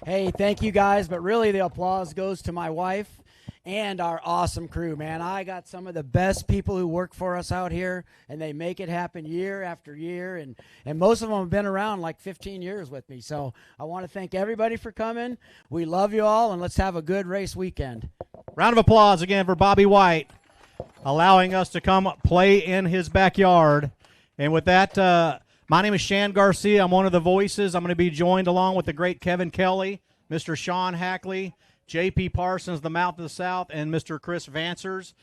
Hey, thank you guys, but really the applause goes to my wife and our awesome crew, man. I got some of the best people who work for us out here, and they make it happen year after year, and most of them have been around like 15 years with me. So I want to thank everybody for coming. We love you all, and let's have a good race weekend. Round of applause again for Bobby White, allowing us to come play in his backyard. And with that, my name is Shan Garcia. I'm one of the voices. I'm going to be joined along with the great Kevin Kelly, Mr. Sean Hackley, J.P. Parsons, the Mouth of the South, and Mr. Chris Vancers.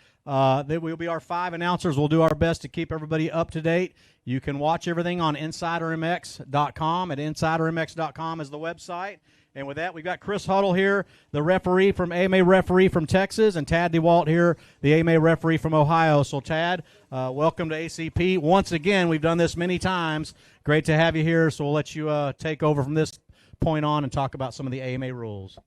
They will be our 5 announcers. We'll do our best to keep everybody up to date. You can watch everything on InsiderMX.com. At InsiderMX.com is the website. And with that, we've got Chris Huddle here, the referee from AMA referee from Texas, and Tad DeWalt here, the AMA referee from Ohio. So, Tad, welcome to ACP. Once again, we've done this many times. Great to have you here, so we'll let you take over from this point on and talk about some of the AMA rules.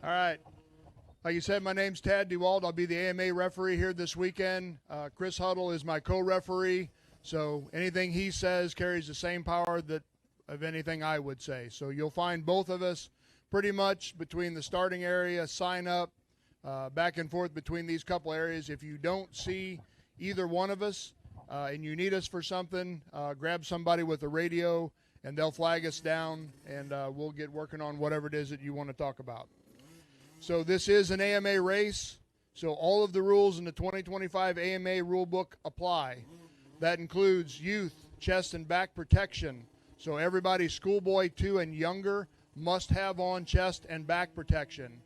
All right. Like you said, my name's Tad DeWalt. I'll be the AMA referee here this weekend. Chris Huddle is my co-referee, so anything he says carries the same power of anything I would say. So you'll find both of us pretty much between the starting area, sign up, back and forth between these couple areas. If you don't see either one of us and you need us for something, grab somebody with a radio and they'll flag us down, and we'll get working on whatever it is that you want to talk about. So this is an AMA race, so all of the rules in the 2025 AMA rulebook apply. That includes youth, chest, and back protection. So everybody schoolboy 2 and younger must have on chest and back protection.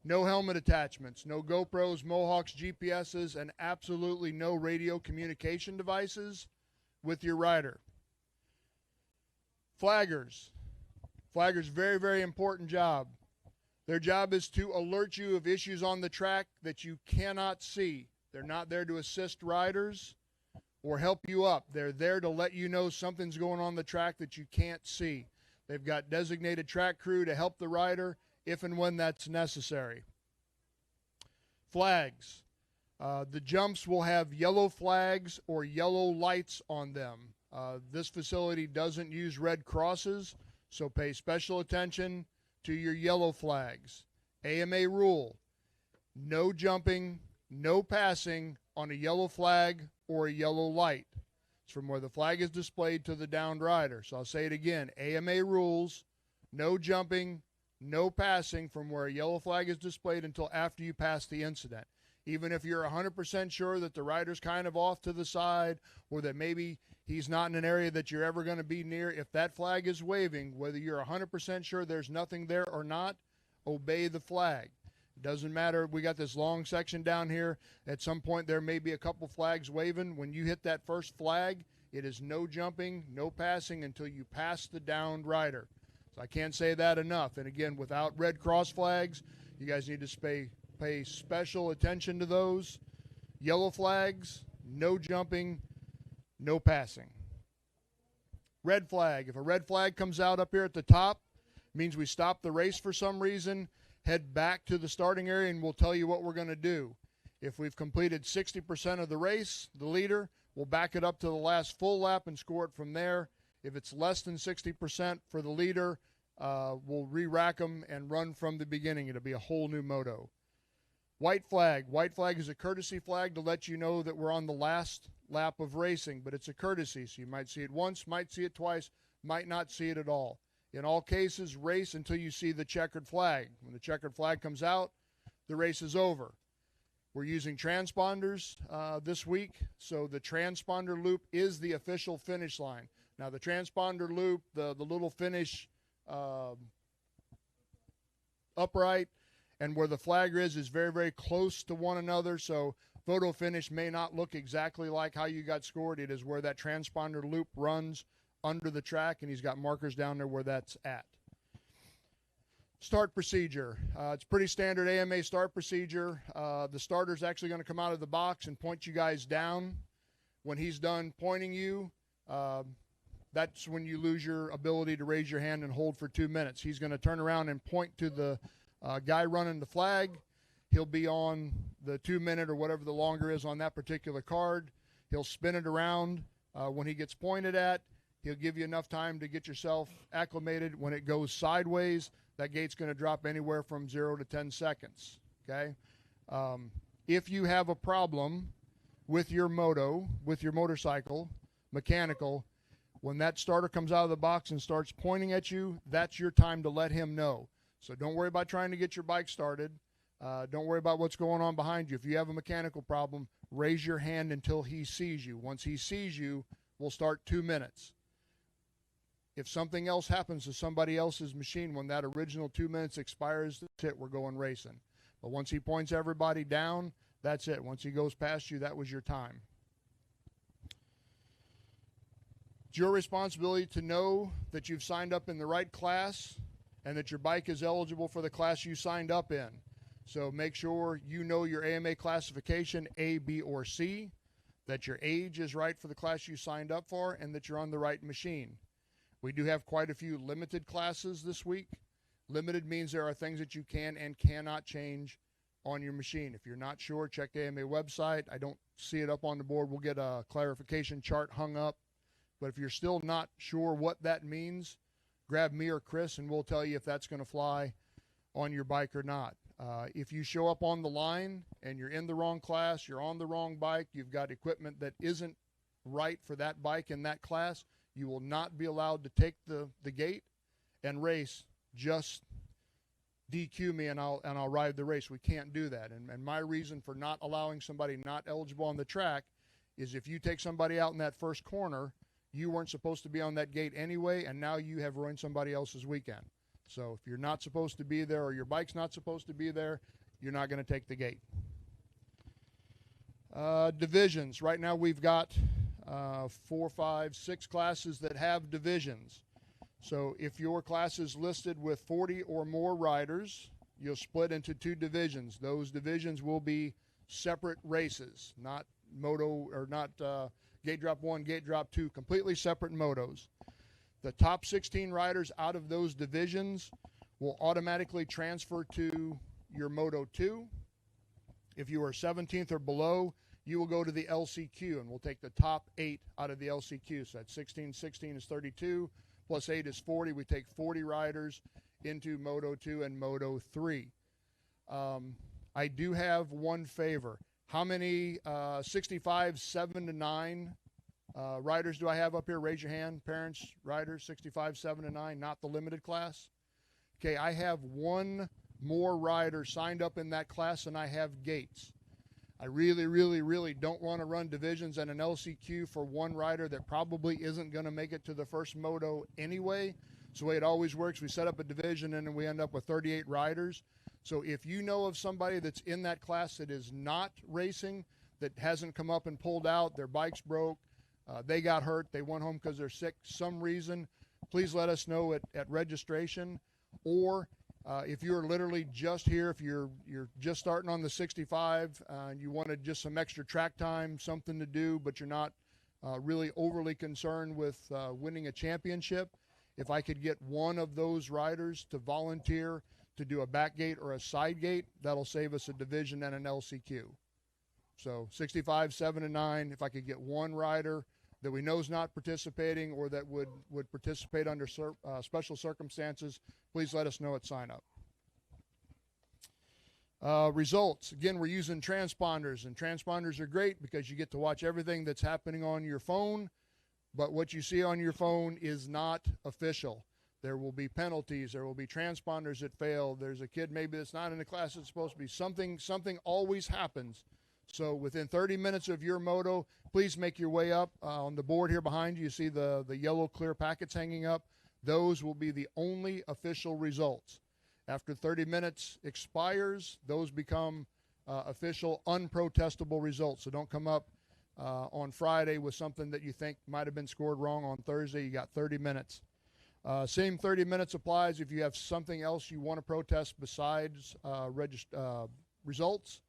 No helmet attachments, no GoPros, Mohawks, GPSs, and absolutely no radio communication devices with your rider. Flaggers. Flaggers, very, very important job. Their job is to alert you of issues on the track that you cannot see. They're not there to assist riders or help you up. They're there to let you know something's going on the track that you can't see. They've got designated track crew to help the rider if and when that's necessary. Flags. The jumps will have yellow flags or yellow lights on them. This facility doesn't use red crosses, so pay special attention to your yellow flags. AMA rule, no jumping, no passing on a yellow flag or a yellow light. It's from where the flag is displayed to the downed rider. So I'll say it again, AMA rules, no jumping, no passing from where a yellow flag is displayed until after you pass the incident. Even if you're 100% sure that the rider's kind of off to the side or that maybe he's not in an area that you're ever going to be near, if that flag is waving, whether you're 100% sure there's nothing there or not, obey the flag. It doesn't matter. We got this long section down here. At some point there may be a couple flags waving. When you hit that first flag, it is no jumping, no passing until you pass the downed rider. So I can't say that enough. And again, without red cross flags, you guys need to pay special attention to those. Yellow flags, no jumping, no passing. Red flag. If a red flag comes out up here at the top, it means we stop the race for some reason, head back to the starting area, and we'll tell you what we're going to do. If we've completed 60% of the race, the leader will back it up to the last full lap and score it from there. If it's less than 60% for the leader, we'll re-rack them and run from the beginning. It'll be a whole new moto. White flag. White flag is a courtesy flag to let you know that we're on the last lap of racing, but it's a courtesy, so you might see it once, might see it twice, might not see it at all. In all cases, race until you see the checkered flag. When the checkered flag comes out, the race is over. We're using transponders this week, so the transponder loop is the official finish line. Now, the transponder loop, the little finish upright, and where the flagger is very, very close to one another, so photo finish may not look exactly like how you got scored. It is where that transponder loop runs under the track, and he's got markers down there where that's at. Start procedure. It's pretty standard AMA start procedure. The starter's actually going to come out of the box and point you guys down. When he's done pointing you, that's when you lose your ability to raise your hand and hold for 2 minutes. He's going to turn around and point to the guy running the flag. He'll be on the 2 minute or whatever the longer is on that particular card. He'll spin it around when he gets pointed at. He'll give you enough time to get yourself acclimated. When it goes sideways, that gate's going to drop anywhere from 0 to 10 seconds, okay? If you have a problem with your motorcycle, mechanical, when that starter comes out of the box and starts pointing at you, that's your time to let him know. So don't worry about trying to get your bike started. Don't worry about what's going on behind you. If you have a mechanical problem, raise your hand until he sees you. Once he sees you, we'll start 2 minutes. If something else happens to somebody else's machine when that original 2 minutes expires, that's it, we're going racing. But once he points everybody down, that's it. Once he goes past you, that was your time. It's your responsibility to know that you've signed up in the right class and that your bike is eligible for the class you signed up in. So make sure you know your AMA classification, A, B, or C, that your age is right for the class you signed up for, and that you're on the right machine. We do have quite a few limited classes this week. Limited means there are things that you can and cannot change on your machine. If you're not sure, check the AMA website. I don't see it up on the board. We'll get a clarification chart hung up. But if you're still not sure what that means, grab me or Chris and we'll tell you if that's going to fly on your bike or not. If you show up on the line and you're in the wrong class, you're on the wrong bike, you've got equipment that isn't right for that bike in that class, you will not be allowed to take the gate and race. Just DQ me and I'll ride the race. We can't do that. And my reason for not allowing somebody not eligible on the track is if you take somebody out in that first corner, you weren't supposed to be on that gate anyway, and now you have ruined somebody else's weekend. So if you're not supposed to be there or your bike's not supposed to be there, you're not going to take the gate. Divisions. Right now we've got 4, 5, 6 classes that have divisions. So if your class is listed with 40 or more riders, you'll split into 2 divisions. Those divisions will be separate races, not gate drop 1, gate drop 2, completely separate motos. The top 16 riders out of those divisions will automatically transfer to your Moto 2. If you are 17th or below, you will go to the LCQ, and we'll take the top 8 out of the LCQ. So that's 16 is 32, plus 8 is 40. We take 40 riders into Moto 2 and Moto 3. I do have one favor. How many 65, 7 to 9 riders do I have up here? Raise your hand, parents, riders, 65, 7 to 9, not the limited class. Okay, I have one more rider signed up in that class than I have gates. I really, really, really don't want to run divisions and an LCQ for one rider that probably isn't going to make it to the first moto anyway. It's the way it always works. We set up a division and then we end up with 38 riders. So if you know of somebody that's in that class that is not racing, that hasn't come up and pulled out, their bike's broke, they got hurt, they went home because they're sick, some reason, please let us know at registration. Or if you're literally just here, if you're just starting on the 65 and you wanted just some extra track time, something to do, but you're not really overly concerned with winning a championship, if I could get one of those riders to volunteer to do a back gate or a side gate, that'll save us a division and an LCQ. So 65, 7, and 9, if I could get one rider that we know is not participating or that would participate under special circumstances, please let us know at sign up. Results. Again, we're using transponders, and transponders are great because you get to watch everything that's happening on your phone, but what you see on your phone is not official. There will be penalties. There will be transponders that fail. There's a kid maybe that's not in the class that's supposed to be. Something always happens. So within 30 minutes of your moto, please make your way up. On the board here behind you, you see the yellow clear packets hanging up. Those will be the only official results. After 30 minutes expires, those become official unprotestable results. So don't come up on Friday with something that you think might have been scored wrong on Thursday. You got 30 minutes. Same 30 minutes applies if you have something else you want to protest besides results.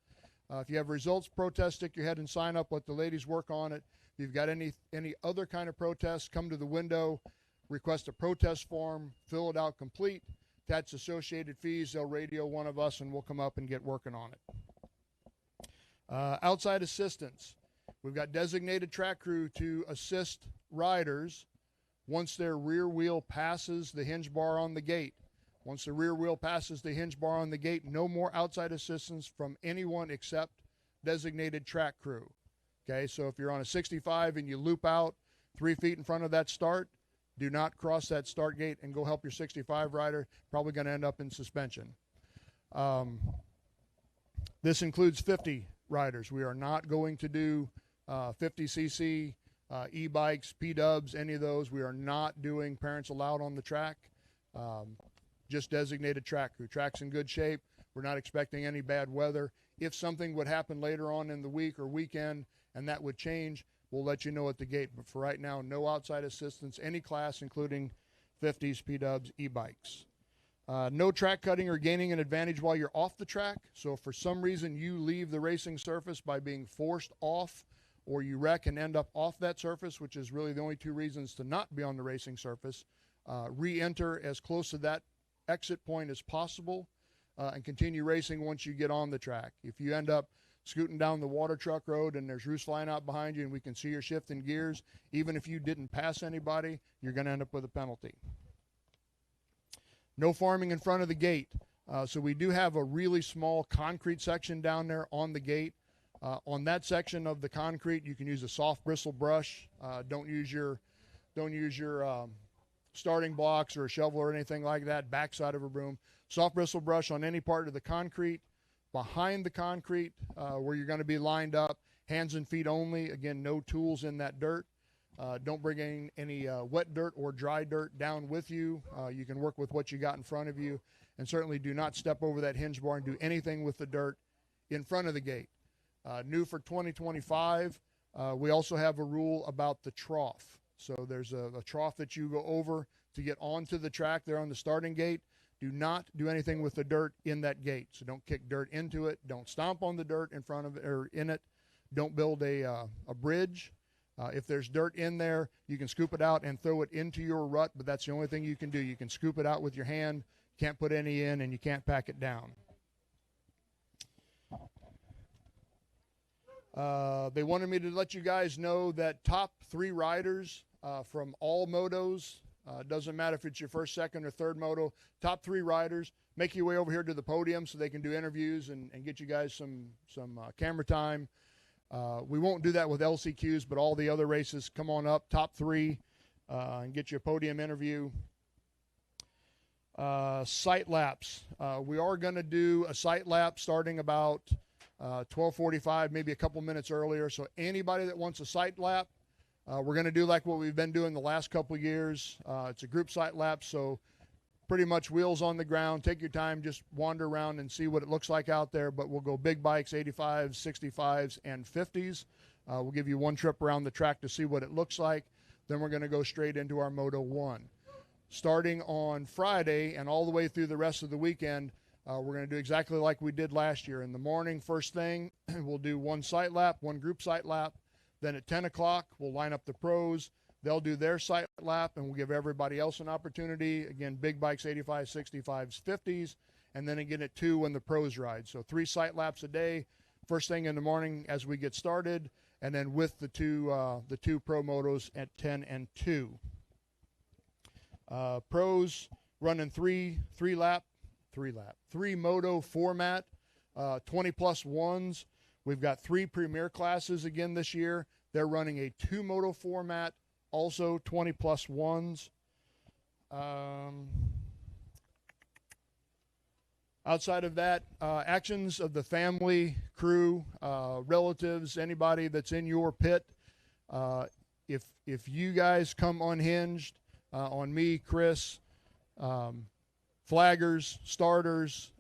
If you have results protest, stick your head and sign up. Let the ladies work on it. If you've got any other kind of protest, come to the window, request a protest form, fill it out complete, attach associated fees. They'll radio one of us, and we'll come up and get working on it. Outside assistance. We've got designated track crew to assist riders once their rear wheel passes the hinge bar on the gate. Once the rear wheel passes the hinge bar on the gate, no more outside assistance from anyone except designated track crew. Okay, so if you're on a 65 and you loop out 3 feet in front of that start, do not cross that start gate and go help your 65 rider. Probably going to end up in suspension. This includes 50 riders. We are not going to do 50cc e-bikes, P-dubs, any of those. We are not doing parents allowed on the track. Just designated track crew. Track's in good shape. We're not expecting any bad weather. If something would happen later on in the week or weekend and that would change, we'll let you know at the gate. But for right now, no outside assistance, any class, including 50s, P-dubs, e-bikes. No track cutting or gaining an advantage while you're off the track. So if for some reason you leave the racing surface by being forced off, or you wreck and end up off that surface, which is really the only 2 reasons to not be on the racing surface, re-enter as close to that exit point as possible and continue racing once you get on the track. If you end up scooting down the water truck road and there's roost flying out behind you and we can see you're shifting gears, even if you didn't pass anybody, you're going to end up with a penalty. No farming in front of the gate. So we do have a really small concrete section down there on the gate. On that section of the concrete, you can use a soft bristle brush. Don't use your starting blocks or a shovel or anything like that. Backside of a broom. Soft bristle brush on any part of the concrete. Behind the concrete, where you're going to be lined up, hands and feet only. Again, no tools in that dirt. Don't bring any wet dirt or dry dirt down with you. You can work with what you got in front of you. And certainly do not step over that hinge bar and do anything with the dirt in front of the gate. New for 2025, we also have a rule about the trough. So there's a trough that you go over to get onto the track there on the starting gate. Do not do anything with the dirt in that gate. So don't kick dirt into it. Don't stomp on the dirt in front of it or in it. Don't build a bridge. If there's dirt in there, you can scoop it out and throw it into your rut, but that's the only thing you can do. You can scoop it out with your hand, can't put any in, and you can't pack it down. They wanted me to let you guys know that top 3 riders from all motos, doesn't matter if it's your first, second, or third moto, top 3 riders, make your way over here to the podium so they can do interviews and get you guys some camera time. We won't do that with LCQs, but all the other races, come on up, top 3, and get you a podium interview. Sight laps. We are going to do a sight lap starting about 12:45, maybe a couple minutes earlier. So anybody that wants a sight lap, we're going to do like what we've been doing the last couple of years. It's a group sight lap, so pretty much wheels on the ground. Take your time, just wander around and see what it looks like out there. But we'll go big bikes, 85s, 65s, and 50s. We'll give you one trip around the track to see what it looks like. Then we're going to go straight into our Moto 1. Starting on Friday and all the way through the rest of the weekend, we're going to do exactly like we did last year. In the morning, first thing, we'll do one sight lap, one group sight lap. Then at 10 o'clock, we'll line up the pros. They'll do their sight lap, and we'll give everybody else an opportunity. Again, big bikes, 85s, 65s, 50s, and then again at 2 when the pros ride. So 3 sight laps a day, first thing in the morning as we get started, and then with the two pro motos at 10 and 2. Pros running three moto format, 20+ ones. We've got 3 premier classes again this year. They're running a 2 moto format, also 20+ ones. Outside of that, actions of the family, crew, relatives, anybody that's in your pit. If you guys come unhinged on me, Chris, flaggers, starters,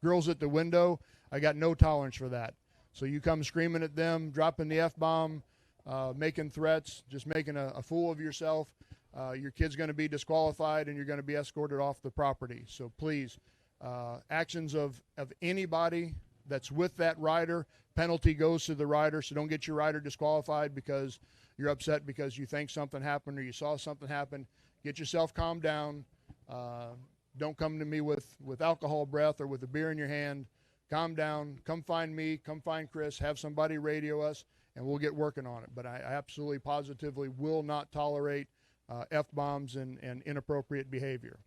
girls at the window, I got no tolerance for that. So you come screaming at them, dropping the F-bomb, making threats, just making a fool of yourself, your kid's going to be disqualified and you're going to be escorted off the property. So please, actions of anybody that's with that rider, penalty goes to the rider. So don't get your rider disqualified because you're upset because you think something happened or you saw something happen. Get yourself calmed down. Don't come to me with alcohol breath or with a beer in your hand. Calm down. Come find me. Come find Chris. Have somebody radio us, and we'll get working on it. But I absolutely, positively will not tolerate F-bombs and inappropriate behavior.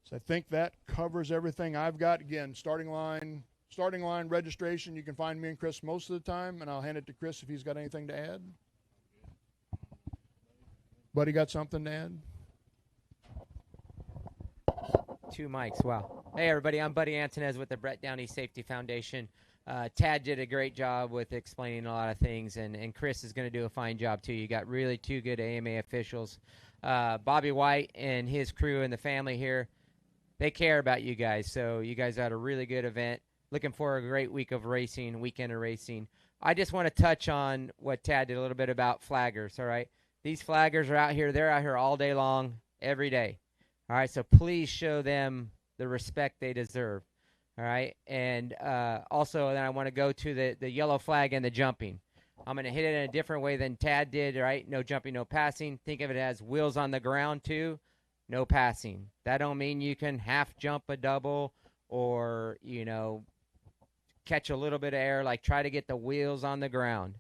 So I think that covers everything I've got. Again, starting line registration, you can find me and Chris most of the time, and I'll hand it to Chris if he's got anything to add. Buddy got something to add? 2 mics, wow. Hey everybody, I'm Buddy Antonez with the Brett Downey Safety Foundation. Tad did a great job with explaining a lot of things, and Chris is going to do a fine job too. You got really 2 good AMA officials. Bobby White and his crew and the family here, they care about you guys, so you guys had a really good event. Looking for a great week of racing, weekend of racing. I just want to touch on what Tad did a little bit about flaggers, all right? These flaggers are out here. They're out here all day long, every day. All right, so please show them the respect they deserve. All right, and also then I want to go to the yellow flag and the jumping. I'm going to hit it in a different way than Tad did, right? No jumping, no passing. Think of it as wheels on the ground too, no passing. That don't mean you can half jump a double or, you know, catch a little bit of air. Like, try to get the wheels on the ground.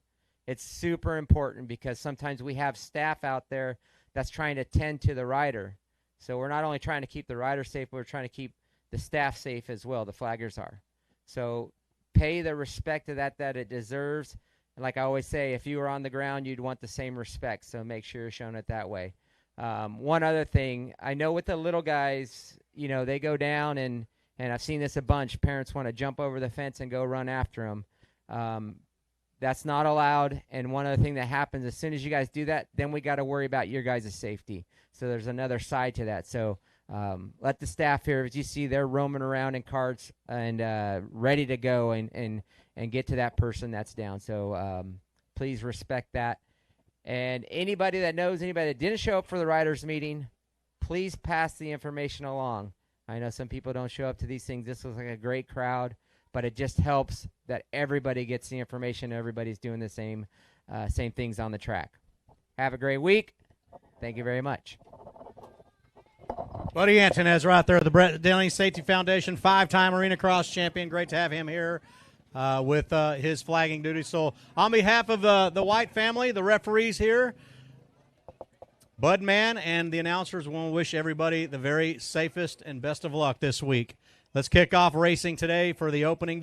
It's super important because sometimes we have staff out there that's trying to tend to the rider. So we're not only trying to keep the rider safe, but we're trying to keep the staff safe as well. The flaggers are. So pay the respect to that it deserves. And like I always say, if you were on the ground, you'd want the same respect. So make sure you're showing it that way. One other thing, I know with the little guys, you know, they go down and I've seen this a bunch. Parents want to jump over the fence and go run after them. That's not allowed. And one other thing that happens, as soon as you guys do that, then we got to worry about your guys' safety. So there's another side to that. So let the staff here, as you see, they're roaming around in carts and ready to go and get to that person that's down. So please respect that. And anybody that knows anybody that didn't show up for the riders meeting, please pass the information along. I know some people don't show up to these things. This was like a great crowd, but it just helps that everybody gets the information. Everybody's doing the same things on the track. Have a great week. Thank you very much. Buddy Antonez right there, the Brett Downey Safety Foundation, 5-time Arena Cross champion. Great to have him here with his flagging duty. So on behalf of the White family, the referees here, Budman, and the announcers, want to wish everybody the very safest and best of luck this week. Let's kick off racing today for the opening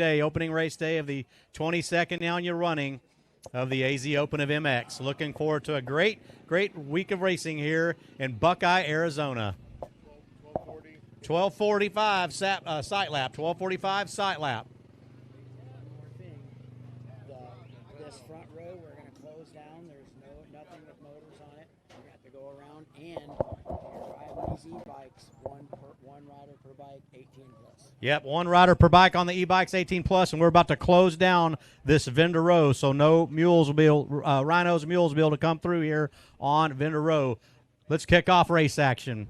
race day of the 22nd annual running of the AZ Open of MX. Looking forward to a great week of racing here in Buckeye, Arizona. 12:45 sight lap. 12:45 sight lap. One more thing. This front row, we're going to close down. There's nothing with motors on it. We have to go around, and you're driving these e-bikes, one rider per bike, 18 plus. Yep, one rider per bike on the e-bikes, 18 plus, and we're about to close down this vendor row, so no mules will be rhinos and mules will be able to come through here on vendor row. Let's kick off race action.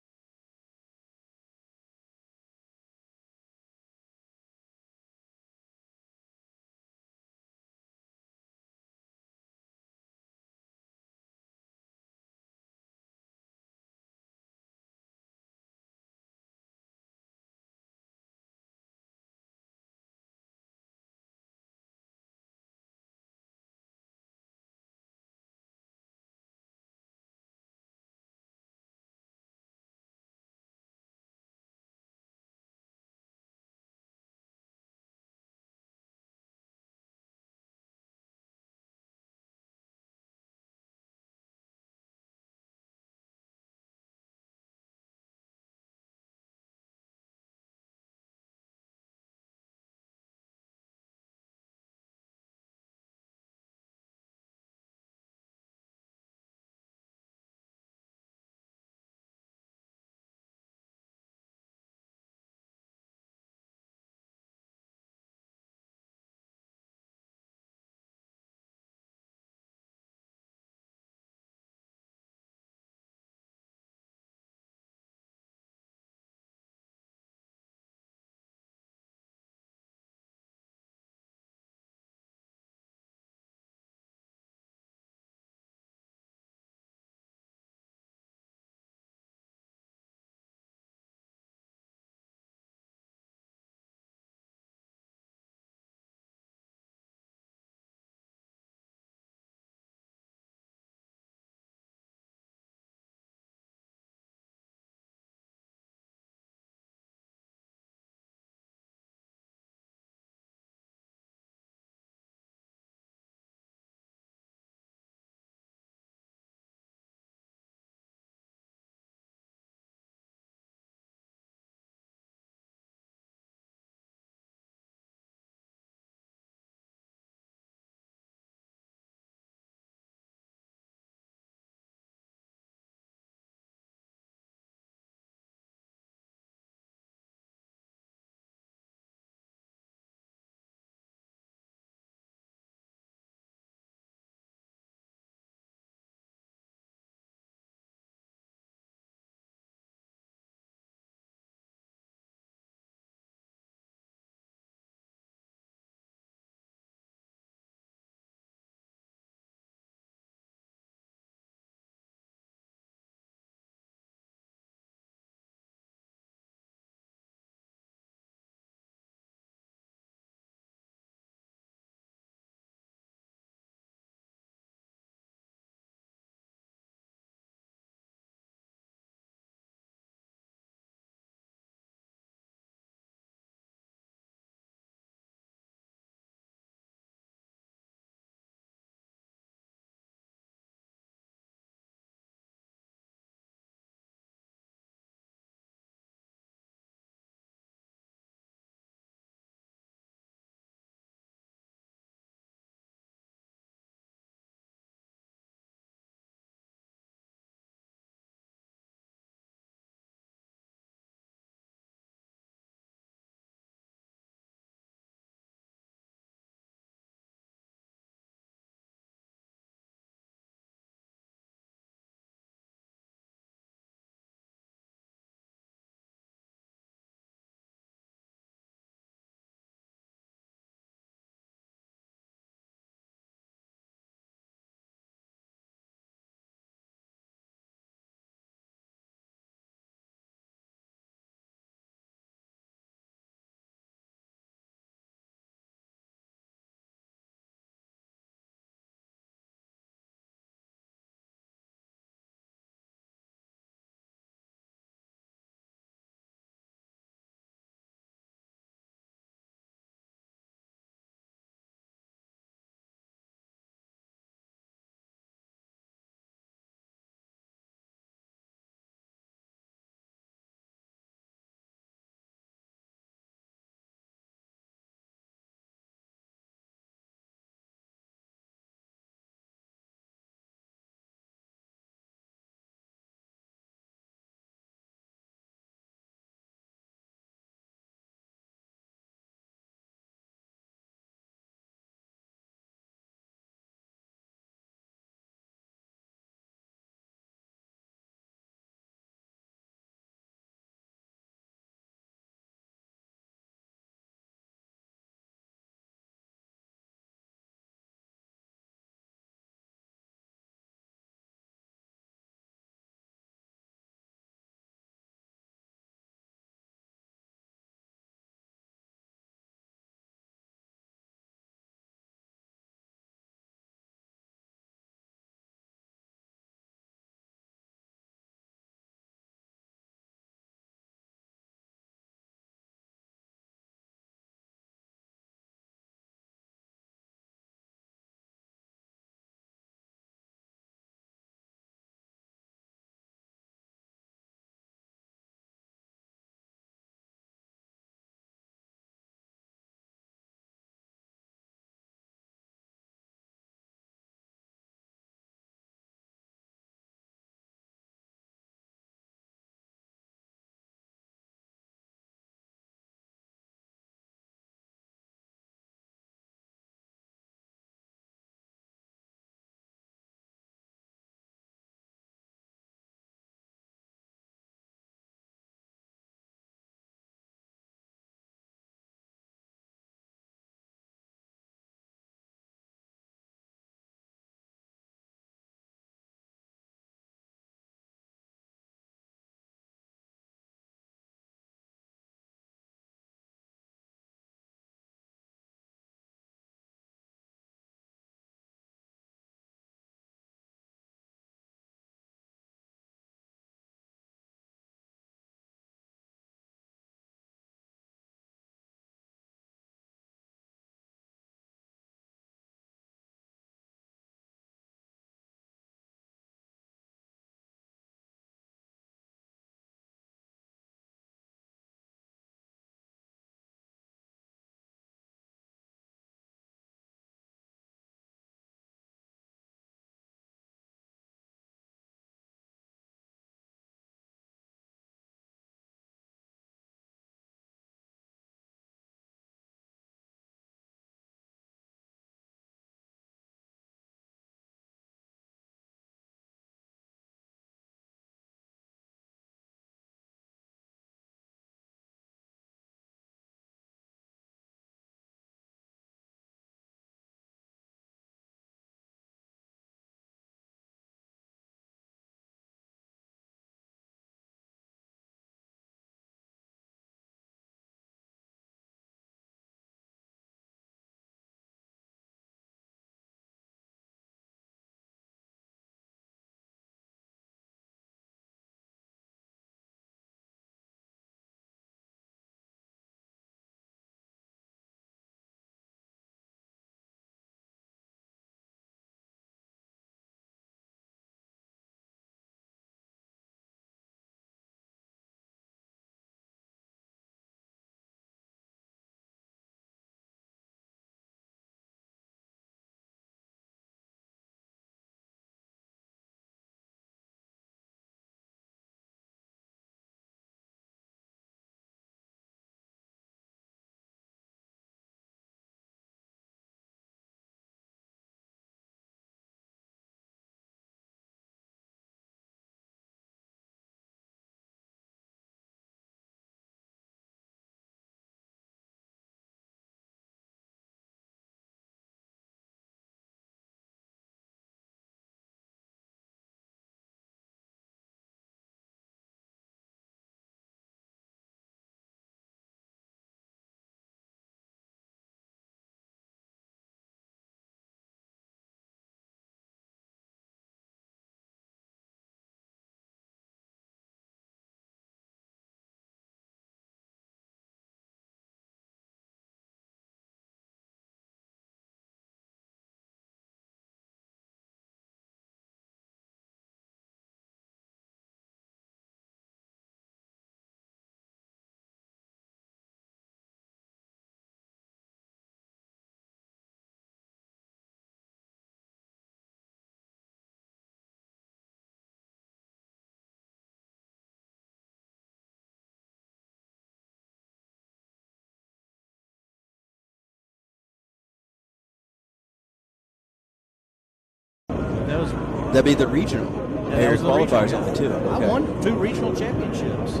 those. That'd be the regional. Yeah, There's those are the qualifiers regional, on the two. I Okay. won 2 regional championships.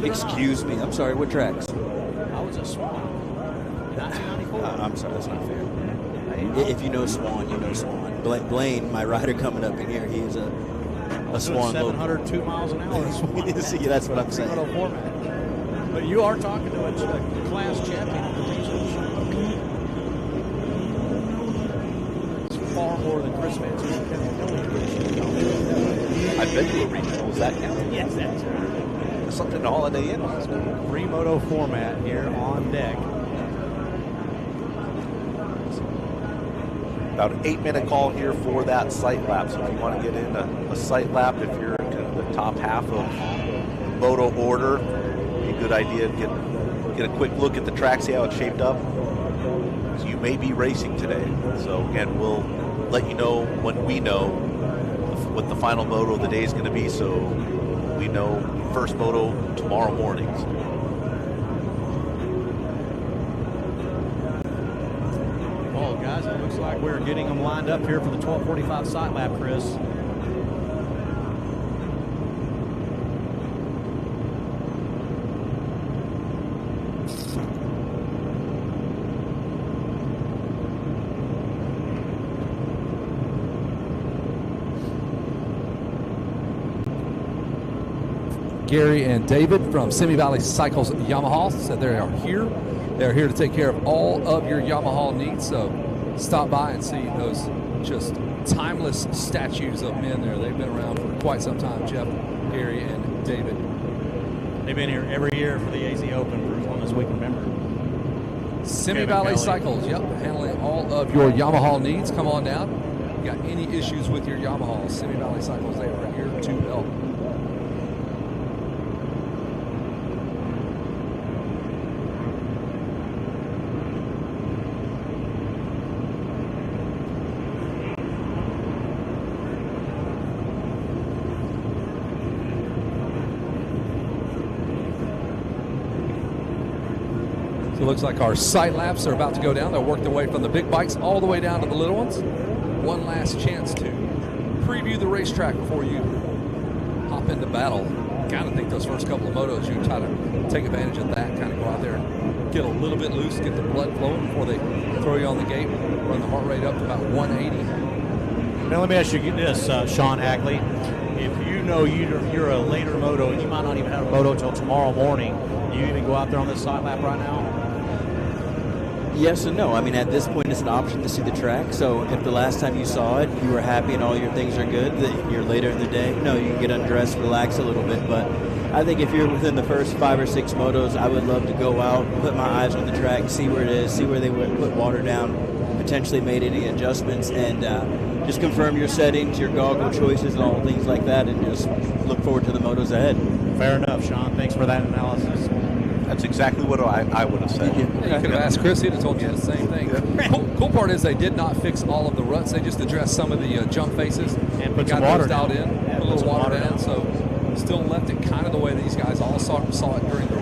Excuse me. I'm sorry. What tracks? I was a Swan. 1994. I'm sorry. That's not fair. If you know Swan, you know Swan. Blaine, my rider coming up in here, he is a Swan. 702 miles an hour. See, that's what I'm saying. Format. But you are talking to a class champion of the regional show. It's far more than Chris Manson and Kevin Kelly. I've been to a regional. Is that count? Yes, that's right. Something to Holiday Inn last night. Free moto format here on deck. About an 8-minute call here for that sight lap. So if you want to get in a sight lap, if you're in kind of the top half of moto order, be a good idea to get a quick look at the track, see how it's shaped up. So you may be racing today. So again, we'll let you know when we know what the final moto of the day is going to be. So we know first moto tomorrow morning. Well, guys, it looks like we're getting them lined up here for the 12:45 sight lap, Chris. Gary and David from Simi Valley Cycles Yamaha said they are here. They're here to take care of all of your Yamaha needs. So stop by and see those just timeless statues of men there. They've been around for quite some time, Jeff, Gary, and David. They've been here every year for the AZ Open for as long as we can remember. Simi Kevin Valley Kelly. Cycles, yep, handling all of your Yamaha needs. Come on down. You got any issues with your Yamaha, Simi Valley Cycles, they are here to help. It looks like our sight laps are about to go down. They'll work their way from the big bikes all the way down to the little ones. One last chance to preview the racetrack before you hop into battle. Kind of think those first couple of motos, you try to take advantage of that, kind of go out there and get a little bit loose, get the blood flowing before they throw you on the gate, run the heart rate up to about 180. Now let me ask you this, Sean Hackley. If you know you're a later moto and you might not even have a moto until tomorrow morning, do you even go out there on this sight lap right now? Yes and no. I mean, at this point, it's an option to see the track. So if the last time you saw it, you were happy and all your things are good, that you're later in the day, no, you can get undressed, relax a little bit. But I think if you're within the first 5 or 6 motos, I would love to go out, put my eyes on the track, see where it is, see where they would put water down, potentially made any adjustments, and just confirm your settings, your goggle choices, and all things like that, and just look forward to the motos ahead. Fair enough, Sean. Thanks for that analysis. That's exactly what I would have said. You could have asked Chris, he'd have told you the same thing. Cool part is they did not fix all of the ruts. They just addressed some of the jump faces And put got some water those dialed down. in, Yeah, put a little water down. So still left it kind of the way these guys all saw it during the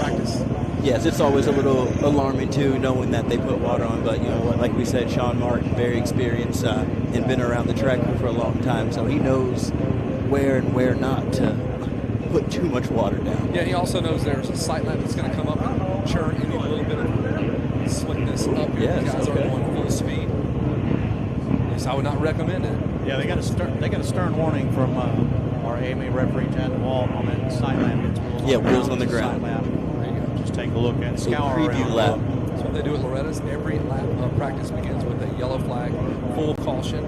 practice. Yes, it's always a little alarming too, knowing that they put water on. But you know, like we said, Sean Martin, very experienced and been around the track for a long time, so he knows where and where not to put too much water down. Yeah, he also knows there's a sight lap that's going to come up and churn any little bit of slickness up here. Yes, The guys okay. are going full speed. Yes, I would not recommend it. Yeah, they got a stern warning from our AMA referee Chad Wall on that sight lap. It's wheels on the It's a ground. sight lap. There you go. Just take a look at scour preview around. lap. That's what they do at Loretta's. Every lap of practice begins with a yellow flag, full caution.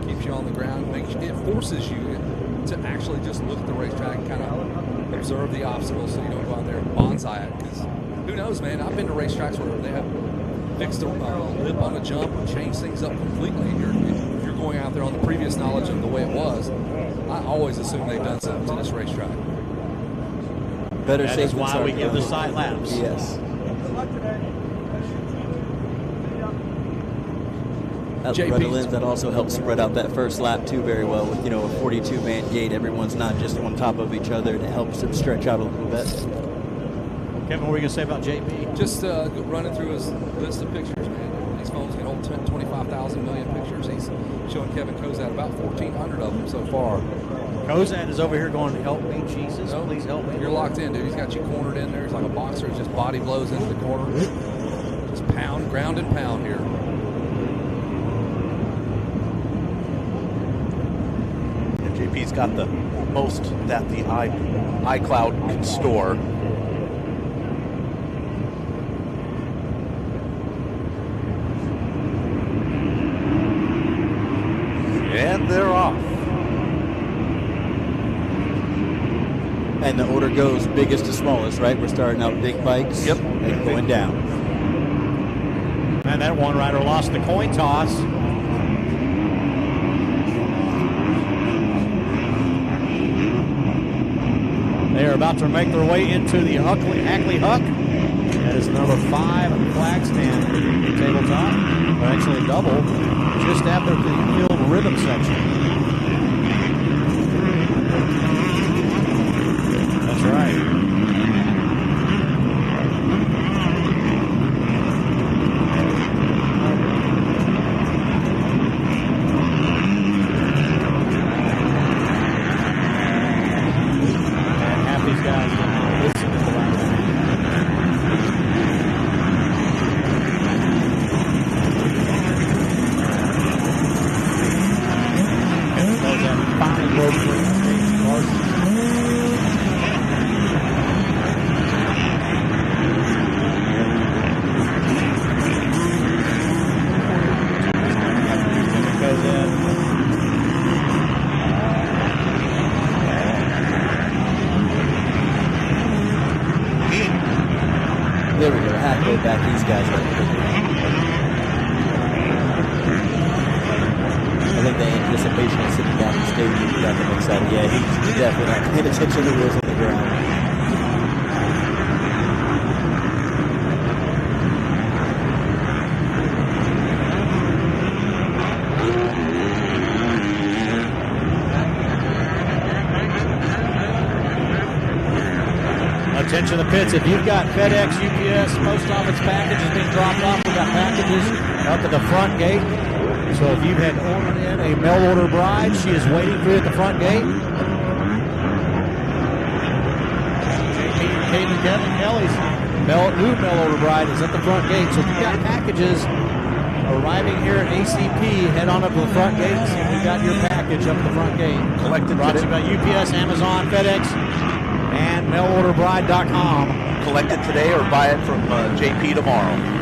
Keeps you on the ground. It forces you to actually just look at the racetrack and kind of observe the obstacles so you don't go out there and bonsai it. Because who knows, man? I've been to racetracks where they have fixed a lip on a jump or changed things up completely. If you're going out there on the previous knowledge of the way it was, I always assume they've done something to this racetrack. Better That safe is than why sorry. we give the sight laps. Yes. That JP. Loretta Lynn's, that also helps spread out that first lap too very well with, you know, a 42-man gate. Everyone's not just on top of each other, and it helps them stretch out a little bit. Kevin, what were you going to say about JP? Just running through his list of pictures, man. These phones can hold 25,000 million pictures. He's showing Kevin Kozat about 1,400 of them so far. Kozat is over here going, help me, Jesus, No, please help me. You're locked in, dude. He's got you cornered in there. He's like a boxer. It's just body blows into the corner. Just pound, ground and pound here. And JP's got the most that the iCloud can store. And they're off. And the order goes biggest to smallest, right? We're starting out big bikes. Yep. And going down. And that one rider lost the coin toss. They are about to make their way into the Hackley Huck. That is number 5 flag stand tabletop. Or actually double, just after the field rhythm section. That's right. And half these guys didn't listen to the last one. Those that finally broke through Larson. Goes in. There we go. Halfway back, these guys are. I think the anticipation of sitting down the stage got them excited. Yeah, he's definitely not paying attention to the wheels on the ground. Attention to the pits. If you've got FedEx, UPS, post office packages being dropped off, we've got packages up at the front gate. So if you had ordered in a mail order bride, she is waiting for you at the front gate. JP and Kevin Kelly's new mail order bride is at the front gate. So if you've got packages arriving here at ACP, head on up to the front gate and see if you've got your package up at the front gate. Collected Brought to today. you by UPS, Amazon, FedEx, and mailorderbride.com. Collect it today or buy it from JP tomorrow.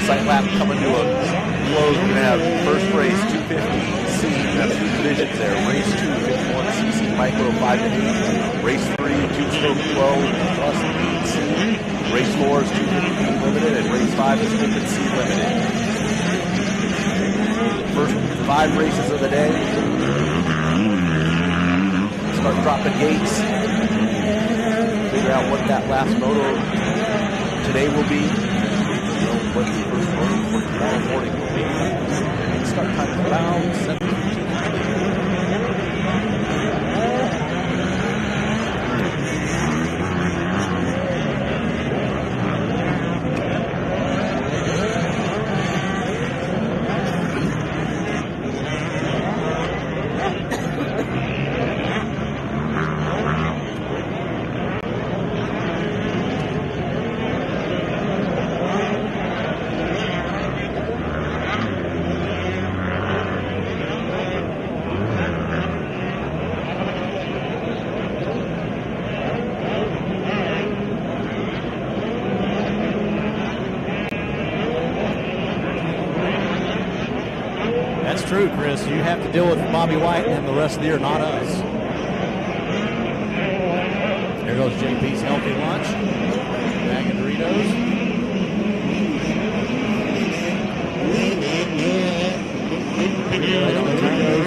Sight lap coming to a close. We're going to have first race 250C. We have 2 divisions there. Race 2, 51cc micro 5 to 8. Race 3, 2-stroke 12 plus 8C. Race 4 is 250B limited, and race 5 is open C limited. First 5 races of the day. Start dropping gates. Figure out what that last moto today will be. What the first moto for tomorrow morning will be. Start time around 7:15. That's true, Chris. You have to deal with Bobby White and the rest of the year, not us. There goes JP's healthy lunch. Bag of Doritos. Right on the Doritos.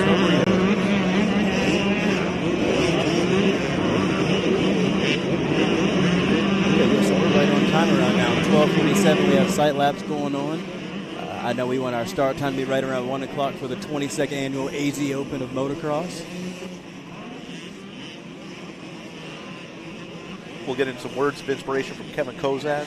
So we're right on time around now. 12:27. We have sight laps going on. I know we want our start time to be right around 1 o'clock for the 22nd annual AZ Open of Motocross. We'll get in some words of inspiration from Kevin Kozad.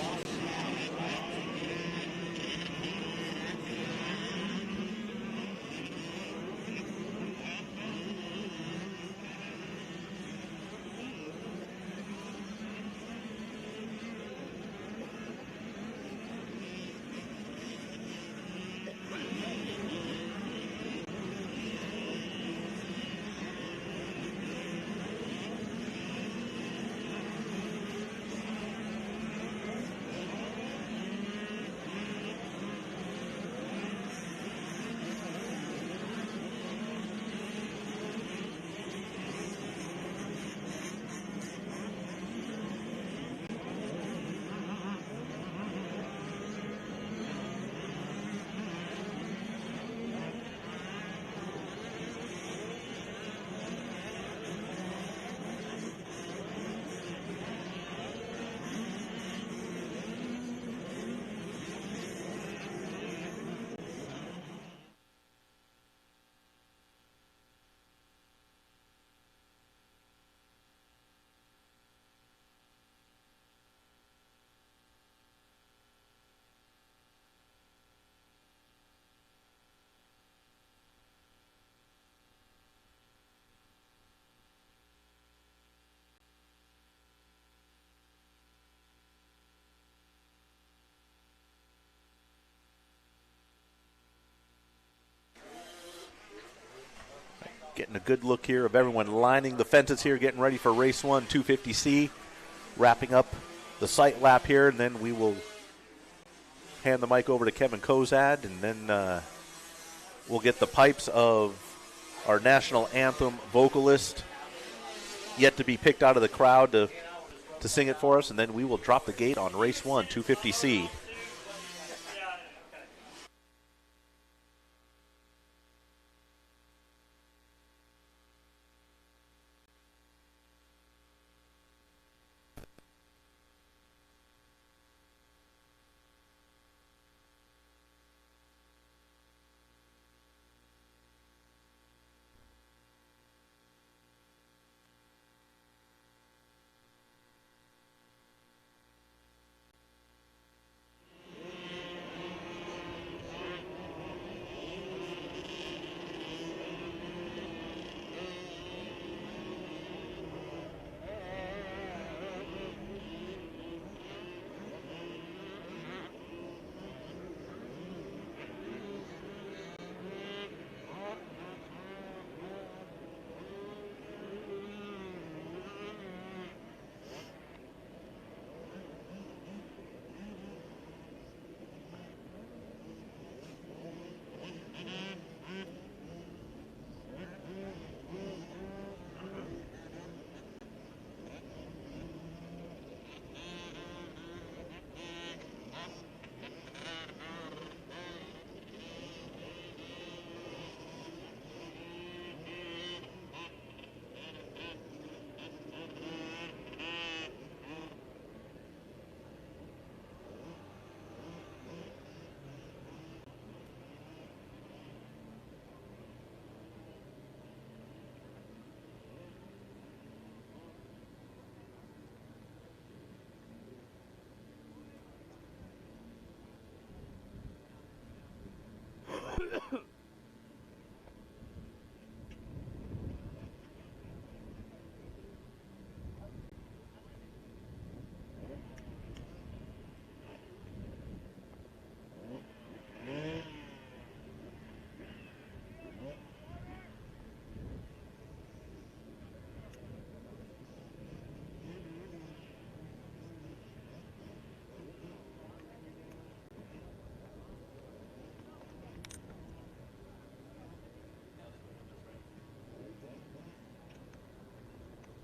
Getting a good look here of everyone lining the fences here, getting ready for race 1, 250C. Wrapping up the sight lap here, and then we will hand the mic over to Kevin Kozad, and then we'll get the pipes of our national anthem vocalist, yet to be picked out of the crowd to sing it for us, and then we will drop the gate on race 1, 250C.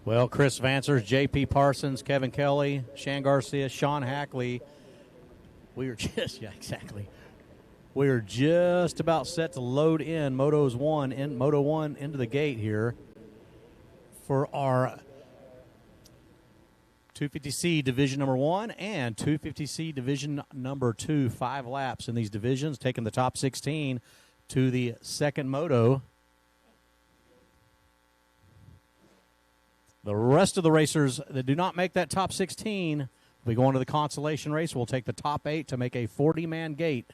Well, Chris Vancers, J.P. Parsons, Kevin Kelly, Shan Garcia, Sean Hackley. We are just, yeah, exactly. We are just about set to load in Moto 1 into the gate here for our 250C Division number 1 and 250C Division number 2. 5 laps in these divisions, taking the top 16 to the second moto. The rest of the racers that do not make that top 16 will be going to the consolation race. We'll take the top 8 to make a 40-man gate.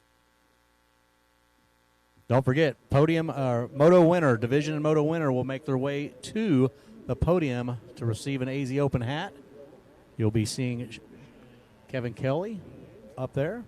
Don't forget, Podium Moto winner, Division and Moto winner will make their way to the podium to receive an AZ Open hat. You'll be seeing Kevin Kelly up there.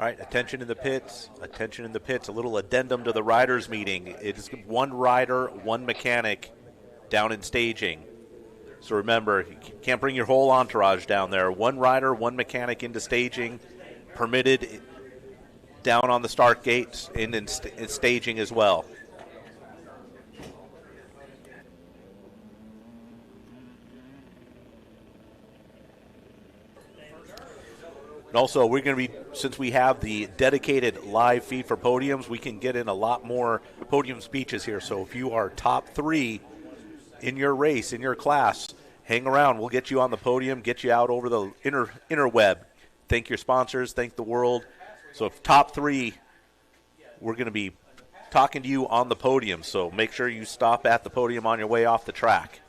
All right, attention in the pits. Attention in the pits. A little addendum to the riders' meeting. It is one rider, one mechanic down in staging. So remember, you can't bring your whole entourage down there. One rider, one mechanic into staging, permitted down on the start gates and in staging as well. And also, we're going to be, since we have the dedicated live feed for podiums, we can get in a lot more podium speeches here. So if you are top 3 in your race, in your class, hang around. We'll get you on the podium, get you out over the interweb. Thank your sponsors, thank the world. So if top 3, we're going to be talking to you on the podium. So make sure you stop at the podium on your way off the track.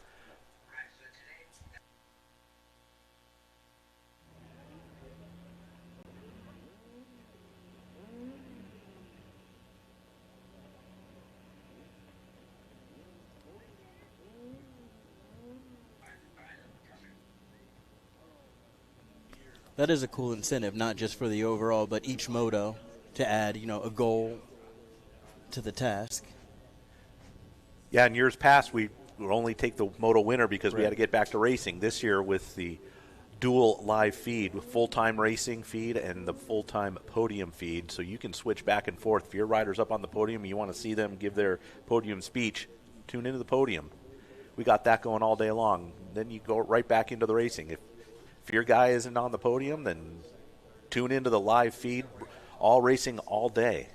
That is a cool incentive, not just for the overall, but each moto to add, a goal to the task. Yeah, in years past, we would only take the moto winner because we had to get back to racing. This year with the dual live feed, with full-time racing feed and the full-time podium feed, so you can switch back and forth. If your rider's up on the podium and you want to see them give their podium speech, tune into the podium. We got that going all day long. Then you go right back into the racing. If your guy isn't on the podium, then tune into the live feed, all racing all day.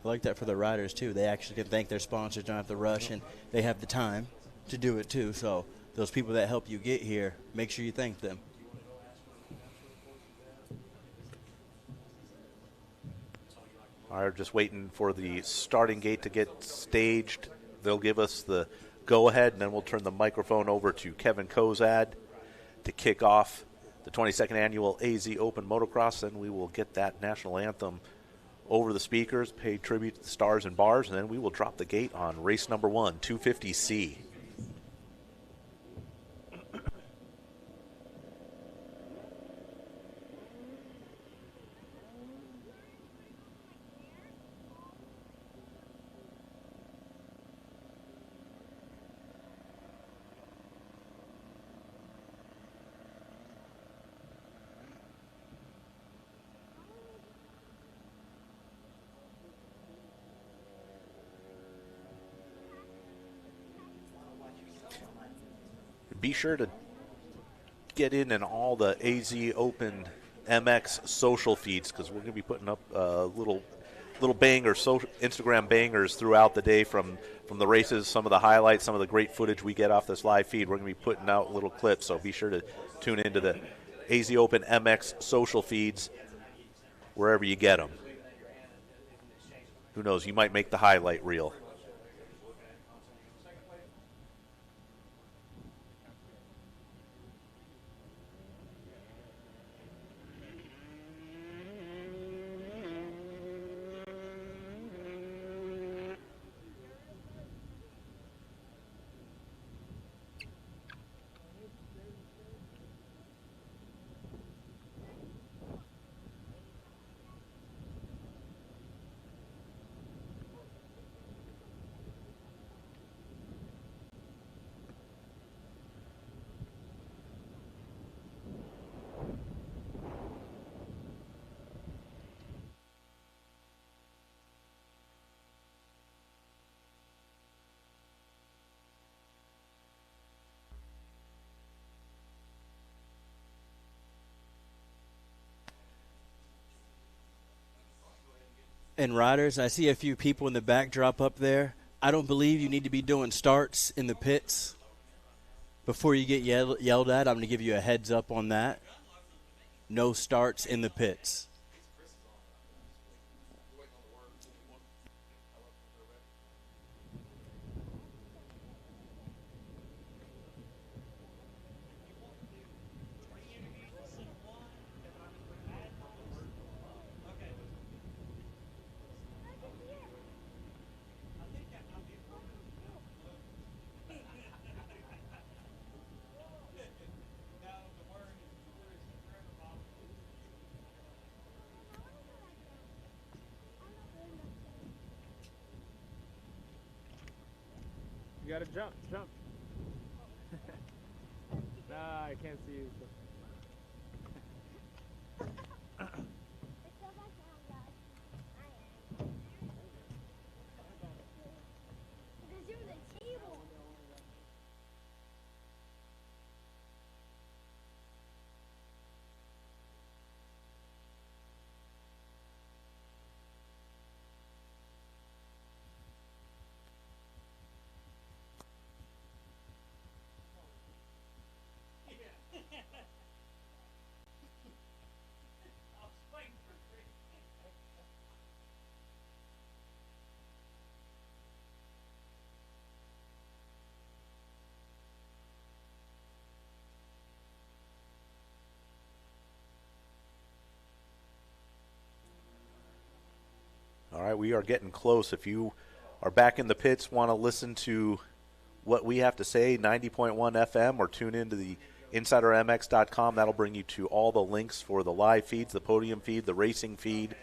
I like that for the riders, too. They actually can thank their sponsors, don't have to rush, and they have the time to do it too. So those people that help you get here, make sure you thank them. All right, just waiting for the starting gate to get staged. They'll give us the go-ahead, and then we'll turn the microphone over to Kevin Kozad to kick off the 22nd Annual AZ Open Motocross, and we will get that national anthem over the speakers, pay tribute to the stars and bars, and then we will drop the gate on race number 1, 250C. Be sure to get in all the AZ Open MX social feeds, because we're going to be putting up little bangers, Instagram bangers throughout the day from the races, some of the highlights, some of the great footage we get off this live feed. We're going to be putting out little clips, so be sure to tune into the AZ Open MX social feeds wherever you get them. Who knows, you might make the highlight reel. And riders, I see a few people in the backdrop up there. I don't believe you need to be doing starts in the pits before you get yelled at. I'm going to give you a heads up on that. No starts in the pits. You gotta jump. Nah, I can't see you. All right, we are getting close. If you are back in the pits, want to listen to what we have to say, 90.1 FM, or tune into the InsiderMX.com. That'll bring you to all the links for the live feeds, the podium feed, the racing feed.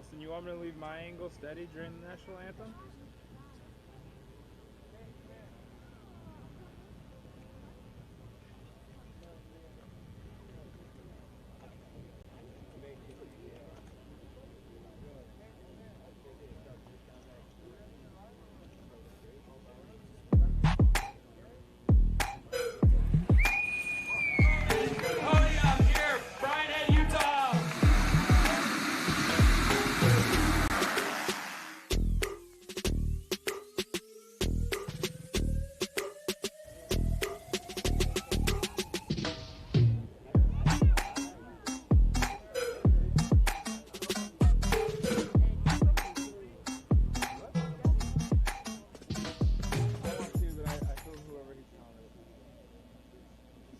Austin, you want me to leave my angle steady during the national anthem?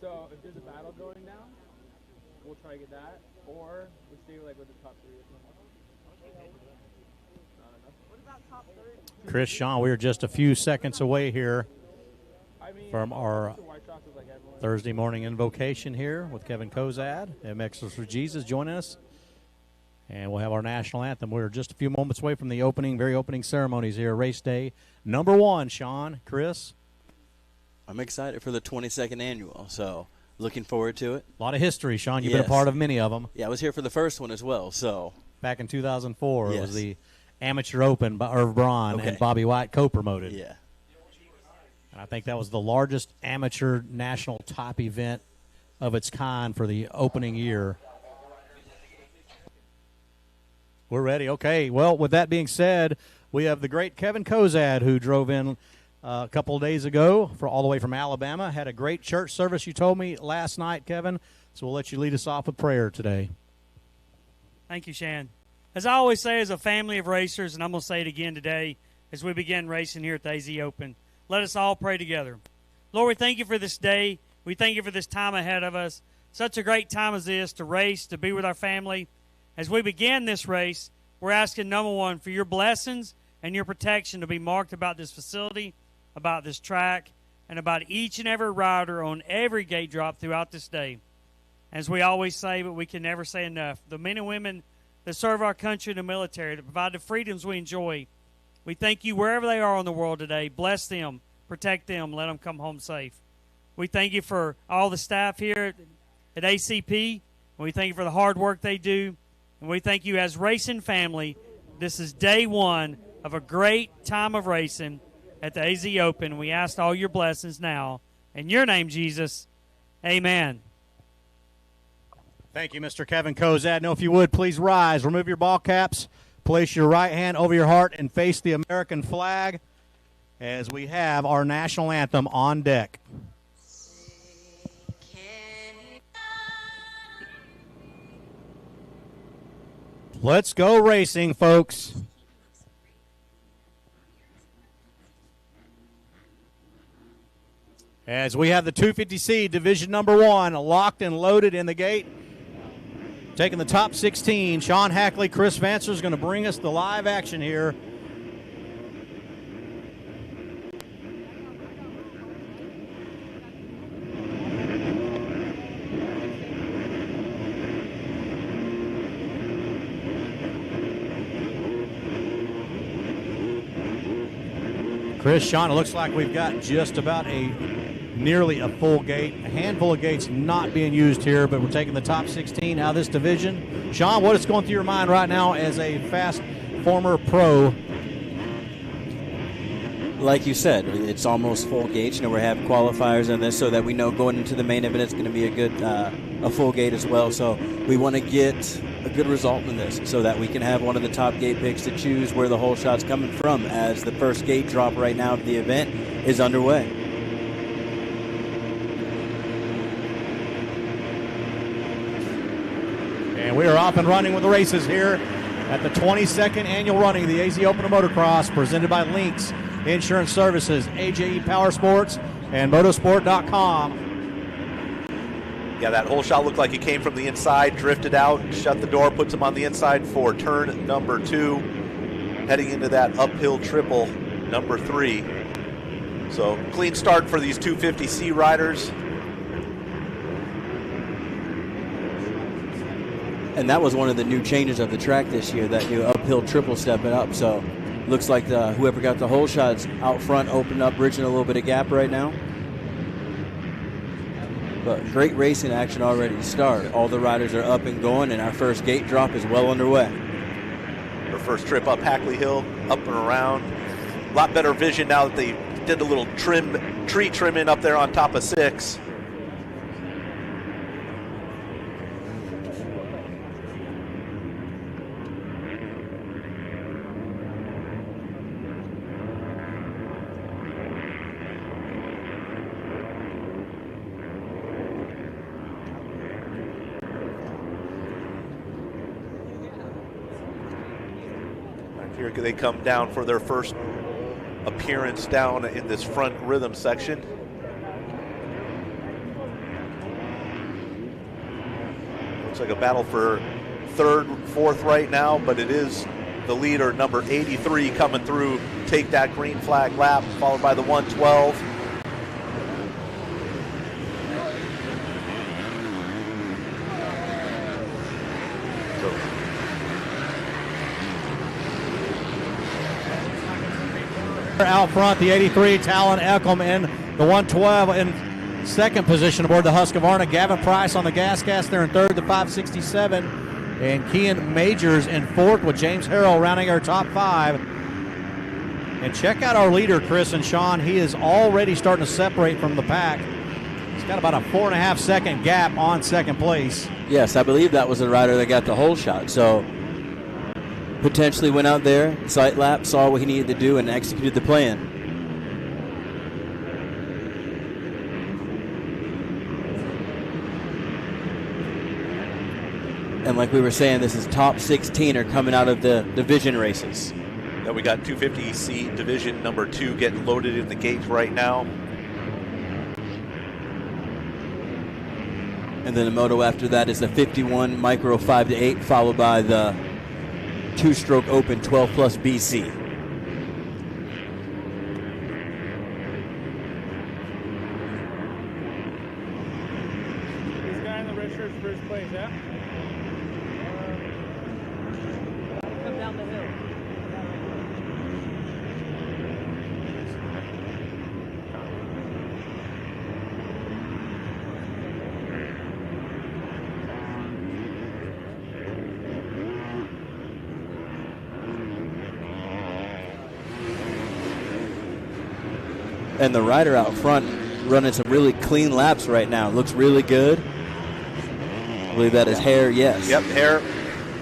So if there's a battle going down, we'll try to get that, or we'll see like what the top three is. What about top three? Chris, Sean, we are just a few seconds away here from our Thursday morning invocation here with Kevin Kozad, MXers for Jesus, joining us. And we'll have our national anthem. We're just a few moments away from the very opening ceremonies here, race day number 1. Sean, Chris? I'm excited for the 22nd annual, so looking forward to it. A lot of history, Sean. You've been a part of many of them. Yeah, I was here for the first one as well. So back in 2004, yes. It was the Amateur Open by Irv Braun and Bobby White co-promoted. Yeah. And I think that was the largest amateur national top event of its kind for the opening year. We're ready. Okay. Well, with that being said, we have the great Kevin Kozad, who drove in a couple of days ago all the way from Alabama. Had a great church service, you told me, last night, Kevin. So we'll let you lead us off with prayer today. Thank you, Shan. As I always say, as a family of racers, and I'm going to say it again today as we begin racing here at the AZ Open, let us all pray together. Lord, we thank you for this day. We thank you for this time ahead of us. Such a great time as this to race, to be with our family. As we begin this race, we're asking, number one, for your blessings and your protection to be marked about this facility, about this track, and about each and every rider on every gate drop throughout this day. As we always say, but we can never say enough, the men and women that serve our country in the military, to provide the freedoms we enjoy, we thank you wherever they are in the world today. Bless them, protect them, let them come home safe. We thank you for all the staff here at ACP, and we thank you for the hard work they do, and we thank you as racing family. This is day one of a great time of racing at the AZ Open. We ask all your blessings now. In your name, Jesus, amen. Thank you, Mr. Kevin Kozad. Now, if you would, please rise. Remove your ball caps. Place your right hand over your heart and face the American flag as we have our national anthem on deck. Let's go racing, folks. As we have the 250C Division number 1 locked and loaded in the gate. Taking the top 16, Sean Hackley, Chris Vancer is going to bring us the live action here. Chris, Sean, it looks like we've got just about nearly a full gate. A handful of gates not being used here, but we're taking the top 16 out of this division. Sean, what is going through your mind right now as a fast former pro? Like you said, it's almost full gate. You know, we have qualifiers in this so that we know going into the main event it's going to be a full gate as well. So we want to get a good result in this so that we can have one of the top gate picks to choose where the whole shot's coming from as the first gate drop right now of the event is underway. And we are off and running with the races here at the 22nd annual running of the AZ Open of Motocross, presented by Lynx Insurance Services, AJE Power Sports, and Motorsport.com. Yeah, that whole shot looked like it came from the inside, drifted out, shut the door, puts him on the inside for turn number 2, heading into that uphill triple number 3. So clean start for these 250C riders. And that was one of the new changes of the track this year, that new uphill triple stepping up. So looks like whoever got the hole shots out front opened up, bridging a little bit of gap right now. But great racing action already to start. All the riders are up and going, and our first gate drop is well underway. Our first trip up Hackley Hill, up and around. A lot better vision now that they did a little tree trimming up there on top of 6. Here they come down for their first appearance down in this front rhythm section. Looks like a battle for 3rd, 4th right now, but it is the leader, number 83, coming through, take that green flag lap, followed by the 112. Out front, the 83, Talon Eckham in the 112 in second position aboard the Husqvarna. Gavin Price on the gas there in third, the 567. And Kean Majors in fourth with James Harrell rounding our top 5. And check out our leader, Chris and Sean. He is already starting to separate from the pack. He's got about a 4.5 second gap on second place. Yes, I believe that was the rider that got the hole shot. So potentially went out there, sight lap, saw what he needed to do, and executed the plan. And like we were saying, this is top 16 are coming out of the division races. Now we got 250C division number 2 getting loaded in the gates right now. And then the moto after that is the 51 micro 5 to 8, followed by the 2-stroke open 12 plus BC. This guy in the red shirt's first place, yeah? Come down the hill. And the rider out front running some really clean laps right now. Looks really good. I believe that is Hare, yes. Yep, Hare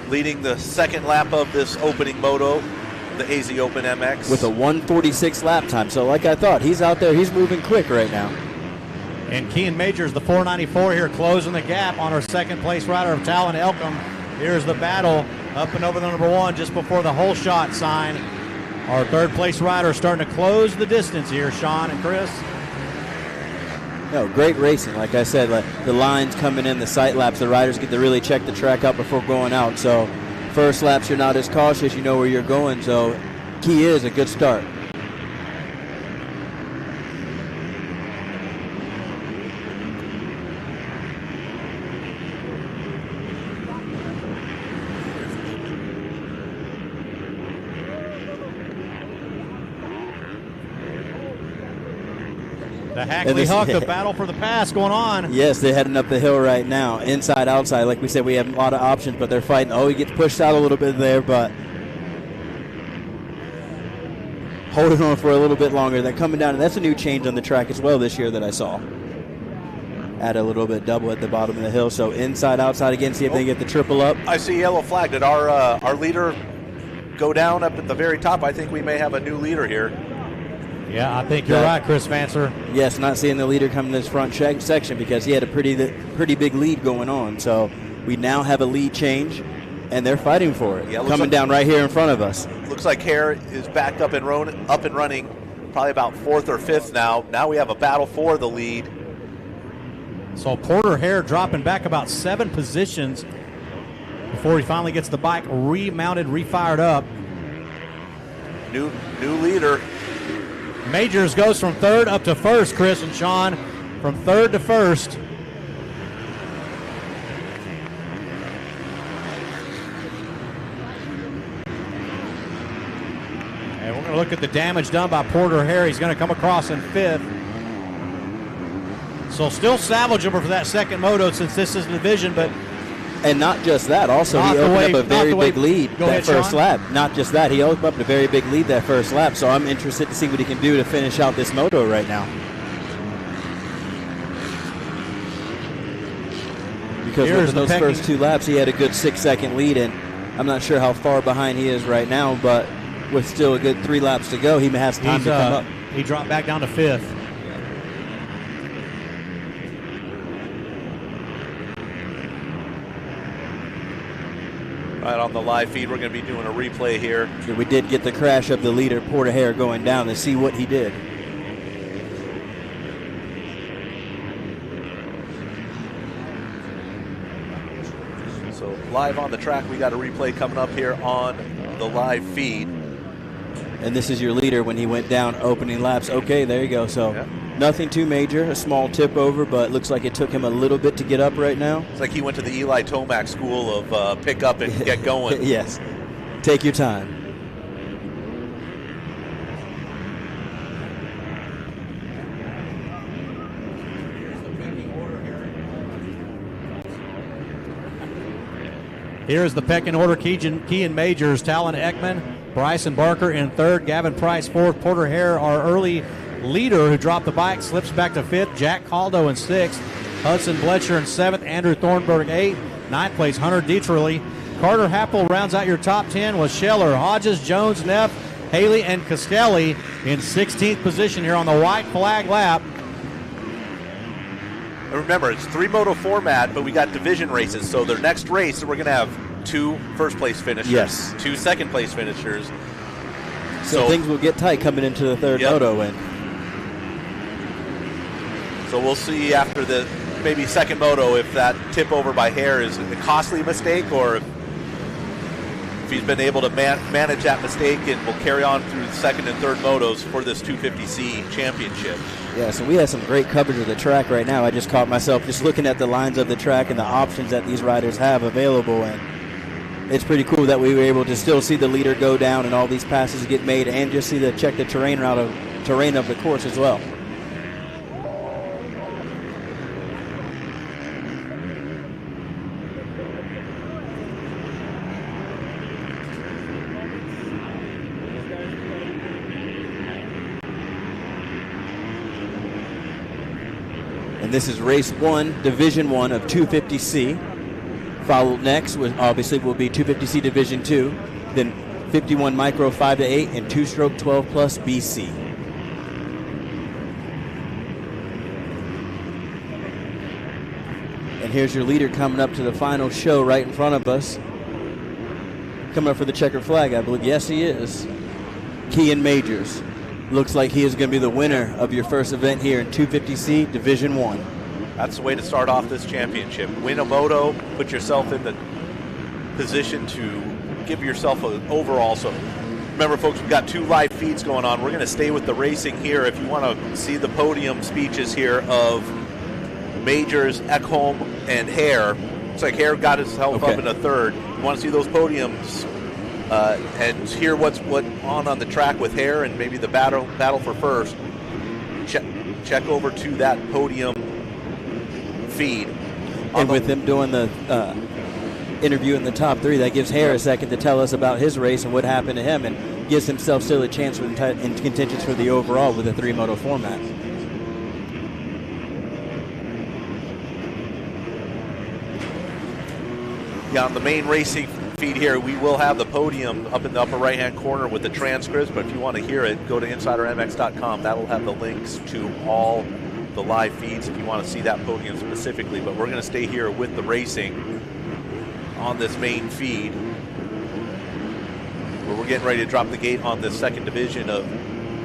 leading the second lap of this opening moto, the AZ Open MX. With a 1:46 lap time. So like I thought, he's out there, he's moving quick right now. And Kean Majors, the 494 here, closing the gap on our second place rider of Talon Elkham. Here's the battle up and over the number 1 just before the hole shot sign. Our third place rider starting to close the distance here, Sean and Chris. No, great racing. Like I said, the lines coming in, the sight laps, the riders get to really check the track out before going out. So first laps, you're not as cautious, you know where you're going. So key is a good start. The Hackley Huck, the battle for the pass going on. Yes, they're heading up the hill right now, inside, outside. Like we said, we have a lot of options, but they're fighting. Oh, he gets pushed out a little bit there, but holding on for a little bit longer. They're coming down, and that's a new change on the track as well this year that I saw. Add a little bit double at the bottom of the hill. So inside, outside again, see if they get the triple up. I see yellow flag. Did our leader go down up at the very top? I think we may have a new leader here. Yeah, I think you're right, Chris Vancer. Yes, not seeing the leader come in this front section because he had a pretty big lead going on. So we now have a lead change, and they're fighting for it. Yeah, coming down right here in front of us. Looks like Hare is back up and running, probably about 4th or 5th now. Now we have a battle for the lead. So Porter Hare dropping back about 7 positions before he finally gets the bike remounted, refired up. New leader. Majors goes from 3rd up to 1st, Chris and Sean, from 3rd to 1st. And we're going to look at the damage done by Porter Hare. He's going to come across in 5th. So still salvageable for that second moto since this is the division, but and not just that, also he opened up a very big lead that first lap. Not just that, he opened up a very big lead that first lap. So I'm interested to see what he can do to finish out this moto right now. Because within those first 2 laps, he had a good 6-second lead, and I'm not sure how far behind he is right now, but with still a good 3 laps to go, he has time to come up. He dropped back down to 5th. Right on the live feed, we're going to be doing a replay here. So we did get the crash of the leader, Porter Hare, going down to see what he did. So live on the track, we got a replay coming up here on the live feed. And this is your leader when he went down opening laps. Okay, there you go. So nothing too major, a small tip over, but looks like it took him a little bit to get up right now. It's like he went to the Eli Tomac school of pick up and get going. Yes, take your time. Here's the pecking order. Key and Majors, Talon Ekman, Bryson Barker in 3rd, Gavin Price 4th, Porter Hare, our early leader who dropped the bike, slips back to 5th, Jack Caldo in 6th, Hudson Bletcher in 7th, Andrew Thornburg 8th, 9th place Hunter Dieterle. Carter Happel rounds out your top 10 with Scheller, Hodges, Jones, Neff, Haley, and Castelli in 16th position here on the white flag lap. Remember, it's 3-moto format, but we got division races. So their next race, we're going to have 2 first-place finishers, 2 second-place finishers. So things will get tight coming into the 3rd moto. And so we'll see after the maybe second moto if that tip over by Hare is a costly mistake or if he's been able to manage that mistake and will carry on through the second and third motos for this 250C championship. Yeah, so we have some great coverage of the track right now. I just caught myself just looking at the lines of the track and the options that these riders have available, and it's pretty cool that we were able to still see the leader go down and all these passes get made and just check the terrain of the course as well. This is race 1, Division 1 of 250C. Followed next will be 250C Division 2, then 51 Micro 5 to 8, and 2-stroke 12 plus BC. And here's your leader coming up to the final show right in front of us. Coming up for the checkered flag, I believe. Yes, he is. Kean Majors. Looks like he is going to be the winner of your first event here in 250C Division 1. That's the way to start off this championship. Win a moto, put yourself in the position to give yourself an overall. So remember, folks, we've got 2 live feeds going on. We're going to stay with the racing here. If you want to see the podium speeches here of Majors, Ekholm, and Hare, looks like Hare got himself up in a third. You want to see those podiums and hear what's on the track with Hare and maybe the battle for first, check over to that podium feed. And with him doing the interview in the top 3, that gives Hare a second to tell us about his race and what happened to him, and gives himself still a chance in contentions for the overall with a 3-moto format. Yeah, on the main racing feed here, we will have the podium up in the upper right-hand corner with the transcripts, but if you want to hear it, go to InsiderMX.com. That will have the links to all the live feeds if you want to see that podium specifically, but we're going to stay here with the racing on this main feed, where we're getting ready to drop the gate on the second division of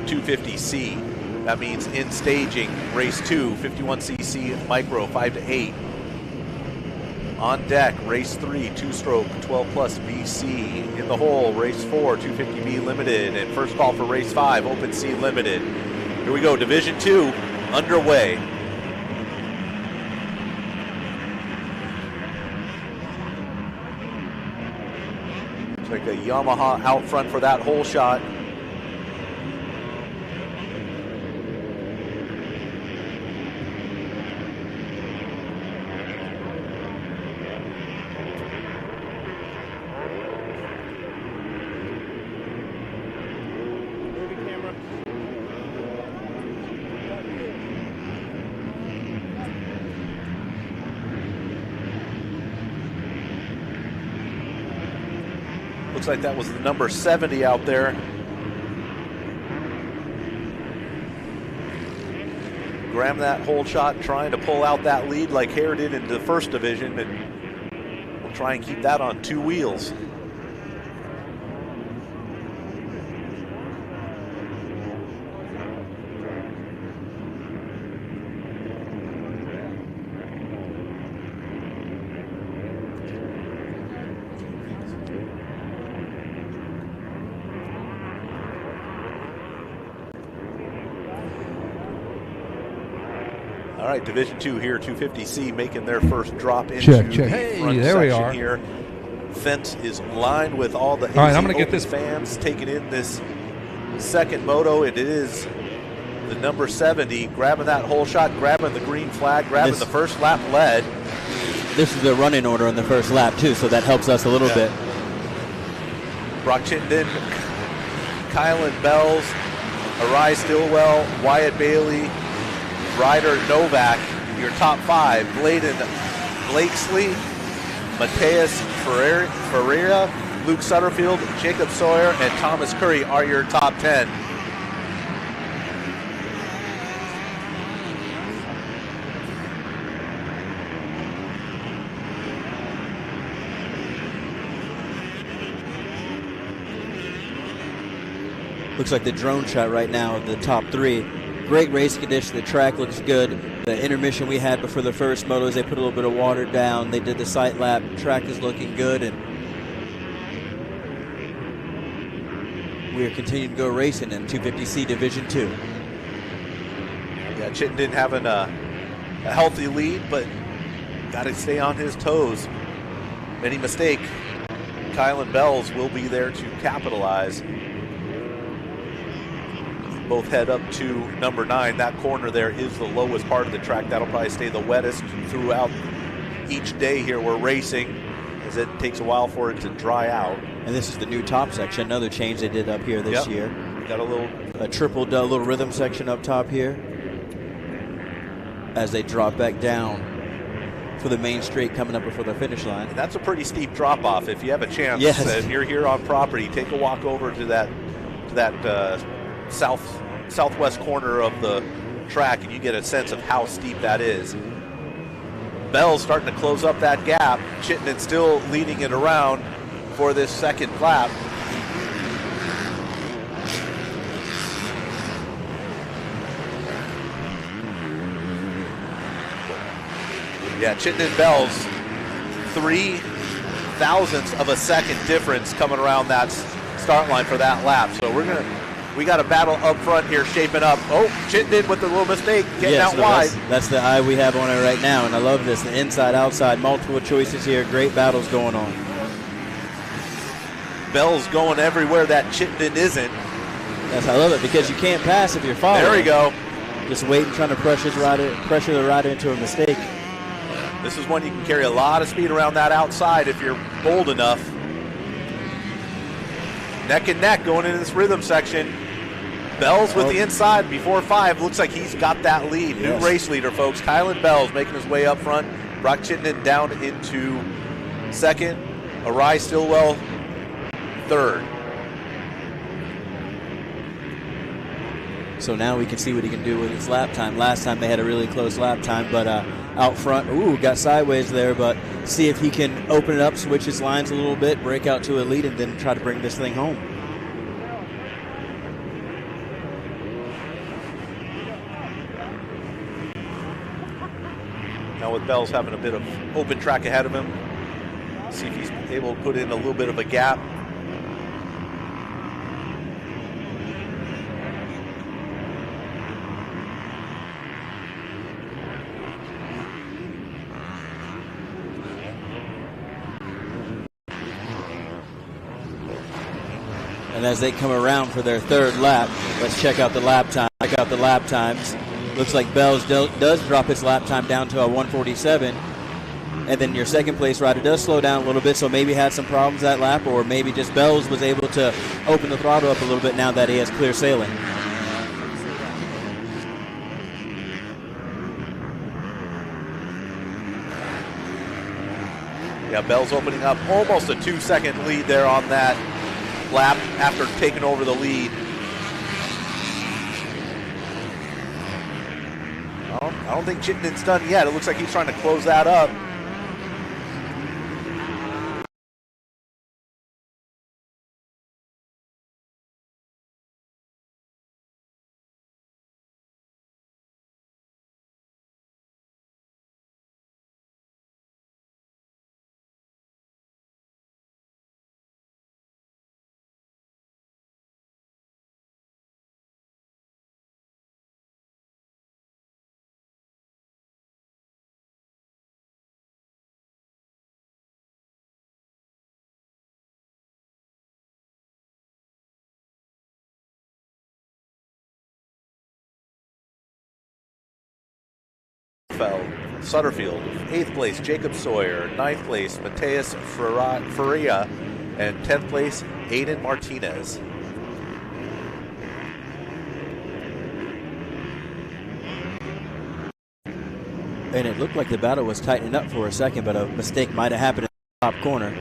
250C. That means in staging, race 2, 51cc micro 5 to 8. On deck, race 3, 2-stroke 12 plus BC. In the hole, race 4, 250B limited, and first call for race 5, Open C limited. Here we go, Division 2 underway. Looks like a Yamaha out front for that hole shot. Looks like that was the number 70 out there. Grab that whole shot, trying to pull out that lead like Hare did in the first division, and we'll try and keep that on 2 wheels. All right, Division 2 here, 250C making their first drop into Check. the Hey, front there we section are. here. Fence is lined with all the All right, AZ I'm gonna get Open this fans taking in this second moto. It is the number 70 grabbing that whole shot, grabbing the green flag, grabbing the first lap lead. This is the running order on the first lap, too, so that helps us a little bit. Brock Chittenden, Kylan Bells, Arai Stillwell, Wyatt Bailey, Ryder Novak, your top 5. Bladen Blakesley, Mateus Ferreira, Luke Sutterfield, Jacob Sawyer, and Thomas Curry are your top 10. Looks like the drone shot right now of the top 3. Great race condition. The track looks good. The intermission we had before the first motos, they put a little bit of water down. They did the sight lap. Track is looking good, and we are continuing to go racing in 250C Division 2. Yeah, Chittenden having a healthy lead, but got to stay on his toes. Any mistake, Kylan Bells will be there to capitalize. Both head up to number 9. That corner there is the lowest part of the track. That'll probably stay the wettest throughout each day here we're racing, as it takes a while for it to dry out. And this is the new top section, another change they did up here this year. Got a little rhythm section up top here as they drop back down for the main straight coming up before the finish line. That's a pretty steep drop off. If you have a chance, yes, and you're here on property, take a walk over to that southwest corner of the track, and you get a sense of how steep that is. Bell's starting to close up that gap. Chittenden still leading it around for this second lap. Yeah, Chittenden Bell's 0.03 of a second difference coming around that start line for that lap. So we got a battle up front here shaping up. Oh, Chittenden with a little mistake, getting out wide. That's the eye we have on it right now, and I love this. The inside, outside, multiple choices here. Great battles going on. Bell's going everywhere that Chittenden isn't. I love it, because you can't pass if you're following. There we go. Just waiting, trying to pressure the rider into a mistake. This is one you can carry a lot of speed around that outside if you're bold enough. Neck and neck going into this rhythm section. Bells with the inside before 5. Looks like he's got that lead. Yes. New race leader, folks. Kylan Bells making his way up front. Brock Chittenden down into second. Arai Stillwell third. So now we can see what he can do with his lap time. Last time they had a really close lap time, but out front, got sideways there, but see if he can open it up, switch his lines a little bit, break out to a lead, and then try to bring this thing home. Now with Bells having a bit of open track ahead of him, see if he's able to put in a little bit of a gap. And as they come around for their third lap, let's check out the lap time. Check out the lap times. Looks like Bells does drop his lap time down to a 1:47. And then your second place rider does slow down a little bit, so maybe had some problems that lap, or maybe just Bells was able to open the throttle up a little bit now that he has clear sailing. Yeah, Bell's opening up almost a 2-second lead there on that lap after taking over the lead. Well, I don't think Chittenden's done yet. It looks like he's trying to close that up. Sutterfield, 8th place, Jacob Sawyer, 9th place, Mateus Faria, and 10th place, Aiden Martinez. And it looked like the battle was tightening up for a second, but a mistake might have happened in the top corner.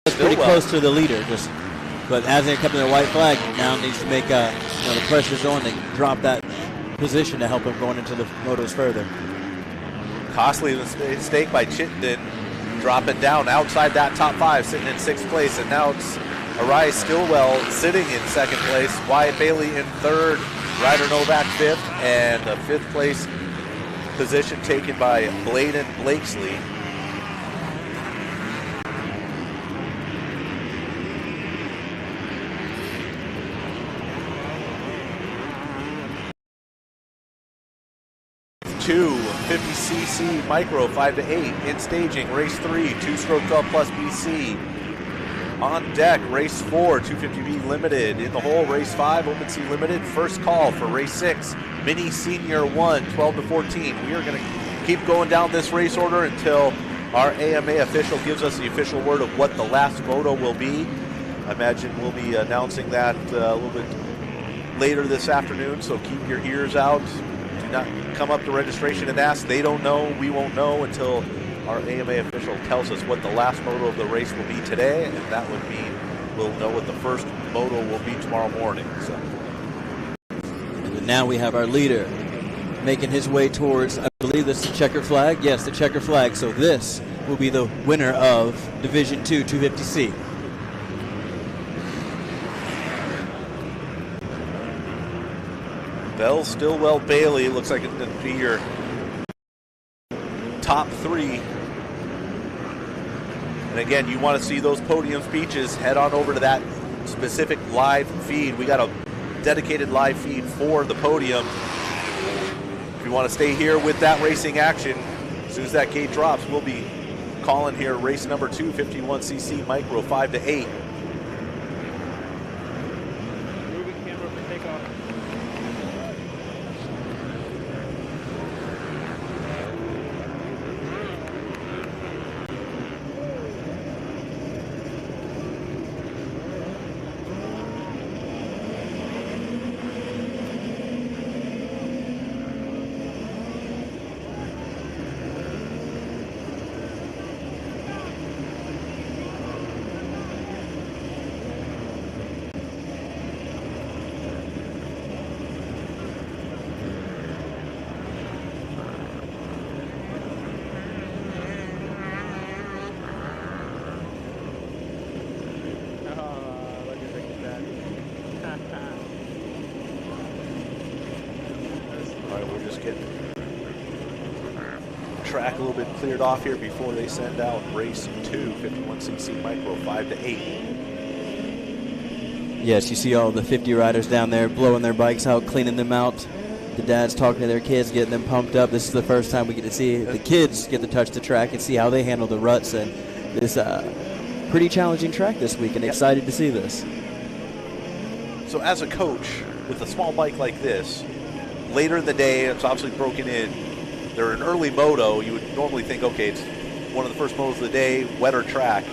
Pretty close to the leader, but as they come to the white flag, now needs to make the pressure's on to drop that position to help him going into the motos further. Costly mistake by Chittenden, dropping down outside that top 5, sitting in 6th place, and now it's Arise Stillwell sitting in 2nd place, Wyatt Bailey in 3rd, Ryder Novak 5th, and the 5th place position taken by Bladen Blakesley. Two 50cc micro 5 to 8 in staging. Race 3 2-stroke 12 plus BC. On deck race 4 250B limited. In the hole race 5 Open Sea limited. First call for race 6 Mini Senior 1 12 to 14. We are going to keep going down this race order until our AMA official gives us the official word of what the last moto will be. I imagine we'll be announcing that a little bit later this afternoon, so keep your ears out. Do not come up to registration and ask. They don't know. We won't know until our AMA official tells us what the last moto of the race will be today, and that would mean we'll know what the first moto will be tomorrow morning. So. And now we have our leader making his way towards, I believe this is the checker flag. Yes, the checker flag. So this will be the winner of Division 2 250C. Bell, Stillwell, Bailey. Looks like it's going to be your top 3. And again, you want to see those podium speeches, head on over to that specific live feed. We got a dedicated live feed for the podium. If you want to stay here with that racing action, as soon as that gate drops, we'll be calling here race number 2, 51cc micro 5 to 8. Track a little bit cleared off here before they send out race 2, 51cc micro 5 to 8. Yes, you see all the 50 riders down there blowing their bikes out, cleaning them out. The dads talking to their kids, getting them pumped up. This is the first time we get to see the kids get to touch the track and see how they handle the ruts. And this pretty challenging track this week, and excited to see this. So as a coach, with a small bike like this, later in the day, it's obviously broken in. They're an early moto. You would normally think, okay, it's one of the first motos of the day, wetter track.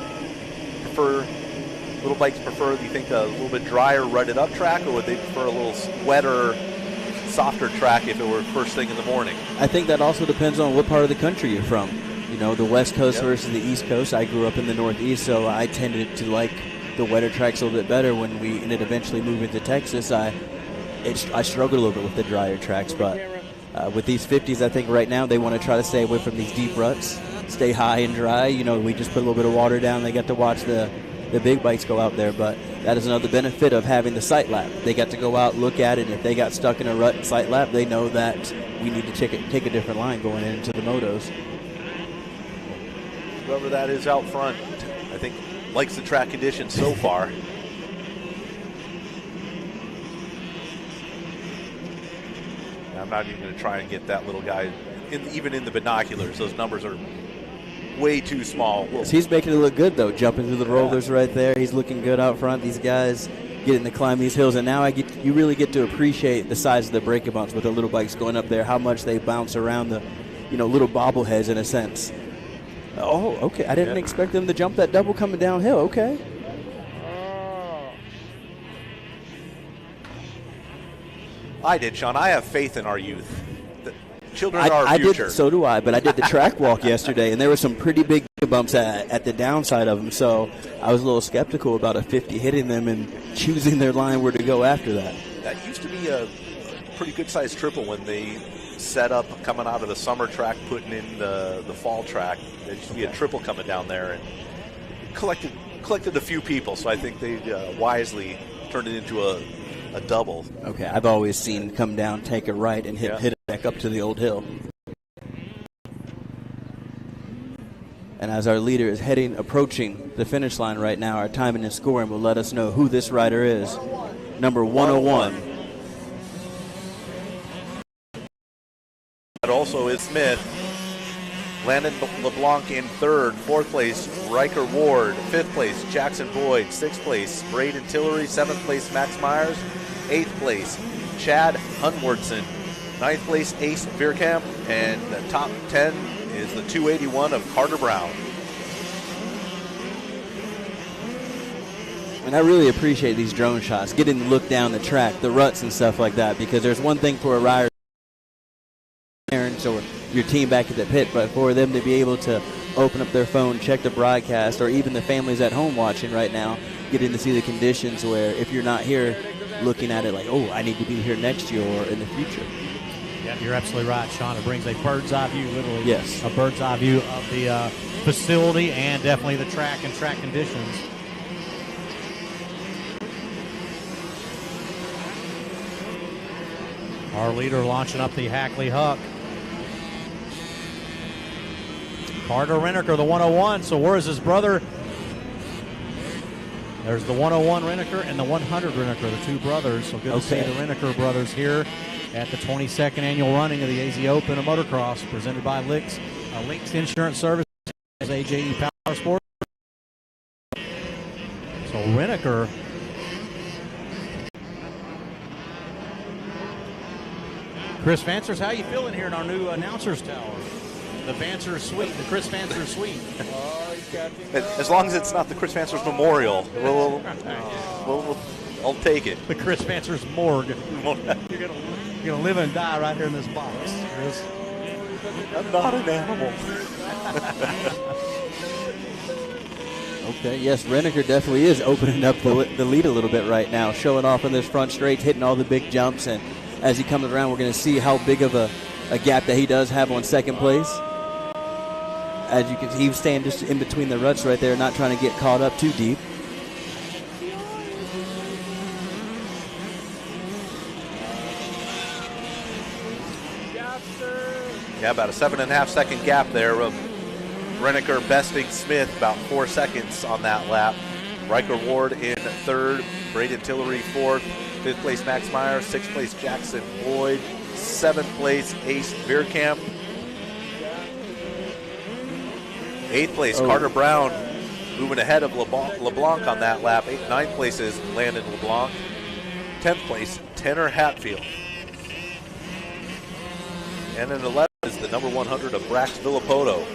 Little bikes prefer, do you think, a little bit drier, rutted up track, or would they prefer a little wetter, softer track if it were first thing in the morning? I think that also depends on what part of the country you're from. You know, the West Coast versus the East Coast. I grew up in the Northeast, so I tended to like the wetter tracks a little bit better. When we ended eventually moving to Texas, I struggled a little bit with the drier tracks, but with these 50s, I think right now they want to try to stay away from these deep ruts, stay high and dry. You know, we just put a little bit of water down. They got to watch the big bikes go out there, but that is another benefit of having the sight lap. They got to go out, look at it, and if they got stuck in a rut sight lap, they know that we need to take a different line going into the motos. Whoever that is out front, I think, likes the track conditions so far. I'm not even going to try and get that little guy, even in the binoculars. Those numbers are way too small. He's making it look good, though, jumping through the rollers right there. He's looking good out front. These guys getting to climb these hills, and now you really get to appreciate the size of the breaker bumps with the little bikes going up there, how much they bounce around the, little bobbleheads in a sense. Oh, okay. I didn't expect them to jump that double coming downhill. Okay. I did, Sean. I have faith in our youth. The children are our future. So do I, but I did the track walk yesterday, and there were some pretty big bumps at the downside of them, so I was a little skeptical about a 50 hitting them and choosing their line where to go after that. That used to be a pretty good-sized triple when they set up coming out of the summer track, putting in the fall track. There used to be a triple coming down there and collected a few people, so I think they wisely turned it into a double. Okay, I've always seen come down, take a right, and hit it back up to the old hill. And as our leader is approaching the finish line right now, our timing and scoring will let us know who this rider is. Number 101. That also is Smith. Landon LeBlanc in third. Fourth place, Riker Ward. Fifth place, Jackson Boyd. Sixth place, Braden Tillery. Seventh place, Max Myers. Eighth place, Chad Hunwardson. Ninth place, Ace Veerkamp. And the top 10 is the 281 of Carter Brown. And I really appreciate these drone shots, getting to look down the track, the ruts and stuff like that, because there's one thing for a rider or your team back at the pit, but for them to be able to open up their phone, check the broadcast, or even the families at home watching right now, getting to see the conditions where if you're not here, looking at it like, oh, I need to be here next year or in the future. Yeah, you're absolutely right, Sean. It brings a bird's eye view, literally. Yes. A bird's eye view of the facility and definitely the track and track conditions. Our leader launching up the Hackley Huck. Carter Renneker, the 101. So where is his brother? There's the 101 Renneker and the 100 Renneker, the two brothers. So good to see the Renneker brothers here at the 22nd annual running of the AZ Open of Motocross, presented by Links Insurance Service, AJE Power Sports. So Renneker. Chris Vancers, how you feeling here in our new announcer's tower? The Vancers Suite, the Chris Vancers Suite. As long as it's not the Chris Vancers Memorial, I'll take it. The Chris Vancers Morgue. You're gonna live and die right here in this box, Chris. I'm not an animal. Okay, yes, Renneker definitely is opening up the lead a little bit right now, showing off in this front straight, hitting all the big jumps, and as he comes around, we're going to see how big of a gap that he does have on second place. As you can see, he's staying just in between the ruts right there, not trying to get caught up too deep. Yeah, about a 7.5 second gap there of Renneker besting Smith, about 4 seconds on that lap. Riker Ward in third, Braden Tillery fourth, fifth place Max Myers, sixth place Jackson Boyd, seventh place Ace Veerkamp, eighth place Carter Brown, moving ahead of LeBlanc on that lap. Ninth place is Landon LeBlanc. 10th place, Tanner Hatfield. And in 11th is the number 100 of Brax Villapoto.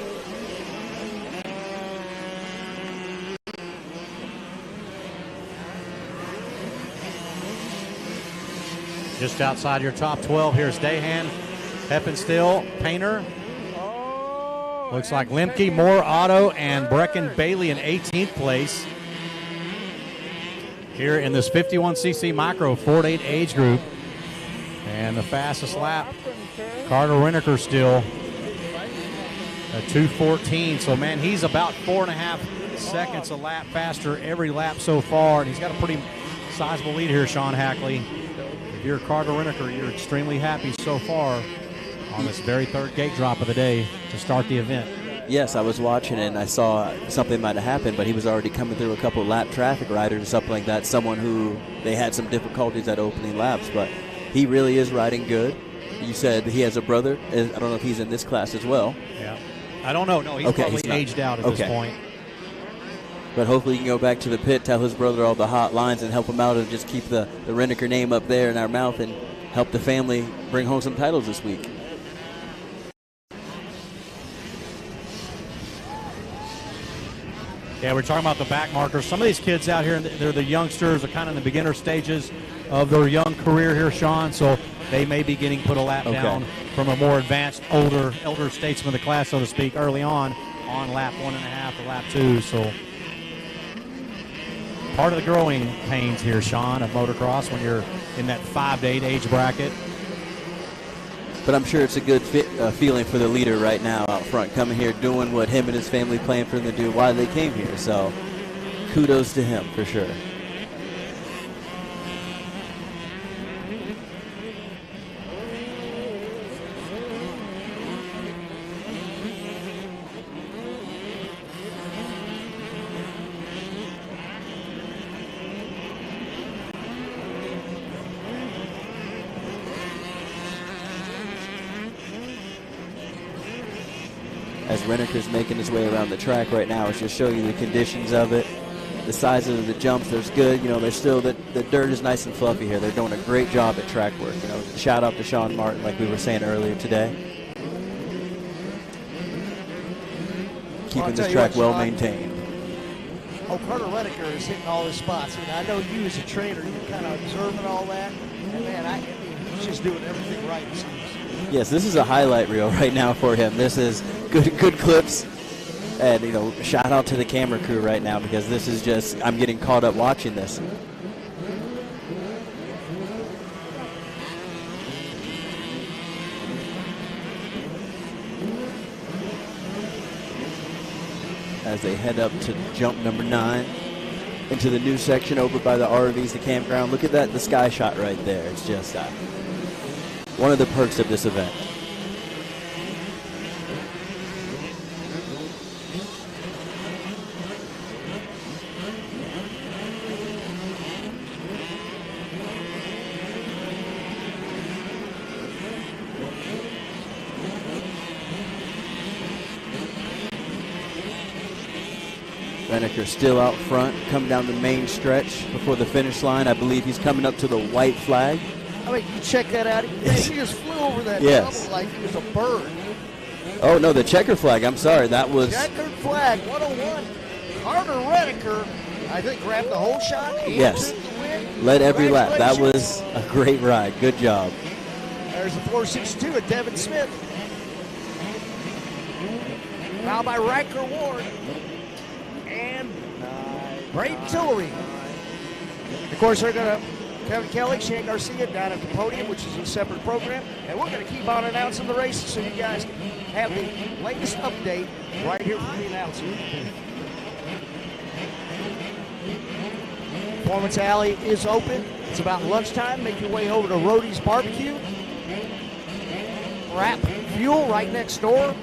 Just outside your top 12, here's Dahan, Heppenstill, Painter. Looks like Lemke, Moore, Otto, and Brecken Bailey in 18th place. Here in this 51cc micro 4-8 age group. And the fastest lap, Carter Reneker still at 2:14. So, man, he's about 4.5 seconds a lap faster every lap so far. And he's got a pretty sizable lead here, Sean Hackley. If you're Carter Reneker, you're extremely happy so far on this very third gate drop of the day to start the event. Yes, I was watching and I saw something might have happened, but he was already coming through a couple of lap traffic riders or something like that, someone who they had some difficulties at opening laps, but he really is riding good. You said he has a brother. I don't know if he's in this class as well. Yeah. I don't know. No, he's probably aged out at this point. But hopefully he can go back to the pit, tell his brother all the hot lines, and help him out and just keep the Reneker name up there in our mouth and help the family bring home some titles this week. Yeah, we're talking about the back markers. Some of these kids out here, they're the youngsters, are kind of in the beginner stages of their young career here, Sean, so they may be getting put a lap down from a more advanced, elder statesman of the class, so to speak, early on lap 1.5 or lap 2. So part of the growing pains here, Sean, of motocross when you're in that 5 to 8 age bracket. But I'm sure it's a good feeling for the leader right now out front, coming here doing what him and his family planned for them to do while they came here. So kudos to him for sure. As Reneker's making his way around the track right now, it's just showing you the conditions of it, the size of the jumps. There's good, there's still the dirt is nice and fluffy here. They're doing a great job at track work. Shout out to Sean Martin, like we were saying earlier today, keeping this track well maintained. Carter Reneker is hitting all his spots. I know you as a trainer, you're kind of observing all that, and man, he's just doing everything right. It seems. Yes, this is a highlight reel right now for him. This is good clips, and shout out to the camera crew right now because this is just, I'm getting caught up watching this. As they head up to jump number 9 into the new section over by the RVs, the campground. Look at that, the sky shot right there. It's just one of the perks of this event. Reneker still out front, coming down the main stretch before the finish line. I believe he's coming up to the white flag. I mean, you check that out. He just flew over that yes. like he was a bird. Oh, no, the checker flag. I'm sorry. That was... Checkered flag, 101. Carter Reneker, I think, grabbed the whole shot. Yes. Led every lap. That was a great ride. Good job. There's the 462 of Devin Smith. Now by Riker Ward. And Braden Tillery. Of course, they're going to... Kevin Kelly, Shane Garcia down at the podium, which is a separate program. And we're going to keep on announcing the races so you guys can have the latest update right here from the announcer. Performance Alley is open. It's about lunchtime. Make your way over to Rody's Barbecue. Wrap Fuel right next door.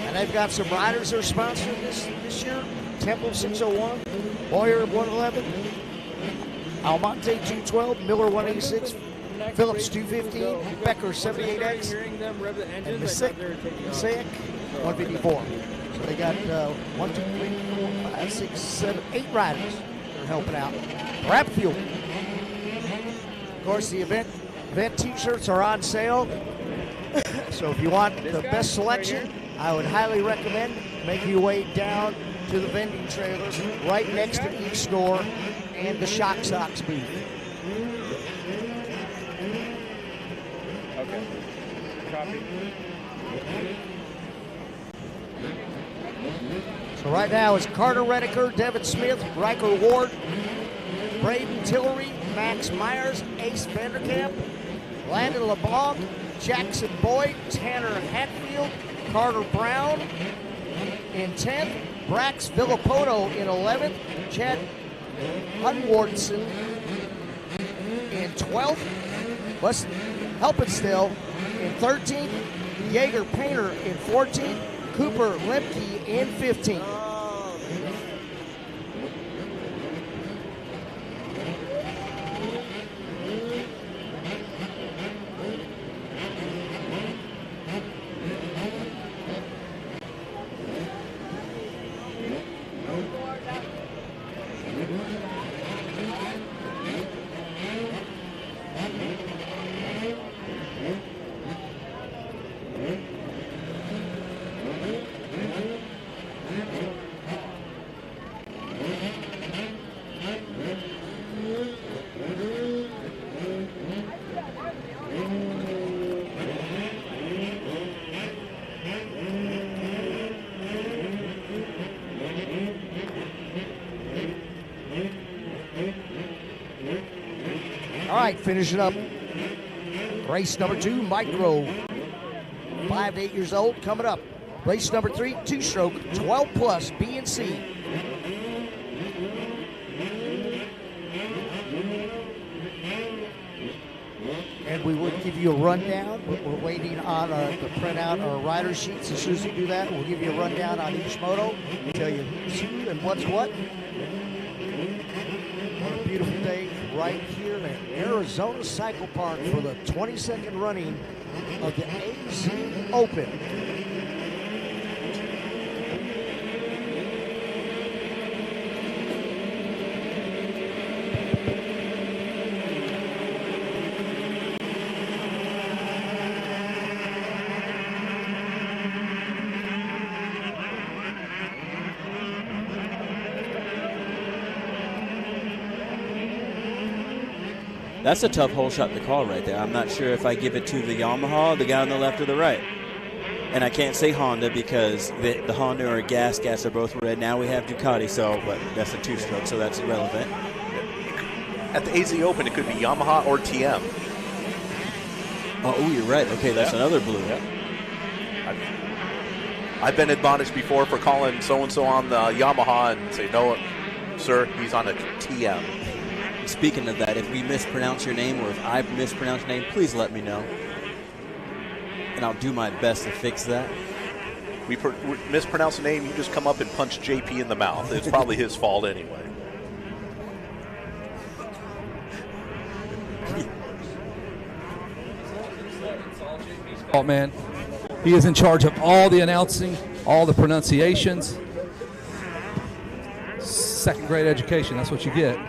And they've got some riders that are sponsoring this year. Temple 601, Boyer 111, Almonte 212, Miller 186, Phillips 215, Becker 78X, and Messick 154. So they got 1, 2, 3, 4, 5, 6, 7, 8 riders that helping out. Wrap fuel. Of course, the event T-shirts are on sale. So if you want the best selection, I would highly recommend making your way down to the vending trailers right next to each store and the Shock Socks booth. Okay. Copy. So right now it's Carter Redeker, Devin Smith, Riker Ward, Braden Tillery, Max Myers, Ace Vanderkamp, Landon LeBlanc, Jackson Boyd, Tanner Hatfield, Carter Brown in 10th, Brax Villapoto in 11th, Chad Hunwardson in 12th, Wes Helpenstill in 13th, Jaeger Painter in 14th, Cooper Lemke in 15th. All right, finishing up race number 2, micro, 5 to 8 years old, coming up. Race number 3, two-stroke, 12 plus, B and C. And we would give you a rundown, but we're waiting on to print out our rider sheets. As soon as we do that, we'll give you a rundown on each moto, tell you who's who and what's what. What a beautiful day right here at Arizona Cycle Park for the 22nd running of the AZ Open. That's a tough hole shot to call right there. I'm not sure if I give it to the Yamaha, the guy on the left or the right. And I can't say Honda because the Honda or gas are both red. Now we have Ducati, but that's a two-stroke, so that's irrelevant. At the AZ Open, it could be Yamaha or TM. Oh, you're right. Okay, that's another blue. Yeah. I've been admonished before for calling so-and-so on the Yamaha and say, no, sir, he's on a TM. Speaking of that, if we mispronounce your name or if I mispronounce your name, please let me know. And I'll do my best to fix that. We mispronounce a name, you just come up and punch JP in the mouth. It's probably his fault anyway. Oh, man. He is in charge of all the announcing, all the pronunciations. Second grade education, that's what you get.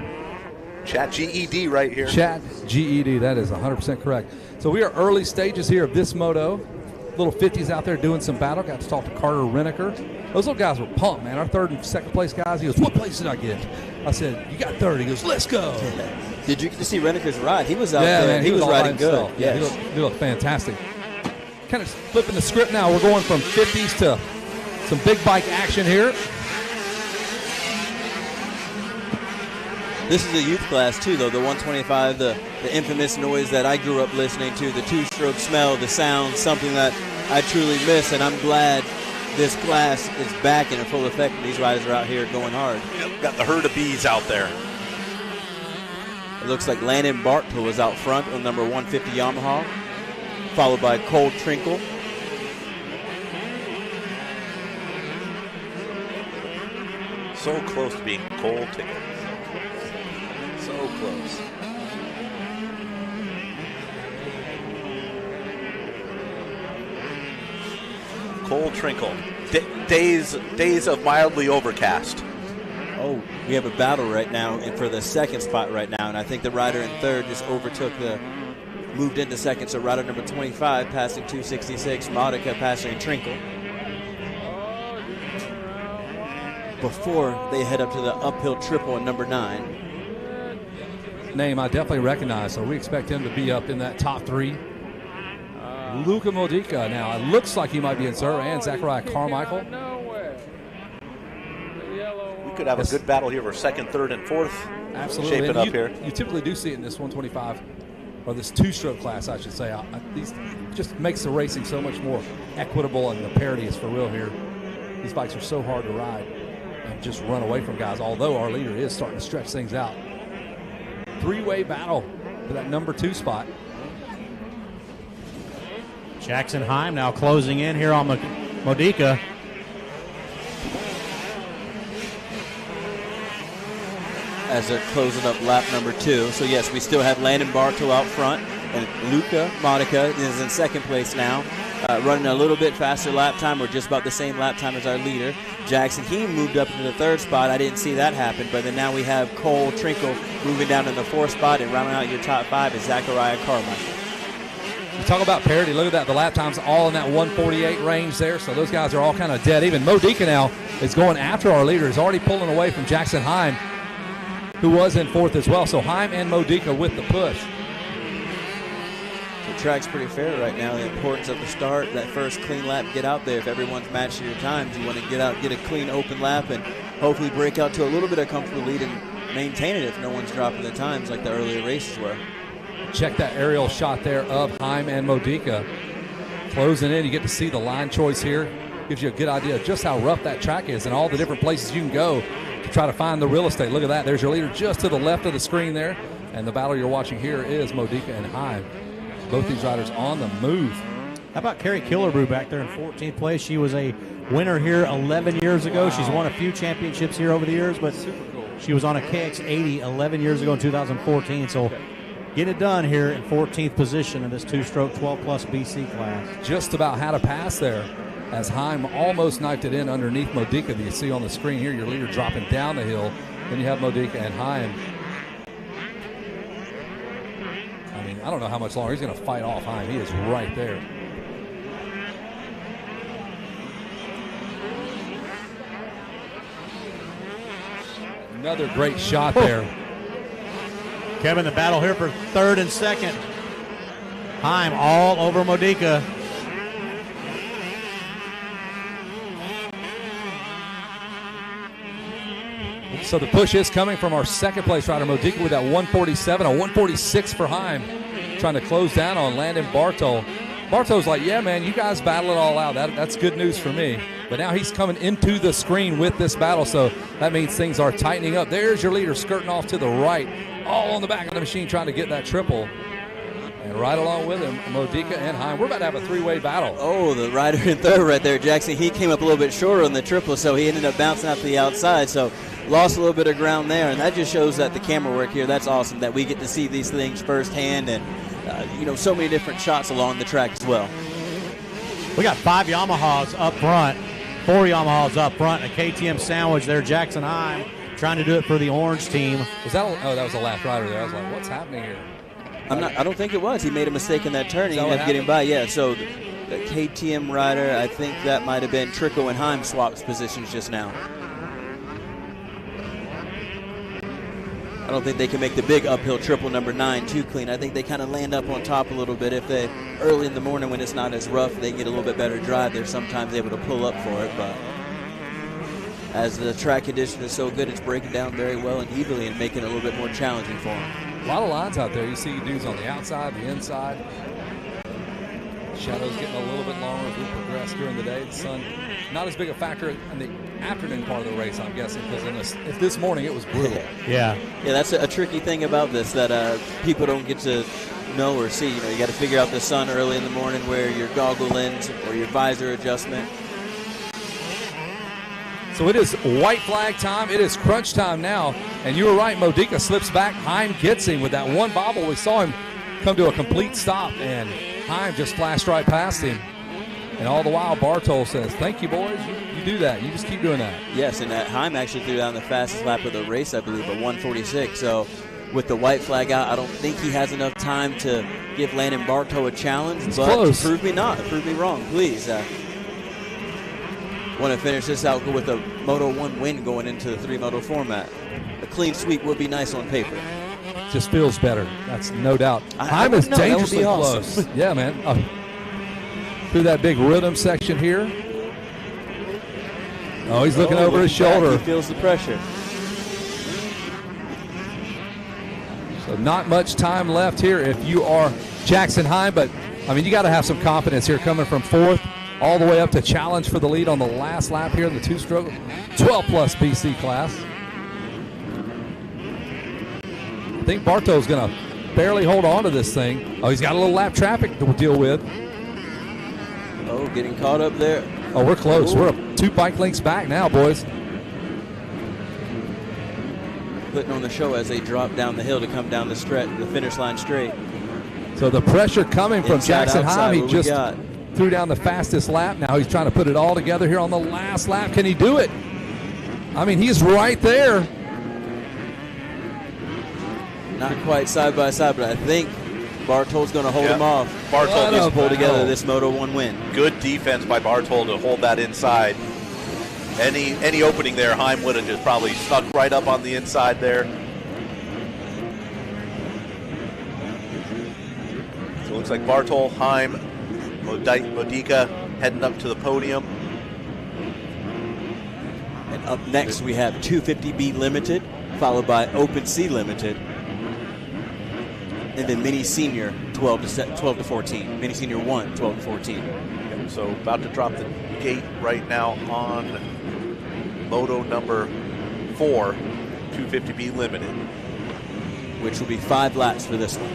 Chat GED right here. Chat GED, that is 100% correct. So we are early stages here of this moto. Little 50s out there doing some battle. Got to talk to Carter Reneker. Those little guys were pumped, man. Our third and second place guys, he goes, what place did I get? I said, you got third. He goes, let's go. Did you get to see Reneker's ride? He was out there. Man, he was riding good. Yeah, he looked fantastic. Kind of flipping the script now. We're going from 50s to some big bike action here. This is a youth class, too, though. The 125, the infamous noise that I grew up listening to, the two-stroke smell, the sound, something that I truly miss. And I'm glad this class is back and in full effect. And these riders are out here going hard. Yep, got the herd of bees out there. It looks like Landon Bartle was out front on number 150 Yamaha, followed by Cole Trinkle. So close to being Cole Trinkle. So close. Cole Trinkle. Days of mildly overcast. Oh, we have a battle right now for the second spot right now, and I think the rider in third just moved into second. So rider number 25 passing 266, Modica passing Trinkle. Before they head up to the uphill triple in number 9. Name I definitely recognize, so we expect him to be up in that top 3. Luca Modica now. It looks like he might be in third, and Zachariah Carmichael. We could have a good battle here for second, third, and fourth. Absolutely. Shaping up here. You typically do see it in this 125, or this two-stroke class, I should say. These just makes the racing so much more equitable, and the parity is for real here. These bikes are so hard to ride and just run away from guys, although our leader is starting to stretch things out. Three-way battle for that number 2 spot. Jackson Heim now closing in here on Modica. As they're closing up lap number 2. So yes, we still have Landon Bartow out front, and Luca Modica is in second place now, running a little bit faster lap time, or just about the same lap time as our leader. Jackson Heim moved up into the 3rd spot. I didn't see that happen, but then now we have Cole Trinkle moving down in the 4th spot, and rounding out your top 5 is Zachariah Carmichael. You talk about parity. Look at that. The lap time's all in that 148 range there, so those guys are all kind of dead. Even Modica now is going after our leader. He's already pulling away from Jackson Heim, who was in 4th as well. So Heim and Modica with the push. The track's pretty fair right now. The importance of the start, that first clean lap, get out there. If everyone's matching your times, you want to get out, get a clean open lap, and hopefully break out to a little bit of comfortable lead and maintain it if no one's dropping the times like the earlier races were. Check that aerial shot there of Heim and Modica. Closing in, you get to see the line choice here. Gives you a good idea of just how rough that track is and all the different places you can go to try to find the real estate. Look at that. There's your leader just to the left of the screen there. And the battle you're watching here is Modica and Heim. Both these riders on the move. How about Carrie Killebrew back there in 14th place? She was a winner here 11 years ago. Wow. She's won a few championships here over the years, but she was on a KX80 11 years ago in 2014. So get it done here in 14th position in this two-stroke 12-plus BC class. Just about had a pass there as Heim almost knifed it in underneath Modica. That you see on the screen here, your leader dropping down the hill. Then you have Modica and Heim. I mean, I don't know how much longer he's going to fight off Heim. He is right there. Another great shot there. Kevin, the battle here for 3rd and 2nd. Heim all over Modica. So the push is coming from our 2nd place rider, Modica, with that 147, a 146 for Heim, trying to close down on Landon Bartow. Bartow's like, yeah, man, you guys battle it all out. That's good news for me. But now he's coming into the screen with this battle, so that means things are tightening up. There's your leader skirting off to the right, all on the back of the machine trying to get that triple. And right along with him, Modica and Heim. We're about to have a 3-way battle. Oh, the rider in 3rd right there, Jackson. He came up a little bit shorter on the triple, so he ended up bouncing out to the outside. So lost a little bit of ground there, and that just shows that the camera work here, that's awesome, that we get to see these things firsthand and, so many different shots along the track as well. We got 5 Yamahas up front, 4 Yamahas up front, a KTM sandwich there. Jackson Heim trying to do it for the orange team. That was the last rider there. I was like, what's happening here? I don't think it was. He made a mistake in that turn. He ended up getting by. Yeah, so the KTM rider, I think that might have been Trickle and Heim swapped positions just now. I don't think they can make the big uphill triple number 9 too clean. I think they kind of land up on top a little bit. If they, early in the morning when it's not as rough, they get a little bit better drive. They're sometimes able to pull up for it, but as the track condition is so good, it's breaking down very well and evenly and making it a little bit more challenging for them. A lot of lines out there. You see dudes on the outside, the inside. Shadows getting a little bit longer as we progress during the day. The sun, not as big a factor in the afternoon part of the race, I'm guessing, because this morning it was brutal. Yeah, that's a tricky thing about this that people don't get to know or see. You got to figure out the sun early in the morning, wear your goggle lens or your visor adjustment. So it is white flag time. It is crunch time now. And you were right, Modica slips back. Heim gets him with that one bobble. We saw him come to a complete stop, and Heim just flashed right past him. And all the while, Bartol says, thank you, boys. You do that. You just keep doing that. Yes, and Heim actually threw down the fastest lap of the race, I believe, at 1:46. So with the white flag out, I don't think he has enough time to give Landon Bartow a challenge. It's but close. Prove me not. Prove me wrong, please. Want to finish this out with a Moto 1 win going into the 3-moto format. A clean sweep would be nice on paper. Just feels better. That's no doubt. I Heim is know, that would be dangerously awesome. close. Yeah, man. Through that big rhythm section here. Oh, he's looking over his shoulder. He feels the pressure. So not much time left here if you are Jackson Heim, but I mean, you got to have some confidence here coming from 4th all the way up to challenge for the lead on the last lap here in the 2-stroke 12-plus BC class. I think Bartow's going to barely hold on to this thing. Oh, he's got a little lap traffic to deal with. Oh, getting caught up there. Oh, we're close. Ooh. We're 2 bike lengths back now, boys. Putting on the show as they drop down the hill to come down the finish line straight. So the pressure coming from Inside, Jackson outside, Heim. He what we just got? threw down the fastest lap. Now he's trying to put it all together here on the last lap. Can he do it? I mean, he's right there. Not quite side by side, but I think Bartol's going to hold him off. Bartol just pull together this Moto 1 win. Good defense by Bartol to hold that inside. Any opening there, Heim would have just probably stuck right up on the inside there. So it looks like Bartol, Heim, Modica heading up to the podium. And up next we have 250B Limited, followed by Open C Limited, and then Mini Senior 12 to 14. Mini Senior 1 12 to 14. Yep, so about to drop the gate right now on Moto number 4, 250B Limited, which will be 5 laps for this one.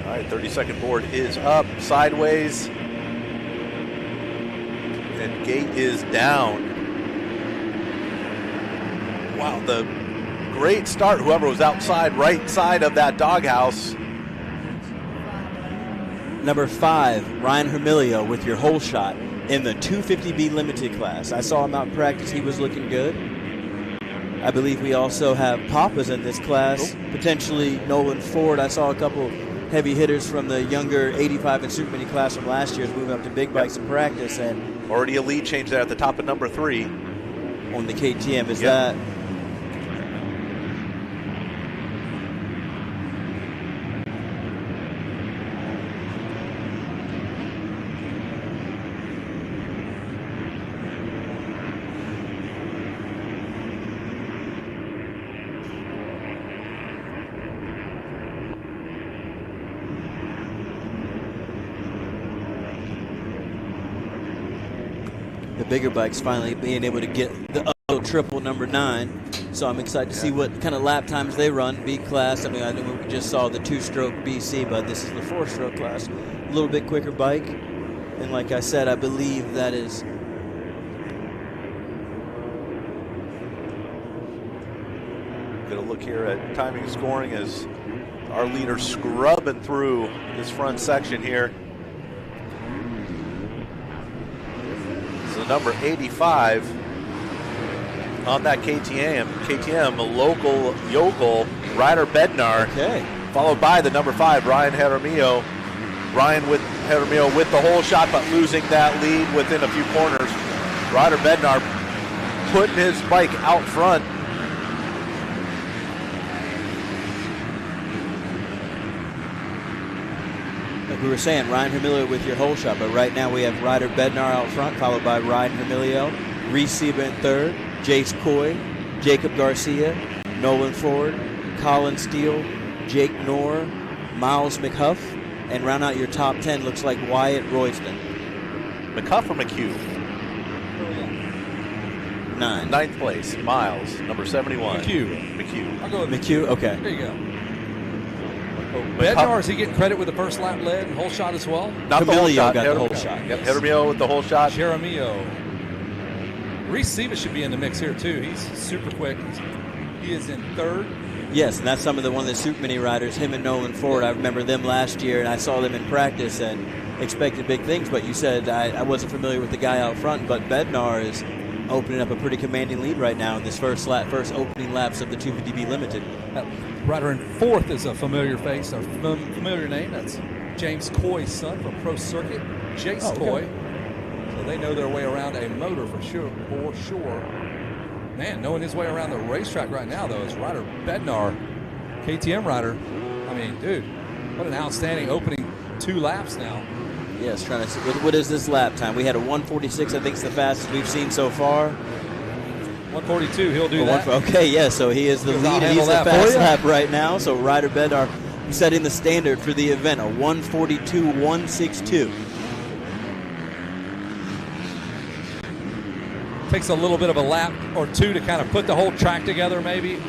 All right, 30-second board is up, sideways, and gate is down. Wow, the great start, whoever was outside, right side of that doghouse. Number 5, Ryan Hermilio with your hole shot in the 250B Limited class. I saw him out in practice. He was looking good. I believe we also have Papas in this class, potentially Nolan Ford. I saw a couple heavy hitters from the younger 85 and Super Mini class from last year's moving up to big bikes in practice. And already a lead change there at the top of number 3. On the KTM, is that... the bigger bikes finally being able to get the triple number 9. So I'm excited to see what kind of lap times they run. B class, I mean, I know we just saw the 2-stroke BC, but this is the 4-stroke class. A little bit quicker bike. And like I said, I believe that is... Going to look here at timing and scoring as our leader scrubbing through this front section here. Number 85 on that KTM, a local yokel, Ryder Bednar, followed by the number 5, Ryan Jaramillo. Ryan with Jaramillo with the hole shot, but losing that lead within a few corners. Ryder Bednar putting his bike out front. Like we were saying, Ryan Hermilio with your hole shot, but right now we have Ryder Bednar out front, followed by Ryan Hermilio, Reese Sieber in third, Jace Coy, Jacob Garcia, Nolan Ford, Colin Steele, Jake Knorr, Miles McHuff, and round out your top 10 looks like Wyatt Royston. McHuff or McHugh? 9. Ninth place, Miles, number 71. McHugh. I'll go with McHugh, okay. There you go. Bednar, is he getting credit with the first lap lead and whole shot as well? Not the whole shot. got the whole shot. Yep, Jeremio with the whole shot. Jeremio. Reese Siva should be in the mix here, too. He's super quick. He is in third. Yes, and that's some of the one of the Super Mini riders, him and Nolan Ford. I remember them last year, and I saw them in practice and expected big things. But you said I wasn't familiar with the guy out front, but Bednar is opening up a pretty commanding lead right now in this first opening laps of the 250B Limited. Rider in fourth is a familiar face, a familiar name. That's James Coy's son from Pro Circuit, Jace Coy. So they know their way around a motor for sure. Man, knowing his way around the racetrack right now, though, is Ryder Bednar, KTM rider. I mean, dude, what an outstanding opening 2 laps now. Yes, trying to see what is this lap time. We had a 146, I think, is the fastest we've seen so far. 142, he'll do that. Okay, yeah, so he is the lead, and he's the fast lap right now. So Ryder Bednar setting the standard for the event, a 142.162. Takes a little bit of a lap or two to kind of put the whole track together, maybe.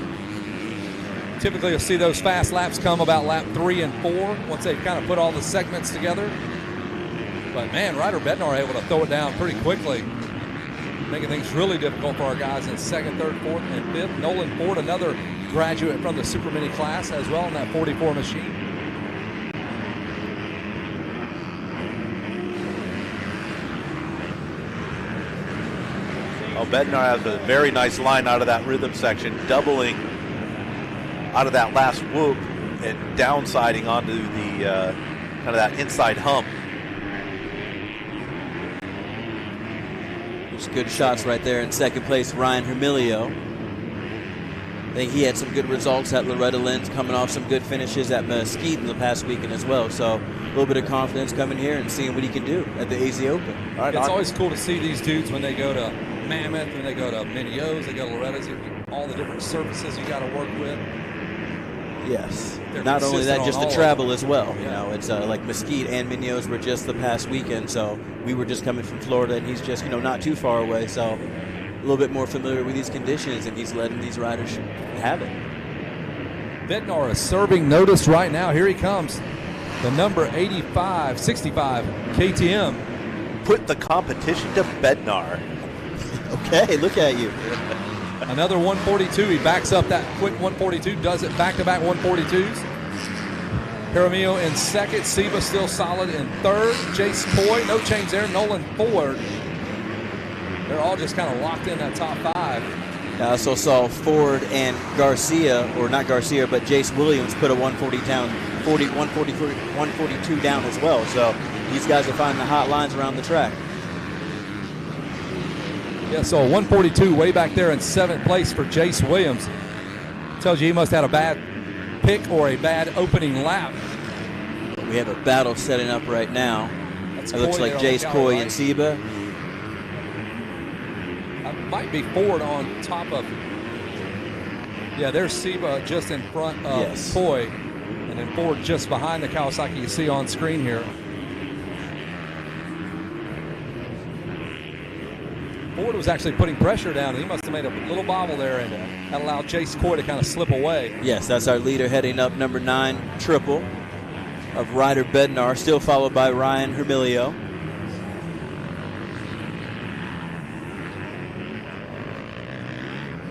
Typically, you'll see those fast laps come about lap 3 and 4 once they've kind of put all the segments together. But, man, Ryder Bednar able to throw it down pretty quickly, making things really difficult for our guys in second, third, fourth, and fifth. Nolan Ford, another graduate from the Super Mini class as well in that 44 machine. Oh, Bednar has a very nice line out of that rhythm section, doubling out of that last whoop and downsiding onto the kind of that inside hump. Just good shots right there in second place, Ryan Hermilio. I think he had some good results at Loretta Lynn's, coming off some good finishes at Mesquite in the past weekend as well. So a little bit of confidence coming here and seeing what he can do at the AZ Open. All right, it's always cool to see these dudes when they go to Mammoth, when they go to Mini-O's, they go to Loretta's, all the different surfaces you got to work with. Yes. They're not only that, just the travel as well. Yeah. You know, it's like Mesquite and Mini-O's were just the past weekend, so we were just coming from Florida, and he's just, not too far away, so a little bit more familiar with these conditions, and he's letting these riders have it. Bednar is serving notice right now. Here he comes. The number 65 KTM. Put the competition to Bednar. Okay, look at you. Another 142. He backs up that quick 142, does it back-to-back 142s. Jaramillo in second. Siva still solid in third. Jace Coy, no change there. Nolan Ford. They're all just kind of locked in that top 5. I also saw Ford and Garcia, or not Garcia, but Jace Williams put a 142 down as well. So these guys are finding the hot lines around the track. Yeah, so a 142 way back there in 7th place for Jace Williams. Tells you he must have had a bad pick or a bad opening lap. We have a battle setting up right now. It looks like Jace Coy and Siba. That might be Ford on top of. Yeah, there's Siba just in front of Coy, and then Ford just behind the Kawasaki you see on screen here. Ford was actually putting pressure down, and he must have made a little bobble there, and that allowed Jace Coy to kind of slip away. Yes, that's our leader heading up, number 9, triple of Ryder Bednar, still followed by Ryan Hermilio.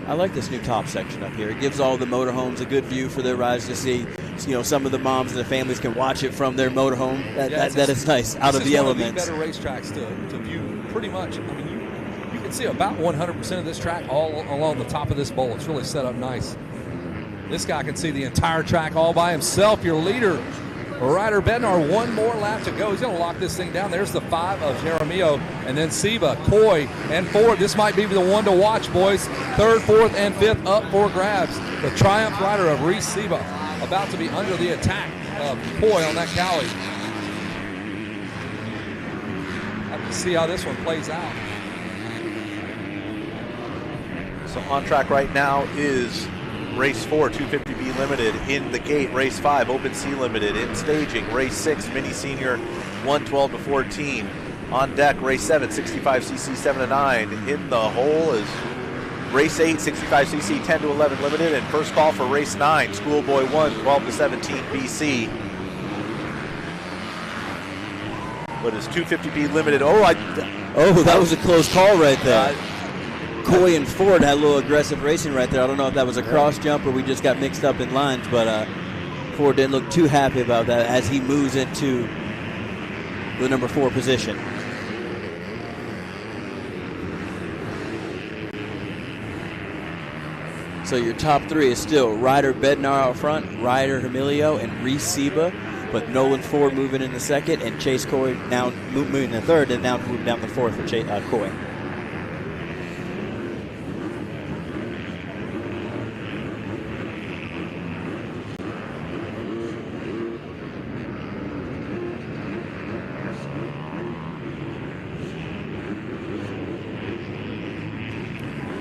I like this new top section up here. It gives all the motorhomes a good view for their rides to see. Some of the moms and the families can watch it from their motorhome. That is nice, out of the elements. This is one of the better racetracks to view pretty much. I mean, you can see about 100% of this track all along the top of this bowl. It's really set up nice. This guy can see the entire track all by himself. Your leader, Ryder Bednar, one more lap to go. He's going to lock this thing down. There's the 5 of Jaramillo, and then Siva, Coy, and Ford. This might be the one to watch, boys. 3rd, 4th, and 5th up for grabs. The Triumph rider of Reese Siva about to be under the attack of Coy on that Cowie. Have to see how this one plays out. So on track right now is Race 4, 250B Limited. In the gate, Race 5, Open C Limited. In staging, Race 6, Mini Senior, 112 to 14. On deck, Race 7, 65cc 7 to 9. In the hole is Race 8, 65cc, 10 to 11 limited, and first call for race 9, Schoolboy 1, 12 to 17 BC. But it's 250B limited. That was a close call right there. Coy and Ford had a little aggressive racing right there. I don't know if that was a cross jump or we just got mixed up in lines, but Ford didn't look too happy about that as he moves into the number 4 position. So your top 3 is still Ryder Bednar out front, Ryder Emilio, and Reese Seba, but Nolan Ford moving in the second, and Chase Coy now moving in the third, and now moving down the fourth for Coy.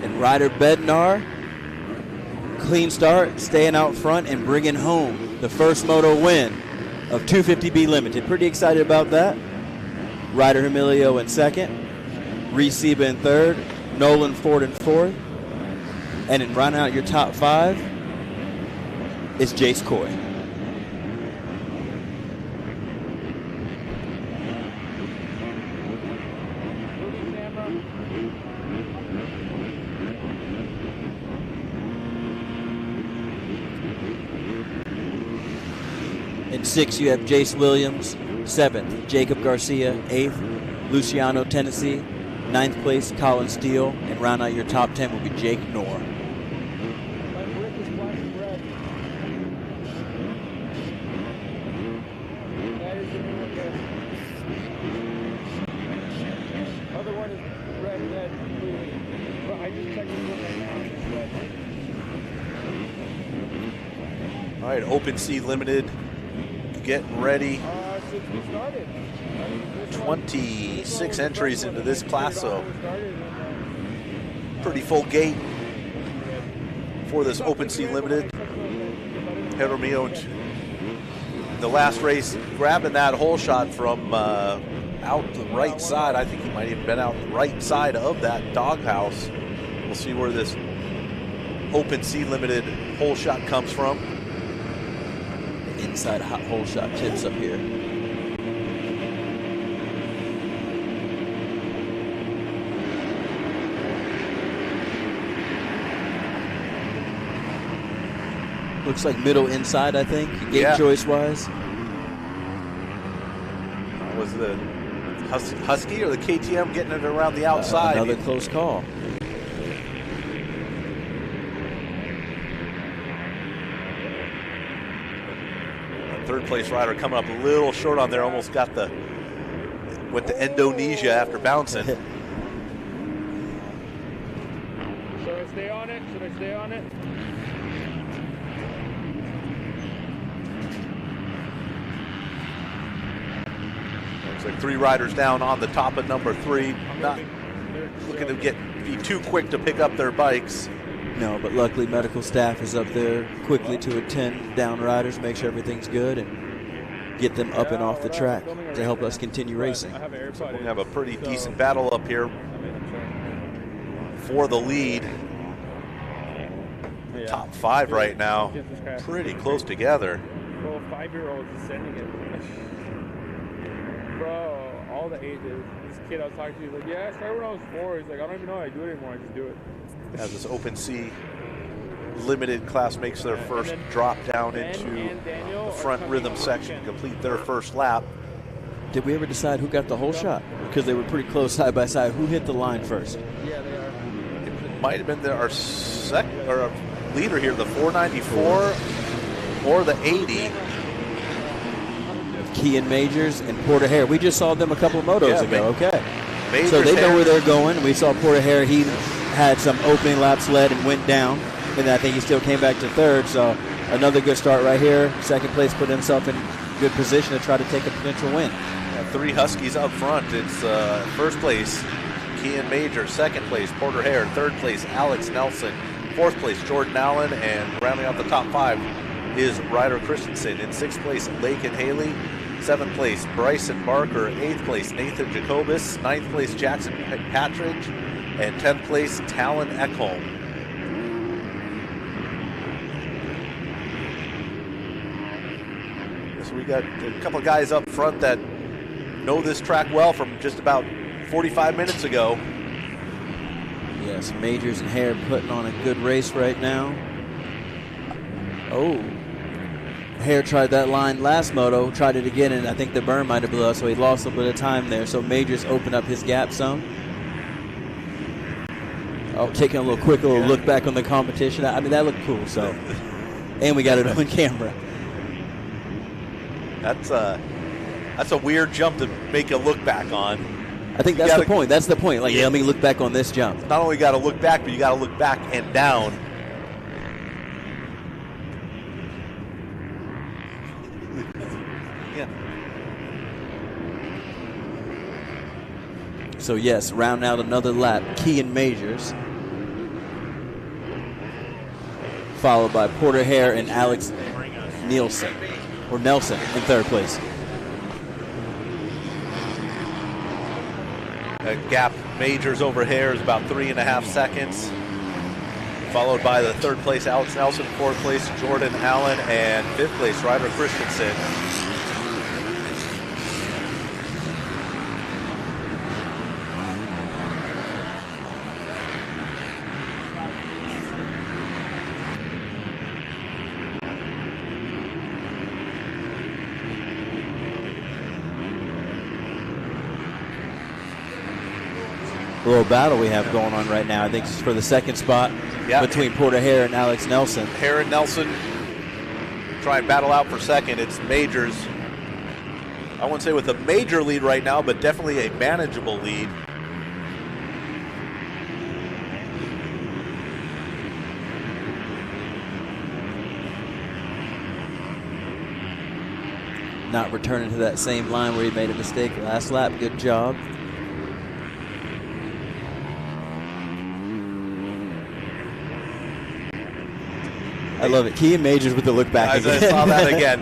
And Ryder Bednar, clean start, staying out front and bringing home the first moto win of 250B Limited. Pretty excited about that. Ryder Emilio in second, Reese Seba in third, Nolan Ford in fourth, and in rounding out your top 5 is Jace Coy. In 6th, you have Jace Williams. 7th, Jacob Garcia. 8th, Luciano Tennessee. 9th place, Colin Steele. And round out your top 10 will be Jake Knorr. All right, Open Sea Limited getting ready. 26 entries into this class, so pretty full gate for this Open Sea Limited. Jeromeo, the last race, grabbing that hole shot from out the right side. I think he might have been out the right side of that doghouse. We'll see where this Open Sea Limited hole shot comes from. Inside hot hole shot tips up here. Looks like middle inside, I think, gate choice wise. Was the Husky or the KTM getting it around the outside? Another close call. Third place rider coming up a little short on there, almost got went to Indonesia after bouncing. Should I stay on it? Should I stay on it? Looks like 3 riders down on the top of number 3. Not looking to be too quick to pick up their bikes. No, but luckily medical staff is up there quickly to attend down riders, make sure everything's good, and get them up and off the track to help us continue racing. So we have a pretty decent battle up here for the lead. Top 5 right now, pretty close together. Bro, 5-year-old is sending it. Bro, all the ages. This kid I was talking to, he's like, yeah, I started when I was 4. He's like, I don't even know how I do it anymore, I just do it. As this Open Sea Limited class makes their first drop down into the front rhythm section, complete their first lap. Did we ever decide who got the whole shot? Because they were pretty close side by side. Who hit the line first? Yeah, they are. It might have been our leader here, the 494 or the 80. Kean Majors and Porter Hare. We just saw them a couple of motos ago. Okay. Majors, so they know where they're going. We saw Porter Hare. He had some opening laps led and went down. And I think he still came back to third. So another good start right here. Second place put himself in good position to try to take a potential win. 3 Huskies up front. It's first place, Kean Major. Second place, Porter Hare. Third place, Alex Nelson. Fourth place, Jordan Allen. And rounding out the top 5 is Ryder Christensen. In 6th place, Lake and Haley. 7th place, Bryson Barker. 8th place, Nathan Jacobus. 9th place, Jackson Patridge. And 10th place, Talon Ekholm. So we got a couple of guys up front that know this track well from just about 45 minutes ago. Yes, Majors and Hare putting on a good race right now. Oh, Hare tried that line last moto, tried it again, and I think the berm might have blew up, so he lost a little bit of time there. So Majors opened up his gap some. Oh, taking a little quick little look back on the competition. I mean, that looked cool. So, and we got it on camera. That's a weird jump to make a look back on. I think that's the point. That's the point. Like, let me look back on this jump. Not only got to look back, but you got to look back and down. Yeah. So yes, round out another lap. Kean Majors, followed by Porter Hare and Alex Nelson in third place. That gap Majors over Hare is about 3.5 seconds. Followed by the third place Alex Nelson, fourth place Jordan Allen, and fifth place Ryder Christensen. Little battle we have going on right now. I think it's for the second spot between Porter Hare and Alex Nelson. Hare and Nelson try and battle out for second. It's Majors. I wouldn't say with a major lead right now, but definitely a manageable lead. Not returning to that same line where he made a mistake last lap. Good job. I love it. Kean Majors with the look back again. I saw that again.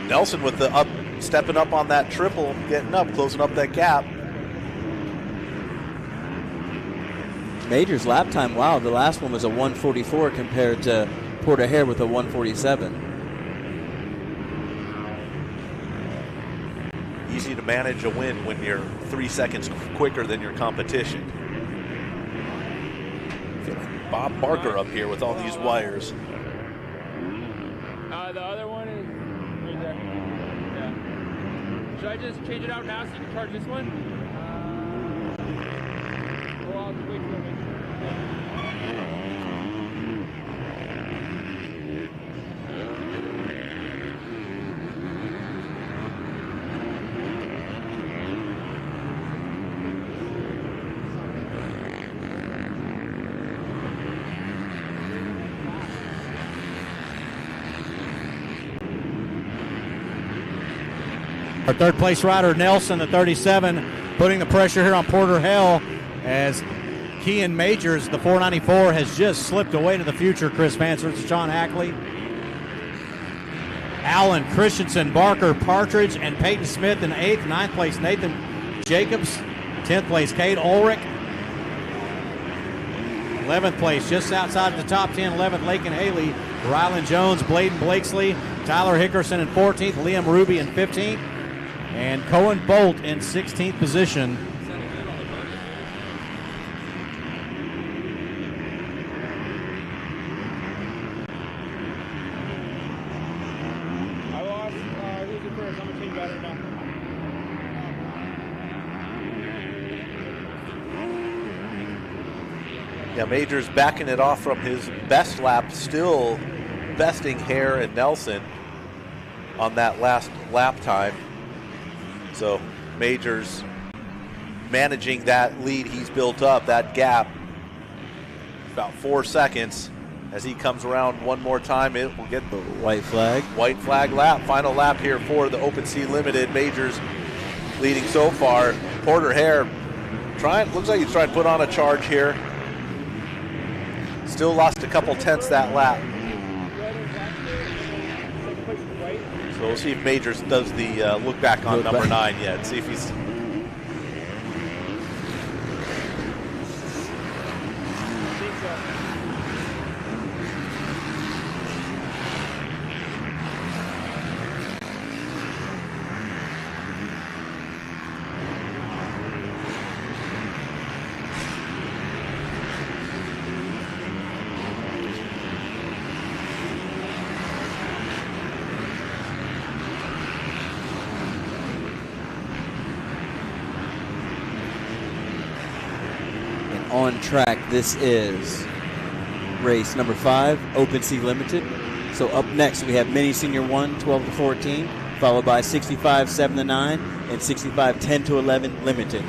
Nelson with the stepping up on that triple, getting up, closing up that gap. Majors lap time, wow, the last one was a 144 compared to Porter Hare with a 147. Easy to manage a win when you're 3 seconds quicker than your competition. Bob Barker up here with all these wires. The other one is right there. Yeah. Should I just change it out now so you can charge this one? Well, I'll just wait for a minute. Our third place rider, Nelson, the 37, putting the pressure here on Porter Hare as Kean Majors, the 494, has just slipped away to the future. Chris Vansworth, Sean Hackley. Allen, Christensen, Barker, Partridge, and Peyton Smith in 8th. 9th place, Nathan Jacobs. 10th place, Cade Ulrich. 11th place, just outside the top 10, 11th, Lakin Haley. Rylan Jones, Bladen Blakesley, Tyler Hickerson in 14th, Liam Ruby in 15th. And Cohen Bolt in 16th position. I lost who's it first? I'm gonna change battery now. Yeah, Majors backing it off from his best lap, still besting Hare and Nelson on that last lap time. So Majors managing that lead he's built up, that gap, about 4 seconds. As he comes around one more time, it will get the white flag. White flag lap, final lap here for the Open Sea Limited. Majors leading so far. Porter Hare looks like he's trying to put on a charge here. Still lost a couple tenths that lap. So we'll see if Majors does the look back on number 9 yet. See if he's. on track. This is race number 5, Open C Limited. So up next we have Mini Senior 1, 12 to 14, followed by 65, 7 to 9, and 65, 10 to 11 Limited.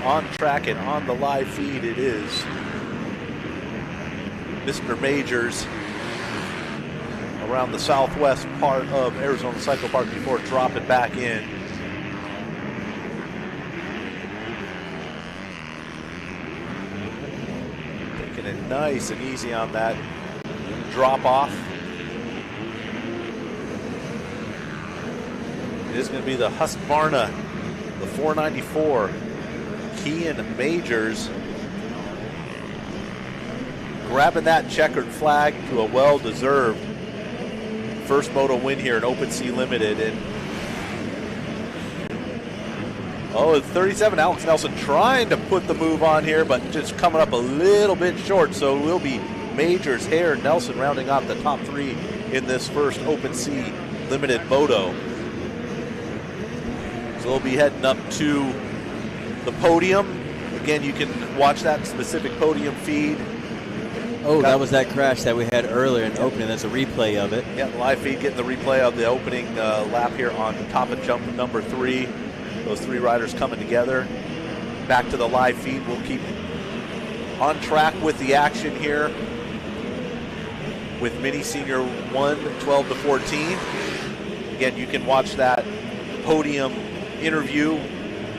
On track and on the live feed, it is Mr. Majors around the southwest part of Arizona Cycle Park before dropping back in. Taking it nice and easy on that drop off. It is going to be the Husqvarna, the 494. Kean Majors grabbing that checkered flag to a well-deserved first moto win here in Open C Limited. And it's 37, Alex Nelson trying to put the move on here, but just coming up a little bit short. So it will be Majors, Hare, Nelson rounding out the top 3 in this first Open C Limited moto. So they'll be heading up to the podium. Again, you can watch that specific podium feed. That was that crash that we had earlier in opening. That's a replay of it. Yeah, live feed getting the replay of the opening lap here on the top of jump number 3. Those 3 riders coming together. Back to the live feed. We'll keep on track with the action here with Mini Senior 1, 12 to 14. Again, you can watch that podium interview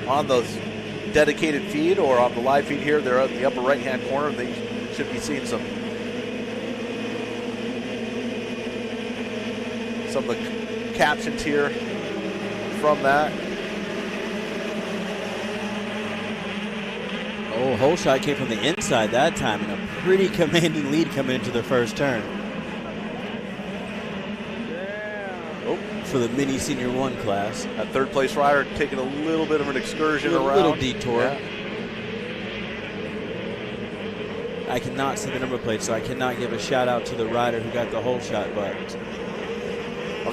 on the dedicated feed or on the live feed here. They're in the upper right-hand corner. They should be seeing some of the captions here from that. Whole shot came from the inside that time, and a pretty commanding lead coming into the first turn. For the Mini Senior 1 class. That third place rider taking a little bit of an excursion around. A little detour. Yeah. I cannot see the number plate, so I cannot give a shout out to the rider who got the whole shot, but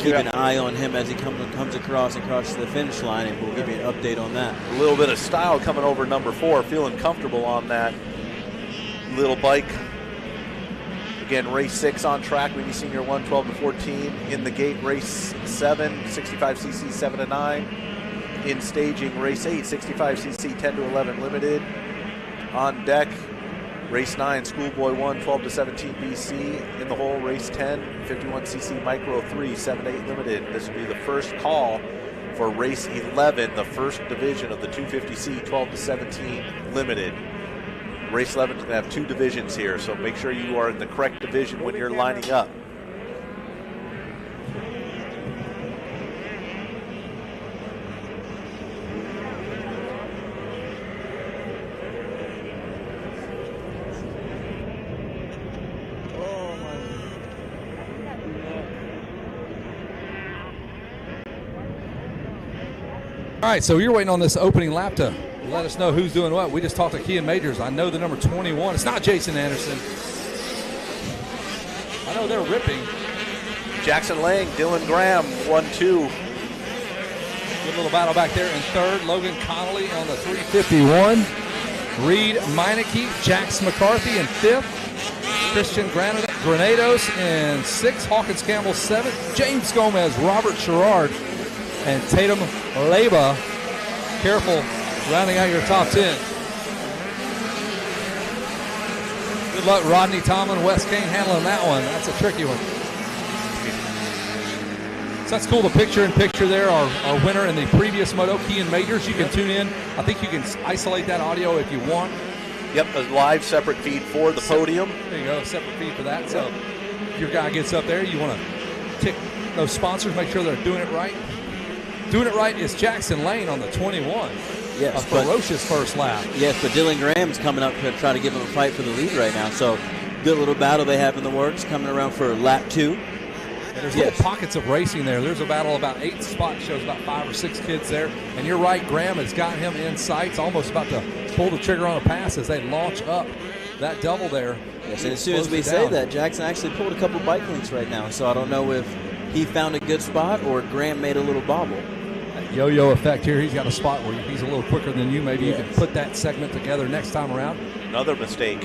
keep an eye on him as he comes across and crosses the finish line, and we'll give you an update on that. A little bit of style coming over number 4, feeling comfortable on that little bike. Again, race 6 on track, Mini Senior 1, 12 to 14. In the gate, race 7, 65cc, 7 to 9. In staging, race 8, 65cc, 10 to 11 limited. On deck, race 9, Schoolboy 1, 12 to 17 BC. In the hole, race 10, 51cc Micro 3, 7 to 8 limited. This will be the first call for race 11, the first division of the 250C, 12 to 17 limited. Race 11 is going to have 2 divisions here, so make sure you are in the correct division when you're lining up. All right, so you're waiting on this opening lap to let us know who's doing what. We just talked to Kean Majors. I know the number 21. It's not Jason Anderson. I know they're ripping. Jackson Lang, Dylan Graham, 1-2. Good little battle back there in third. Logan Connolly on the 351. Reed Meineke, Jax McCarthy in fifth. Christian Granados in sixth. Hawkins Campbell seventh. James Gomez, Robert Sherrard, and Tatum Leba. Careful rounding out your top 10. Good luck, Rodney Tomlin, Wes Kane handling that one. That's a tricky one. So that's cool. The picture-in-picture there, our winner in the previous moto, Kean Majors. You can tune in. I think you can isolate that audio if you want. Yep, a live separate feed for the podium. There you go, separate feed for that. So if your guy gets up there, you want to tick those sponsors, make sure they're doing it right. Doing it right is Jackson Lane on the 21. Yes, a ferocious first lap. Yes, but Dylan Graham's coming up to try to give him a fight for the lead right now. So good little battle they have in the works coming around for lap 2. And there's little pockets of racing there. There's a battle about 8 spots, shows about 5 or 6 kids there. And you're right, Graham has got him in sights, almost about to pull the trigger on a pass as they launch up that double there. Yes, and as soon as we say that, Jackson actually pulled a couple bike links right now. So I don't know if he found a good spot or Graham made a little bobble. Yo-yo effect here. He's got a spot where he's a little quicker than you. Maybe you can put that segment together next time around. Another mistake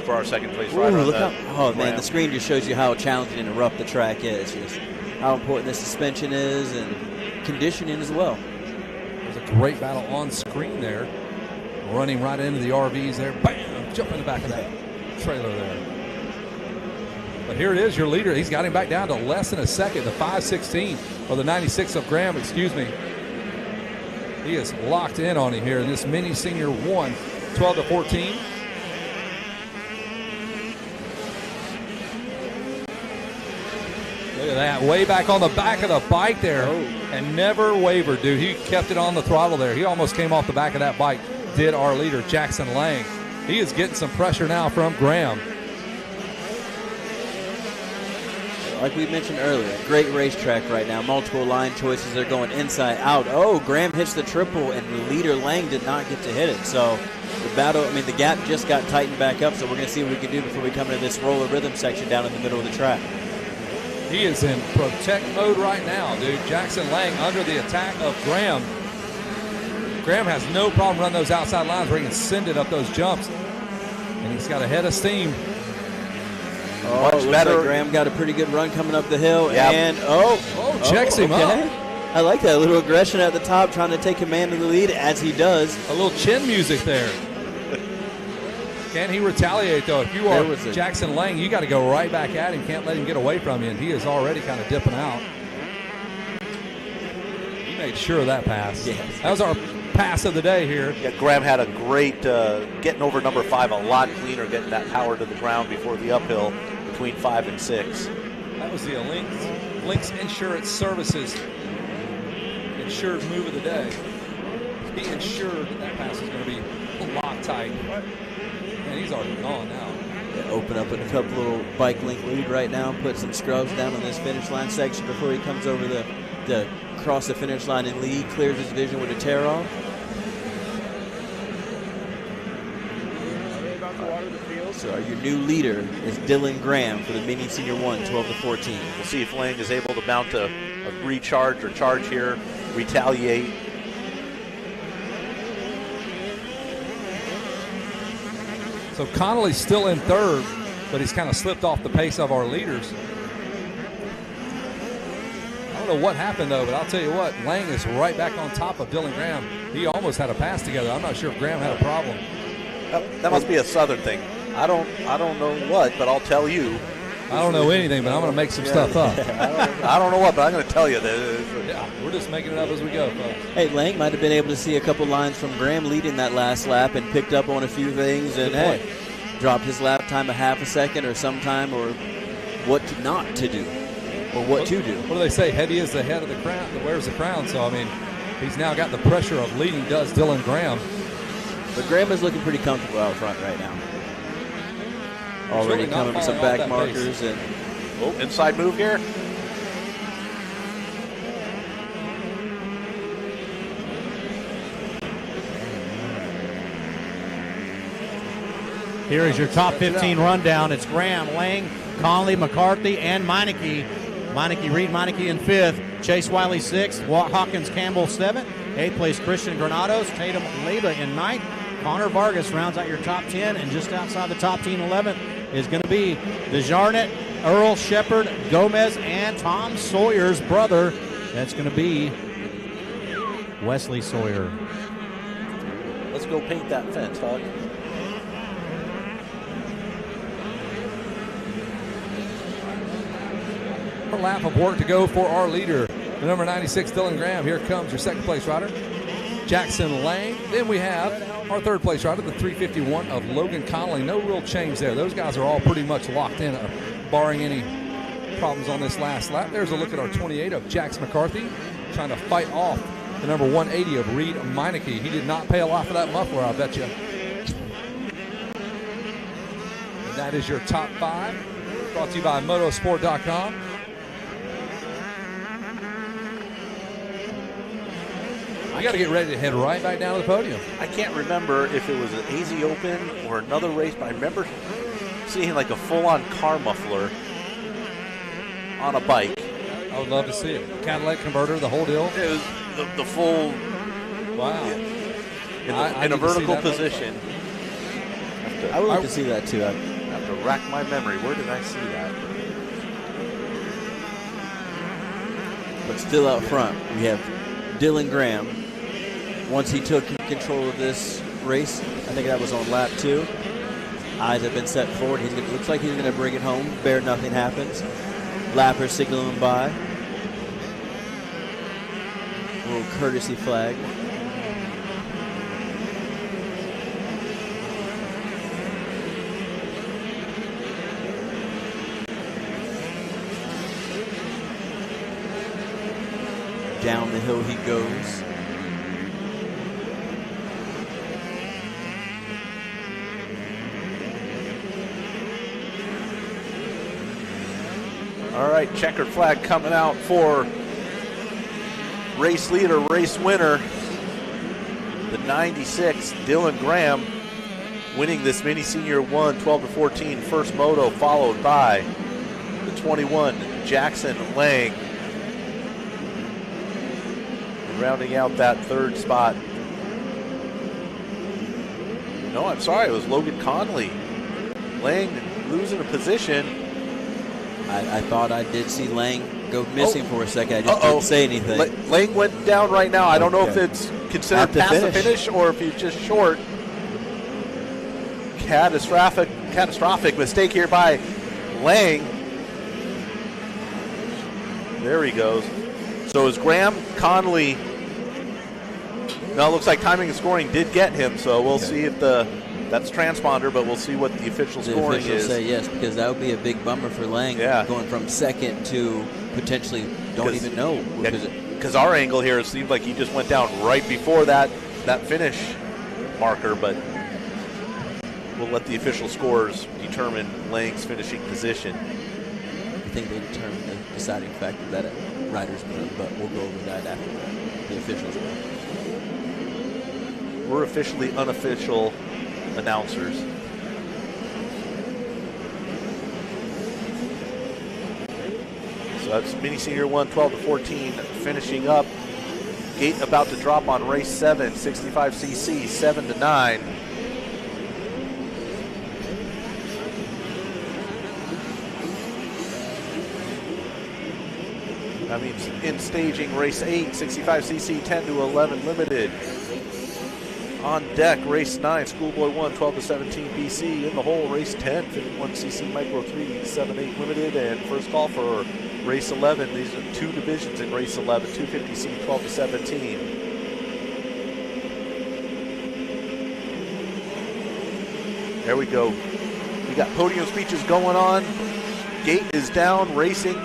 for our second place rider. Ooh, look how, man, the screen just shows you how challenging and rough the track is. Just how important the suspension is and conditioning as well. There's a great battle on screen there. Running right into the RVs there. Bam! Jump in the back of that trailer there. But here it is, your leader. He's got him back down to less than a second. The 5:16 or the 96 of Graham, excuse me. He is locked in on him here in this mini senior 1, 12-14. Look at that, way back on the back of the bike there, and never wavered, dude. He kept it on the throttle there. He almost came off the back of that bike, did our leader, Jackson Lang. He is getting some pressure now from Graham. Like we mentioned earlier, great racetrack right now. Multiple line choices are going inside out. Oh, Graham hits the triple, and the leader Lang did not get to hit it. So the battle, I mean, the gap just got tightened back up. So we're going to see what we can do before we come into this roller rhythm section down in the middle of the track. He is in protect mode right now, dude. Jackson Lang under the attack of Graham. Graham has no problem running those outside lines where he can send it up those jumps. And he's got a head of steam. Oh, looks like Graham got a pretty good run coming up the hill. Yep. And, checks him up. I like that little aggression at the top, trying to take command of the lead as he does. A little chin music there. Can he retaliate, though? If you are Jackson Lang, you got to go right back at him. Can't let him get away from you, and he is already kind of dipping out. He made sure of that pass. Yes. That was our pass of the day here. Yeah, Graham had a great getting over number 5 a lot cleaner, getting that power to the ground before the uphill between 5 and 6. That was the Lynx Insurance Services insured move of the day. He ensured that pass was going to be locked tight. And he's already gone now. Yeah, open up a couple little bike link lead right now. Put some scrubs down on this finish line section before he comes over the cross the finish line and lead. Clears his vision with a tear off. So your new leader is Dylan Graham for the mini senior 1, 12-14. We'll see if Lang is able to mount a recharge or charge here, retaliate. So Connolly's still in third, but he's kind of slipped off the pace of our leaders. I don't know what happened, though, but I'll tell you what, Lang is right back on top of Dylan Graham. He almost had a pass together. I'm not sure if Graham had a problem. That must be a Southern thing. I don't know what, but I'll tell you. I don't know anything, but I'm going to make some stuff up. I don't know what, but I'm going to tell you that. Yeah, we're just making it up as we go, folks. Hey, Lang might have been able to see a couple lines from Graham leading that last lap and picked up on a few things and, hey, dropped his lap time a half a second or sometime or what not to do or what to do. What do they say? Heavy is the head of the crown that wears the crown. So, I mean, he's now got the pressure of leading, does Dylan Graham. But Graham is looking pretty comfortable out front right now. Already really coming with some back markers. And inside move here. Here is your top 15 rundown. It's Graham, Lang, Conley, McCarthy, and Meineke. Reed Meineke in 5th. Chase Wiley 6th. Hawkins Campbell 7th. 8th place Christian Granados. Tatum Leba in 9th. Connor Vargas rounds out your top 10. And just outside the top 10, 11th is going to be DeJarnett, Earl Shepard, Gomez, and Tom Sawyer's brother. That's going to be Wesley Sawyer. Let's go paint that fence, Hawk. A lap of work to go for our leader, the number 96, Dylan Graham. Here comes your second place rider, Jackson Lang. Then we have our third place rider, the 351 of Logan Connolly. No real change there. Those guys are all pretty much locked in, barring any problems on this last lap. There's a look at our 28 of Jax McCarthy, trying to fight off the number 180 of Reed Meineke. He did not pay a lot for that muffler, I bet you. And that is your top 5, brought to you by motosport.com. We got to get ready to head right back down to the podium. I can't remember if it was an AZ Open or another race, but I remember seeing like a full-on car muffler on a bike. I would love to see it. Catalytic converter, the whole deal. It was the full. Wow. In a vertical position. I would like to see that too. I have to rack my memory. Where did I see that? But still out front, we have Dylan Graham. Once he took control of this race, I think that was on lap 2. Eyes have been set forward. Looks like he's going to bring it home. Bear nothing happens. Lapper signaling by. A little courtesy flag. Down the hill he goes. All right, checkered flag coming out for race leader, race winner, the 96, Dylan Graham, winning this Mini Senior 1, 12-14 first moto, followed by the 21, Jackson Lang. Rounding out that third spot. No, I'm sorry, it was Logan Conley. Lang losing a position. I thought I did see Lang go missing for a second. I just didn't say anything. Lang went down right now. I don't know if it's considered past the finish or if he's just short. Catastrophic mistake here by Lang. There he goes. So is Graham, Conley. No, it looks like timing and scoring did get him, so we'll see if that's transponder, but we'll see what the official scoring is. Say yes, because that would be a big bummer for Lang, going from second to potentially don't even know. Because our angle here, it seemed like he just went down right before that finish marker, but we'll let the official scores determine Lang's finishing position. I think they determined the deciding factor that at rider's meeting, but we'll go over that after the officials. We're officially unofficial announcers. So that's Mini Senior 1, 12-14, finishing up. Gate about to drop on race 7, 65cc, 7-9. That means in staging race 8, 65cc, 10-11 limited. On deck, race 9, Schoolboy 1, 12-17 BC. In the hole, race 10, 51cc Micro 3, 7-8 limited. And first call for race 11. These are 2 divisions in race 11, 250C, 12-17. There we go. We got podium speeches going on. Gate is down, racing.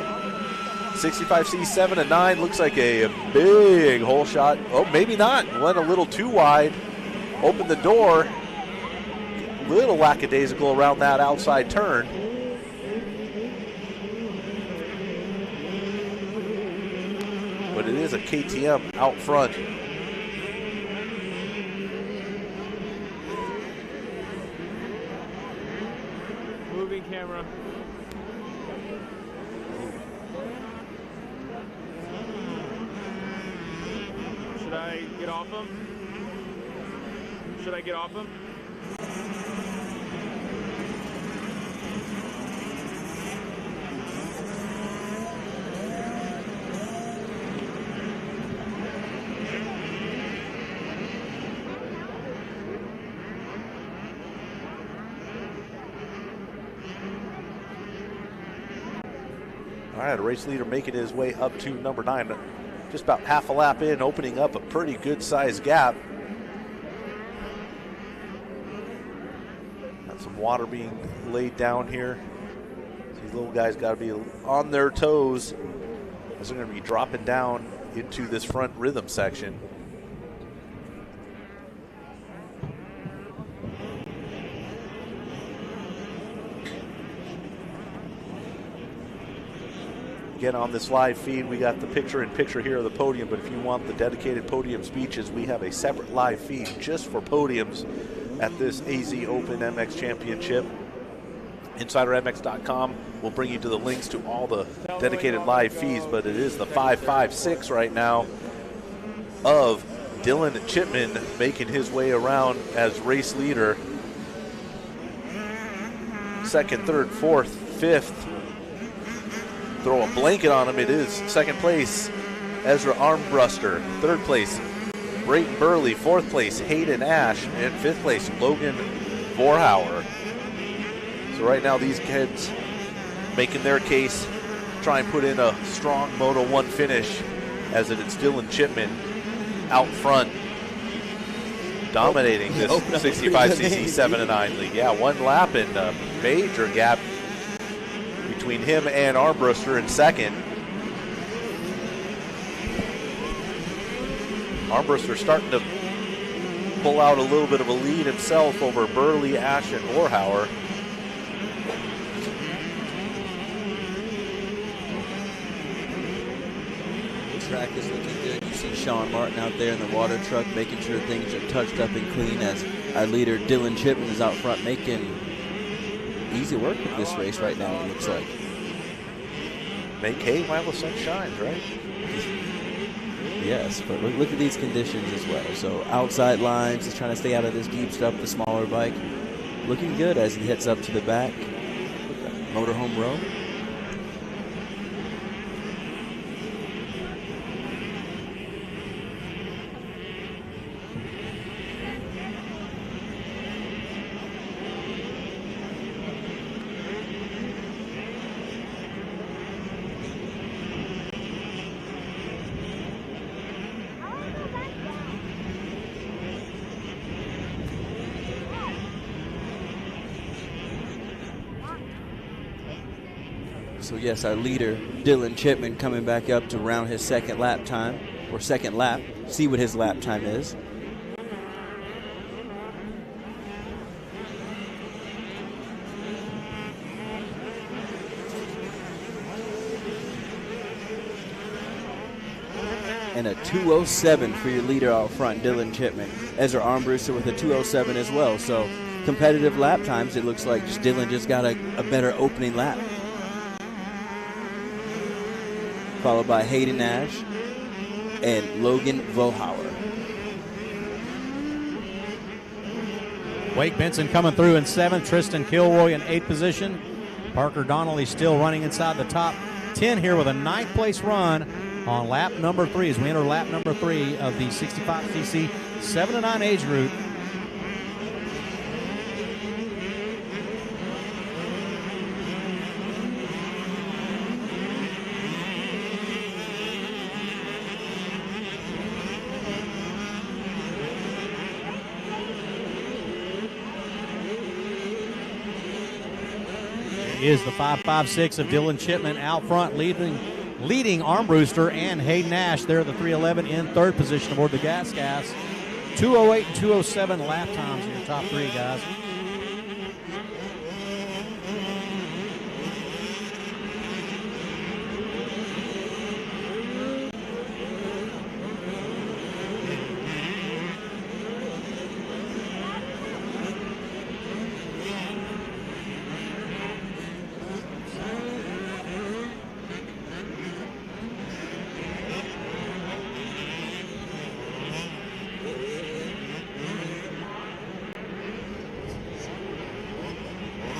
65C, 7-9. Looks like a big hole shot. Oh, maybe not. Went a little too wide. Opened the door, little lackadaisical around that outside turn. But it is a KTM out front. Moving camera. Should I get off him? Should I get off him? All right, a race leader making his way up to number 9. Just about half a lap in, opening up a pretty good sized gap. Some water being laid down here. These little guys got to be on their toes as they're going to be dropping down into this front rhythm section. Again, on this live feed, we got the picture-in-picture here of the podium, but if you want the dedicated podium speeches, we have a separate live feed just for podiums at this AZ Open MX Championship. InsiderMX.com will bring you to the links to all the dedicated live feeds, but it is the 5.56 right now of Dylan Chipman making his way around as race leader. Second, third, fourth, fifth. Throw a blanket on him. It is second place, Ezra Armbruster. Third place, Brayton Burley. Fourth place, Hayden Ash. And fifth place, Logan Vorhauer. So right now these kids making their case, try and put in a strong Moto 1 finish, as it is Dylan Chipman out front, dominating this 65cc 7-9 league. Yeah, one lap and a major gap between him and Armbruster in second. Armbruster starting to pull out a little bit of a lead himself over Burley, Ash, and Vorhauer. Track is looking good. You see Sean Martin out there in the water truck making sure things are touched up and clean, as our leader Dylan Chipman is out front making easy work with this race right now, it looks like. Make hay while the sun shines, right? Yes, but look at these conditions as well. So outside lines, he's trying to stay out of this deep stuff, the smaller bike. Looking good as he heads up to the back. Motorhome row. So yes, our leader, Dylan Chipman, coming back up to round his second lap time, or second lap, see what his lap time is. And a 2:07 for your leader out front, Dylan Chipman. Ezra Armbruster with a 2:07 as well. So competitive lap times, it looks like Dylan just got a better opening lap. Followed by Hayden Ash and Logan Vorhauer. Wake Benson coming through in 7th. Tristan Kilroy in 8th position. Parker Donnelly still running inside the top 10 here with a 9th place run on lap number 3 as we enter lap number 3 of the 65cc 7-9 age group. Is the 5.56 of Dylan Chipman out front, leading Armbruster and Hayden Nash. They're the 3:11 in 3rd position aboard the gas. 2:08 and 2:07 lap times in your top 3, guys.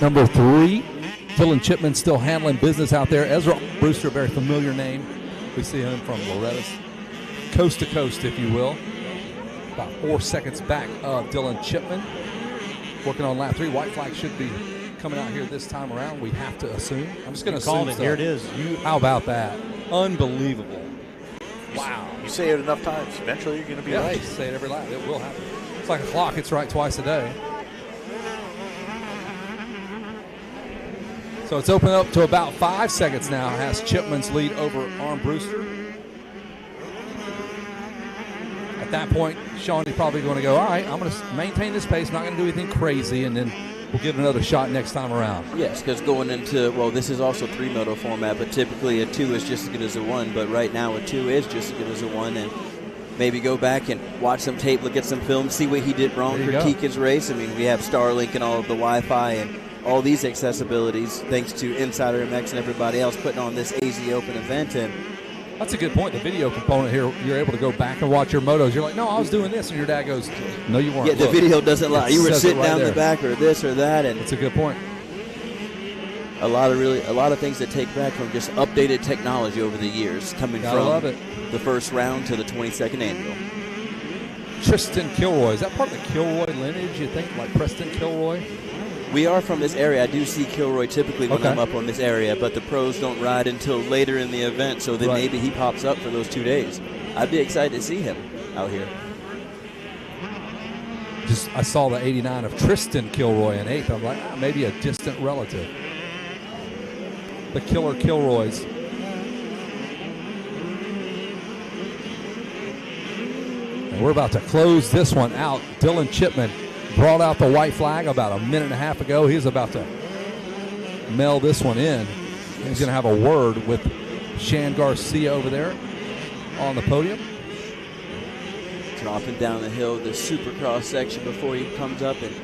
Number 3, Dylan Chipman still handling business out there. Ezra Brewster, a very familiar name. We see him from Loretta's coast to coast, if you will. About 4 seconds back of Dylan Chipman. Working on lap 3. White flag should be coming out here this time around, we have to assume. I'm just going to assume it. Here it is. How about that? Unbelievable. Wow. You say it enough times, eventually you're going to be right. Say it every lap. It will happen. It's like a clock. It's right twice a day. So it's opened up to about 5 seconds now. Has Chipman's lead over Armbruster. At that point, Sean is probably going to go, all right, I'm going to maintain this pace, not going to do anything crazy, and then we'll give it another shot next time around. Yes, because going into, well, this is also 3-moto format, but typically a 2 is just as good as a 1. But right now a 2 is just as good as a 1, and maybe go back and watch some tape, look at some film, see what he did wrong, critique his race. I mean, we have Starlink and all of the Wi-Fi and all these accessibilities thanks to Insider MX and everybody else putting on this AZ Open event. And that's a good point. The video component here, you're able to go back and watch your motos. You're like, no, I was doing this, and your dad goes, no, you weren't. Yeah, the Look, video doesn't lie. You were sitting right down there. the back or this or that, and it's a good point. a lot of things that take back from just updated technology over the years, coming Gotta from love it. the first round to the 22nd annual. Tristan Kilroy, is that part of the Kilroy lineage? You think, like Preston Kilroy? We are from this area. I do see Kilroy typically when Okay. I'm up on this area, but the pros don't ride until later in the event, so then maybe he pops up for those 2 days. I'd be excited to see him out here. I saw the 89 of Tristan Kilroy in 8th. I'm like, maybe a distant relative. The Killer Kilroys. And we're about to close this one out. Dylan Chipman brought out the white flag about a minute and a half ago. He's about to mail this one in. He's going to have a word with Shan Garcia over there on the podium. Dropping down the hill, the Supercross section before he comes up and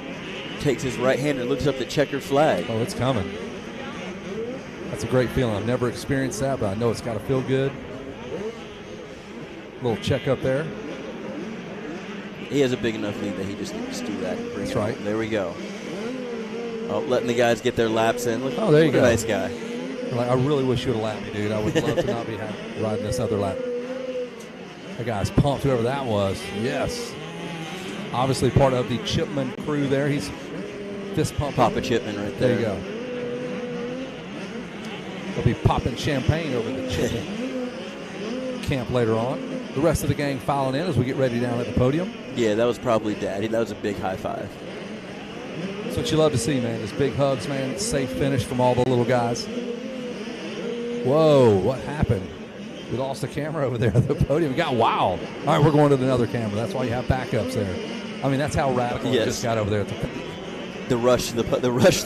takes his right hand and looks up the checkered flag. Oh, it's coming. That's a great feeling. I've never experienced that, but I know it's got to feel good. Little check up there. He has a big enough lead that he just needs to do that. And bring That's it right. home. There we go. Oh, letting the guys get their laps in. Look, Oh, there you what a go. nice guy. Like, I really wish you would have lapped me, dude. I would love to not be riding this other lap. That guy's pumped, whoever that was. Yes. Obviously part of the Chipman crew there. He's fist pumping. Papa Chipman right there. There you go. He'll be popping champagne over the Chipman camp later on. The rest of the gang filing in as we get ready down at the podium. Yeah, that was probably Daddy. That was a big high five. That's what you love to see, man. Is big hugs, man. Safe finish from all the little guys. Whoa, what happened? We lost the camera over there at the podium. It got wild. All right, we're going to another camera. That's why you have backups there. I mean, that's how radical it just got over there. The rush to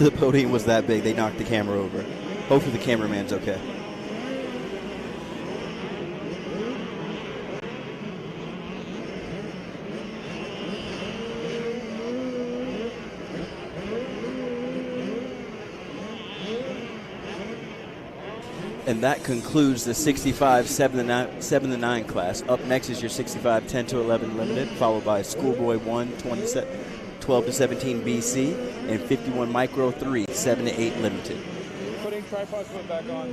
the podium was that big. They knocked the camera over. Hopefully the cameraman's okay. And that concludes the 65 7 to 9 class. Up next is your 65 10 to 11 limited, followed by Schoolboy 1 12 to 17 BC and 51 Micro 3 7 to 8 limited. Putting tripod foot back on.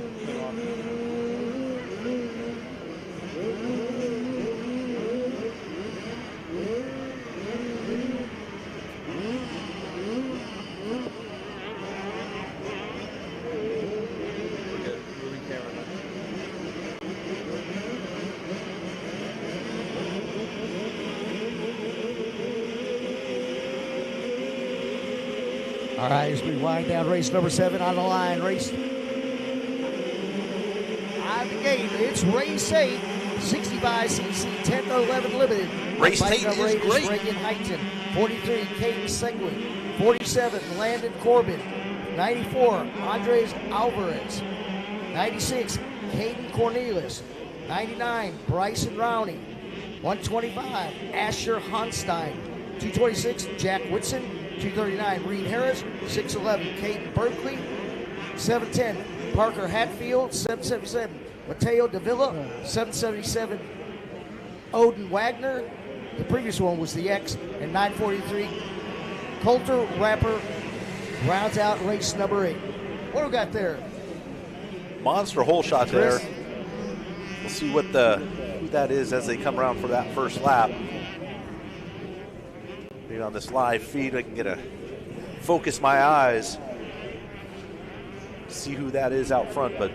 All right, as we wind down race number 7 on the line. Race out of the gate, it's race 8, 65cc 10 to 11 limited. Race Bike 8 number is great. Reagan Heighton, 43, Caden Seguin, 47, Landon Corbin, 94, Andres Alvarez, 96, Caden Cornelius, 99, Bryson Rowney, 125, Asher Honstein, 226, Jack Whitson, 239, Reed Harris, 611, Caden Berkeley, 710, Parker Hatfield, 777, Mateo Davila, 777, Odin Wagner, the previous one was the X, and 943, Coulter Rapper rounds out race number 8. What do we got there? Monster hole shot Chris? there. We'll see what who that is as they come around for that first lap. Maybe on this live feed, I can focus my eyes, see who that is out front. But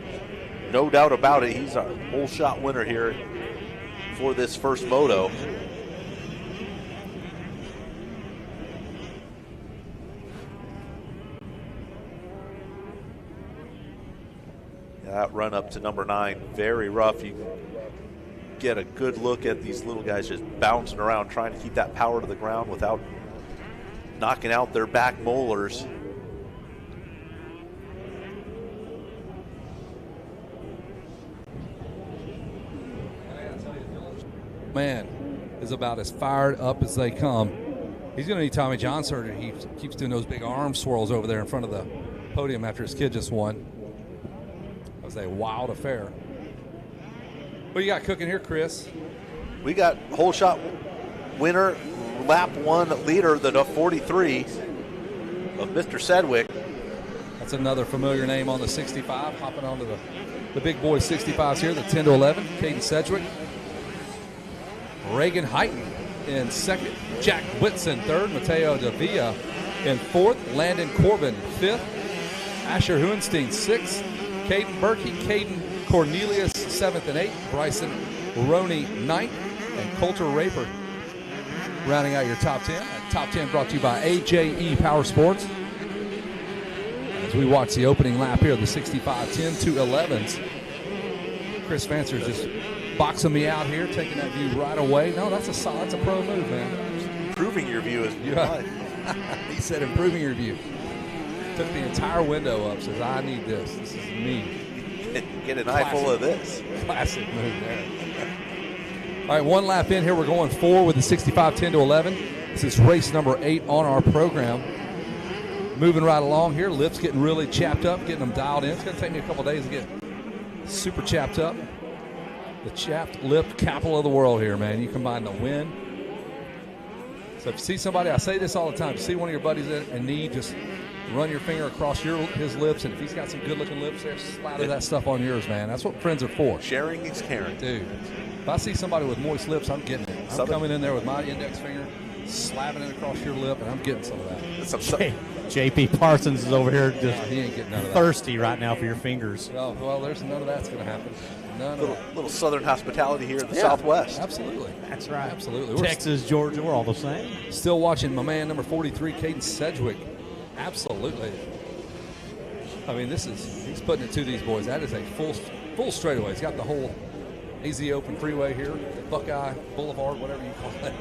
no doubt about it, he's a hole shot winner here for this first moto. That run up to number 9, very rough. You get a good look at these little guys just bouncing around, trying to keep that power to the ground without knocking out their back molars. Man is about as fired up as they come. He's going to need Tommy John surgery. He keeps doing those big arm swirls over there in front of the podium after his kid just won. That was a wild affair. What do you got cooking here, Chris? We got whole shot winner, lap 1 leader, the 43 of Mr. Sedgwick. That's another familiar name on the 65, hopping onto the big boy 65s here, the 10 to 11, Caden Sedgwick. Reagan Heighton in second, Jack Whitson third, Mateo Davia in fourth, Landon Corbin fifth, Asher Hohenstein sixth, Caden Berkey, Caden Cornelius seventh and eighth, Bryson Roney ninth, and Coulter Raper rounding out your top 10. Top 10 brought to you by AJE Power Sports. As we watch the opening lap here of the 65 10 to 11s. Chris Fancer just boxing me out here, taking that view right away. No, that's a pro move, man. Improving your view is He said improving your view. Took the entire window up, says, I need this. This is me. Get an eye full of this. Classic move there. All right, one lap in here. We're going 4 with the 65 10 to 11. This is race number 8 on our program. Moving right along here. Lips getting really chapped up, getting them dialed in. It's going to take me a couple days to get super chapped up. The chapped lip capital of the world here, man. You combine the wind. So if you see somebody, I say this all the time, if you see one of your buddies in need, just run your finger across his lips, and if he's got some good-looking lips there, slather that stuff on yours, man. That's what friends are for. Sharing is caring. Dude, if I see somebody with moist lips, I'm getting it. I'm coming in there with my index finger, slapping it across your lip, and I'm getting some of that. JP Parsons is over here just he ain't getting none of that. thirsty right now for your fingers. Oh, well, there's none of that's going to happen. None of that. Little southern hospitality here in the Southwest. Absolutely. That's right. Absolutely. Texas, Georgia, we're all the same. Still watching my man, number 43, Caden Sedgwick. Absolutely. I mean, he's putting it to these boys. That is a full straightaway. He's got the whole AZ Open freeway here, the Buckeye Boulevard, whatever you call it.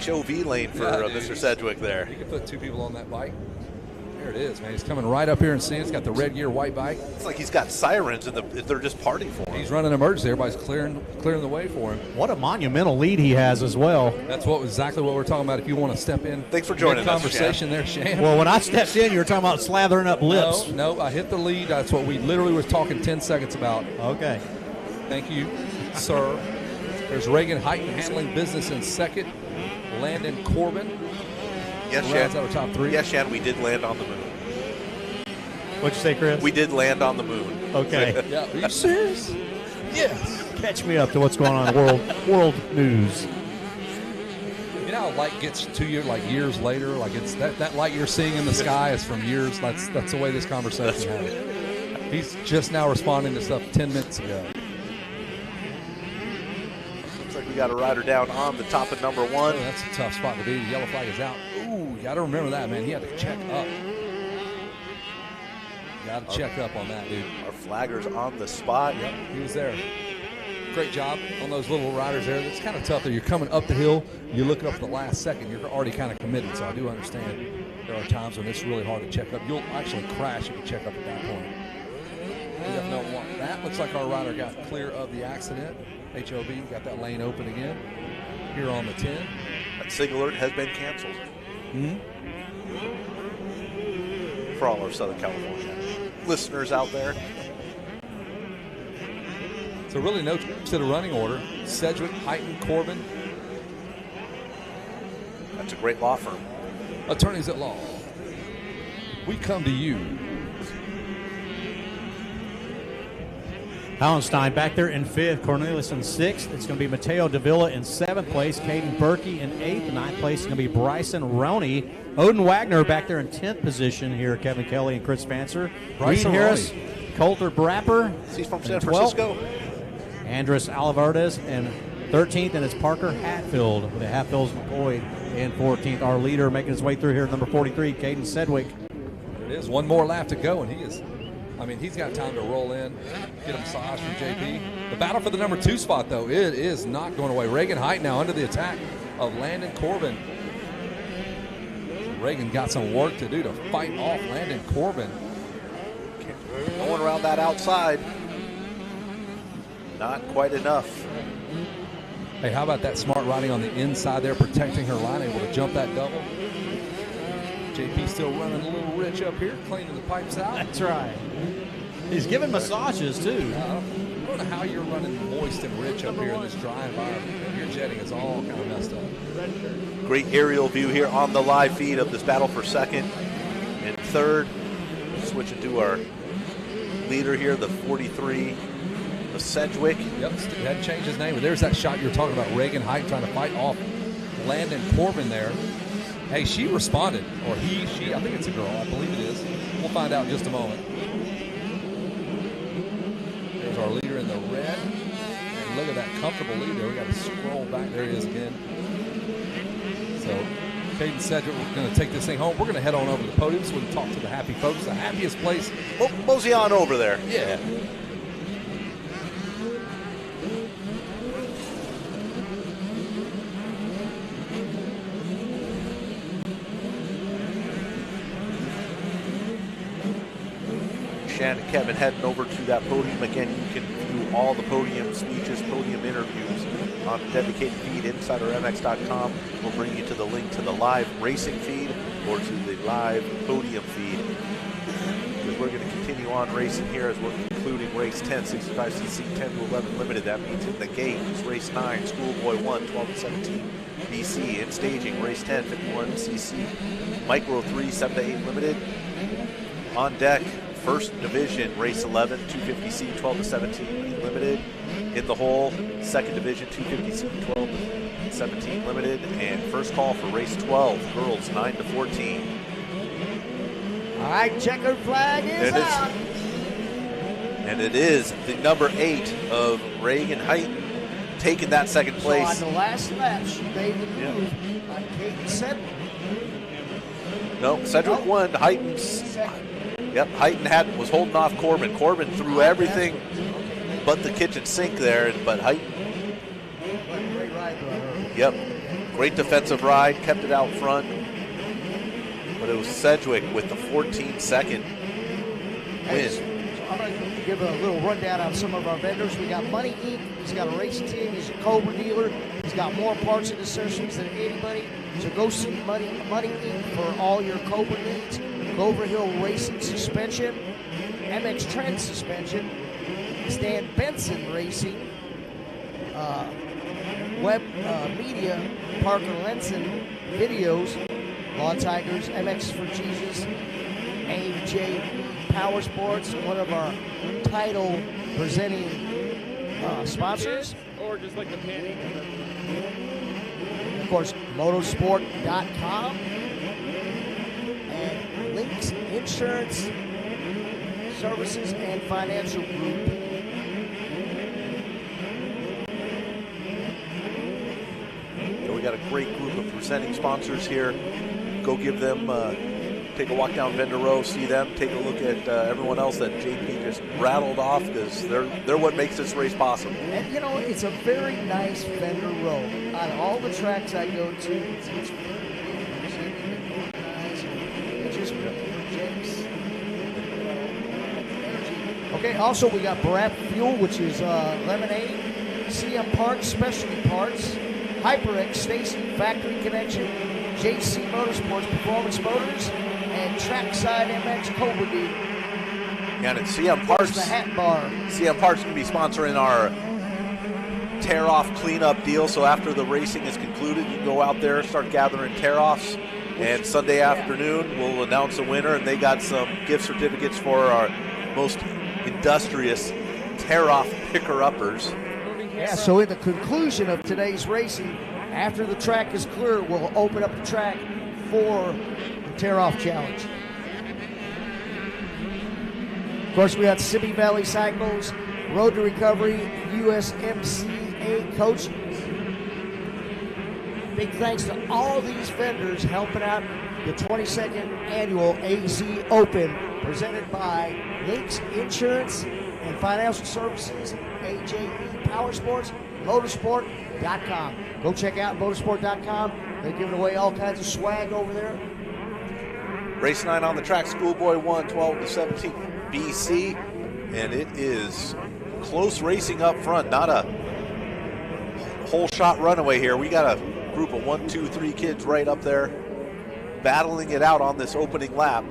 HOV lane for Mr. Sedgwick there. You can put 2 people on that bike. There it is, man. He's coming right up here and seeing. He's got the red gear, white bike. It's like he's got sirens, and they're just partying for him. He's running emergency. Everybody's clearing the way for him. What a monumental lead he has as well. That's exactly what we're talking about. If you want to step in, thanks for joining us, conversation there, Shan. Well, when I stepped in, you were talking about slathering up lips. No, I hit the lead. That's what we literally was talking 10 seconds about. Okay. Thank you, sir. There's Reagan Heighton handling business in second. Landon Corbin. Yes, Shan. Our top 3. Yes, Shan, we did land on the moon. What'd you say, Chris? We did land on the moon. Okay. Yeah. Are you serious? Yes. Catch me up to what's going on in world news. You know how light gets to you like years later? Like it's that light you're seeing in the sky is from years. That's the way this conversation happened. He's just now responding to stuff 10 minutes ago. Looks like we got a rider down on the top of number 1. Oh, that's a tough spot to be. The yellow flag is out. Ooh, you got to remember that, man. He had to check up. Got to check up on that, dude. Our flagger's on the spot. Yep, he was there. Great job on those little riders there. It's kind of tough that you're coming up the hill, you look up at the last second, you're already kind of committed. So I do understand there are times when it's really hard to check up. You'll actually crash if you check up at that point. We definitely don't want that. Looks like our rider got clear of the accident. HOB got that lane open again here on the 10. That SIG alert has been canceled. For all our Southern California listeners out there. So really no to the running order. Sedgwick, Heighton, Corbin. That's a great law firm. Attorneys at law. We come to you. Hallenstein back there in 5th, Cornelius in 6th. It's going to be Mateo Davila in 7th place, Caden Berkey in 8th. 9th place is going to be Bryson Roney. Odin Wagner back there in 10th position here, Kevin Kelly and Chris Spencer. Reed Harris, Coulter Brapper. He's from San Francisco. Andres Olivarez in 13th, and it's Parker Hatfield with the Hatfields McCoy in 14th. Our leader making his way through here, number 43, Caden Sedgwick. There it is. One more lap to go, and he's got time to roll in, get a massage from JP. The battle for the number 2 spot, though, it is not going away. Reagan Height now under the attack of Landon Corbin. Reagan got some work to do to fight off Landon Corbin. Going around that outside. Not quite enough. Hey, how about that smart riding on the inside there, protecting her line, able to jump that double. JP still running a little rich up here, cleaning the pipes out. That's right. He's giving massages, too. I don't know how you're running moist and rich up here in this dry environment. Your jetting is all kind of messed up. Great aerial view here on the live feed of this battle for second and third. Switching to our leader here, the 43 of Sedgwick. Yep, he hadn't changed his name, but there's that shot you're talking about. Reagan Height trying to fight off Landon Corbin there. Hey, she responded, or he, she, I think it's a girl, I believe it is. We'll find out in just a moment. There's our leader in the red. And look at that comfortable lead there. We got to scroll back. There he is again. So, Caden Sedgwick, we're going to take this thing home. We're going to head on over to the podium so we can talk to the happy folks, the happiest place. Mosey on over there. Yeah. Shan and Kevin heading over to that podium. Again, you can view all the podium speeches, podium interviews on a dedicated feed, InsiderMX.com. We'll bring you to the link to the live racing feed or to the live podium feed. Because we're going to continue on racing here as we're concluding race 10, 65cc 10 to 11 limited. That means in the gate is race 9, Schoolboy 1, 12 to 17 BC. In staging, race 10, 51cc, Micro 3, 7 to 8 limited. On deck, First Division, race 11, 250C, 12 to 17 limited. In the hole, Second Division, 250C, 12 to 17 limited. And first call for race 12, girls 9 to 14. All right, checkered flag is out. And it is the number 8 of Reagan Height taking that second place. So on the last lap, she made the move on Caden Sedgwick. No, Sedgwick won. Heighton was holding off Corbin. Corbin threw everything but the kitchen sink there, but Heighton. Great ride by her. Yep, great defensive ride, kept it out front. But it was Sedgwick with the 14-second win. I'm going to give a little rundown on some of our vendors. We got Money Inc. He's got a racing team. He's a Cobra dealer. He's got more parts and accessories than anybody. So go see Money Inc. for all your Cobra needs. Cobra Hill Racing Suspension, MX Trend Suspension, Stan Benson Racing, Web Media, Parker Lenson Videos, Law Tigers, MX for Jesus, AJ Power Sports, one of our title presenting sponsors. Or just like the panning. Of course, motorsport.com. Links Insurance Services and Financial Group. So we got a great group of presenting sponsors here. Go give them, take a walk down vendor row, see them, take a look at everyone else that JP just rattled off, because they're what makes this race possible. And you know, it's a very nice vendor row. On all the tracks I go to, it's okay, also we got Barap Fuel, which is lemonade, CM Parts, specialty parts, HyperX, Stacy, Factory Connection, JC Motorsports, Performance Motors, and Trackside MX Cobra D. And at CM Parts, the hat bar. CM Parts going to be sponsoring our tear-off cleanup deal. So after the racing is concluded, you can go out there, start gathering tear-offs. And Sunday afternoon, we'll announce a winner, and they got some gift certificates for our most industrious tear-off picker-uppers. Yeah, so in the conclusion of today's racing, after the track is clear, we'll open up the track for the tear-off challenge. Of course, we got Simi Valley Cycles, Road to Recovery, USMCA Coaching. Big thanks to all these vendors helping out the 22nd annual AZ Open, presented by Links Insurance and Financial Services, AJE Power Sports, Motorsport.com. Go check out Motorsport.com. They're giving away all kinds of swag over there. Race 9 on the track, Schoolboy 1, 12 to 17 BC, and it is close racing up front. Not a pole shot runaway here. We got a group of 1, 2, 3 kids right up there battling it out on this opening lap.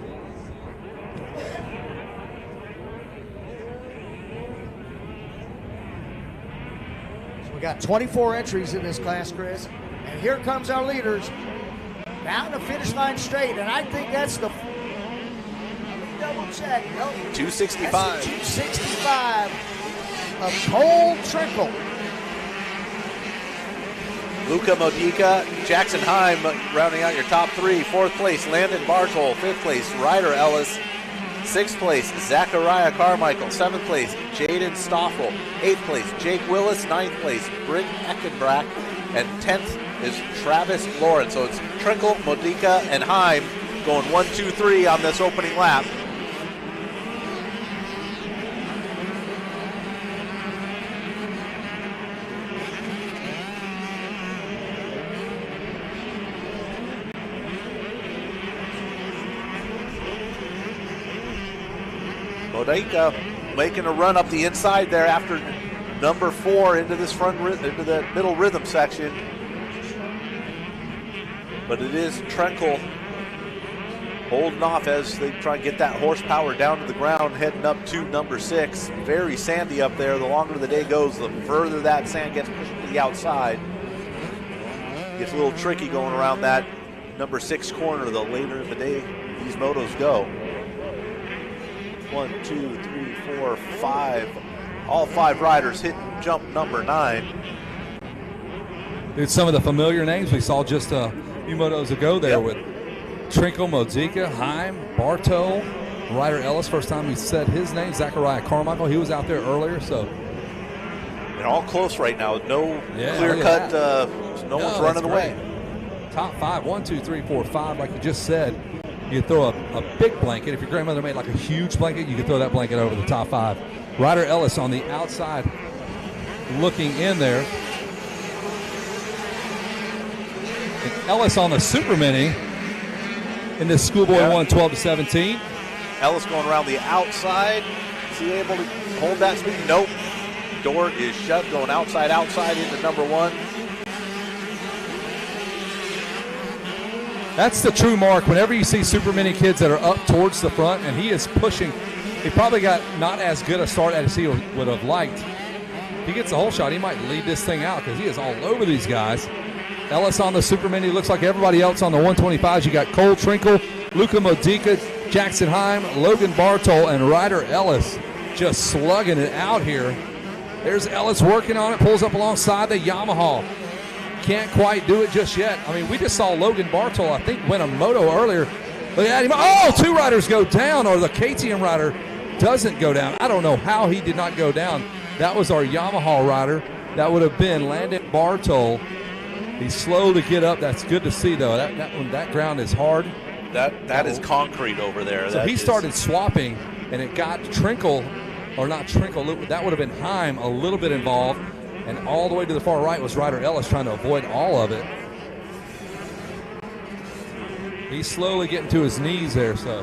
So we got 24 entries in this class, Chris. And here comes our leaders down the finish line straight. And I think that's the, double check. Nope. 265. That's the 265 of Cole Trinkle. Luca Modica, Jackson Heim rounding out your top 3. 4th place, Landon Bartol. 5th place, Ryder Ellis. 6th place, Zachariah Carmichael. 7th place, Jaden Stoffel. 8th place, Jake Willis. 9th place, Britt Eckenbrack. And 10th is Travis Lawrence. So it's Trinkle, Modica, and Heim going 1, 2, 3 on this opening lap. Modica making a run up the inside there after number 4 into this into the middle rhythm section. But it is Trinkle holding off as they try and get that horsepower down to the ground, heading up to number 6. Very sandy up there. The longer the day goes, the further that sand gets pushed to the outside. Gets a little tricky going around that number 6 corner the later in the day these motos go. 1, 2, 3, 4, 5. All 5 riders hitting jump number 9. Dude, some of the familiar names we saw just a few motos ago there with Trinkle, Modica, Heim, Bartow, Ryder Ellis. First time we said his name, Zachariah Carmichael. He was out there earlier, so. They're all close right now. No clear cut, no one's running away. Top 5, 1, 2, 3, 4, 5, like you just said. You could throw a big blanket. If your grandmother made like a huge blanket, you could throw that blanket over the top 5. Ryder Ellis on the outside looking in there. And Ellis on the Super Mini in this Schoolboy 1, 12 to 17. Ellis going around the outside. Is he able to hold that speed? Nope. Door is shut, going outside into number 1. That's the true mark. Whenever you see Super Mini kids that are up towards the front, and he is pushing, he probably got not as good a start as he would have liked. If he gets a whole shot, he might lead this thing out because he is all over these guys. Ellis on the Super Mini looks like everybody else on the 125s. You got Cole Trinkle, Luca Modica, Jackson Heim, Logan Bartol, and Ryder Ellis just slugging it out here. There's Ellis working on it, pulls up alongside the Yamaha. Can't quite do it just yet. I mean, we just saw Logan Bartol, I think, win a moto earlier. Look at him. Oh, 2 riders go down, or the KTM rider doesn't go down. I don't know how he did not go down. That was our Yamaha rider. That would have been Landon Bartol. He's slow to get up. That's good to see, though. That ground is hard. That is concrete over there. So he started swapping, and it got Trinkle, or not Trinkle, that would have been Heim a little bit involved. And all the way to the far right was Ryder Ellis trying to avoid all of it. He's slowly getting to his knees there, so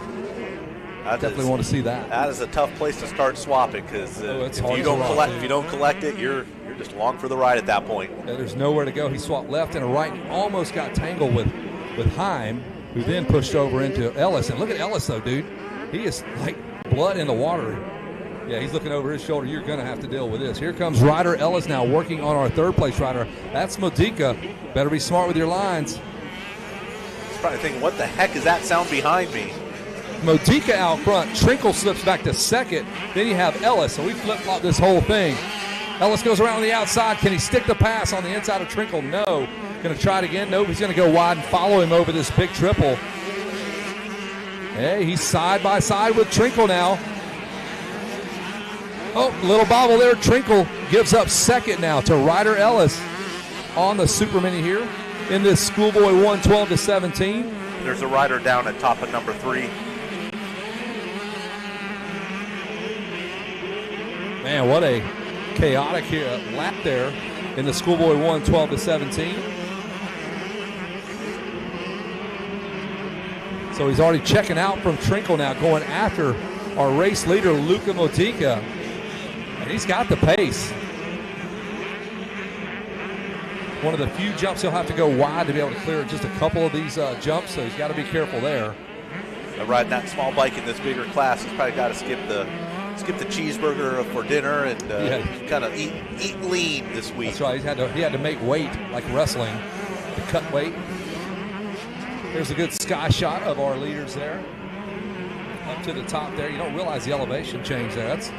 definitely want to see that. That is a tough place to start swapping because if you don't collect it, you're just along for the ride at that point. Yeah, there's nowhere to go. He swapped left and right and almost got tangled with Heim, who then pushed over into Ellis. And look at Ellis, though, dude. He is like blood in the water. Yeah, he's looking over his shoulder. You're going to have to deal with this. Here comes Ryder Ellis now working on our 3rd place rider. That's Modica. Better be smart with your lines. He's probably thinking, what the heck is that sound behind me? Modica out front. Trinkle slips back to 2nd. Then you have Ellis. So we flip-flop this whole thing. Ellis goes around on the outside. Can he stick the pass on the inside of Trinkle? No. Going to try it again. Nope. He's going to go wide and follow him over this big triple. Hey, he's side by side with Trinkle now. Oh, little bobble there. Trinkle gives up 2nd now to Ryder Ellis on the Super Mini here in this Schoolboy 1, 12 to 17. There's a rider down at top of number 3. Man, what a chaotic lap there in the Schoolboy 1, 12 to 17. So he's already checking out from Trinkle now, going after our race leader, Luca Modica. And he's got the pace. one of the few jumps he'll have to go wide to be able to clear just a couple of these jumps, so he's got to be careful there. Riding that small bike in this bigger class, he's probably got to skip the cheeseburger for dinner and kind of eat lean this week. That's right. He had to make weight like wrestling, to cut weight. There's a good sky shot of our leaders there. Up to the top there. You don't realize the elevation change there. That's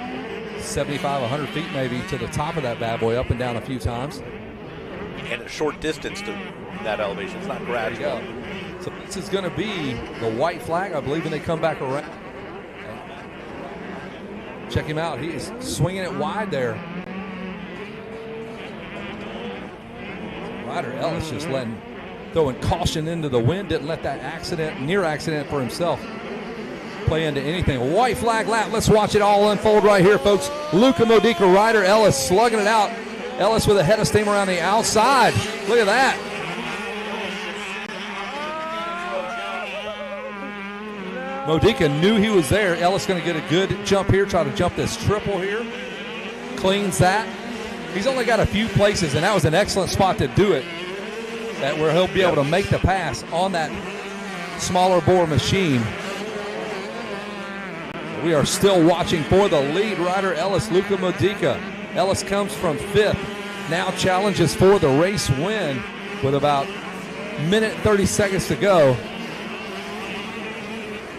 75, 100 feet maybe to the top of that bad boy, up and down a few times. And a short distance to that elevation. It's not gradual. There you go. So this is going to be the white flag, I believe, when they come back around. Check him out. He is swinging it wide there. Ryder Ellis just throwing caution into the wind. Didn't let that near accident for himself play into anything. White flag lap. Let's watch it all unfold right here, folks. Luca Modica, Ryder Ellis slugging it out. Ellis with a head of steam around the outside. Look at that. Modica knew he was there. Ellis going to get a good jump here, try to jump this triple here. Cleans that. He's only got a few places, and that was an excellent spot to do it, where he'll be able to make the pass on that smaller bore machine. We are still watching for the lead. Ryder Ellis, Luca Modica. Ellis comes from 5th. Now challenges for the race win with about a minute 30 seconds to go.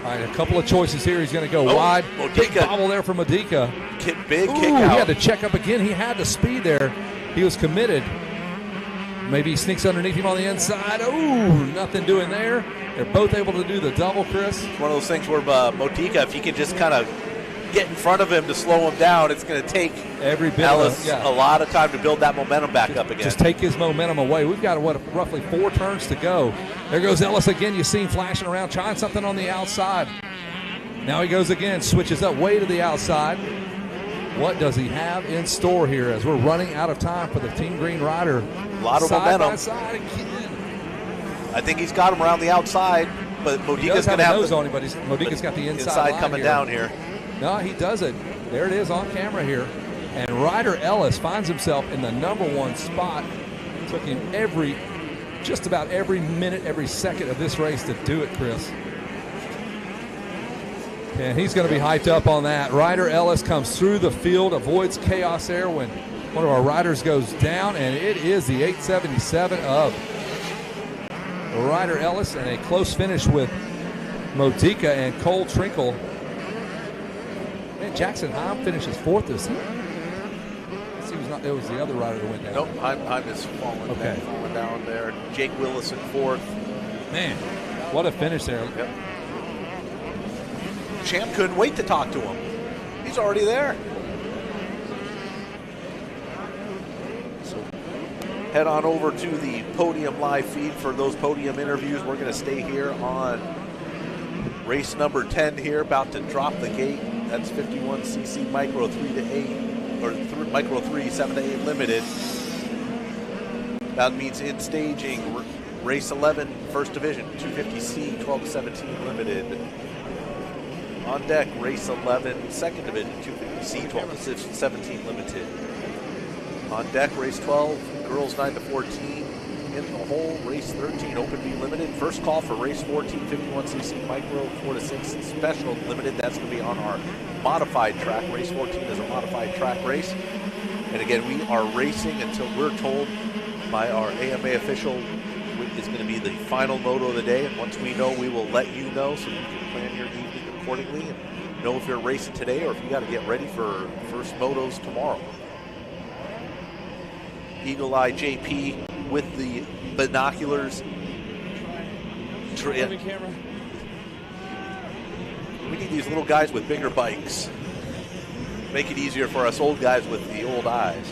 All right, a couple of choices here. He's going to go wide. Big bobble there for Modica. Big kick out. He had to check up again. He had the speed there. He was committed. Maybe he sneaks underneath him on the inside. Ooh, nothing doing there. They're both able to do the double, Chris. It's one of those things where Modica, if he can just kind of get in front of him to slow him down, it's going to take Ellis a lot of time to build that momentum back up again. Just take his momentum away. We've got, roughly 4 turns to go. There goes Ellis again. You see him flashing around, trying something on the outside. Now he goes again, switches up way to the outside. What does he have in store here as we're running out of time for the Team Green Rider? A lot of momentum. I think he's got him around the outside, but Modica's going to have nose on him, but Modica's got the inside coming down here. No, he does it. There it is on camera here. And Ryder Ellis finds himself in the #1 spot. Took him just about every minute, every second of this race to do it, Chris. And he's going to be hyped up on that. Ryder Ellis comes through the field, avoids chaos there when one of our riders goes down, and it is the 877 of Ryder Ellis, and a close finish with Modica and Cole Trinkle. Man, Jackson Heim finishes 4th this year. It was the other rider that went down. Nope, Heim is falling down there. Jake Willis in 4th. Man, what a finish there. Yep. Champ couldn't wait to talk to him. He's already there. So head on over to the Podium live feed for those Podium interviews. We're going to stay here on race number 10 here, about to drop the gate. That's 51cc Micro 3 to 8, or Micro 3 7 to 8 limited. That means in staging race 11 First Division 250C 12 to 17 limited. On deck race 11 Second Division 250C 12 to 17 limited. On deck race 12 girls 9 to 14. In the hole race 13 Open B limited. First call for race 14 51cc Micro 4 to 6 special limited. That's going to be on our modified track. Race 14 is a modified track race. And again, we are racing until we're told by our AMA official is going to be the final moto of the day. And once we know, we will let you know so you can plan your evening accordingly and know if you're racing today or if you got to get ready for first motos tomorrow. Eagle Eye JP with the binoculars. Camera. We need these little guys with bigger bikes. Make it easier for us old guys with the old eyes.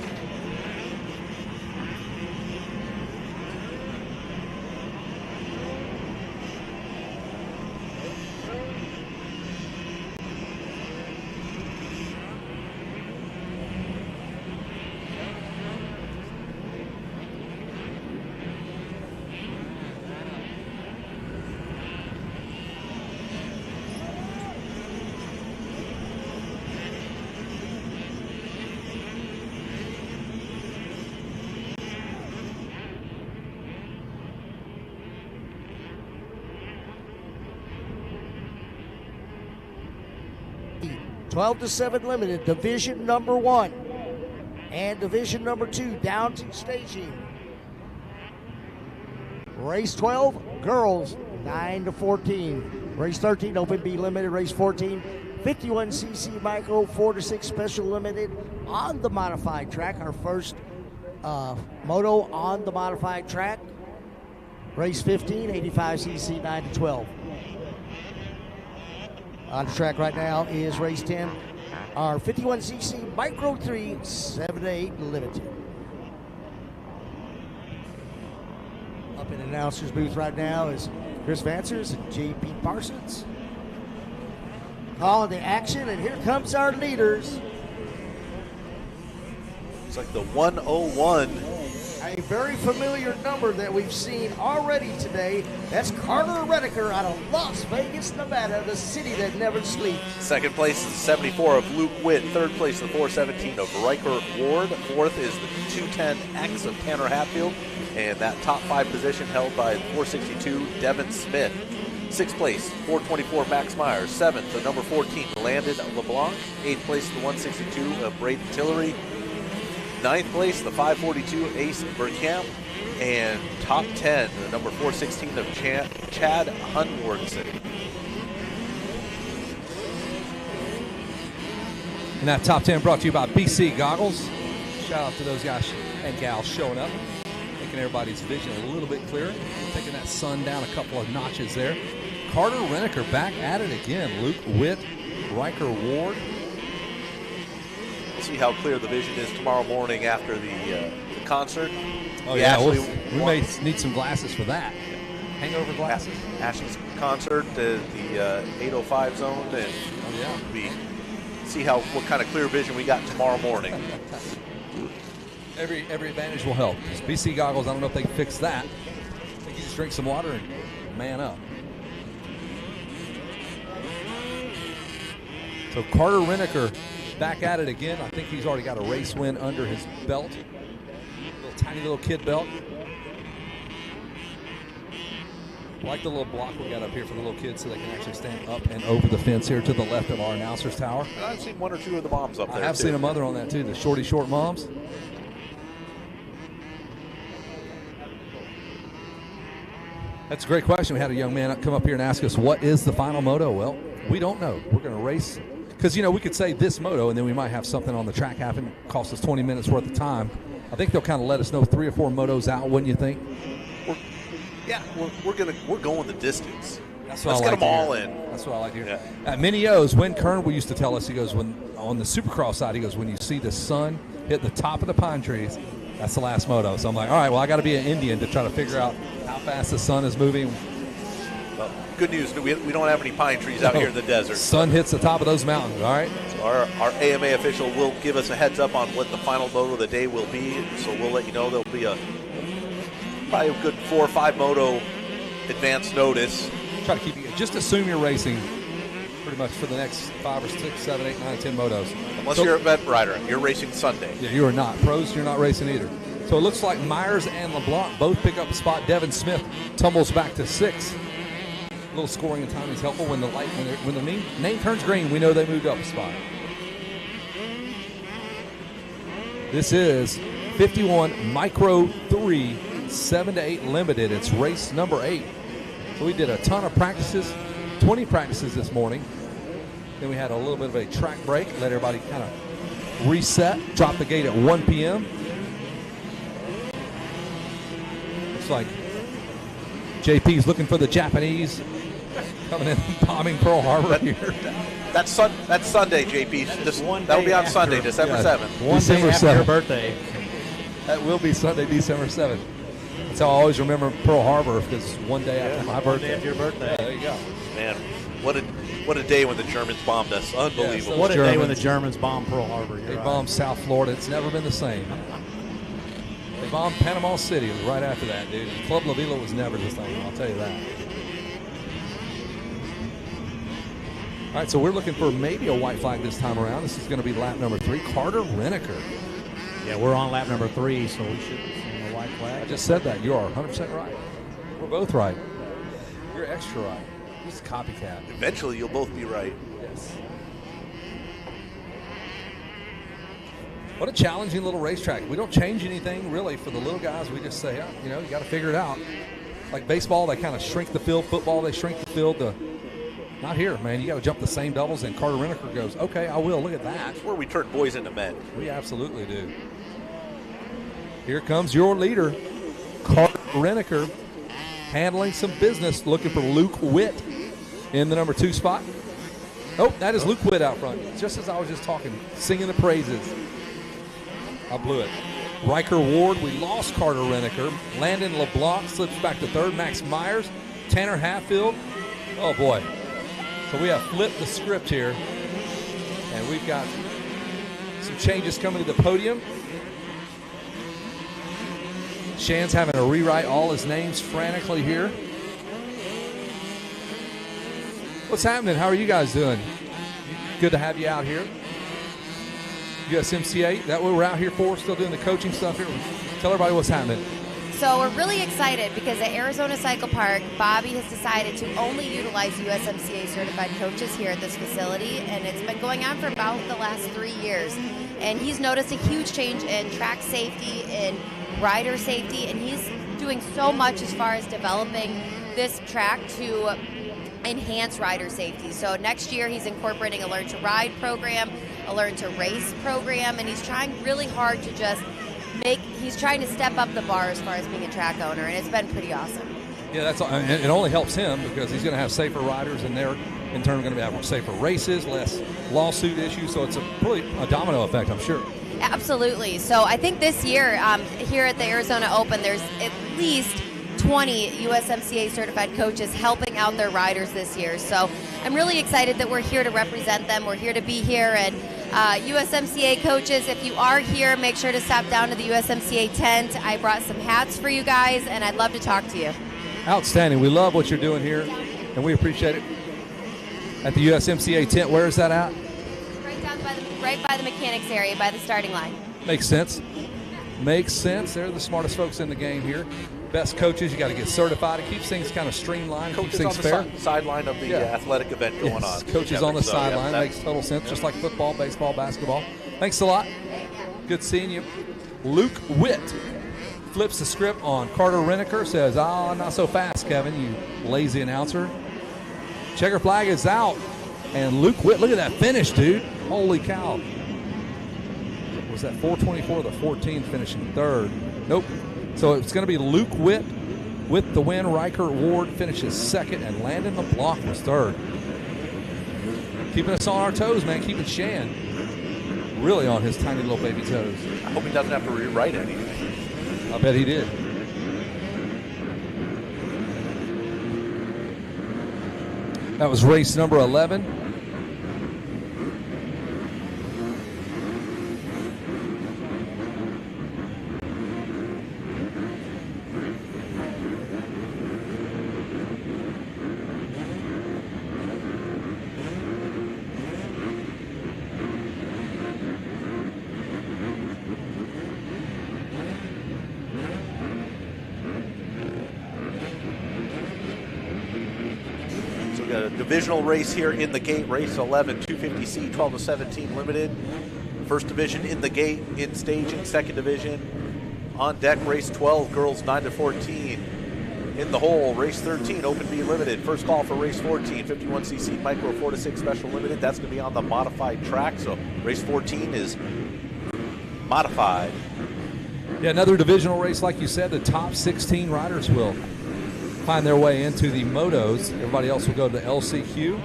12-7 limited, division number 1 and division number 2 down to staging. Race 12, girls 9-14. Race 13, Open B limited. Race 14, 51cc micro 4-6 special limited on the modified track. Our first moto on the modified track. Race 15, 85cc 9-12. On the track right now is race 10, our 51cc micro 3 7-8 limited. Up in the announcer's booth right now is Chris Vancers and J.P. Parsons. Calling the action, and here comes our leaders. It's like the 101. A very familiar number that we've seen already today. That's Carter Redeker out of Las Vegas, Nevada, the city that never sleeps. Second place is the 74 of Luke Witt. Third place, the 417 of Riker Ward. Fourth is the 210X of Tanner Hatfield. And that top 5 position held by 462 Devin Smith. Sixth place, 424 Max Myers. Seventh, the number 14 Landon LeBlanc. Eighth place, the 162 of Braden Tillery. Ninth place, the 542 Ace Bergkamp. And top 10, the number 416 of Chad Hunwardson. And that top 10 brought to you by BC Goggles. Shout out to those guys and gals showing up, making everybody's vision a little bit clearer, taking that sun down a couple of notches there. Carter Reneker back at it again. Luke Witt, Riker Ward. We'll see how clear the vision is tomorrow morning after the concert. Oh, yeah, we may need some glasses for that. Hangover glasses. Ashley's concert, the 805 zone, and we see what kind of clear vision we got tomorrow morning. Every advantage will help. BC Goggles, I don't know if they can fix that. I think you just drink some water and man up. So Carter Reneker back at it again. I think he's already got a race win under his belt. Tiny little kid belt. I like the little block we got up here for the little kids so they can actually stand up and over the fence here to the left of our announcer's tower. I've seen one or two of the moms up there. I have seen a mother on that too, the short moms. That's a great question. We had a young man come up here and ask us, what is the final moto? Well, we don't know. We're going to race. Because, we could say this moto, and then we might have something on the track happen, cost us 20 minutes worth of time. I think they'll kind of let us know 3 or 4 motos out, wouldn't you think? We're going the distance. That's what Let's I get like them all hear. in. That's what I like to hear. Yeah. At Mini O's, Win Kern used to tell us, he goes, when on the Supercross side, he goes, when you see the sun hit the top of the pine trees, that's the last moto. So I'm like, all right, well, I got to be an Indian to try to figure out how fast the sun is moving. Well, good news, we don't have any pine trees out here in the desert. Sun hits the top of those mountains, all right? So our AMA official will give us a heads up on what the final moto of the day will be. So we'll let you know. There'll be probably a good 4 or 5 moto advance notice. Try to keep you, just assume you're racing pretty much for the next 5 or 6, 7, 8, 9, 10 motos. Unless you're an event rider, you're racing Sunday. Yeah, you are not. Pros, you're not racing either. So it looks like Myers and LeBlanc both pick up a spot. Devin Smith tumbles back to 6. A little scoring and timing is helpful. When the name turns green, we know they moved up a spot. This is 51 Micro 3 7-8 limited. It's race number 8. So we did a ton of practices, 20 practices this morning. Then we had a little bit of a track break, let everybody kind of reset, drop the gate at 1 p.m. Looks like JP's looking for the Japanese coming in, bombing Pearl Harbor here. That's Sunday, JP. That'll be on Sunday, December 7th. One day after your birthday. That will be Sunday, December 7th. That's how I always remember Pearl Harbor, because it's one day after my birthday. One day after your birthday. There you go. Man, what a day when the Germans bombed us. Unbelievable. Yeah, what a day when the Germans bombed Pearl Harbor. They bombed South Florida. It's never been the same. They bombed Panama City right after that, dude. Club La Vila was never the same, I'll tell you that. All right, so we're looking for maybe a white flag this time around. This is going to be lap number 3. Carter Reneker. Yeah, we're on lap number 3, so we should be seeing a white flag. I just said that. You are 100% right. We're both right. You're extra right. He's a copycat. Eventually, you'll both be right. Yes. What a challenging little racetrack. We don't change anything really for the little guys. We just say, you got to figure it out. Like baseball, they kind of shrink the field. Football, they shrink the field. Not here, man. You got to jump the same doubles. And Carter Reneker goes, okay, I will. Look at that. That's where we turn boys into men. We absolutely do. Here comes your leader, Carter Reneker, handling some business, looking for Luke Witt in the number 2 spot. Oh, that is Luke Witt out front. Just as I was just talking, singing the praises. I blew it. Riker Ward, we lost Carter Reneker. Landon LeBlanc slips back to 3rd. Max Myers, Tanner Hatfield. Oh, boy. So we have flipped the script here. And we've got some changes coming to the podium. Shan's having to rewrite all his names frantically here. What's happening? How are you guys doing? Good to have you out here. USMCA, that what we're out here for, still doing the coaching stuff here. Tell everybody what's happening. So we're really excited because at Arizona Cycle Park, Bobby has decided to only utilize USMCA certified coaches here at this facility, and it's been going on for about the last 3 years. And he's noticed a huge change in track safety and rider safety, and he's doing so much as far as developing this track to enhance rider safety. So next year he's incorporating a Learn to Ride program, a Learn to Race program, and he's trying really hard to just he's trying to step up the bar as far as being a track owner, and it's been pretty awesome. Yeah, it only helps him because he's going to have safer riders, and they're in turn going to have safer races, less lawsuit issues, so it's a domino effect, I'm sure. Absolutely. So I think this year here at the Arizona Open, there's at least 20 USMCA certified coaches helping out their riders this year. So I'm really excited that we're here to represent them. We're here to be here. And USMCA coaches, if you are here, make sure to stop down to the USMCA tent. I brought some hats for you guys, and I'd love to talk to you. Outstanding. We love what you're doing here, and we appreciate it. At the USMCA tent, where is that at? Right by the mechanics area, by the starting line. Makes sense. Makes sense. They're the smartest folks in the game here. Best coaches, you got to get certified. It keeps things kind of streamlined, Coaches keeps things on fair. the sideline of the athletic event going on. Coaches on the sideline. Makes total sense, just like football, baseball, basketball. Thanks a lot. Good seeing you. Luke Witt flips the script on Carter Reneker, says, not so fast, Kevin, you lazy announcer. Checker flag is out. And Luke Witt, look at that finish, dude. Holy cow. Was that 424 or the 14 finishing 3rd? Nope. So it's going to be Luke Witt with the win. Riker Ward finishes 2nd, and Landon LeBlanc was 3rd. Keeping us on our toes, man. Keeping Shan really on his tiny little baby toes. I hope he doesn't have to rewrite anything. I bet he did. That was race number 11. Divisional race here in the gate, race 11, 250C, 12 to 17 limited. First division in the gate, in staging, second division. On deck, race 12, girls 9 to 14. In the hole, race 13, open B limited. First call for race 14, 51cc micro 4 to 6 special limited. That's going to be on the modified track. So race 14 is modified. Yeah, another divisional race, like you said. The top 16 riders will find their way into the motos. Everybody else will go to the LCQ.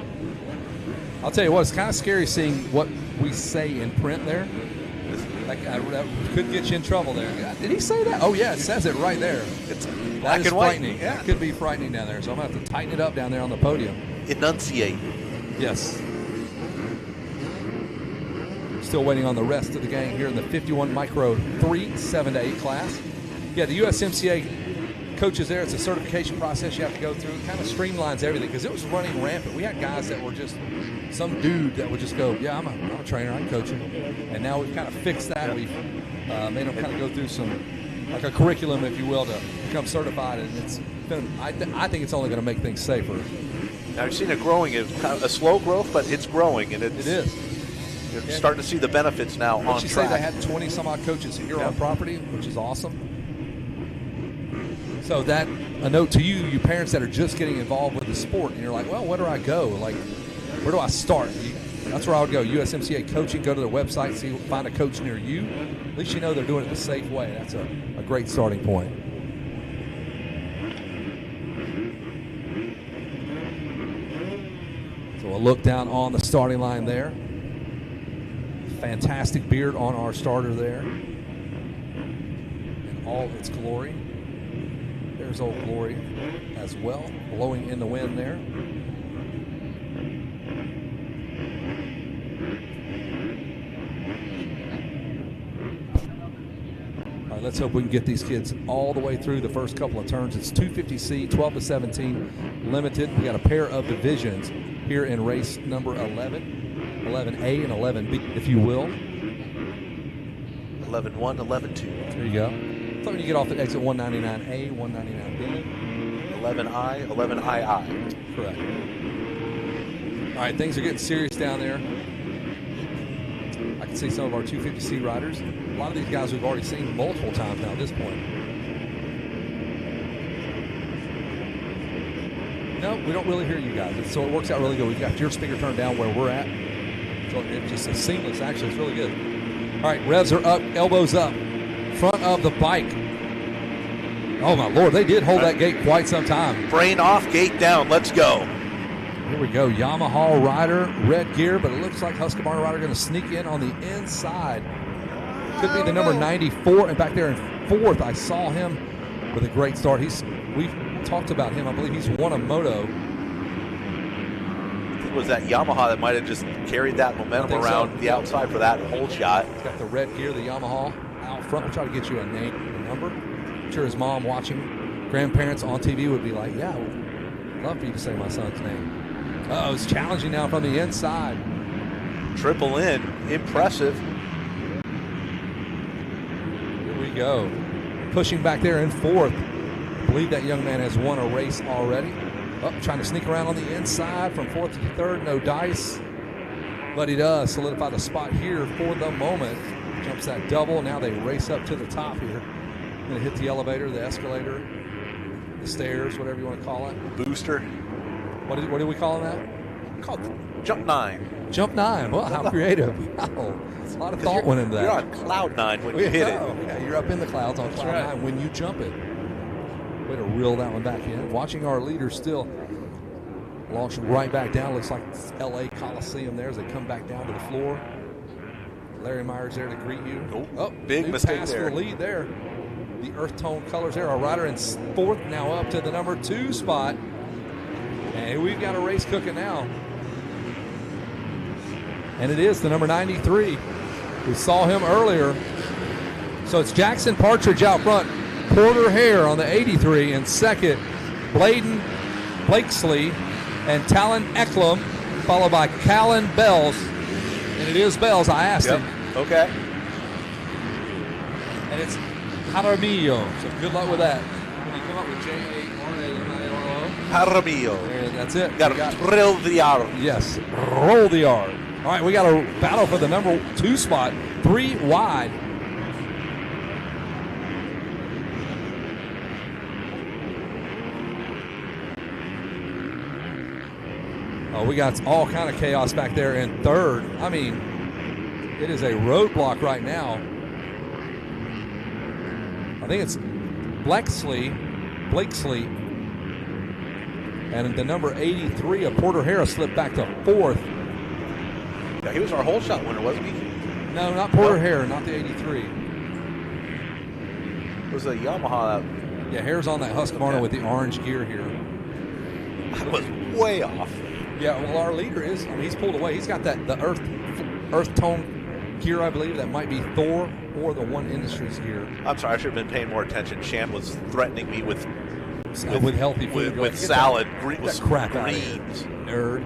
I'll tell you what, it's kind of scary seeing what we say in print there. That could get you in trouble there. Did he say that? Oh, yeah, it says it right there. It's black and white. Frightening. Yeah. It could be frightening down there, so I'm going to have to tighten it up down there on the podium. Enunciate. Yes. Still waiting on the rest of the gang here in the 51 Micro 3, 7 to 8 class. Yeah, the USMCA coaches there, it's a certification process you have to go through. It kind of streamlines everything because it was running rampant. We had guys that were just some dude that would just go, yeah, I'm a trainer, I'm coaching. And now we've kind of fixed that. We've made them kind of go through some, like a curriculum, if you will, to become certified. And it's been, I think it's only going to make things safer. Now, I've seen it growing. It's kind of a slow growth, but it's growing. And it is. You're starting to see the benefits now on What you say, track. they had 20 some odd coaches here on property, which is awesome. So that, a note to you parents that are just getting involved with the sport, and you're like, well, where do I go? Like, where do I start? That's where I would go. USMCA coaching, go to their website, find a coach near you. At least you know they're doing it the safe way. That's a great starting point. So a look down on the starting line there. Fantastic beard on our starter there. In all its glory. There's Old Glory as well, blowing in the wind there. All right, let's hope we can get these kids all the way through the first couple of turns. It's 250C, 12 to 17, limited. We got a pair of divisions here in race number 11, 11A and 11B, if you will. 11-1, 11-2. There you go. So when you get off at exit 199A, 199B. 11I, 11II. Correct. All right, things are getting serious down there. I can see some of our 250C riders. A lot of these guys we've already seen multiple times now at this point. No, we don't really hear you guys. So it works out really good. We've got your speaker turned down where we're at. So it's just a seamless, actually. It's really good. All right, revs are up, elbows up. Front of the bike. Oh my Lord, they did hold that gate quite some time. Brain off, gate down, let's go. Here we go, Yamaha rider, red gear, but it looks like Husqvarna rider going to sneak in on the inside. Could be the number 94, and back there in fourth, I saw him with a great start. We've talked about him. I believe he's won a moto. It was that Yamaha that might have just carried that momentum around the outside for that whole shot. He's got the red gear, the Yamaha out front. We'll try to get you a name, a number. I'm sure his mom watching, grandparents on TV would be like, yeah, I'd love for you to say my son's name. Oh, it's challenging now from the inside. Triple in, impressive. Here we go. Pushing back there in fourth. I believe that young man has won a race already. Oh, trying to sneak around on the inside from fourth to third. No dice. But he does solidify the spot here for the moment. Jumps that double. Now they race up to the top here. Going to hit the elevator, the escalator, the stairs, whatever you want to call it. Booster. What are we calling that? Called Jump 9. Jump 9. Well, how creative. Wow. A lot of thought went into that. You're on cloud 9 when you hit it. Yeah, you're up in the clouds on cloud 9 when you jump it. Way to reel that one back in. Watching our leaders still launch right back down. Looks like it's LA Coliseum there as they come back down to the floor. Larry Myers there to greet you. Oh, big mistake pass there. For the lead there. The earth tone colors there. Our rider in fourth, now up to the number 2 spot. And we've got a race cooking now. And it is the number 93. We saw him earlier. So it's Jackson Partridge out front. Porter Hare on the 83 in second. Bladen Blakesley and Talon Eklum, followed by Callan Bells. And it is Bells, I asked him. Okay. And it's Jaramillo. So good luck with that. When you come up with J-A-R-A-M-I-L-O. Jaramillo. And that's it. Got to drill the yard. Yes, roll the yard. All right, we got a battle for the number 2 spot, 3 wide. Oh, we got all kind of chaos back there in third. I mean, it is a roadblock right now. I think it's Blakesley, and the number 83 of Porter Harris slipped back to fourth. Yeah, he was our whole shot winner, wasn't he? No, not Porter Hare, not the 83. It was a Yamaha. Yeah, Hare's on that Husqvarna with the orange gear here. That was way off. Yeah, well, our leader is, I mean, he's pulled away. He's got the earth tone gear, I believe. That might be Thor or the One Industries gear. I'm sorry, I should have been paying more attention. Shan was threatening me with healthy food. With salad. Get that crap out of here, nerd.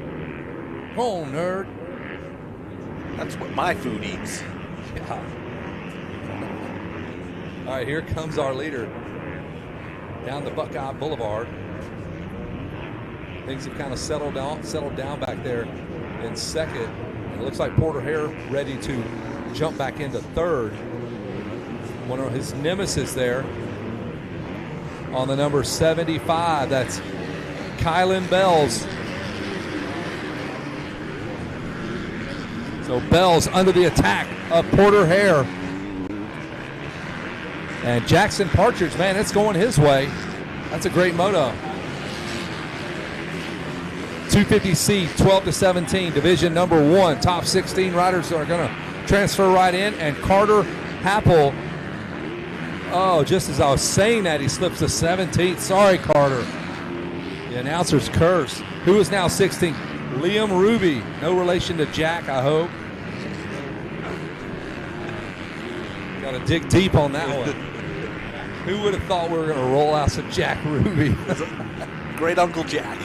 Oh, nerd. That's what my food eats. Yeah. All right, here comes our leader down the Buckeye Boulevard. Things have kind of settled down back there in second. And it looks like Porter Hare ready to jump back into third. One of his nemesis there on the number 75. That's Kylan Bells. So Bells under the attack of Porter Hare. And Jackson Partridge, man, it's going his way. That's a great moto. 250C, 12-17, division number 1. Top 16 riders are going to transfer right in. And Carter Happel, oh, just as I was saying that, he slips to 17th. Sorry, Carter. The announcer's curse. Who is now 16th? Liam Ruby. No relation to Jack, I hope. Got to dig deep on that one. Who would have thought we were going to roll out some Jack Ruby? Great Uncle Jack.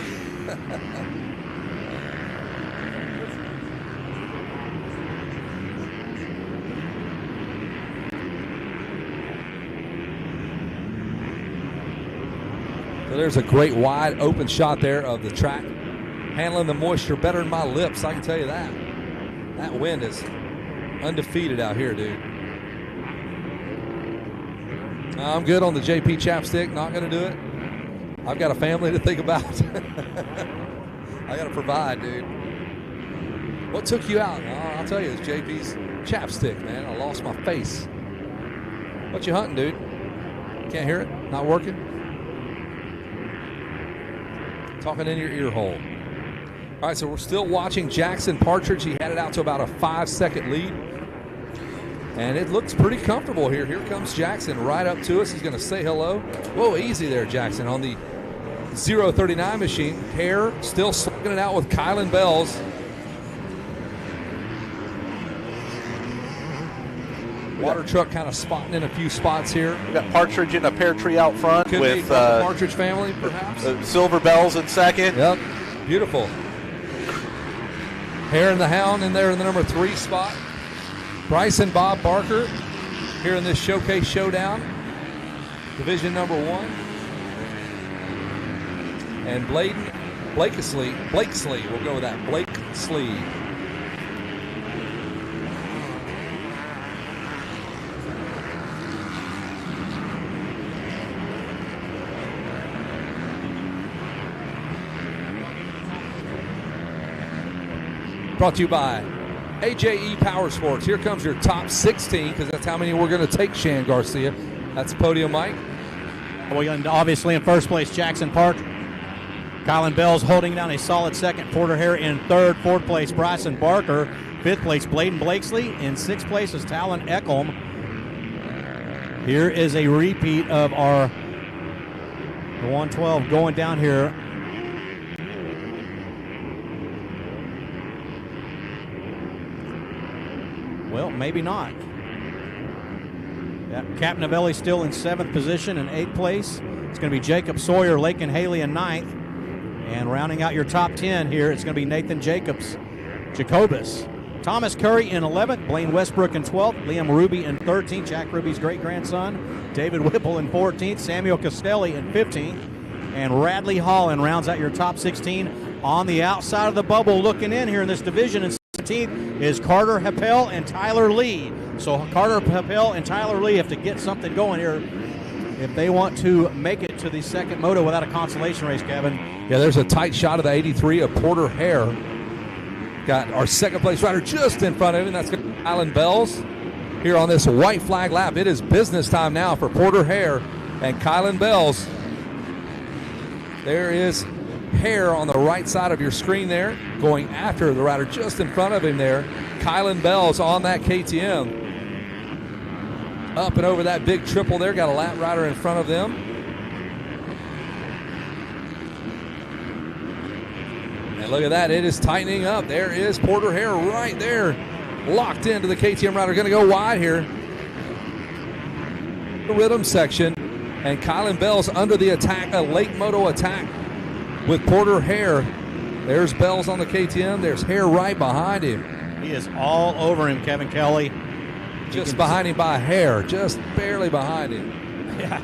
So there's a great wide open shot there of the track. Handling the moisture better than my lips, I can tell you that. That wind is undefeated out here, dude. I'm good on the JP chapstick, not going to do it. I've got a family to think about. I got to provide, dude. What took you out? Oh, I'll tell you, it's JP's chapstick, man. I lost my face. What you hunting, dude? Can't hear it? Not working? Talking in your ear hole. All right, so we're still watching Jackson Partridge. He had it out to about a 5-second lead. And it looks pretty comfortable here. Here comes Jackson right up to us. He's going to say hello. Whoa, easy there, Jackson, on the 039 machine. Hare still slugging it out with Kylan Bells. Water truck kind of spotting in a few spots here. We got Partridge in a pear tree out front. Could with be the Partridge family, perhaps. Silver Bells in second. Yep, beautiful. Hare and the Hound in there in the number 3 spot. Bryce and Bob Barker here in this showcase showdown. Division number 1. And Blakesley, we'll go with that, Blakesley. Brought to you by AJE Power Sports. Here comes your top 16, because that's how many we're going to take, Shan Garcia. That's Podium Mike. Well, obviously in first place, Jackson Park. Kylan Bells holding down a solid second. Porter Hare in third. Fourth place, Bryson Barker. Fifth place, Bladen Blakesley. In sixth place is Talon Eckholm. Here is a repeat of our 112 going down here. Well, maybe not. Yeah, Cap Novelli still in 7th position. In 8th place, it's going to be Jacob Sawyer, Lakin Haley in 9th. And rounding out your top 10 here, it's going to be Nathan Jacobs, Jacobus. Thomas Curry in 11th, Blaine Westbrook in 12th, Liam Ruby in 13th, Jack Ruby's great-grandson, David Whipple in 14th, Samuel Costelli in 15th, and Radley Holland rounds out your top 16. On the outside of the bubble looking in here in this division in 17th is Carter Happel and Tyler Lee. So Carter Happel and Tyler Lee have to get something going here if they want to make it to the second moto without a consolation race, Kevin. Yeah, there's a tight shot of the 83 of Porter Hare. Got our second place rider just in front of him. That's Kylan Bells here on this white flag lap. It is business time now for Porter Hare and Kylan Bells. There is Hare on the right side of your screen there, going after the rider just in front of him there. Kylan Bells on that KTM. Up and over that big triple there, got a lap rider in front of them. And look at that, it is tightening up. There is Porter Hare right there, locked into the KTM rider. Going to go wide here. The rhythm section, and Kylan Bells under the attack, a late moto attack with Porter Hare. There's Bells on the KTM. There's Hare right behind him. He is all over him, Kevin Kelly. Just behind him by Hare, just barely behind him. Yeah.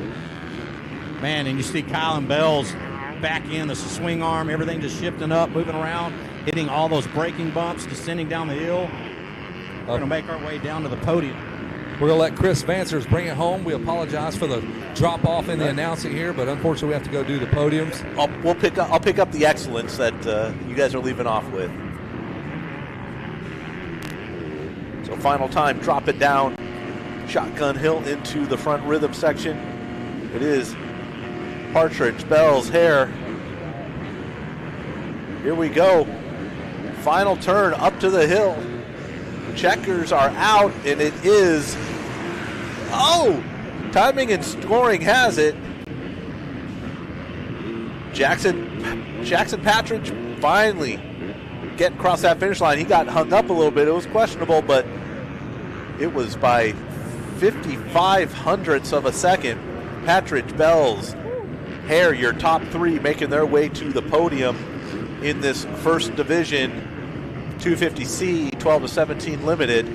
Man, and you see Kylan Bells back in, the swing arm, everything just shifting up, moving around. hitting all those braking bumps, descending down the hill. We're going to make our way down to the podium. We're going to let Chris Vancers bring it home. We apologize for the drop-off in the announcing here, but unfortunately we have to go do the podiums. I'll pick up the excellence that you guys are leaving off with. So final time, drop it down. Shotgun hill into the front rhythm section. It is Partridge, Bells, Hare. Here we go. Final turn up to the hill. Checkers are out, and it is, timing and scoring has it. Jackson Patridge finally getting across that finish line. He got hung up a little bit. It was questionable, but it was by 55 hundredths of a second. Patridge, Bells, Hare, your top three making their way to the podium in this first division 250C 12-17 limited.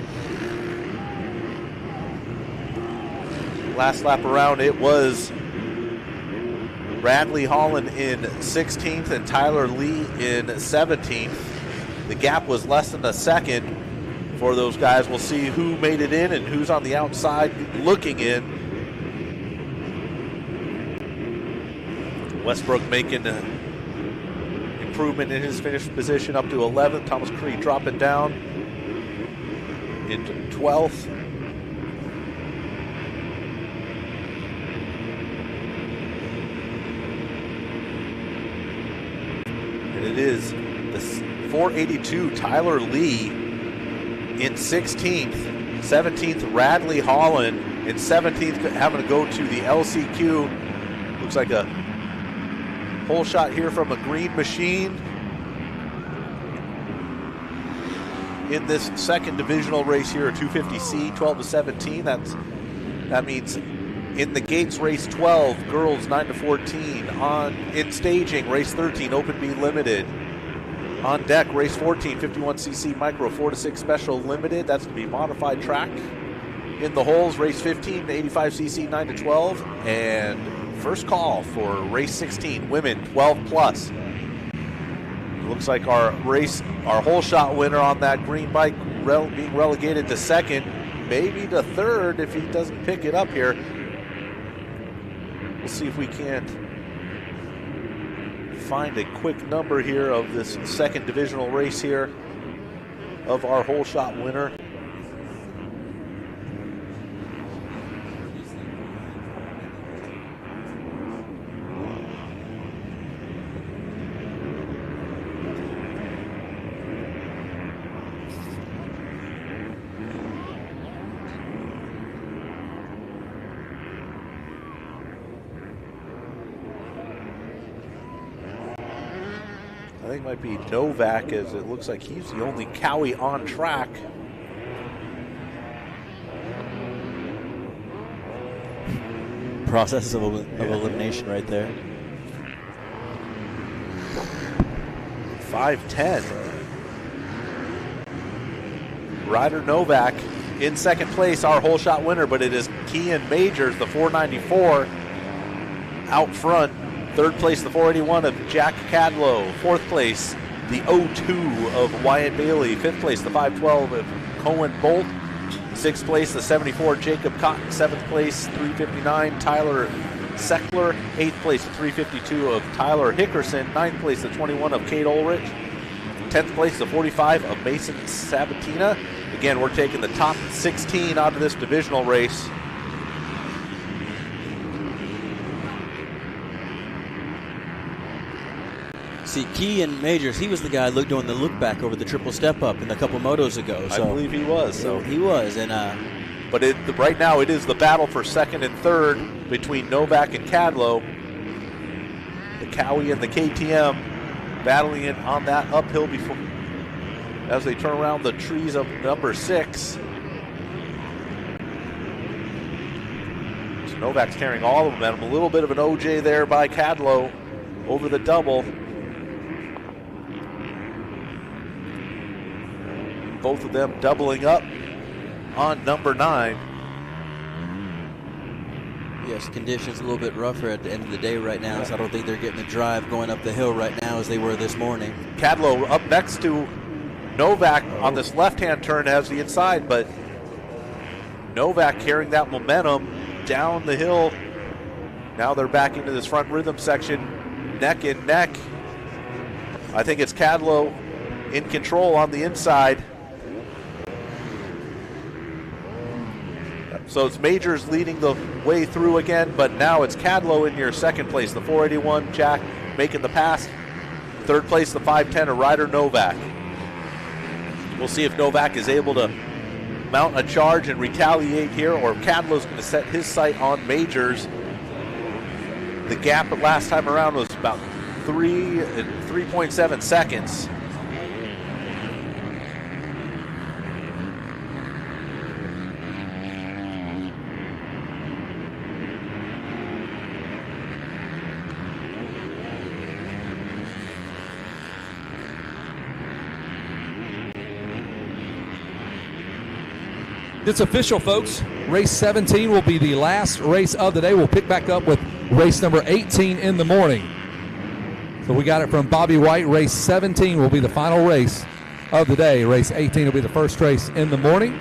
Last lap around, it was Bradley Holland in 16th and Tyler Lee in 17th. The gap was less than a second for those guys. We'll see who made it in and who's on the outside looking in. Westbrook making improvement in his finish position up to 11th. Thomas Cree dropping down into 12th. And it is the 482 Tyler Lee in 16th. 17th Radley Holland in 17th, having to go to the LCQ. Looks like a pole shot here from a green machine in this second divisional race here at 250C 12-17. That means in the gates race 12, girls 9-14. In staging race 13, Open B limited. On deck race 14, 51cc micro 4-6 special limited. That's to be modified track. In the holes race 15, 85cc 9-12, and first call for race 16, women 12 plus. Looks like our whole shot winner on that green bike being relegated to second, maybe to third if he doesn't pick it up here. We'll see if we can't find a quick number here of this second divisional race here of our whole shot winner. I think it might be Novak, as it looks like he's the only Cowie on track. Process of elimination right there. 5:10. Ryder Novak in second place, our whole shot winner, but it is Kean Majors, the 494, out front. Third place, the 481 of Jack Cadlow. Fourth place, the 02 of Wyatt Bailey. Fifth place, the 512 of Cohen Bolt. Sixth place, the 74 Jacob Cotton. Seventh place, 359 Tyler Seckler. Eighth place, the 352 of Tyler Hickerson. Ninth place, the 21 of Kate Ulrich. 10th place, the 45 of Mason Sabatina. Again, we're taking the top 16 out of this divisional race. See, Kean Majors, he was the guy doing the look back over the triple step up in a couple motos ago. So I believe he was. So he was, and but right now it is the battle for second and third between Novak and Cadlow. The Cowie and the KTM battling it on that uphill before as they turn around the trees of number 6. So Novak's carrying all of them. A little bit of an OJ there by Cadlow over the double. Both of them doubling up on number 9. Yes, conditions a little bit rougher at the end of the day right now, so I don't think they're getting the drive going up the hill right now as they were this morning. Cadlow up next to Novak on this left-hand turn has the inside, but Novak carrying that momentum down the hill. Now they're back into this front rhythm section, neck and neck. I think it's Cadlow in control on the inside. So it's Majors leading the way through again, but now it's Cadlow in your second place. The 481, Jack making the pass. Third place, the 510 of Ryder Novak. We'll see if Novak is able to mount a charge and retaliate here, or Cadlow's going to set his sight on Majors. The gap last time around was about 3.7 seconds. It's official, folks. Race 17 will be the last race of the day. We'll pick back up with race number 18 in the morning. So we got it from Bobby White. Race 17 will be the final race of the day. Race 18 will be the first race in the morning.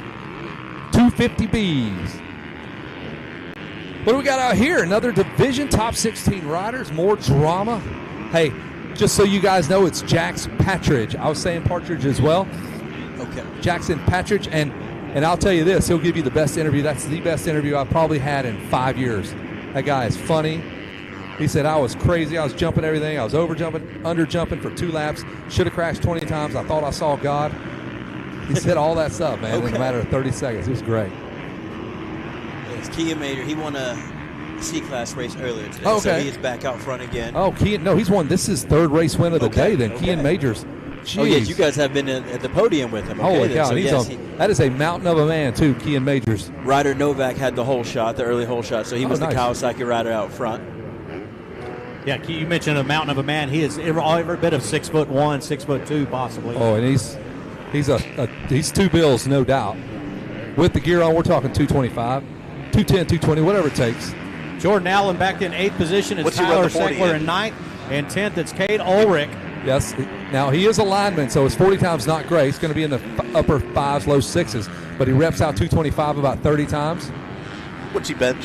250Bs. What do we got out here? Another division, top 16 riders, more drama. Hey, just so you guys know, it's Jax Patridge. I was saying Partridge as well. Okay. Jackson Patridge, and I'll tell you this, he'll give you the best interview. That's the best interview I've probably had in 5 years. That guy is funny. He said, I was crazy. I was jumping everything. I was over jumping, under jumping for 2 laps. Should have crashed 20 times. I thought I saw God. He said all that stuff, man, in a matter of 30 seconds. It was great. It's Kian Major. He won a C-Class race earlier today, okay. So he is back out front again. Oh, Kian, no, he's won. This is third race win of the day then. Okay. Kian Majors. Jeez. Oh, yes, you guys have been at the podium with him. Okay, holy cow, so yes, that is a mountain of a man, too, Kian Majors. Ryder Novak had the whole shot, the early hole shot, so he was nice. the Kawasaki rider out front. Yeah, you mentioned a mountain of a man. He is every bit of 6'1", 6'2", possibly. Oh, and he's 2 bills, no doubt. With the gear on, we're talking 225, 210, 220, whatever it takes. Jordan Allen back in 8th position. It's Tyler Seckler in 9th. And 10th, it's Cade Ulrich. Yes. Now, he is a lineman, so his 40 times not great. He's going to be in the upper 5s, low 6s. But he reps out 225 about 30 times. What's he bench?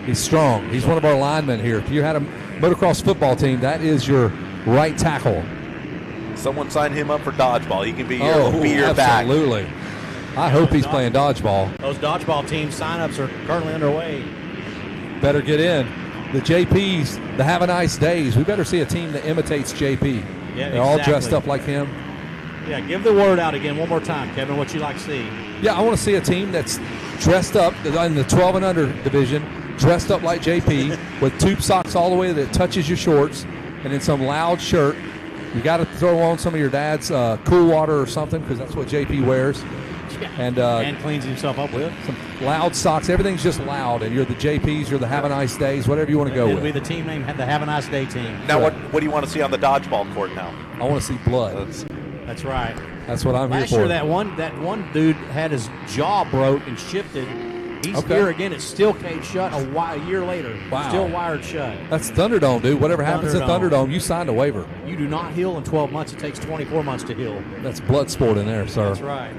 He's strong. He's one of our linemen here. If you had a motocross football team, that is your right tackle. Someone sign him up for dodgeball. He can be your back. Absolutely. I hope he's playing dodgeball. Those dodgeball team signups are currently underway. Better get in. The JPs, the Have a Nice Days. We better see a team that imitates JP. Yeah, They're all dressed up like him. Yeah, give the word out again one more time, Kevin, what you like to see. Yeah, I want to see a team that's dressed up in the 12 and under division, dressed up like JP with tube socks all the way that touches your shorts, and in some loud shirt. You got to throw on some of your dad's cool water or something, because that's what JP wears. And cleans himself up with some loud socks. Everything's just loud, and you're the JPs, you're the Have a Nice Days, whatever you want to go with. It'll be the team name, the Have a Nice Day team. Now, what do you want to see on the dodgeball court now? I want to see blood. That's right. That's what I'm Last here for. Last year, that one dude had his jaw broke and shifted. He's here again. It's still caged shut a year later. Wow. Still wired shut. That's Thunderdome, dude. Whatever happens at Thunderdome, you signed a waiver. You do not heal in 12 months. It takes 24 months to heal. That's blood sport in there, sir. That's right.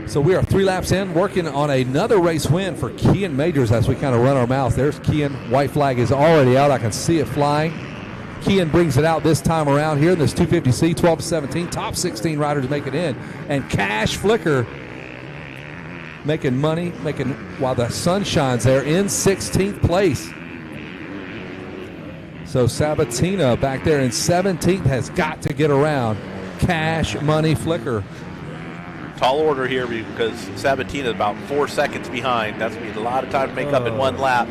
So we are 3 laps in, working on another race win for Kian Majors as we kind of run our mouth. There's Kian. White flag is already out. I can see it flying. Kian brings it out this time around here in this 250C, 12-17. Top 16 riders make it in. And Cash Flicker making money, while the sun shines there, in 16th place. So Sabatina back there in 17th has got to get around Cash Money Flicker. Tall order here because Sabatina is about 4 seconds behind. That's going to be a lot of time to make up in one lap.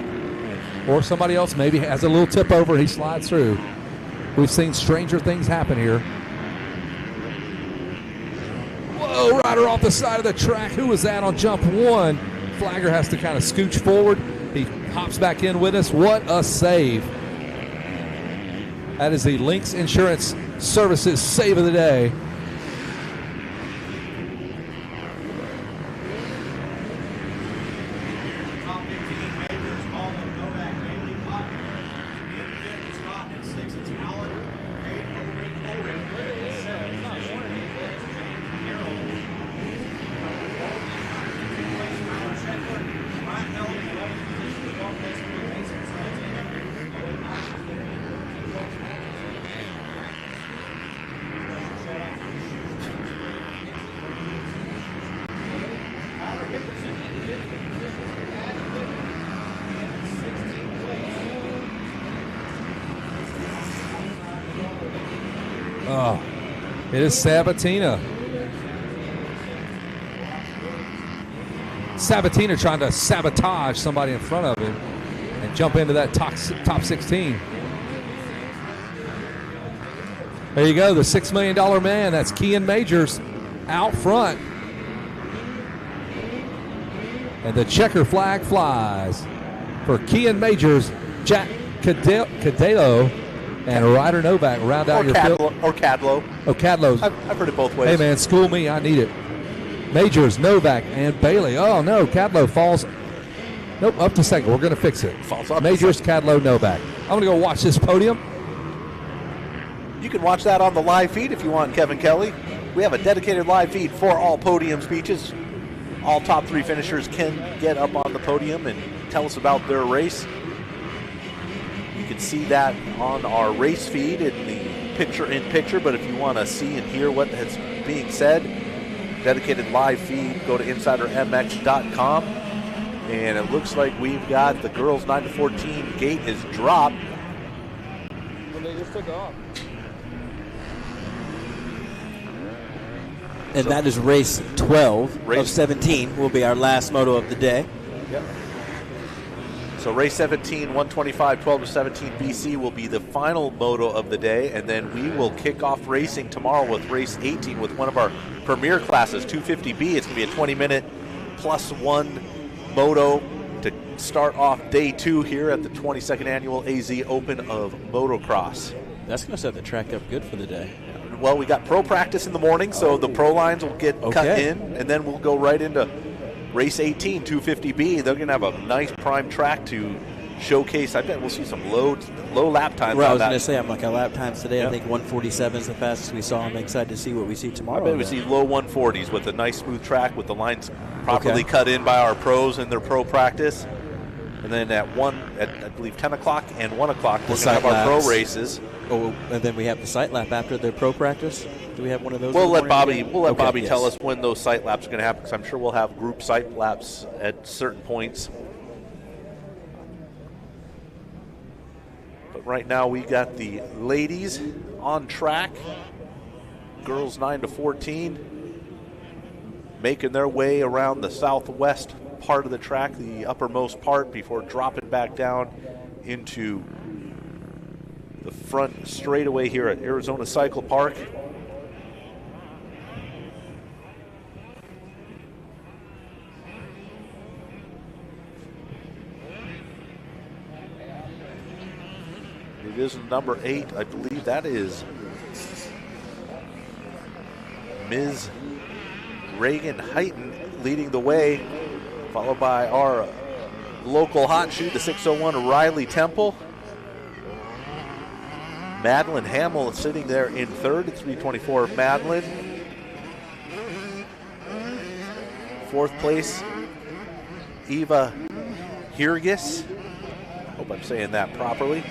Or somebody else maybe has a little tip over and he slides through. We've seen stranger things happen here. Whoa, rider off the side of the track. Who was that on jump 1? Flagger has to kind of scooch forward. He hops back in with us. What a save. That is the Lynx Insurance Services save of the day. Oh, it is Sabatina. Sabatina trying to sabotage somebody in front of him and jump into that top 16. There you go, the $6 million man. That's Kean Majors out front. And the checker flag flies for Kean Majors, Jack Cadelo, and Ryder Novak round out your field. Or Cadlo. Oh, Cadlo's. I've heard it both ways. Hey, man, school me. I need it. Majors, Novak, and Bailey. Oh, no, Cadlo falls. Nope, up to second. We're going to fix it. Falls up Majors, Cadlo, Novak. I'm going to go watch this podium. You can watch that on the live feed if you want, Kevin Kelly. We have a dedicated live feed for all podium speeches. All top 3 finishers can get up on the podium and tell us about their race. You can see that on our race feed in the picture-in-picture, but if you want to see and hear what is being said, dedicated live feed, go to InsiderMX.com. And it looks like we've got the girls 9 to 14 gate is dropped. Well, they just took off. And that is race 12 of 17 will be our last moto of the day. Yep. So race 17, 125, 12 to 17 BC will be the final moto of the day, and then we will kick off racing tomorrow with race 18 with one of our premier classes, 250B. It's going to be a 20-minute plus one moto to start off day 2 here at the 22nd annual AZ Open of Motocross. That's going to set the track up good for the day. Well, we got pro practice in the morning, so the pro lines will get cut in, and then we'll go right into race 18, 250B. They're going to have a nice prime track to showcase. I bet we'll see some low lap times. Well, I was going to say, I'm like, our lap times today, I think 147 is the fastest we saw. I'm excited to see what we see tomorrow. I bet we see low 140s with a nice smooth track with the lines properly cut in by our pros in their pro practice. And then at I believe 10 o'clock and 1 o'clock, we're going to have our pro races. Oh, and then we have the sight lap after their pro practice. Do we have one of those? We'll let Bobby tell us when those sight laps are going to happen, because I'm sure we'll have group sight laps at certain points. But right now we got the ladies on track. Girls 9 to 14 making their way around the southwest part of the track, the uppermost part, before dropping back down into the front straightaway here at Arizona Cycle Park. It is number 8, I believe that is Ms. Reagan Heighton leading the way, followed by our local hot shoot, the 601 Riley Temple. Madeline Hamill sitting there in third, 324 Madeline. Fourth place, Eva Hirgis. Hope I'm saying that properly.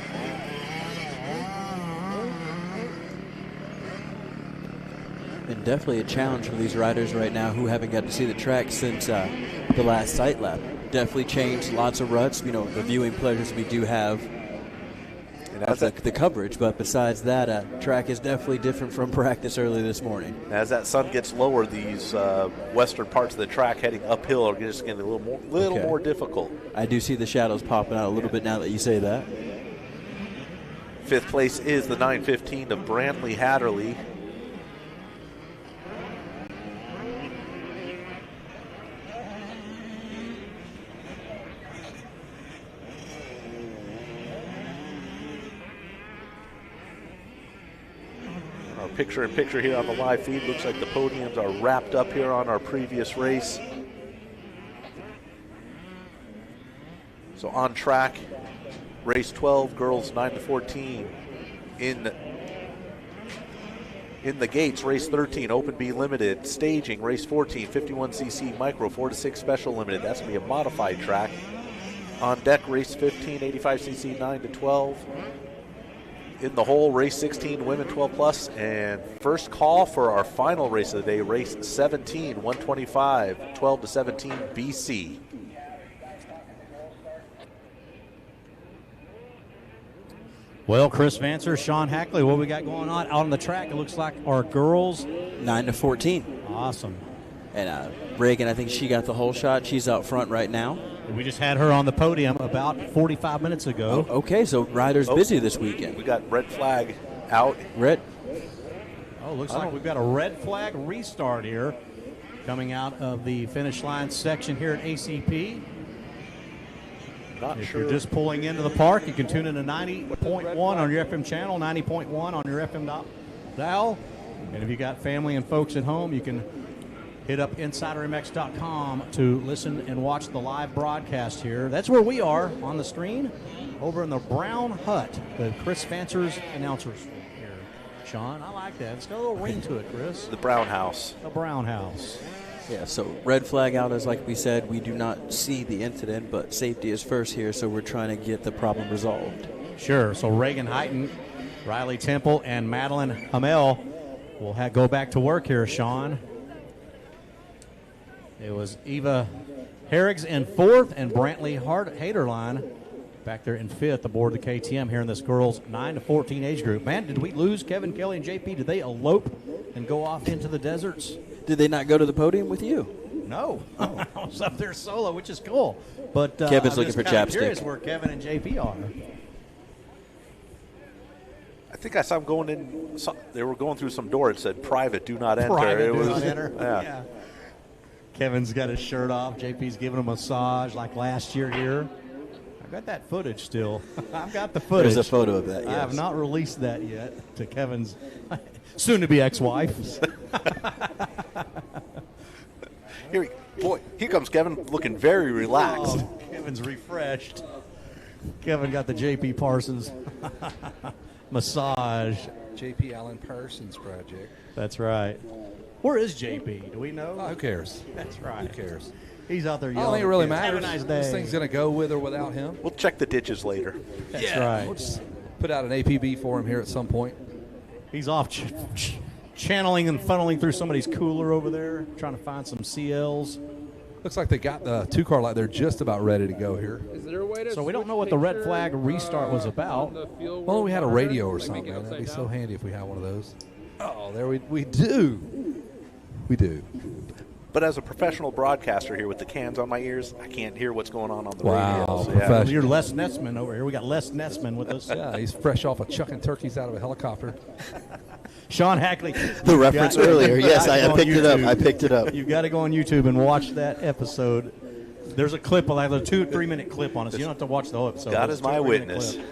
And definitely a challenge for these riders right now who haven't got to see the track since the last sight lap. Definitely changed, lots of ruts, the viewing pleasures we do have of the coverage, but besides that, track is definitely different from practice early this morning. As that sun gets lower, these western parts of the track heading uphill are just getting a little more difficult. I do see the shadows popping out a little bit now that you say that. Fifth place is the 915 of Brantley Hatterley. Picture-in-picture here on the live feed. Looks like the podiums are wrapped up here on our previous race. So on track, race 12, girls 9 to 14. In the gates, race 13, Open B Limited. Staging, race 14, 51cc Micro 4 to 6 Special Limited. That's going to be a modified track. On deck, race 15, 85cc 9 to 12. In the hole, race 16, women 12 plus, and first call for our final race of the day, race 17, 125, 12 to 17 BC. Well, Chris Vancer, Sean Hackley, what we got going on out on the track? It looks like our girls 9-14. Awesome. And Reagan, I think she got the whole shot. She's out front right now. We just had her on the podium about 45 minutes ago. Oh, okay, so riders busy this weekend. We got red flag out. Red. Oh, looks like we've got a red flag restart here coming out of the finish line section here at ACP. If you're just pulling into the park, you can tune in to 90.1 on your FM channel, 90.1 on your FM dial. And if you got family and folks at home, you can hit up InsiderMX.com to listen and watch the live broadcast here. That's where we are on the screen, over in the Brown Hut, the Chris Vancer's announcers here. Sean, I like that. It's got a little ring to it, Chris. The Brown House. The Brown House. Yeah, so red flag out is like we said, we do not see the incident, but safety is first here, so we're trying to get the problem resolved. Sure, so Reagan Heighton, Riley Temple, and Madeline Hamel will go back to work here, Sean. It was Eva Herrigs in fourth and Brantley Haderline back there in fifth aboard the KTM here in this girls 9-14 age group. Man, did we lose Kevin Kelly and JP? Did they elope and go off into the deserts? Did they not go to the podium with you? No. I was up there solo, which is cool. But Kevin's I'm looking just for kinda chapstick. curious where Kevin and JP are. I think I saw them going in. They were going through some door. It said private, do not enter. Private, it do was, not enter. Yeah. Kevin's got his shirt off. JP's giving him a massage like last year here. I've got that footage still. I've got the footage. There's a photo of that, yes. I have not released that yet to Kevin's soon-to-be ex-wife. Here comes Kevin looking very relaxed. Oh, Kevin's refreshed. Kevin got the JP Parsons massage. JP Allen Parsons project. That's right. Where is JP? Do we know? Oh, who cares? That's right. Who cares? He's out there I yelling. don't think it really at kids. matters. Have a nice day. This thing's going to go with or without him. We'll check the ditches later. That's right. We'll just put out an APB for him here at some point. He's off channeling and funneling through somebody's cooler over there, trying to find some CLs. Looks like they got the two-car light. They're just about ready to go here. Is there a way to So we don't know what the red flag restart was about. Well, we had a radio or something. That'd be so handy if we had one of those. Oh, there we do. We do. But as a professional broadcaster here with the cans on my ears, I can't hear what's going on the Wow, radio. So, professional. You're Les Nessman over here. We got Les Nessman with us. Yeah, he's fresh off of chucking turkeys out of a helicopter. Sean Hackley. The reference earlier. Yes, I picked it up. I picked it up. You've got to go on YouTube and watch that episode. There's a clip, like a 2-3 minute clip on us. You don't have to watch the whole episode. God It's is a my 2-3 minute witness. clip.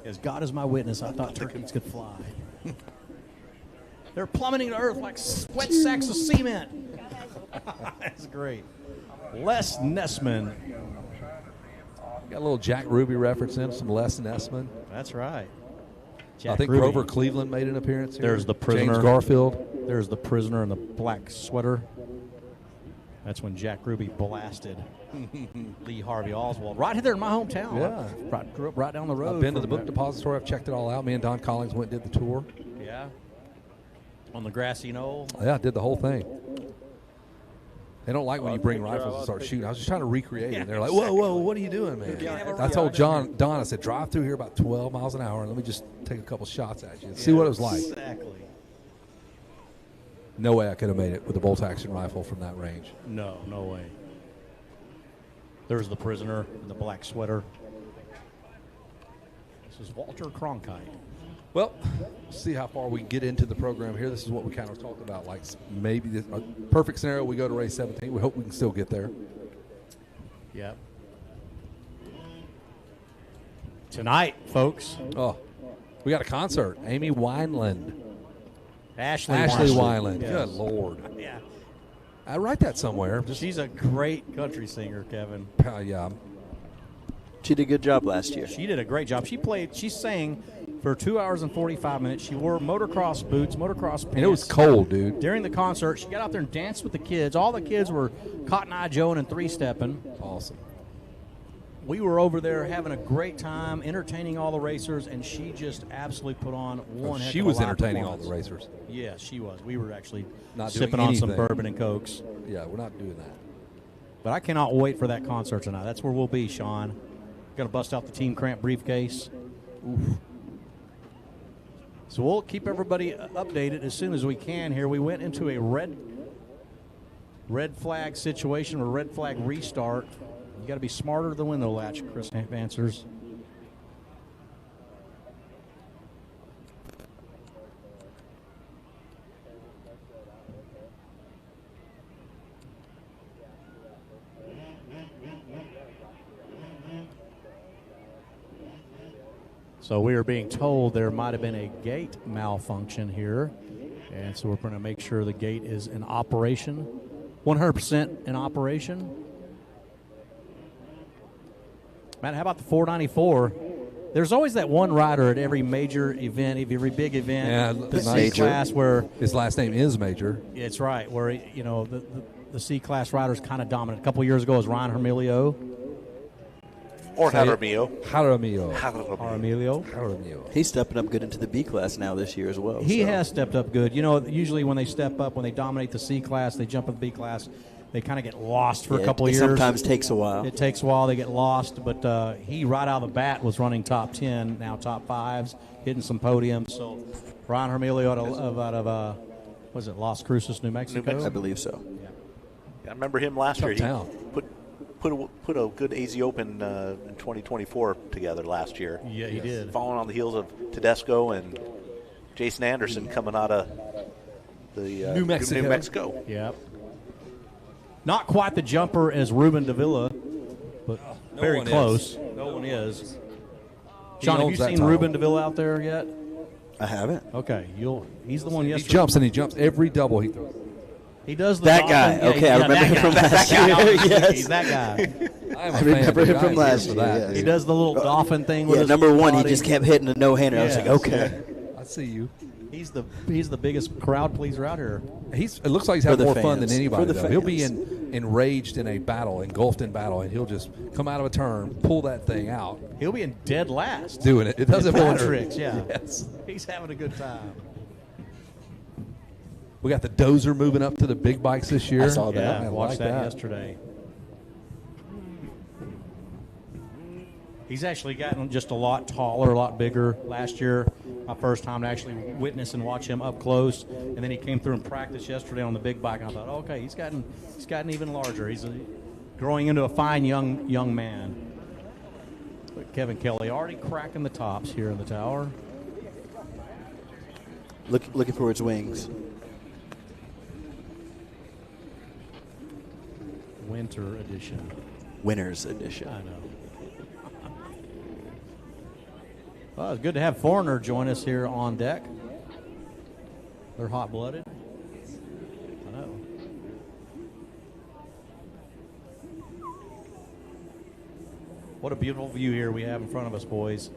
Yes, God is my witness. I thought turkeys could fly. They're plummeting to earth like wet sacks of cement. That's great. Les Nessman. Got a little Jack Ruby reference in, some Les Nessman. That's right. I think Ruby. Grover Cleveland made an appearance here. There's the prisoner. James Garfield. There's the prisoner in the black sweater. That's when Jack Ruby blasted Lee Harvey Oswald right there in my hometown. Yeah. I grew up right down the road. I've been to the from book depository. I've checked it all out. Me and Don Collins went and did the tour. Yeah. On the grassy knoll. Yeah, I did the whole thing. They don't like when you bring rifles and start shooting. I was just trying to recreate it. They're like, whoa, what are you doing, man? I told Don, I said, drive through here about 12 miles an hour and let me just take a couple shots at you and see what it was like. Exactly. No way I could have made it with a bolt-action rifle from that range. No way. There's the prisoner in the black sweater. This is Walter Cronkite. Well, see how far we can get into the program here. This is what we kind of talked about. Like maybe a perfect scenario, we go to race 17. We hope we can still get there. Yep. Tonight, folks. Oh, we got a concert. Amy Wineland. Ashley Wineland. Yes. Good Lord. Yeah. I write that somewhere. She's a great country singer, Kevin. Yeah. She did a good job last year. She did a great job. She sang for 2 hours and 45 minutes. She wore motocross boots, motocross pants. And it was cold, dude. During the concert, she got out there and danced with the kids. All the kids were Cotton Eye Joeing and three-stepping. Awesome. We were over there having a great time, entertaining all the racers, and she just absolutely put on one heck She of a was live entertaining all performance. the racers. Yes, she was. We were actually Not doing sipping on some anything. bourbon and cokes. Yeah, we're not doing that. But I cannot wait for that concert tonight. That's where we'll be, Sean. Going to bust out the Team Cramp briefcase. Oof. So we'll keep everybody updated as soon as we can here. We went into a red flag situation or red flag restart. You got to be smarter than window latch, Chris answers. So we are being told there might have been a gate malfunction here. And so we're going to make sure the gate is in operation, 100% in operation. Matt, how about the 494? There's always that one rider at every major event, every big event, the C-class where his last name is Major. It's right, where the C-class rider's kind of dominant. A couple years ago it was Ryan Hermilio. Or Jaramillo. He's stepping up good into the B class now this year as well. He has stepped up good. You know, usually when they step up, when they dominate the C class, they jump into the B class, they kind of get lost for a couple of years. Sometimes takes a while. It takes a while. They get lost. But he, right out of the bat, was running top 10, now top 5s, hitting some podiums. So Ryan Hermilio out of was it Las Cruces, New Mexico? I believe so. Yeah, I remember him last year. He put a good AZ Open in 2024 together last year. Yeah, he did. Following on the heels of Tedesco and Jason Anderson coming out of the New Mexico. Yep. Not quite the jumper as Ruben Davila, but very close. No one is. Sean, have you seen Ruben Davila out there yet? I haven't. Okay, he's the one yesterday. He jumps every double he throws. He does that guy. Okay, I remember him from last year. Yes. He's that guy. I remember him from last year. Yes. He does the little dolphin thing with his number one, body. he just kept hitting a no-hander. I was like, okay. I see you. He's the biggest crowd pleaser out here. It looks like he's having more fun than anybody. Fans. He'll be enraged in a battle, engulfed in battle, and he'll just come out of a turn, pull that thing out. He'll be in dead last. Doing it. It doesn't matter. Tricks, yeah. Yes. He's having a good time. We got the Dozer moving up to the big bikes this year. I saw that. Yeah, I watched that yesterday. He's actually gotten just a lot taller, a lot bigger. Last year, my first time to actually witness and watch him up close, and then he came through and practiced yesterday on the big bike. And I thought, okay, he's gotten even larger. He's growing into a fine young man. But Kevin Kelly already cracking the tops here in the tower. Looking for its wings. Winter edition. Winner's edition. I know. Well, it's good to have Foreigner join us here on deck. They're hot-blooded. I know. What a beautiful view here we have in front of us, boys.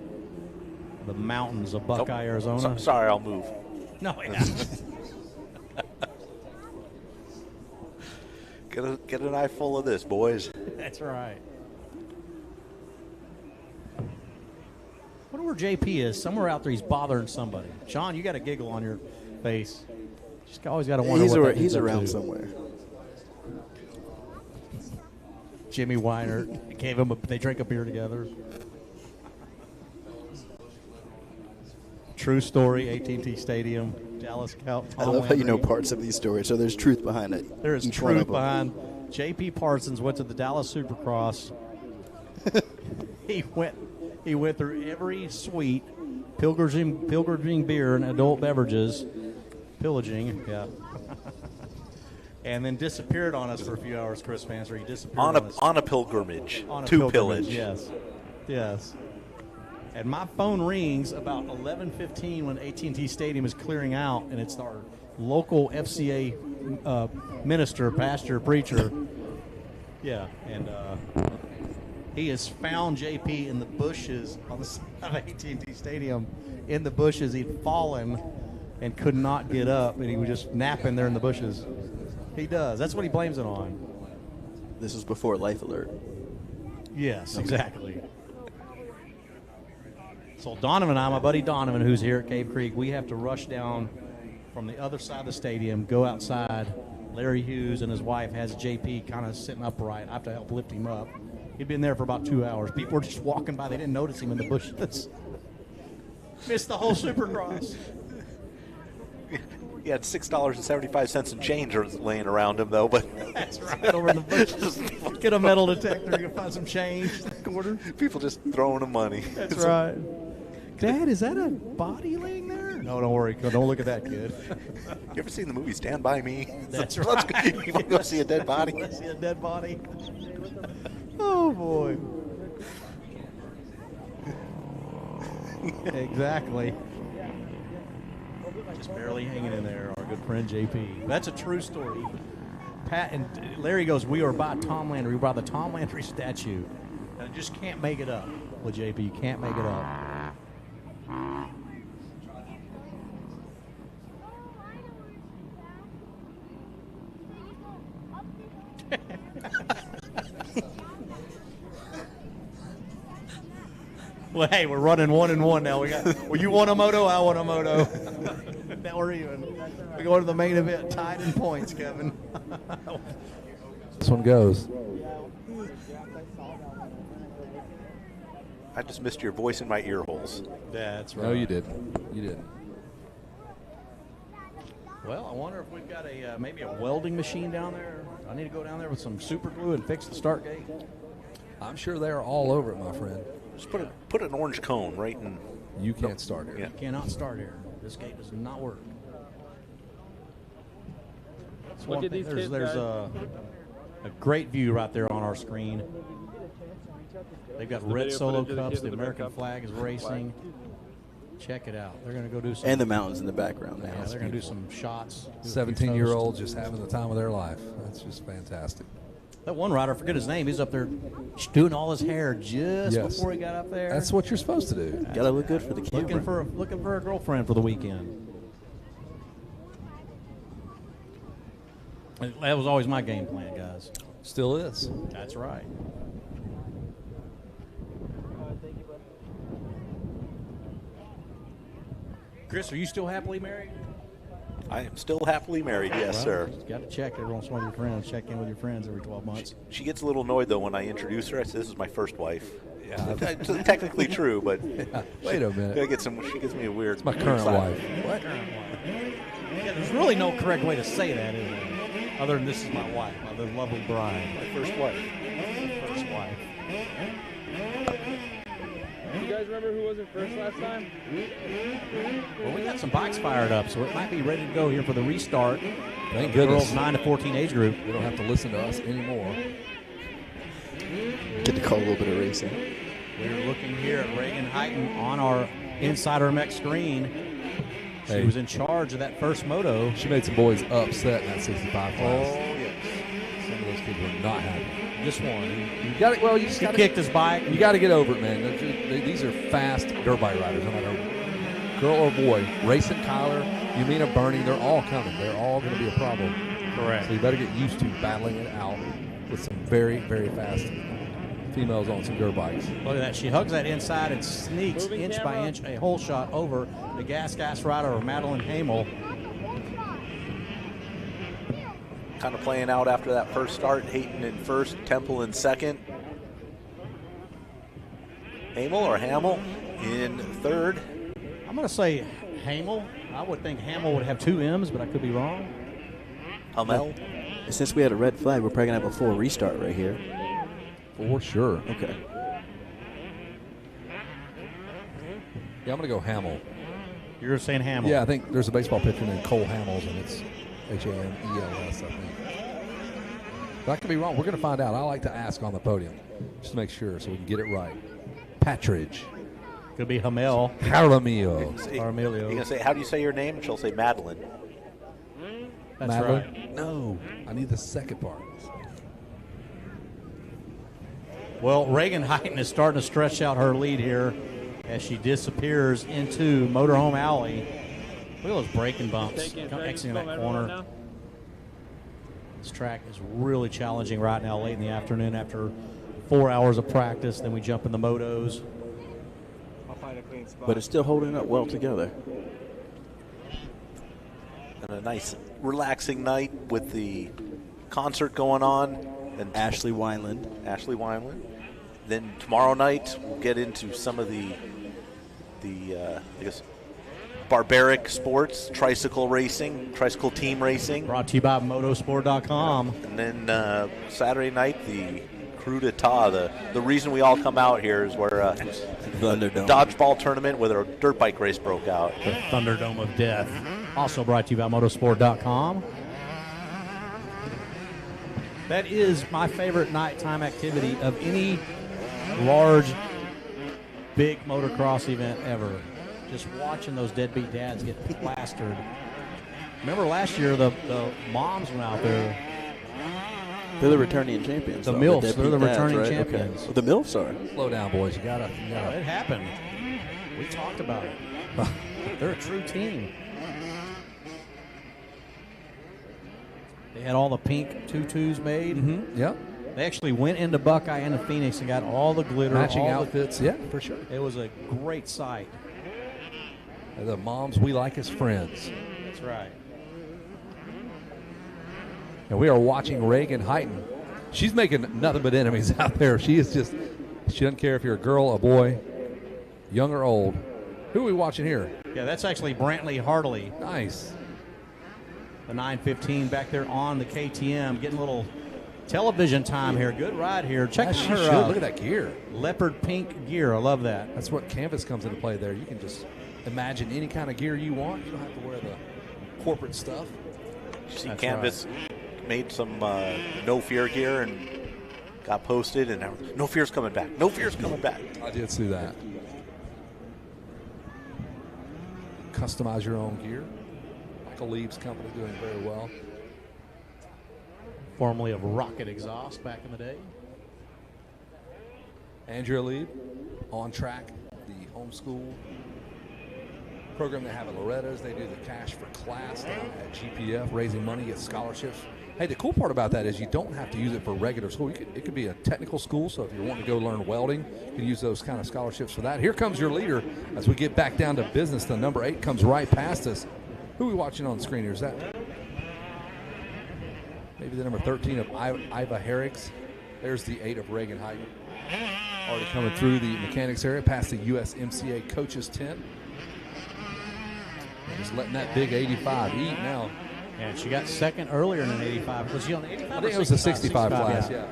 The mountains of Buckeye, Arizona. Sorry, I'll move. No, yeah. Get an eye full of this, boys. That's right. I wonder where JP is. Somewhere out there, he's bothering somebody. Sean, you got a giggle on your face. Just always got to wonder he's around somewhere. Jimmy Weiner gave him they drank a beer together. True story, AT&T Stadium, Dallas Scout. I love how you know parts of these stories, so there's truth behind it. There is truth behind. J.P. Parsons went to the Dallas Supercross. He went through every suite, pilgrimaging beer and adult beverages, pillaging, yeah. And then disappeared on us for a few hours, Chris Fancer. He disappeared on a pilgrimage. Pillage. Yes. And my phone rings about 11:15 when AT&T Stadium is clearing out, and it's our local FCA minister, pastor, preacher. Yeah, and he has found JP in the bushes on the side of AT&T Stadium. In the bushes, he'd fallen and could not get up, and he was just napping there in the bushes. He does. That's what he blames it on. This was before Life Alert. Yes, exactly. So Donovan and I, my buddy Donovan, who's here at Cave Creek, we have to rush down from the other side of the stadium, go outside. Larry Hughes and his wife has JP kind of sitting upright. I have to help lift him up. He'd been there for about 2 hours. People were just walking by. They didn't notice him in the bushes. Missed the whole Supercross. He had $6.75 in change laying around him, though. But that's right, over in the bushes. Get a metal detector. You can find some change in the corner. People just throwing him money. That's right. Dad, is that a body laying there? No, don't worry. Don't look at that kid. You ever seen the movie Stand By Me? That's right. You want to go see a dead body? Let's see a dead body. Oh, boy. Exactly. Just barely hanging in there, our good friend JP. That's a true story. Pat and Larry goes, we are by Tom Landry. We're by the Tom Landry statue. And I just can't make it up. Well, JP, you can't make it up. Well, hey, we're running 1-1 now. Well, you want a moto, I want a moto. Now we're even. We go to the main event, tied in points, Kevin. This one goes. I just missed your voice in my ear holes. That's right. No, you didn't. You didn't. Well, I wonder if we've got a maybe a welding machine down there. I need to go down there with some super glue and fix the start gate. I'm sure they're all over it, my friend. Just put an orange cone right in. You can't start here. Yeah. You cannot start here. This gate does not work. Look at these kids, There's a great view right there on our screen. They've got The red video solo footage of the cups. kids The with the red American cup. flag is racing. Check it out. They're going to go do some. And the mountains in the background. Yeah, they're going to do some shots. 17-year-olds just having the time of their life. That's just fantastic. That one rider, I forget his name, he's up there doing all his hair just before he got up there. That's what you're supposed to do. Got to look good for the camera. Looking for a girlfriend for the weekend. That was always my game plan, guys. Still is. That's right. Chris, are you still happily married? I am still happily married, yes, sir. Got to check every once in a while with your friends. Check in with your friends every 12 months. She gets a little annoyed, though, when I introduce her. I say, this is my first wife. Yeah. It's technically true, but Wait a minute. she gives me a weird. It's my current wife. What? Yeah, there's really no correct way to say that, is there? Other than this is my wife, my lovely bride. My first wife. First wife. You guys remember who wasn't first last time? Well, we got some bikes fired up, so it might be ready to go here for the restart. Thank The goodness. girls 9 to 14 age group. We don't have to listen to us anymore. Get to call a little bit of racing. We're looking here at Reagan Heighton on our Insider MX screen. She Hey. was in charge of that first moto. She made some boys upset in that 65 class. Oh, yes. Some of those kids were not happy. Just one. You got it. Well, you just He got kicked his bike. You got to get over it, man. These are fast dirt bike riders, no matter girl or boy. Racing, Kyler, Yumina, Bernie, they're all coming. They're all going to be a problem. Correct. So you better get used to battling it out with some very, very fast females on some dirt bikes. Look at that. She hugs that inside and sneaks Moving inch by camera. inch a hole shot over the gas rider, Madeline Hamel. Kind of playing out after that first start. Hayton in first, Temple in second. Hamel in third. I'm going to say Hamel. I would think Hamel would have 2 M's, but I could be wrong. Hamel. Since we had a red flag, we're probably going to have a full restart right here. For sure. Okay. Yeah, I'm going to go Hamel. You're saying Hamel. Yeah, I think there's a baseball pitcher named Cole Hamels, and it's Hamels, I think. But I could be wrong. We're going to find out. I like to ask on the podium just to make sure so we can get it right. Patridge. Could be Hamel. Jaramillo. You're going to say, how do you say your name? And she'll say Madeline. That's Madeline? right. No. I need the second part. Well, Reagan Heighton is starting to stretch out her lead here as she disappears into Motorhome Alley. Look at those braking bumps exiting that corner. This track is really challenging right now late in the afternoon after 4 hours of practice. Then we jump in the motos. I'll find a clean spot. But it's still holding up well together. And a nice, relaxing night with the concert going on. And Ashley Wineland. Then tomorrow night we'll get into some of the I guess barbaric sports, tricycle racing, tricycle team racing. Brought to you by motosport.com. And then Saturday night, the Crew d'Etat. The reason we all come out here is where a dodgeball tournament with a dirt bike race broke out. The Thunderdome of Death. Also brought to you by motosport.com. That is my favorite nighttime activity of any large, big motocross event ever. Just watching those deadbeat dads get plastered. Remember last year, the moms went out there. They're the returning champions. The though, MILFs, they're the deadbeat returning dads, right? champions. Okay. Well, the MILFs are. Slow down, boys. You gotta. It happened. We talked about it. They're a true team. They had all the pink tutus made. Mm-hmm. Yep. They actually went into Buckeye and the Phoenix and got all the glitter. Matching all outfits, yeah, for sure. It was a great sight. And the moms we like as friends. That's right. And we are watching Reagan Heighton. She's making nothing but enemies out there. She doesn't care if you're a girl, a boy, young or old. Who are we watching here? Yeah, that's actually Brantley Hartley. Nice. The 915 back there on the KTM, getting a little television time here. Good ride here. Check out her. Look at that gear. Leopard pink gear. I love that. That's what canvas comes into play there. You can just imagine any kind of gear you want. You don't have to wear the corporate stuff. You see Canvas made some No Fear gear and got posted, and now No Fear's coming back. No Fear's coming back. I did see that. Customize your own gear. Michael Lieb's company doing very well. Formerly of Rocket Exhaust back in the day. Andrea Lieb, on track, the homeschool program they have at Loretta's. They do the Cash for Class down at GPF, raising money, get scholarships. Hey, the cool part about that is you don't have to use it for regular school. It could be a technical school, so if you're wanting to go learn welding, you can use those kind of scholarships for that. Here comes your leader as we get back down to business. The number 8 comes right past us. Who are we watching on the screen here? Is that maybe the number 13 of Iva Herrigs? There's the 8 of Reagan Heighton. Already coming through the mechanics area, past the USMCA coaches tent. Just letting that big 85 eat now. And she got second earlier in an 85. Was she on the 85? I think it was a 65 class, yeah.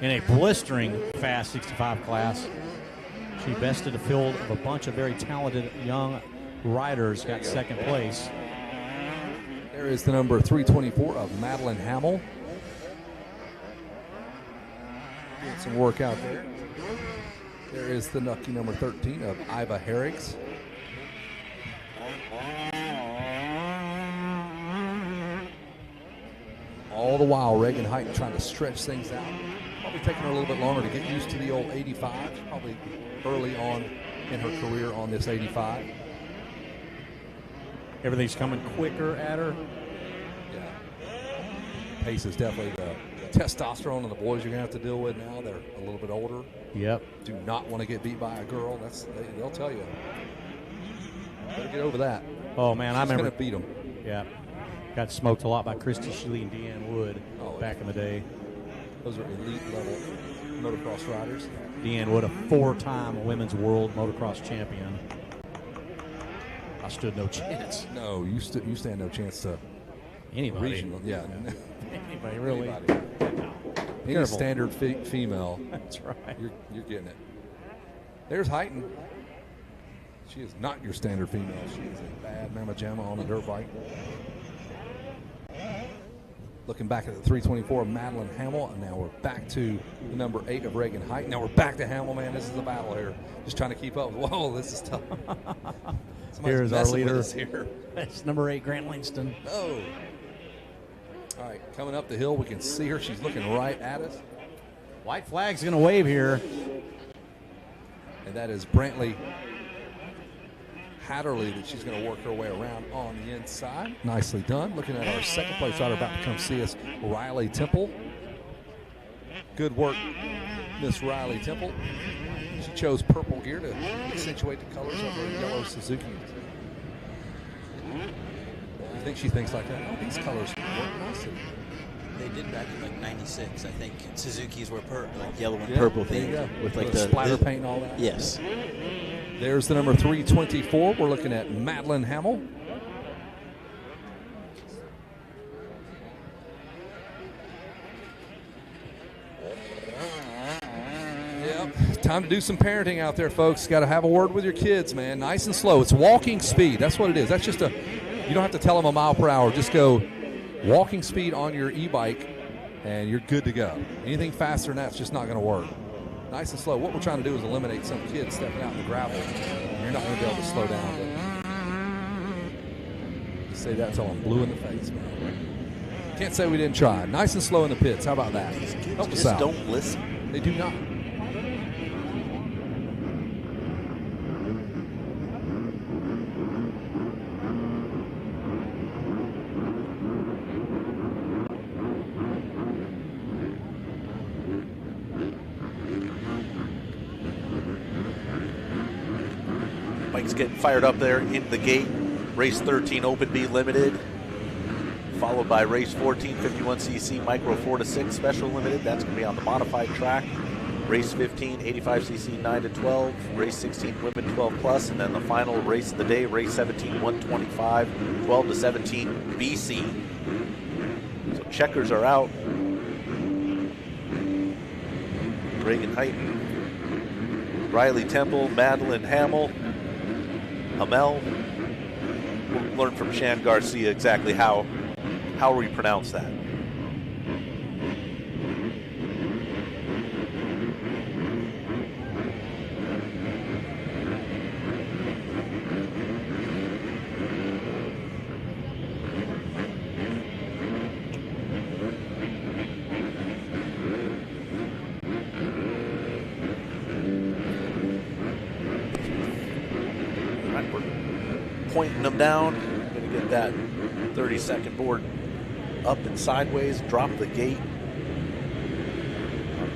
In a blistering fast 65 class. She bested a field of a bunch of very talented young riders, got second place. There is the number 324 of Madeline Hamill. Doing some work out there. There is the lucky number 13 of Iva Herrigs. All the while, Reagan Heighton trying to stretch things out. Probably taking her a little bit longer to get used to the old 85. Probably early on in her career on this 85. Everything's coming quicker at her. Yeah. Pace is definitely the testosterone of the boys you're going to have to deal with now. They're a little bit older. Yep. Do not want to get beat by a girl. They'll tell you. Better get over that. Oh, man, I remember. Going to beat them. Yeah. Got smoked a lot by Christy Sheely and Deanne Wood back in the day. Those are elite level motocross riders. Deanne Wood, a 4-time women's world motocross champion. I stood no chance. No, you stand no chance to anybody. Regional, yeah. Anybody, really. Any standard female. That's right. You're getting it. There's Heighton. She is not your standard female. She is a bad mamma jamma on a dirt bike. Looking back at the 324 of Madeline Hamill, and now we're back to the number 8 of Reagan Heighton. Now we're back to Hamill, man. This is a battle here. Just trying to keep up. Whoa, this is tough. Here's our leader. Here. That's number 8, Grant Langston. Oh. All right, coming up the hill, we can see her. She's looking right at us. White flag's going to wave here. And that is Brantley Hatterley that she's going to work her way around on the inside. Nicely done. Looking at our second place rider about to come see us, Riley Temple. Good work, Miss Riley Temple. She chose purple gear to accentuate the colors of her yellow Suzuki. I think she thinks like that. Oh, these colors work nicely. They did back in like '96. I think Suzuki's were like yellow and Yeah, purple there you theme go. with like The splatter paint and all that. Yes. There's the number 324. We're looking at Madeline Hamill. Yep, time to do some parenting out there, folks. Got to have a word with your kids, man. Nice and slow. It's walking speed. That's what it is. That's just you don't have to tell them a mile per hour. Just go walking speed on your e-bike, and you're good to go. Anything faster than that's just not going to work. Nice and slow. What we're trying to do is eliminate some kids stepping out in the gravel. You're not going to be able to slow down. But say that until I'm blue in the face, man. Can't say we didn't try. Nice and slow in the pits. How about that? These kids Help us just out. don't listen. They do not. Mike's getting fired up there into the gate. Race 13 Open B Limited, followed by race 14 51cc Micro 4 to 6 Special Limited. That's going to be on the modified track. Race 15 85cc 9 to 12. Race 16 Women 12 plus, and then the final race of the day, race 17 125 12 to 17 BC. So checkers are out. Reagan Heighton, Riley Temple, Madeline Hamill, Hamel. We'll learn from Shan Garcia exactly how we pronounce that. Pointing them down, going to get that 30-second board up and sideways, drop the gate.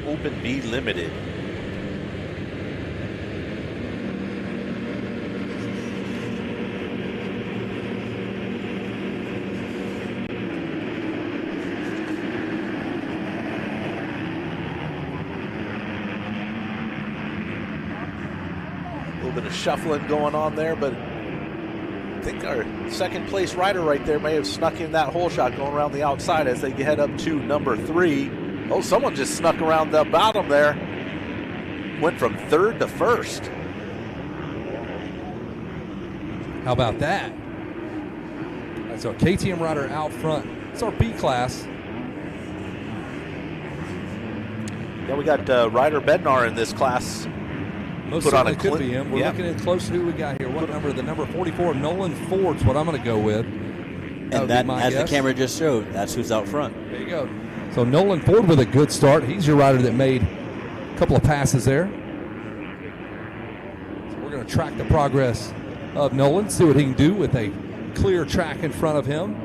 Open B Limited. A little bit of shuffling going on there, but I think our second place rider right there may have snuck in that hole shot going around the outside as they head up to number 3. Oh, someone just snuck around the bottom there. Went from third to first. How about that? That's our KTM rider out front. It's our B class. Yeah, we got Ryder Bednar in this class. Most Put on certainly a could clip. be him. We're Yeah. looking at close to who we got here. What number? The number 44, Nolan Ford's what I'm going to go with. And that, as the camera just showed, that's who's out front. There you go. So Nolan Ford with a good start. He's your rider that made a couple of passes there. So we're going to track the progress of Nolan, see what he can do with a clear track in frund of him.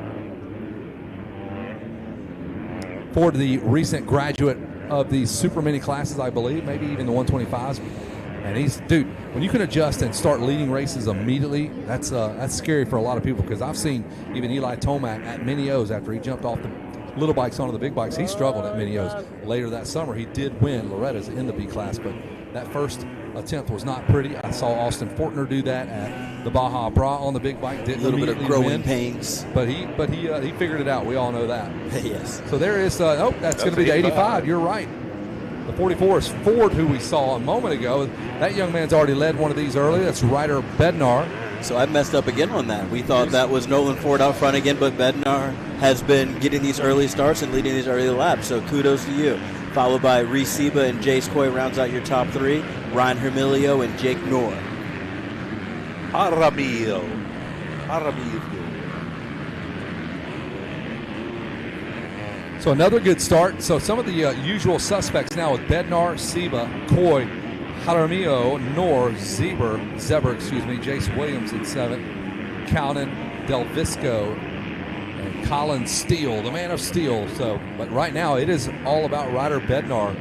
Ford, the recent graduate of the super mini classes, I believe, maybe even the 125s. And dude, when you can adjust and start leading races immediately, that's scary for a lot of people, because I've seen even Eli Tomac at Mini O's after he jumped off the little bikes onto the big bikes. He struggled at Mini O's. Later that summer, he did win Loretta's in the B class, but that first attempt was not pretty. I saw Austin Fortner do that at the Baja Bra on the big bike. Didn't A little bit of immediately growing win, pains. but he figured it out. We all know that. Yes. So there is. That's going to be the 85. You're right. The 44 is Ford, who we saw a moment ago. That young man's already led one of these early. That's Ryder Bednar. So I messed up again on that. We thought that was Nolan Ford out front again, but Bednar has been getting these early starts and leading these early laps. So kudos to you. Followed by Reese Seba and Jace Coy rounds out your top 3. Ryan Hermilio and Jake Knorr. Jaramillo. So another good start. So some of the usual suspects now with Bednar, Seba, Coy, Jaramillo, Knorr, Zeber, Jace Williams in 7th, Cowden, Del Visco, and Colin Steele, the man of steel. So, but right now it is all about Ryder Bednar.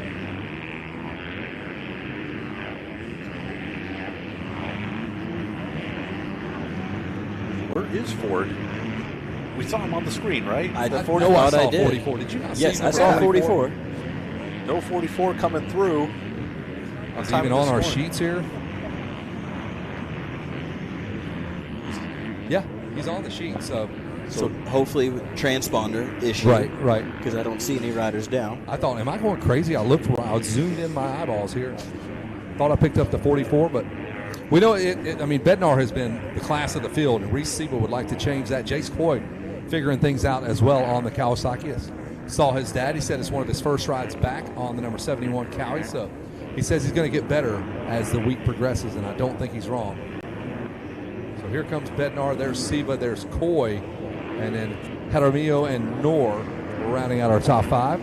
Where is Ford? We saw him on the screen, right? I The saw 44. Did you not see Yes, number I saw 44? 44. No 44 coming through. It's even on our sheets here. Yeah, he's on the sheet. So hopefully transponder issue. Right. Because I don't see any riders down. I thought, am I going crazy? I looked where I was zoomed in my eyeballs here. Thought I picked up the 44, but we know I mean, Bednar has been the class of the field, and Reese Seba would like to change that. Jace Coy figuring things out as well on the Kawasaki. Saw his dad. He said it's one of his first rides back on the number 71 Cowie. So he says he's going to get better as the week progresses, and I don't think he's wrong. So here comes Bednar. There's Seba. There's Coy. And then Jaramillo and Noor rounding out our top 5.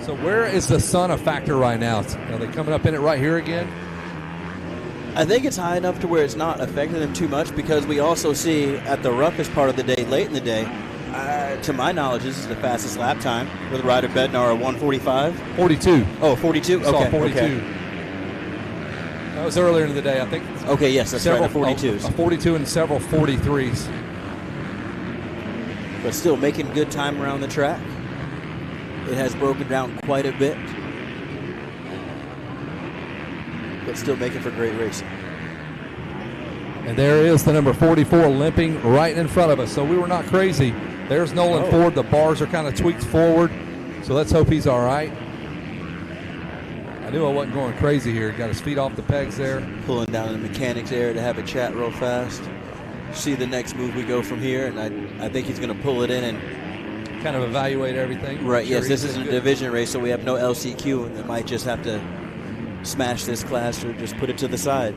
So where is the sun a factor right now? Are they coming up in it right here again? I think it's high enough to where it's not affecting them too much, because we also see at the roughest part of the day, late in the day, to my knowledge, this is the fastest lap time with rider Bednar at 1:45. 42. Oh, 42? Saw Okay. 42. Okay. That was earlier in the day, I think. Okay, yes, that's several, right, the 42s. A 42 and several 43s. But still making good time around the track. It has broken down quite a bit, but still making for great racing. And there is the number 44 limping right in front of us. So we were not crazy. There's Nolan Ford. The bars are kind of tweaked forward. So let's hope he's all right. I knew I wasn't going crazy here. Got his feet off the pegs there. Pulling down the mechanics area to have a chat real fast. See the next move we go from here, and I think he's going to pull it in and kind of evaluate everything. Right, Sure, yes, this isn't a division race, so we have no LCQ, and they might just have to smash this class or just put it to the side.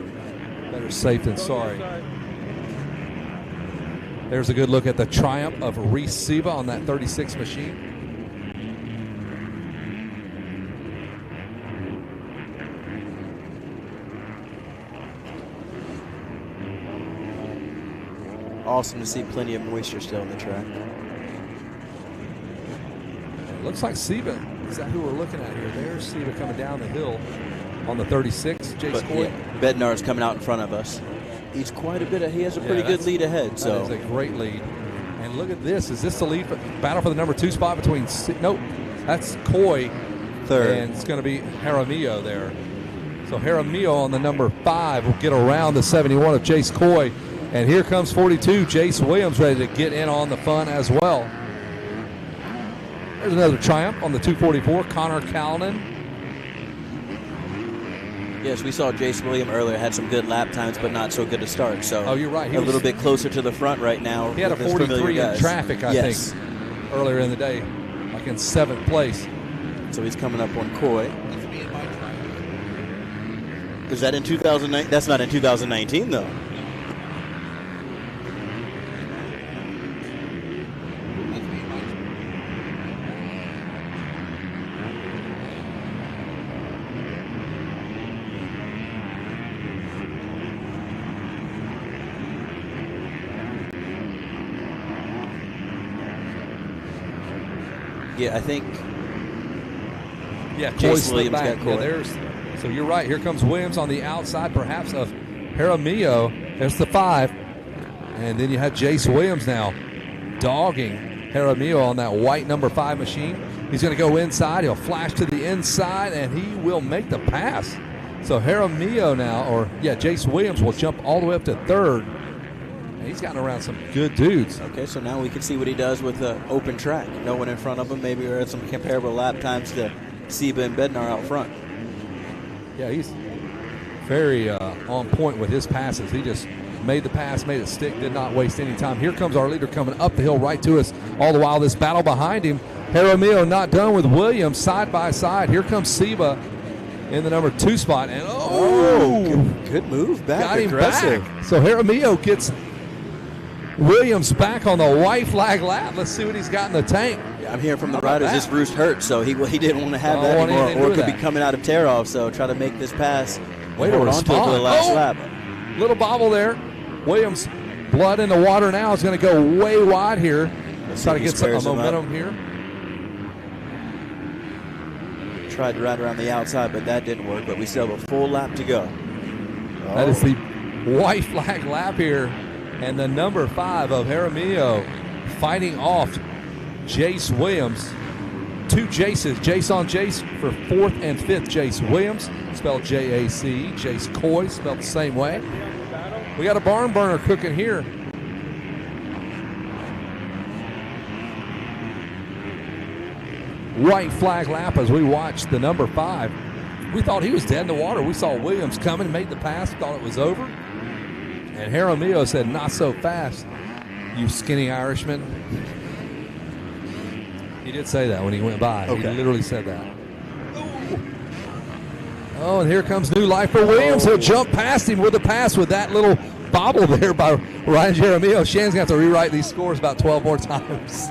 Better safe than sorry. There's a good look at the triumph of Reese Seba on that 36 machine. Awesome to see plenty of moisture still in the track. Looks like Seba. Is that who we're looking at here? There's Seba coming down the hill on the 36. Jace Coy. Yeah, Bednar's coming out in front of us. He's quite a bit. He has a pretty good lead ahead. So that is a great lead. And look at this. Is this the lead battle for the number 2 spot between? Nope. That's Coy. Third. And it's going to be Jaramillo there. So Jaramillo on the number 5 will get around the 71 of Jace Coy. And here comes 42, Jace Williams, ready to get in on the fun as well. There's another triumph on the 244, Connor Callan. Yes, we saw Jace Williams earlier, had some good lap times, but not so good to start. So you're right. He a little bit closer to the front right now. He had a 43 in traffic, I think, earlier in the day, like in 7th place. So he's coming up on Coy. Is that in 2009? That's not in 2019, though. Yeah, I think. Yeah, Jace Williams got Coy. Yeah, so you're right. Here comes Williams on the outside, perhaps of Jaramillo. There's the 5, and then you have Jace Williams now dogging Jaramillo on that white number 5 machine. He's going to go inside. He'll flash to the inside, and he will make the pass. So Jaramillo now, Jace Williams will jump all the way up to 3rd. He's gotten around some good dudes. Okay, so now we can see what he does with the open track. No one in front of him. Maybe we're at some comparable lap times to Seba and Bednar out front. Yeah, he's very on point with his passes. He just made the pass, made it stick, did not waste any time. Here comes our leader coming up the hill right to us. All the while, this battle behind him. Jaramillo not done with Williams side by side. Here comes Seba in the number 2 spot. And good move back. Got him aggressive. back. So Jaramillo gets Williams back on the white flag lap. Let's see what he's got in the tank. Yeah, I'm hearing from the riders this roost hurt, so he didn't want to have that anymore, or could be coming out of tear off. So try to make this pass. Way to respond. For the last lap. Little bobble there. Williams, blood in the water now, is going to go way wide here. Try to get some momentum here. Tried to ride around the outside, but that didn't work. But we still have a full lap to go. That is the white flag lap here, and the number 5 of Jaramillo fighting off Jace Williams. 2 Jaces, Jace on Jace for 4th and 5th. Jace Williams, spelled J-A-C. Jace Coy, spelled the same way. We got a barn burner cooking here. White flag lap as we watched the number 5. We thought he was dead in the water. We saw Williams coming, made the pass, thought it was over. And Jaramillo said, not so fast, you skinny Irishman. He did say that when he went by. Okay. He literally said that. Oh, and here comes new life for Williams. He'll jump past him with a pass with that little bobble there by Ryan Jaramillo. Shan's going to have to rewrite these scores about 12 more times.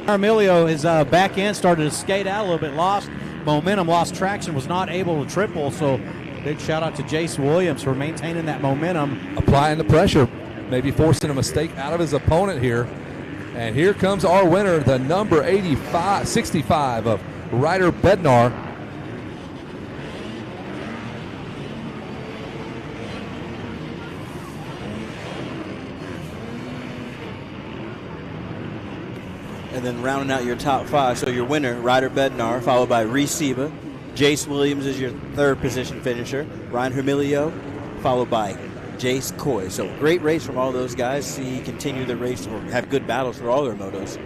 Jaramillo, his back end started to skate out a little bit, lost momentum, lost traction, was not able to triple. So big shout out to Jace Williams for maintaining that momentum. Applying the pressure, maybe forcing a mistake out of his opponent here. And here comes our winner, the number 65 of Ryder Bednar. And then rounding out your top 5, so your winner, Ryder Bednar, followed by Reese Seba. Jace Williams is your 3rd position finisher. Ryan Jaramillo, followed by Jace Coy. So great race from all those guys. See continue the race or have good battles for all their motos.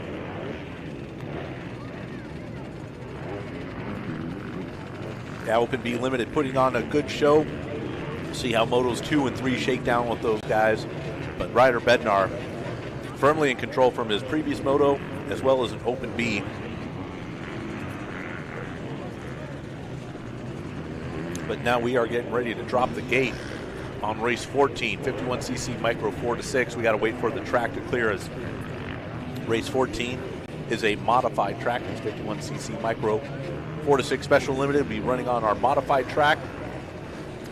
Yeah, Open B Limited putting on a good show. See how Motos 2 and 3 shake down with those guys. But Ryder Bednar firmly in control from his previous moto as well as an Open B. But now we are getting ready to drop the gate on race 14, 51cc micro 4 to 6. We got to wait for the track to clear as race 14 is a modified track. It's 51cc micro 4 to 6 special limited. We'll be running on our modified track.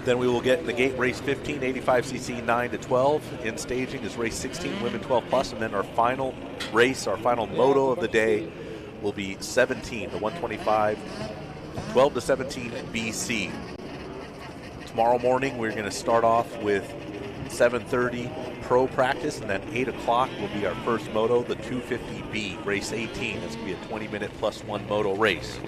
Then we will get in the gate race 15, 85cc 9 to 12. In staging is race 16, women 12 plus, and then our final race, our final moto of the day will be 17, the 125, 12 to 17 BC. Tomorrow morning, we're going to start off with 7:30 pro practice, and then 8 o'clock will be our first moto, the 250B, race 18. That's going to be a 20-minute plus 1 moto race.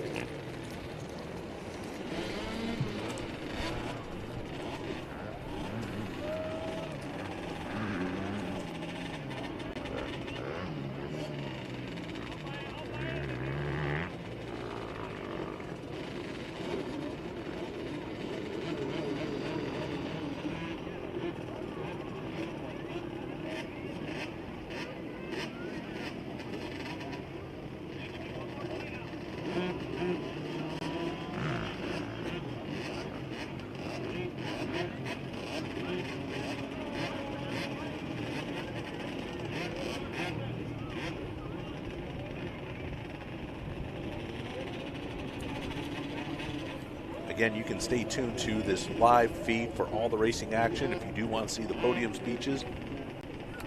Again, you can stay tuned to this live feed for all the racing action. If you do want to see the podium speeches,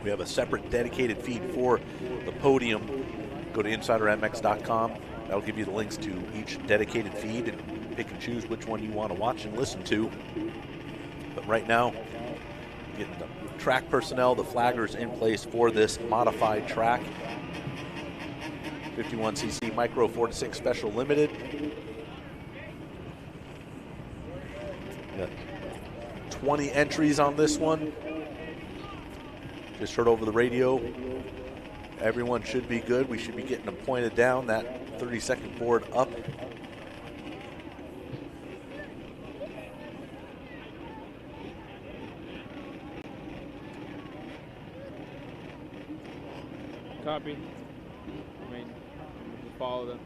we have a separate dedicated feed for the podium. Go to insidermx.com. That'll give you the links to each dedicated feed and pick and choose which one you want to watch and listen to. But right now, getting the track personnel, the flaggers in place for this modified track. 51cc micro 4 to 6 special limited. Got 20 entries on this one. Just heard over the radio. Everyone should be good. We should be getting them pointed down. That 30-second board up. Copy. I mean, just follow them.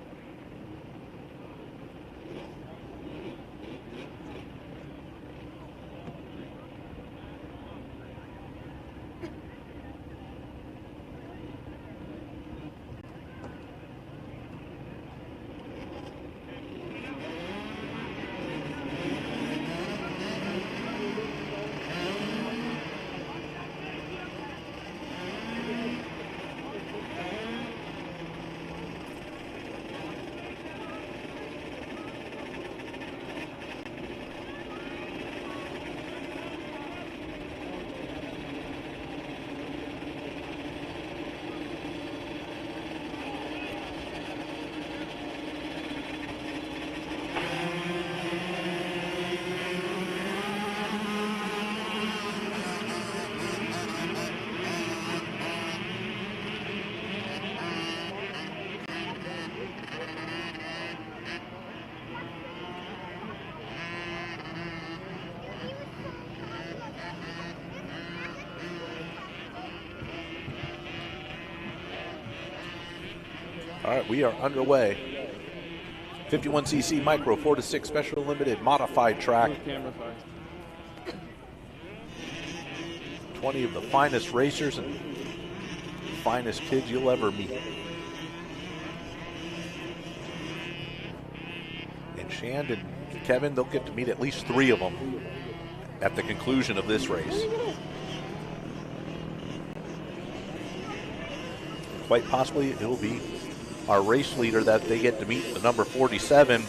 All right, we are underway. 51cc micro 4-6 special limited modified track. 20 of the finest racers and finest kids you'll ever meet. And Shand and Kevin, they'll get to meet at least 3 of them at the conclusion of this race. Quite possibly it will be our race leader that they get to meet, the number 47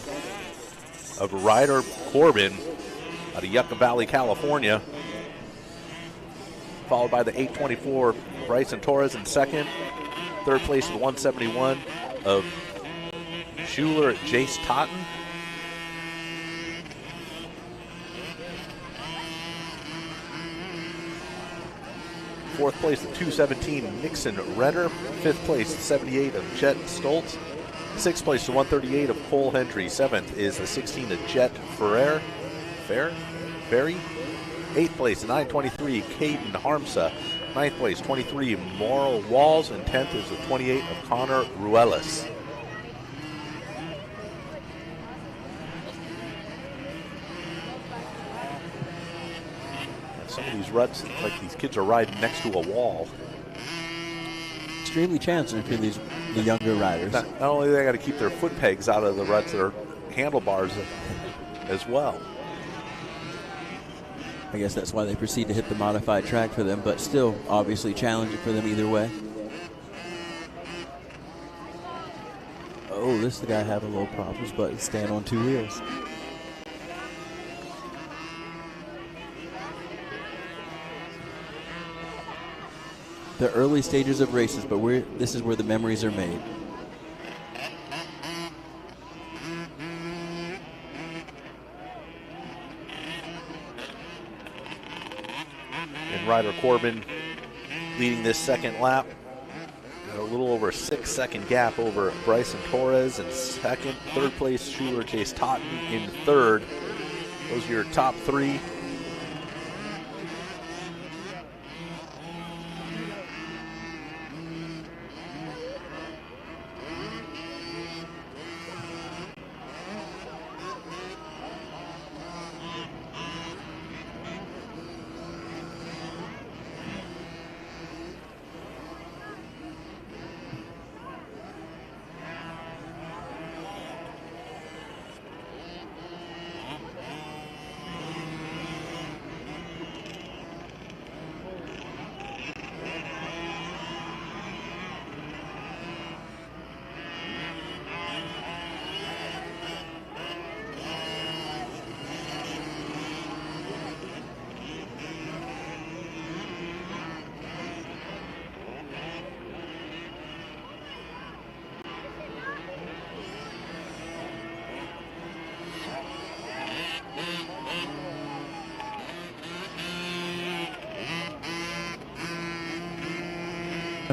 of Ryder Corbin out of Yucca Valley, California. Followed by the 824 Bryson Torres in second. Third place the 171 of Schuler Jace Totten. Fourth place, the 217 Nixon Redder. Fifth place, the 78 of Jet Stoltz. Sixth place, the 138 of Cole Hendry. Seventh is the 16 of Jet Ferry. Eighth place, the 923 Caden Harmsa. Ninth place, 23 Moral Walls. And 10th is the 28 of Connor Ruelas. Some of these ruts, like these kids are riding next to a wall. Extremely challenging for the younger riders. Not only do they got to keep their foot pegs out of the ruts, their handlebars as well. I guess that's why they proceed to hit the modified track for them, but still obviously challenging for them either way. Oh, this guy having a little problems, but he's staying on 2 wheels. The early stages of races, but this is where the memories are made. And Ryder Corbin leading this second lap. A little over a 6-second gap over Bryson Torres in second. Third place, Schuler Chase Totten in third. Those are your top 3.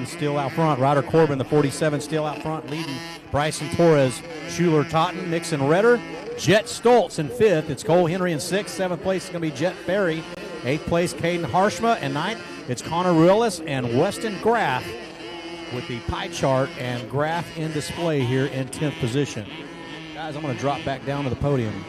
Still out front. Ryder Corbin, the 47, still out front, leading Bryson Torres, Schuler Totten, Nixon Redder, Jet Stoltz in 5th. It's Cole Henry in 6th. 7th place is going to be Jet Ferry. 8th place, Caden Harshma. And 9th, it's Connor Ruelas and Weston Graff with the pie chart and Graff in display here in 10th position. Guys, I'm going to drop back down to the podium.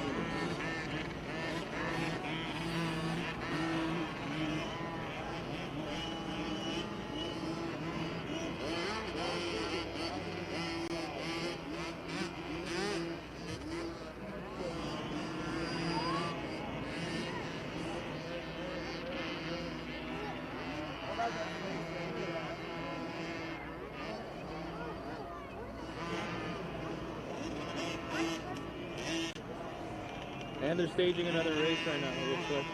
And they're staging another race right now. Real quick.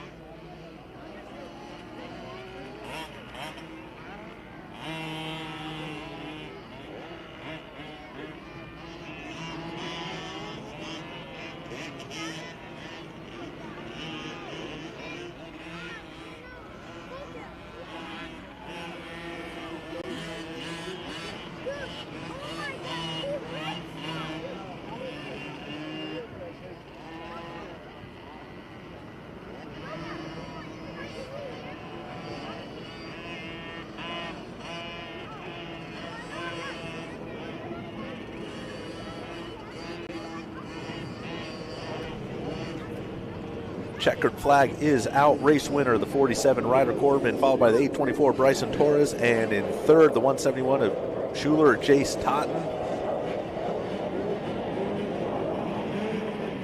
checkered flag is out. Race winner, the 47, Ryder Corbin, followed by the 824, Bryson Torres, and in third, the 171 of Schuler, Jace Totten.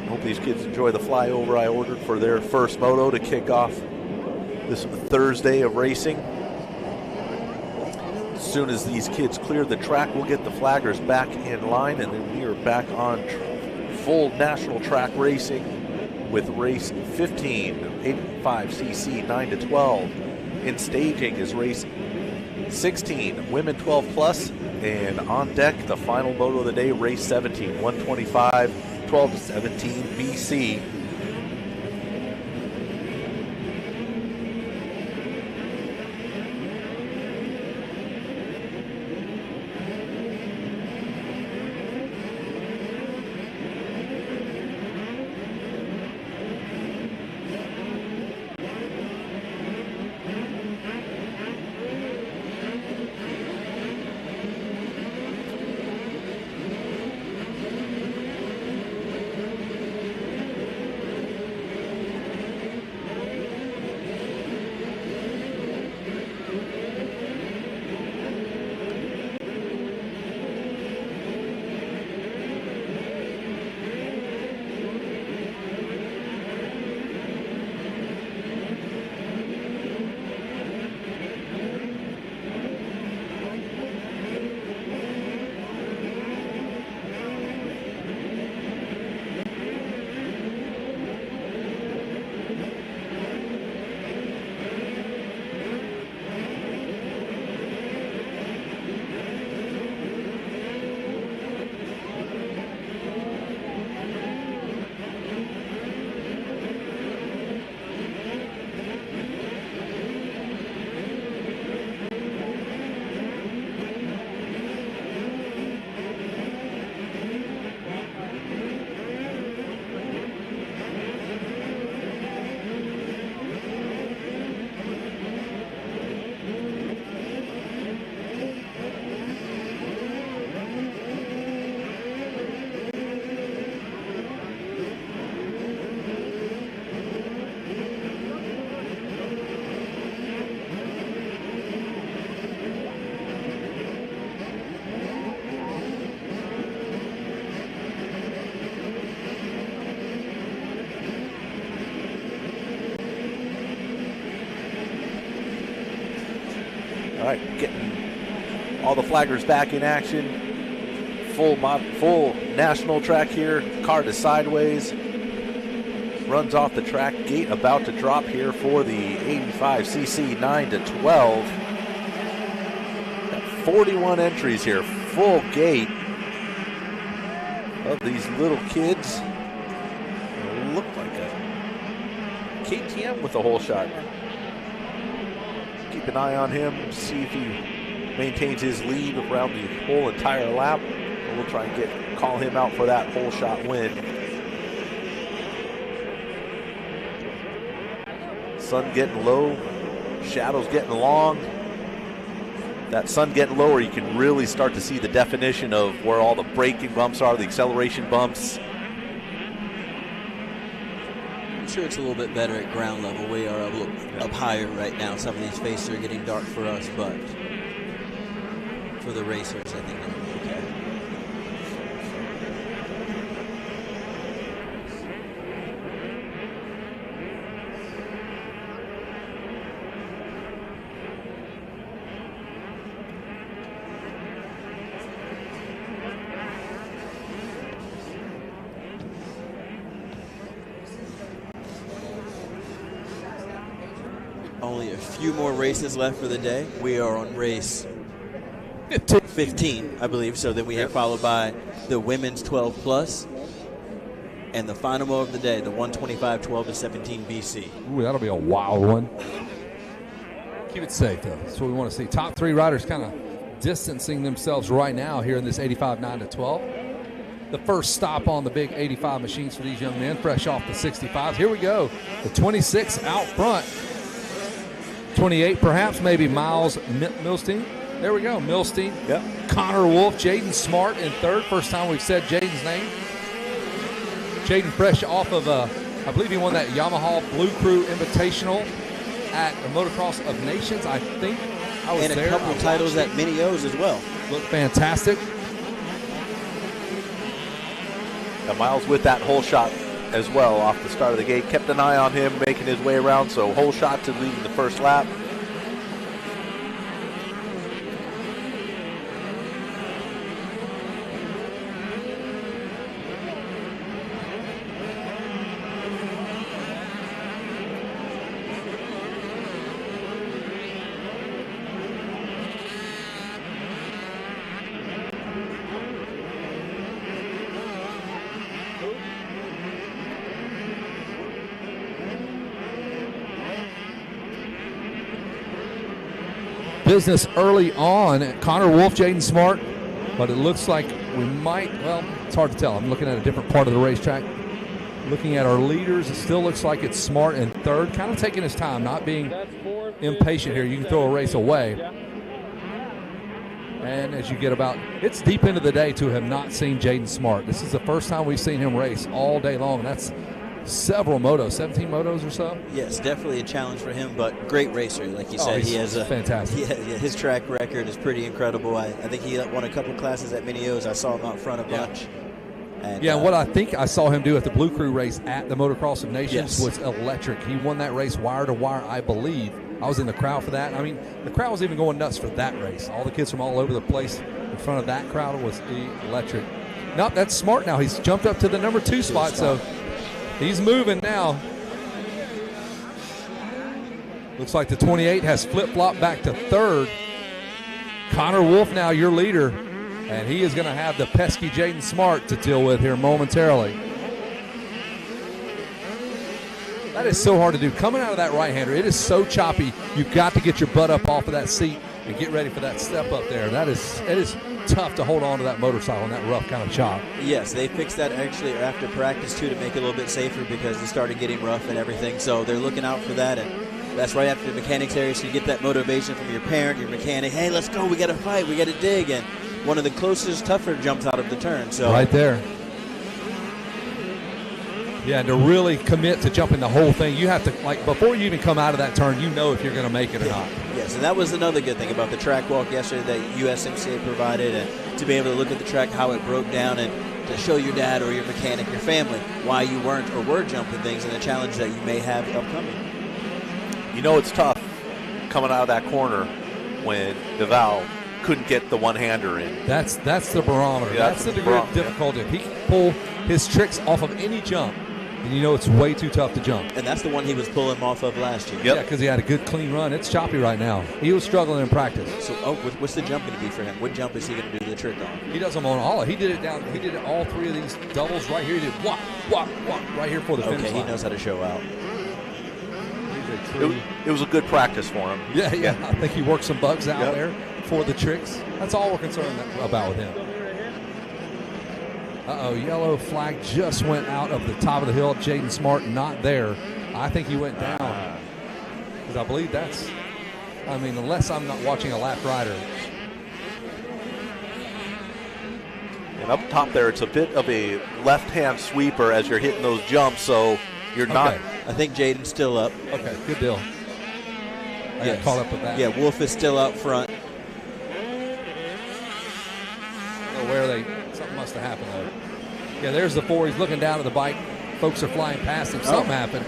Hope these kids enjoy the flyover I ordered for their first moto to kick off this Thursday of racing. As soon as these kids clear the track, we'll get the flaggers back in line, and then we are back on full national track racing with race 15, 85cc 9 to 12. In staging is race 16, women 12 plus, and on deck the final moto of the day, race 17, 125, 12 to 17 BC. All right, getting all the flaggers back in action. Full national track here. Car to sideways. Runs off the track. Gate about to drop here for the 85cc 9 to 12. Got 41 entries here. Full gate of these little kids. Look like a KTM with a hole shot. Keep an eye on him, see if he maintains his lead around the whole entire lap. We'll try and call him out for that hole shot win. Sun getting low, shadows getting long. That sun getting lower, you can really start to see the definition of where all the braking bumps are, the acceleration bumps. I'm sure it's a little bit better at ground level. We are a little up higher right now. Some of these faces are getting dark for us, but for the racers, I think it'll be okay. Only a few more races left for the day. We are on race 15, I believe. So then we have followed by the women's 12 plus and the final moto of the day, the 125 12 to 17 BC. Ooh, that'll be a wild one. Keep it safe, though. That's what we want to see. Top three riders kind of distancing themselves right now here in this 85 9 to 12. The first stop on the big 85 machines for these young men, fresh off the 65s. Here we go. The 26 out front. 28 perhaps, maybe Miles Milstein. There we go, Milstein. Yep. Connor Wolf, Jaden Smart in third. First time we've said Jaden's name. Jaden fresh off of a I believe he won that Yamaha Blue Crew Invitational at the Motocross of Nations. I think I was and there. a couple titles at Mini O's as well. Looked fantastic. And Miles with that hole shot as well off the start of the gate. Kept an eye on him making his way around, so hole shot to leading the first lap. Business early on. Connor Wolf, Jaden Smart, but it looks like we might, well, it's hard to tell. I'm looking at a different part of the racetrack. Looking at our leaders, it still looks like it's Smart in third, kind of taking his time, not being impatient here. You can throw a race away. And as you get about, it's deep into the day to have not seen Jaden Smart. This is the first time we've seen him race all day long. That's several motos, 17 motos or so. Yes, definitely a challenge for him, but great racer, like you said. He has a fantastic. Yeah, his track record is pretty incredible. I think he won a couple classes at Mini O's. I saw him out front a bunch. And, and what I think I saw him do at the Blue Crew race at the Motocross of Nations was electric. He won that race wire to wire, I believe. I was in the crowd for that. I mean, the crowd was even going nuts for that race. All the kids from all over the place in front of that crowd was electric. Nope, that's Smart now. He's jumped up to the number 2 spot, so he's moving now. Looks like the 28 has flip-flopped back to third. Connor Wolf now your leader, and he is going to have the pesky Jaden Smart to deal with here momentarily. That is so hard to do. Coming out of that right-hander, it is so choppy. You've got to get your butt up off of that seat and get ready for that step up there. It is tough to hold on to that motorcycle in that rough kind of chop. Yes, they fixed that actually after practice too to make it a little bit safer because it started getting rough and everything. So they're looking out for that, and that's right after the mechanics area. So you get that motivation from your parent, your mechanic. Hey, let's go! We got to fight. We got to dig. And one of the closest, tougher jumps out of the turn. So right there. Yeah, and to really commit to jumping the whole thing, you have to, like, before you even come out of that turn, you know if you're going to make it or not. Yes, and that was another good thing about the track walk yesterday that USMCA provided, and to be able to look at the track, how it broke down, and to show your dad or your mechanic, your family, why you weren't or were jumping things and the challenge that you may have upcoming. You know it's tough coming out of that corner when DeVal couldn't get the one-hander in. That's the barometer. Yeah, that's the degree of difficulty. If he can pull his tricks off of any jump, then you know it's way too tough to jump. And that's the one he was pulling off of last year. Yeah, because he had a good, clean run. It's choppy right now. He was struggling in practice. So, what's the jump going to be for him? What jump is he going to do the trick on? He does them on all. He did it down. He did it all 3 of these doubles right here. He did walk right here for the finish line. Okay, he knows how to show out. It was a good practice for him. Yeah. I think he worked some bugs out there for the tricks. That's all we're concerned about with him. Uh-oh, yellow flag just went out of the top of the hill. Jaden Smart not there. I think he went down. Because I believe unless I'm not watching a lap rider. And up top there, it's a bit of a left-hand sweeper as you're hitting those jumps, so you're not. I think Jaden's still up. Okay, good deal. I got caught up with that. Yeah, Wolf is still out front. I don't know something must have happened though. Yeah, there's the 4. He's looking down at the bike. Folks are flying past him. Something happened.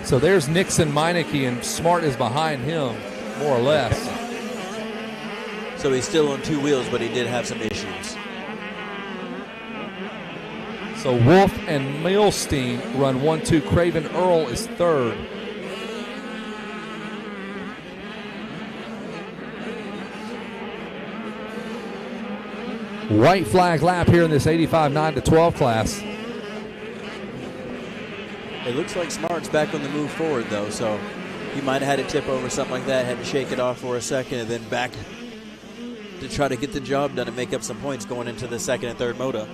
So there's Nixon Meineke, and Smart is behind him, more or less. So he's still on 2 wheels, but he did have some issues. So Wolf and Milstein run 1-2. Craven Earl is third. White flag lap here in this 85 9-12 class. It looks like Smart's back on the move forward, though, so he might have had a tip over, something like that, had to shake it off for a second, and then back to try to get the job done and make up some points going into the second and third moto.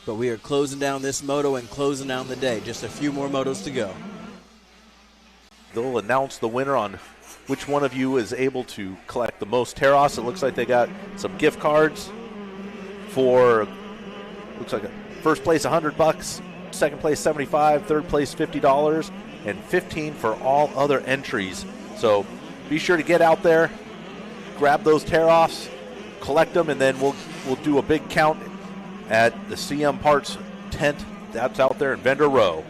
But we are closing down this moto and closing down the day. Just a few more motos to go. They'll announce the winner on which one of you is able to collect the most tear-offs. It looks like they got some gift cards for, looks like first place $100, second place $75, third place $50, and $15 for all other entries. So be sure to get out there, grab those tear-offs, collect them, and then we'll do a big count at the CM Parts tent that's out there in Vendor Row.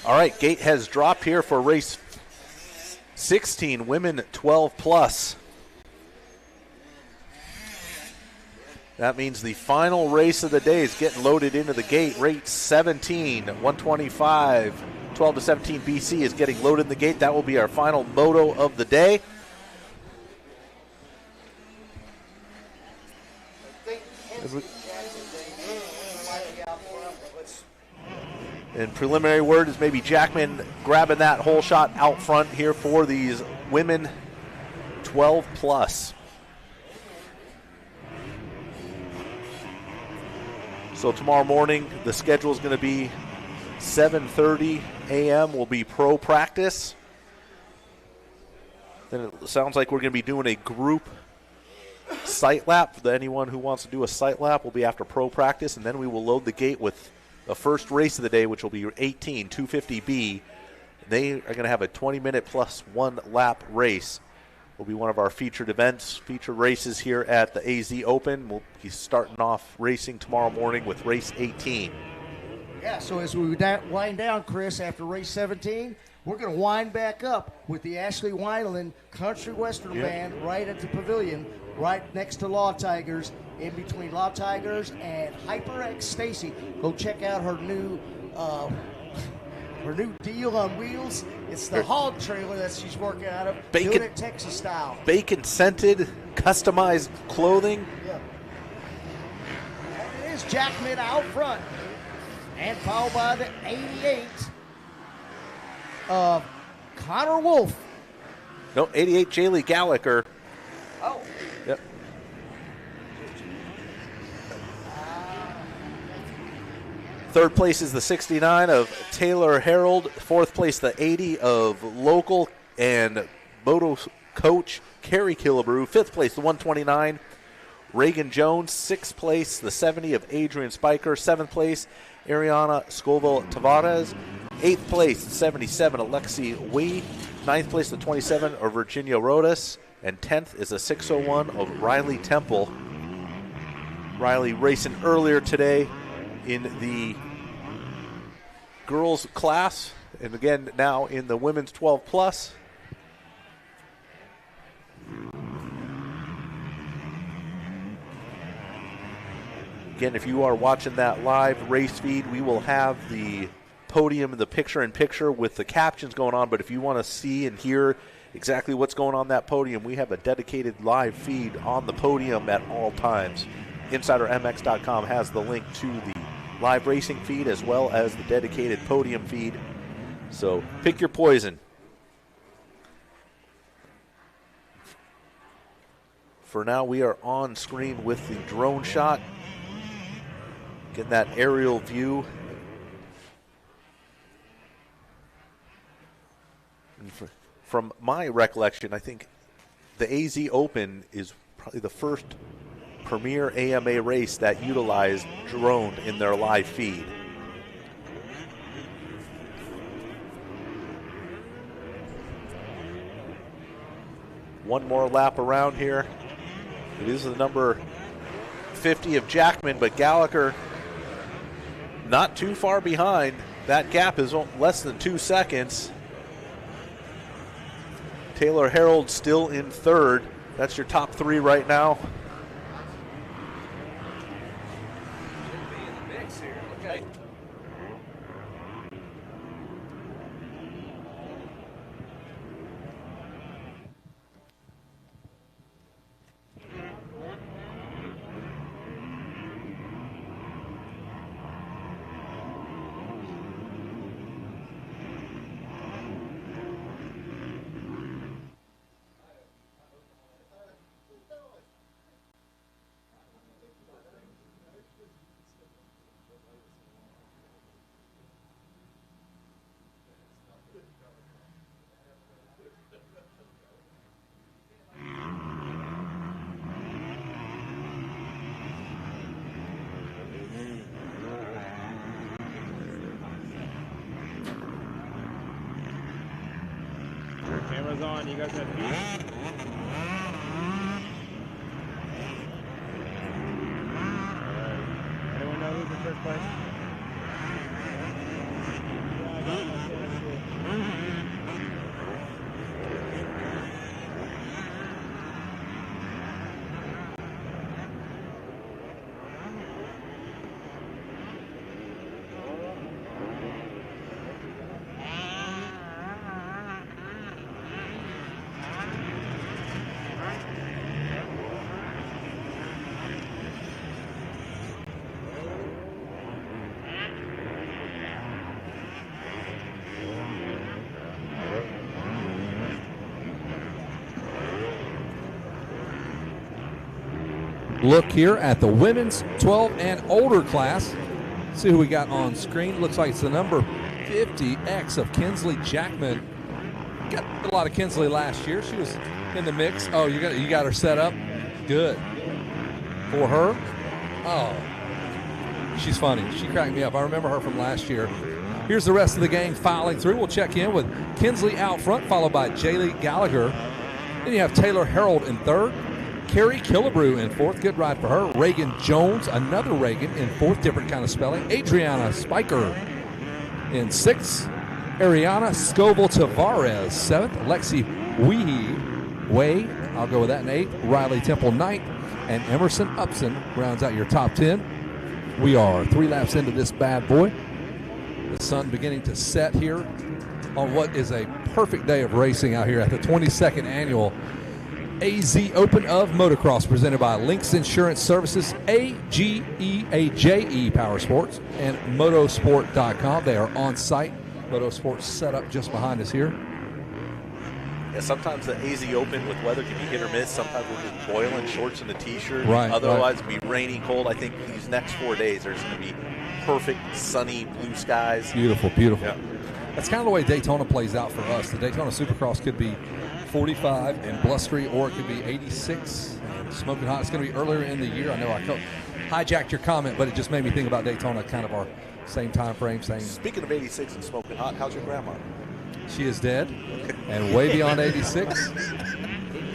All right, gate has dropped here for race 16, women 12 plus. That means the final race of the day is getting loaded into the gate. Race 17, 125, 12 to 17 BC is getting loaded in the gate. That will be our final moto of the day. And preliminary word is maybe Jackman grabbing that whole shot out front here for these women 12 plus. So tomorrow morning the schedule is going to be 7:30 a.m. will be pro practice. Then it sounds like we're going to be doing a group sight lap. Anyone who wants to do a sight lap will be after pro practice, and then we will load the gate with the first race of the day, which will be 18 250B. They are going to have a 20-minute plus 1 lap race. Will be one of our featured events, featured races here at the AZ Open. We'll be starting off racing tomorrow morning with race 18. Yeah, so as we wind down, Chris, after race 17, we're going to wind back up with the Ashley Wineland Country Western Band right at the pavilion, right next to Law Tigers, in between Law Tigers and HyperX Stacy. Go check out her new deal on wheels. It's the hog trailer that she's working out of, doing it Texas style. Bacon-scented, customized clothing. Yeah. And it is Jackman out front, and followed by the 88 of Connor Wolf. No, 88 Jaylee Gallagher. Oh. Yep. Third place is the 69 of Taylor Harold. Fourth place, the 80 of local and moto coach Kerry Killebrew. Fifth place, the 129, Reagan Jones. Sixth place, the 70 of Adrian Spiker. Seventh place, Ariana Scoville Tavares. Eighth place, the 77, Alexi Wee. Ninth place, the 27 of Virginia Rodas. And 10th is the 601 of Riley Temple. Riley racing earlier today in the girls class, and again now in the women's 12 plus. Again, if you are watching that live race feed, we will have the podium, the picture-in-picture with the captions going on, but if you want to see and hear exactly what's going on that podium, we have a dedicated live feed on the podium at all times. InsiderMX.com has the link to the live racing feed as well as the dedicated podium feed. So pick your poison. For now, we are on screen with the drone shot. Getting that aerial view. And from my recollection, I think the AZ Open is probably the first premier AMA race that utilized drone in their live feed. One more lap around here. It is the number 150 of Jackman, but Gallagher not too far behind. That gap is less than 2 seconds. Taylor Harold still in third. That's your top three right now. Camera's on. You guys have peace? Anyone know who's in first place? Yeah, I got my Look here at the women's 12 and older class. See who we got on screen. Looks like it's the number 50X of Kinsley Jackman. Got a lot of Kinsley last year. She was in the mix. Oh, you got her set up? Good. For her? Oh, she's funny. She cracked me up. I remember her from last year. Here's the rest of the gang filing through. We'll check in with Kinsley out front, followed by Jaylee Gallagher. Then you have Taylor Harold in third. Carrie Killebrew in fourth. Good ride for her. Reagan Jones, another Reagan in fourth. Different kind of spelling. Adriana Spiker in sixth. Ariana Scoville Tavares, seventh. Lexi Way, I'll go with that in eighth. Riley Temple, ninth. And Emerson Upson rounds out your top 10. We are 3 laps into this bad boy. The sun beginning to set here on what is a perfect day of racing out here at the 22nd annual AZ Open of Motocross, presented by Links Insurance Services, AGEAJE Power Sports, and Motosport.com. They are on site. Motosport set up just behind us here. Yeah, sometimes the AZ Open with weather can be hit or miss. Sometimes we're just boiling, shorts and a t-shirt. Right. Otherwise, it'll be rainy, cold. I think these next 4 days there's going to be perfect, sunny, blue skies. Beautiful, beautiful. Yeah. That's kind of the way Daytona plays out for us. The Daytona Supercross could be 45 and blustery, or it could be 86 and smoking hot. It's going to be earlier in the year. I know I hijacked your comment, but it just made me think about Daytona, kind of our same time frame. Same. Speaking of 86 and smoking hot, how's your grandma? She is dead and way beyond 86.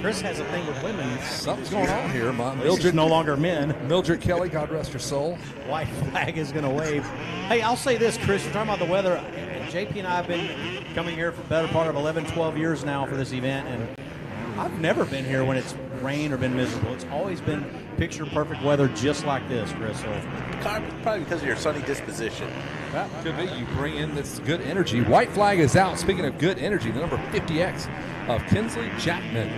Chris has a thing with women. Something's going on here. Mildred no longer men. Mildred Kelly, God rest her soul. White flag is going to wave. Hey, I'll say this, Chris. You're talking about the weather. JP and I have been coming here for the better part of 11, 12 years now for this event, and I've never been here when it's rained or been miserable. It's always been picture-perfect weather just like this, Chris. So. Probably because of your sunny disposition. That could be. You bring in this good energy. White flag is out. Speaking of good energy, the number 50X of Kinsley Jackman.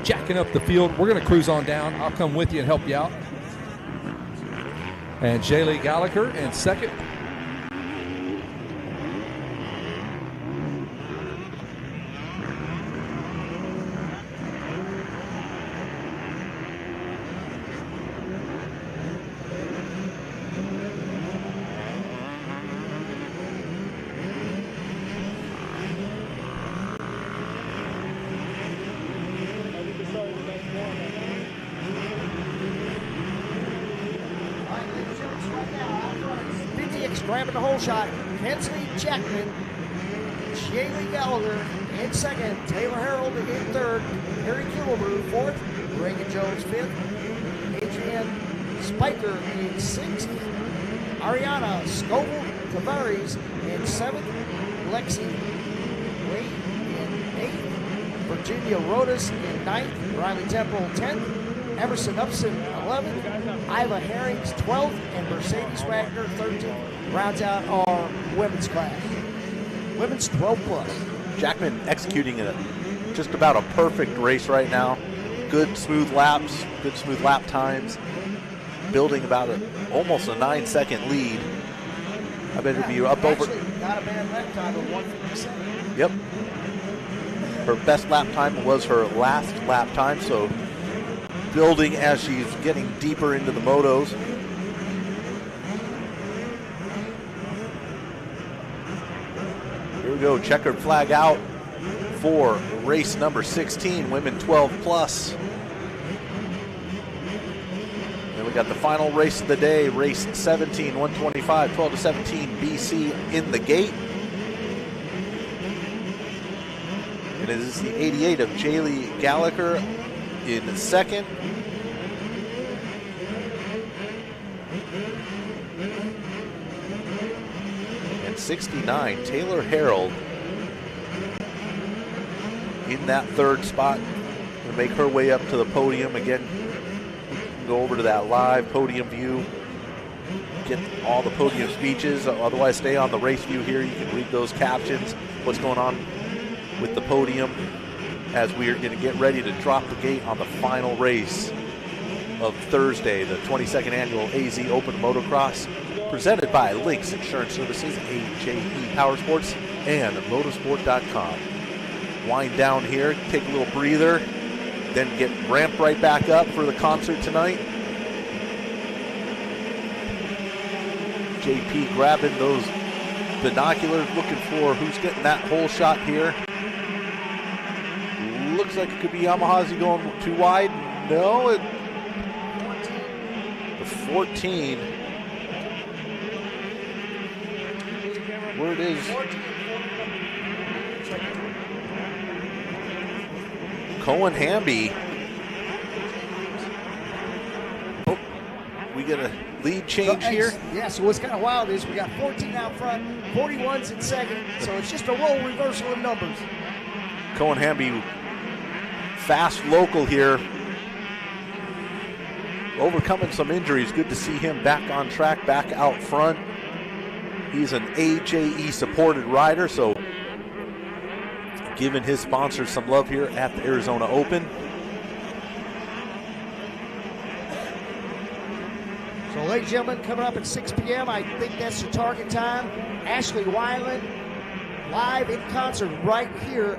Jacking up the field. We're going to cruise on down. I'll come with you and help you out. And Jaylee Gallagher in second. Grabbing the whole shot. Kinsley Jackman, Jaylee Gallagher in second, Taylor Harold in third, Harry Killebrew fourth, Reagan Jones fifth, Adrienne Spiker in 6th. Ariana Scoville Tavares in 7th. Lexi Wade in 8th. Virginia Rodas in 9th. Riley Temple 10th. Emerson Upson 11th. Isla Herrings 12th. And Mercedes Wagner 13th. Rounds out our women's class. Women's 12 plus. Jackman executing just about a perfect race right now. Good smooth laps, good smooth lap times. Building about almost a 9-second lead. I bet it'll be up over. Not a bad lap time of 1:57. Yep. Her best lap time was her last lap time, so building as she's getting deeper into the motos. Here we go, checkered flag out for race number 16, women 12 plus. Then we got the final race of the day, race 17, 125, 12 to 17, BC in the gate. And it is the 88 of Jaylee Gallagher in second. And 69, Taylor Harold in that third spot to make her way up to the podium. Again, go over to that live podium view, get all the podium speeches. Otherwise, stay on the race view here. You can read those captions, what's going on with the podium as we are going to get ready to drop the gate on the final race of Thursday, the 22nd annual AZ Open Motocross, presented by Lynx Insurance Services, AJE Powersports, and Motorsport.com. Wind down here, take a little breather, then get ramped right back up for the concert tonight. JP grabbing those binoculars, looking for who's getting that whole shot here. Looks like it could be Yamaha. Is he going too wide? No, the 14. Where it is. Cohen Hamby. Oh, we get a lead change here. Yeah, so what's kind of wild is we got 14 out front, 41's in second, so it's just a role reversal in numbers. Cohen Hamby, fast local here, overcoming some injuries. Good to see him back on track, back out front. He's an AJE supported rider, so giving his sponsors some love here at the Arizona Open. So, ladies and gentlemen, coming up at 6 p.m., I think that's the target time. Ashley Weiland, live in concert right here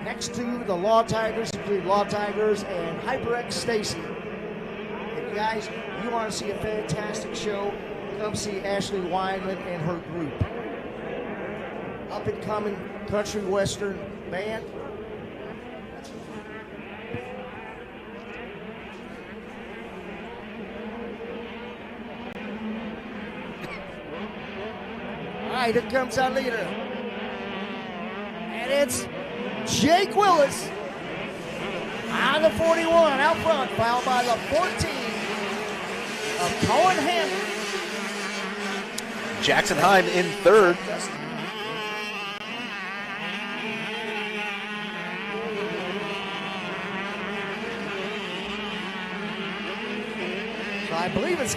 next to the Law Tigers, including Law Tigers and HyperX Stacy. And you guys, you want to see a fantastic show, come see Ashley Weiland and her group. Up and coming country western band. All right, here comes our leader. And it's Jake Willis on the 41 out front, followed by the 14 of Cohen Hamby. Jackson Heim in third. So I believe it's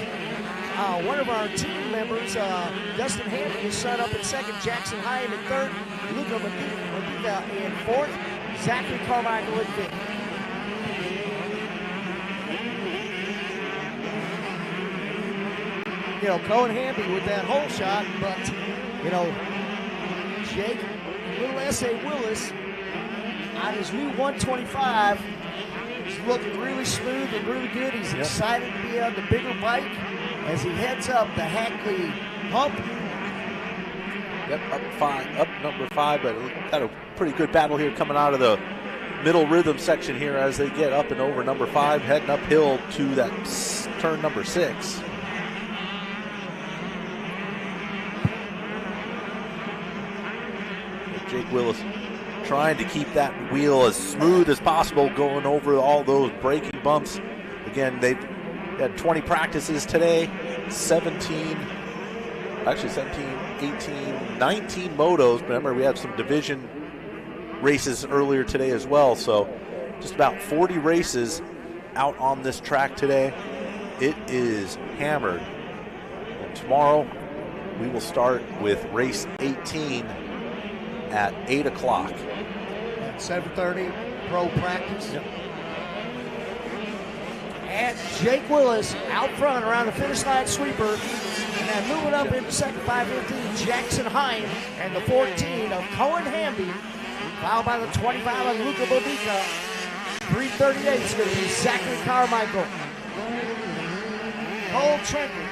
one of our team members, Dustin Hamby, is set up in second, Jackson Heim in third, Luca Medina in fourth, Zachary Carmichael in fifth. You know, Cohen Hamby with that hole shot, but, you know, Jake, little S.A. Willis, on his new 125, he's looking really smooth and really good. He's excited to be on the bigger bike as he heads up the Hackley hump. Yep, up number 5, but got a pretty good battle here coming out of the middle rhythm section here as they get up and over number 5, heading uphill to that turn number 6. Jake Willis trying to keep that wheel as smooth as possible, going over all those braking bumps. Again, they've We had 20 practices today, 17, 18, 19 motos. Remember, we had some division races earlier today as well. So just about 40 races out on this track today. It is hammered. And tomorrow we will start with race 18 at 8 o'clock. At 7:30, pro practice. Yep. And Jake Willis out front around the finish line sweeper. And then moving up into second, 5:15, Jackson Heim. And the 14 of Cohen Hamby. Followed by the 25 of Luca Bodica. 3:38 is going to be Zachary Carmichael. Cole Trinkle.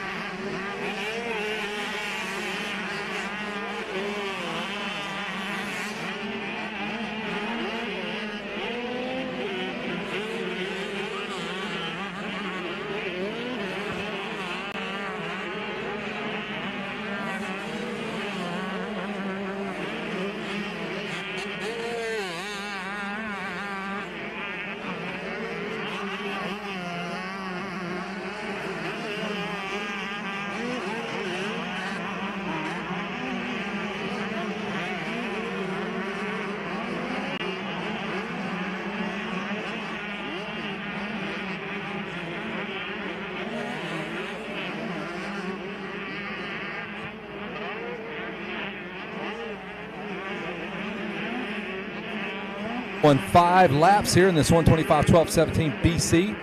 Won 5 laps here in this 125-12-17 BC.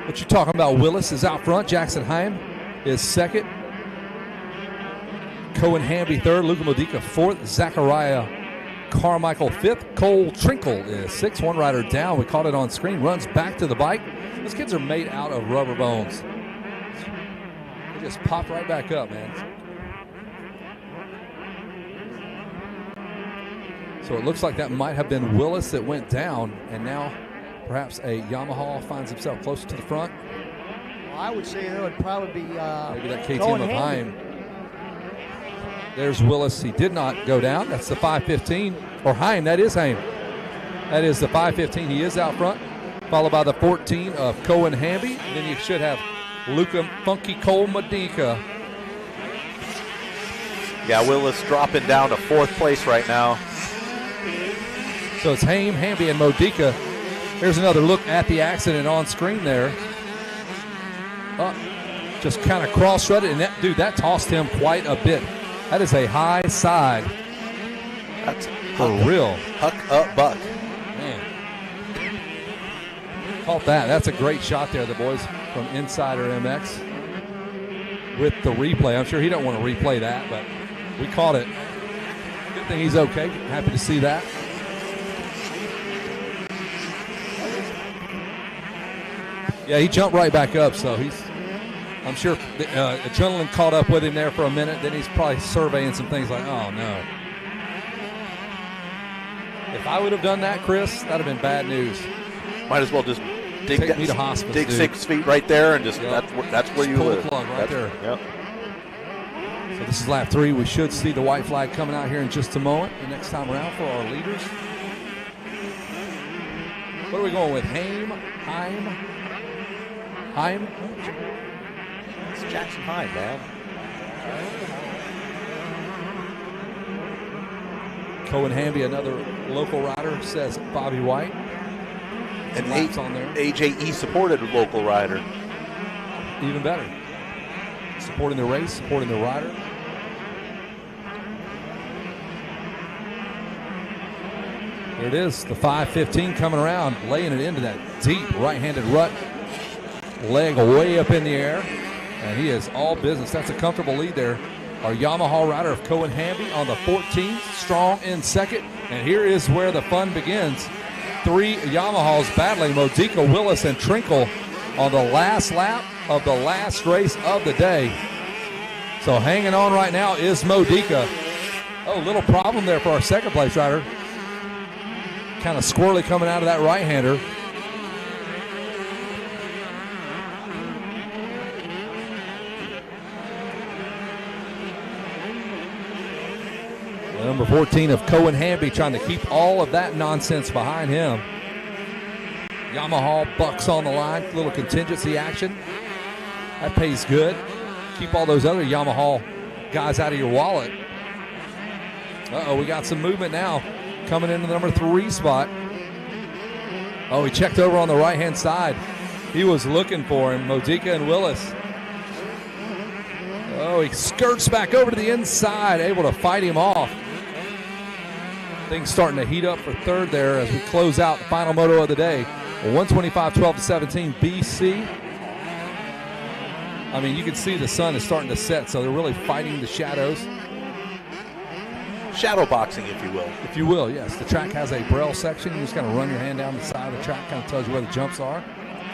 What you talking about? Willis is out front. Jackson Heim is second. Cohen Hamby third. Luca Modica fourth. Zachariah Carmichael fifth. Cole Trinkle is sixth. One rider down. We caught it on screen. Runs back to the bike. Those kids are made out of rubber bones. They just pop right back up, man. So it looks like that might have been Willis that went down, and now perhaps a Yamaha finds himself closer to the front. Well, I would say that would probably be maybe that KTM Cohen of Hamby. Heim. There's Willis. He did not go down. That's the 5:15. Or Heim. That is Heim. That is the 5:15. He is out front, followed by the 14 of Cohen Hamby. And then you should have Luca Funky Cole Modica. Yeah, Willis dropping down to 4th place right now. So it's Haim, Hamby, and Modica. Here's another look at the accident on screen there. Just kind of cross-threaded, and that tossed him quite a bit. That is a high side. That's for real. Huck up buck. Man. Caught that. That's a great shot there, the boys from Insider MX. With the replay. I'm sure he don't want to replay that, but we caught it. Good thing he's okay. Happy to see that. Yeah, he jumped right back up, so I'm sure the adrenaline caught up with him there for a minute. Then he's probably surveying some things like, oh, no. If I would have done that, Chris, that would have been bad news. Might as well just take me to hospice, dig dude. 6 feet right there, and just Yep. that's where you Pull the live. plug right there. Yep. So this is lap 3. We should see the white flag coming out here in just a moment. The next time around for our leaders. What are we going with? Heim? It's Jackson Heim, man. Cohen Hamby, another local rider, says Bobby White. And laps on there. AJE supported local rider. Even better. Supporting the race, supporting the rider. There it is, the 5:15 coming around, laying it into that deep right-handed rut. Leg way up in the air, and he is all business. That's a comfortable lead there. Our Yamaha rider of Cohen Hamby on the 14th, strong in second. And here is where the fun begins. 3 Yamahas battling, Modica, Willis, and Trinkle on the last lap of the last race of the day. So hanging on right now is Modica. Oh, little problem there for our second place rider. Kind of squirrely coming out of that right-hander. Number 14 of Cohen Hamby trying to keep all of that nonsense behind him. Yamaha bucks on the line, little contingency action. That pays good. Keep all those other Yamaha guys out of your wallet. Uh-oh, we got some movement now coming into the number 3 spot. Oh, he checked over on the right-hand side. He was looking for him, Modica and Willis. Oh, he skirts back over to the inside, able to fight him off. Things starting to heat up for third there as we close out the final moto of the day. 125-12-17 BC. I mean, you can see the sun is starting to set, so they're really fighting the shadows. Shadow boxing, if you will. If you will, yes. The track has a braille section. You just kind of run your hand down the side of the track, kind of tells you where the jumps are.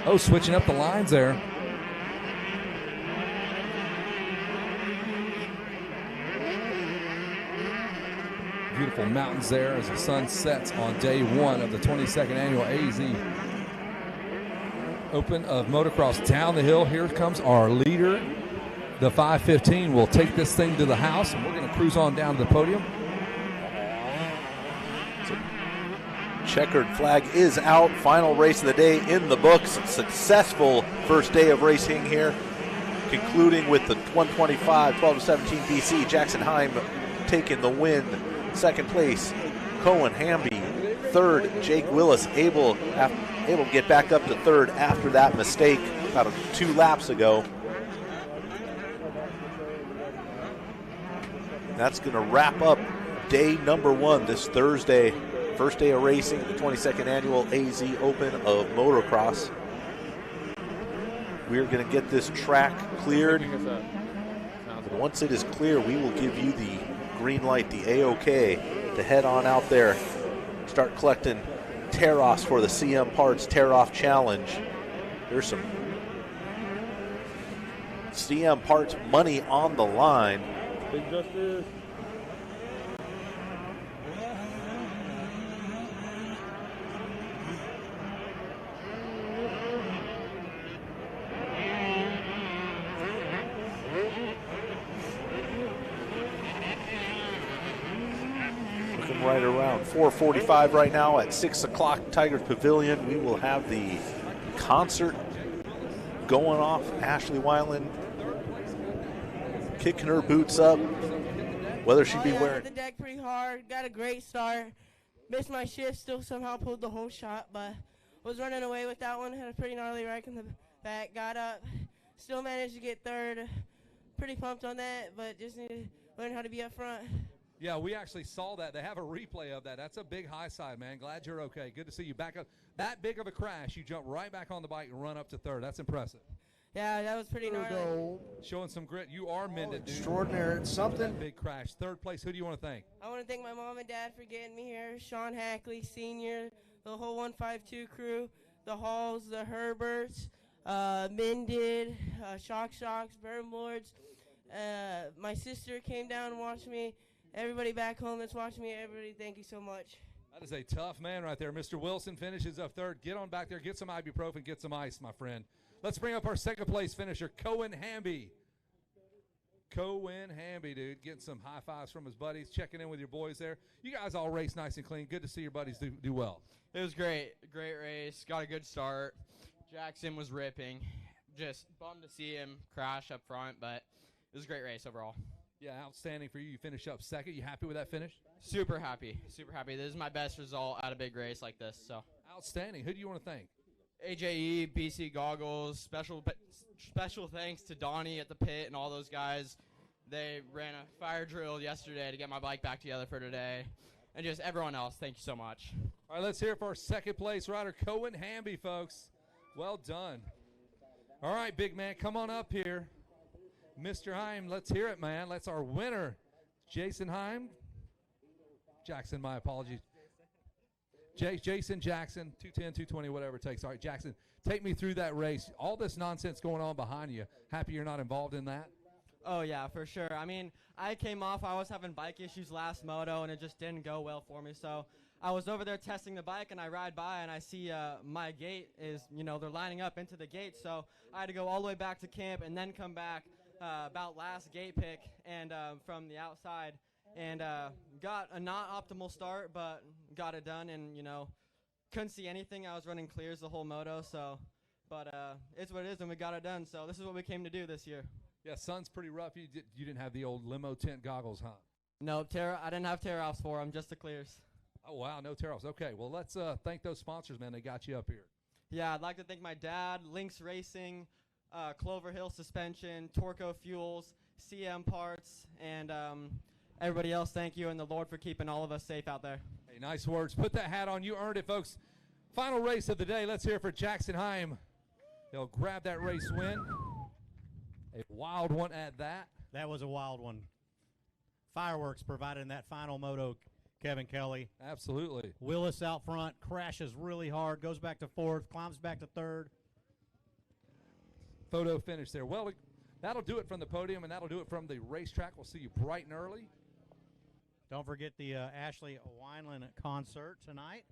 Oh, switching up the lines there. Beautiful mountains there as the sun sets on day 1 of the 22nd annual AZ Open of Motocross. Down the hill, here comes our leader. The 515 will take this thing to the house, and we're going to cruise on down to the podium. Checkered flag is out. Final race of the day in the books. Successful first day of racing here. Concluding with the 125-12-17 BC. Jackson Heim taking the win. Second place, Cohen Hamby. Third, Jake Willis able to get back up to third after that mistake about 2 laps ago. That's going to wrap up day number 1 this Thursday. First day of racing, the 22nd annual AZ Open of Motocross. We're going to get this track cleared. And once it is clear, we will give you the green light, the A-OK, to head on out there. Start collecting tear-offs for the CM Parts Tear-Off Challenge. There's some CM Parts money on the line. Big Justice. Right around 4:45 right now at 6 o'clock Tigers Pavilion. We will have the concert going off. Ashley Weiland kicking her boots up. Whether she be wearing. The deck pretty hard. Got a great start. Missed my shift. Still somehow pulled the whole shot, but was running away with that one. Had a pretty gnarly wreck in the back. Got up. Still managed to get third. Pretty pumped on that, but just need to learn how to be up front. Yeah, we actually saw that. They have a replay of that. That's a big high side, man. Glad you're okay. Good to see you back up. That big of a crash, you jump right back on the bike and run up to third. That's impressive. Yeah, that was pretty gnarly. Showing some grit. You are mended, dude. Extraordinary. It's something. That big crash. Third place. Who do you want to thank? I want to thank my mom and dad for getting me here. Sean Hackley, Sr., the whole 152 crew, the Halls, the Herberts, Mended, Shock Shocks, Burn Lords. My sister came down and watched me. Everybody back home that's watching me, everybody, thank you so much. That is a tough man right there. Mr. Wilson finishes up third. Get on back there. Get some ibuprofen. Get some ice, my friend. Let's bring up our second place finisher, Cohen Hamby. Cohen Hamby, dude. Getting some high fives from his buddies. Checking in with your boys there. You guys all race nice and clean. Good to see your buddies do well. It was great. Great race. Got a good start. Jackson was ripping. Just bummed to see him crash up front, but it was a great race overall. Yeah, outstanding for you. You finish up second. You happy with that finish? Super happy. Super happy. This is my best result at a big race like this. So outstanding. Who do you want to thank? AJE, BC Goggles. Special thanks to Donnie at the pit and all those guys. They ran a fire drill yesterday to get my bike back together for today. And just everyone else, thank you so much. All right, let's hear it for our second place rider, Cohen Hamby, folks. Well done. All right, big man, come on up here. Mr. Heim, let's hear it, man. That's our winner, Jason Heim. Jackson, my apologies. Jason Jackson, 210, 220, whatever it takes. All right, Jackson, take me through that race. All this nonsense going on behind you. Happy you're not involved in that? Oh, yeah, for sure. I mean, I came off. I was having bike issues last moto, and it just didn't go well for me. So I was over there testing the bike, and I ride by, and I see my gate is, they're lining up into the gate. So I had to go all the way back to camp and then come back about last gate pick and from the outside, and got a not optimal start, but got it done, and couldn't see anything. I was running clears the whole moto, so But it's what it is, and we got it done. So this is what we came to do this year. Yeah, sun's pretty rough. You didn't have the old limo tent goggles, huh? No, I didn't have tear-offs for them, just the clears. Oh, wow, no tear-offs. Okay, well, let's thank those sponsors, man. They got you up here. Yeah, I'd like to thank my dad, Lynx Racing, Clover Hill Suspension, Torco Fuels, CM Parts, and everybody else. Thank you, and the Lord for keeping all of us safe out there. Hey, nice words. Put that hat on. You earned it, folks. Final race of the day. Let's hear it for Jackson Heim. He'll grab that race win. A wild one at that. That was a wild one. Fireworks provided in that final moto, Kevin Kelly. Absolutely. Willis out front, crashes really hard, goes back to fourth, climbs back to third. Photo finish there. Well, that'll do it from the podium, and that'll do it from the racetrack. We'll see you bright and early. Don't forget the Ashley Wineland concert tonight.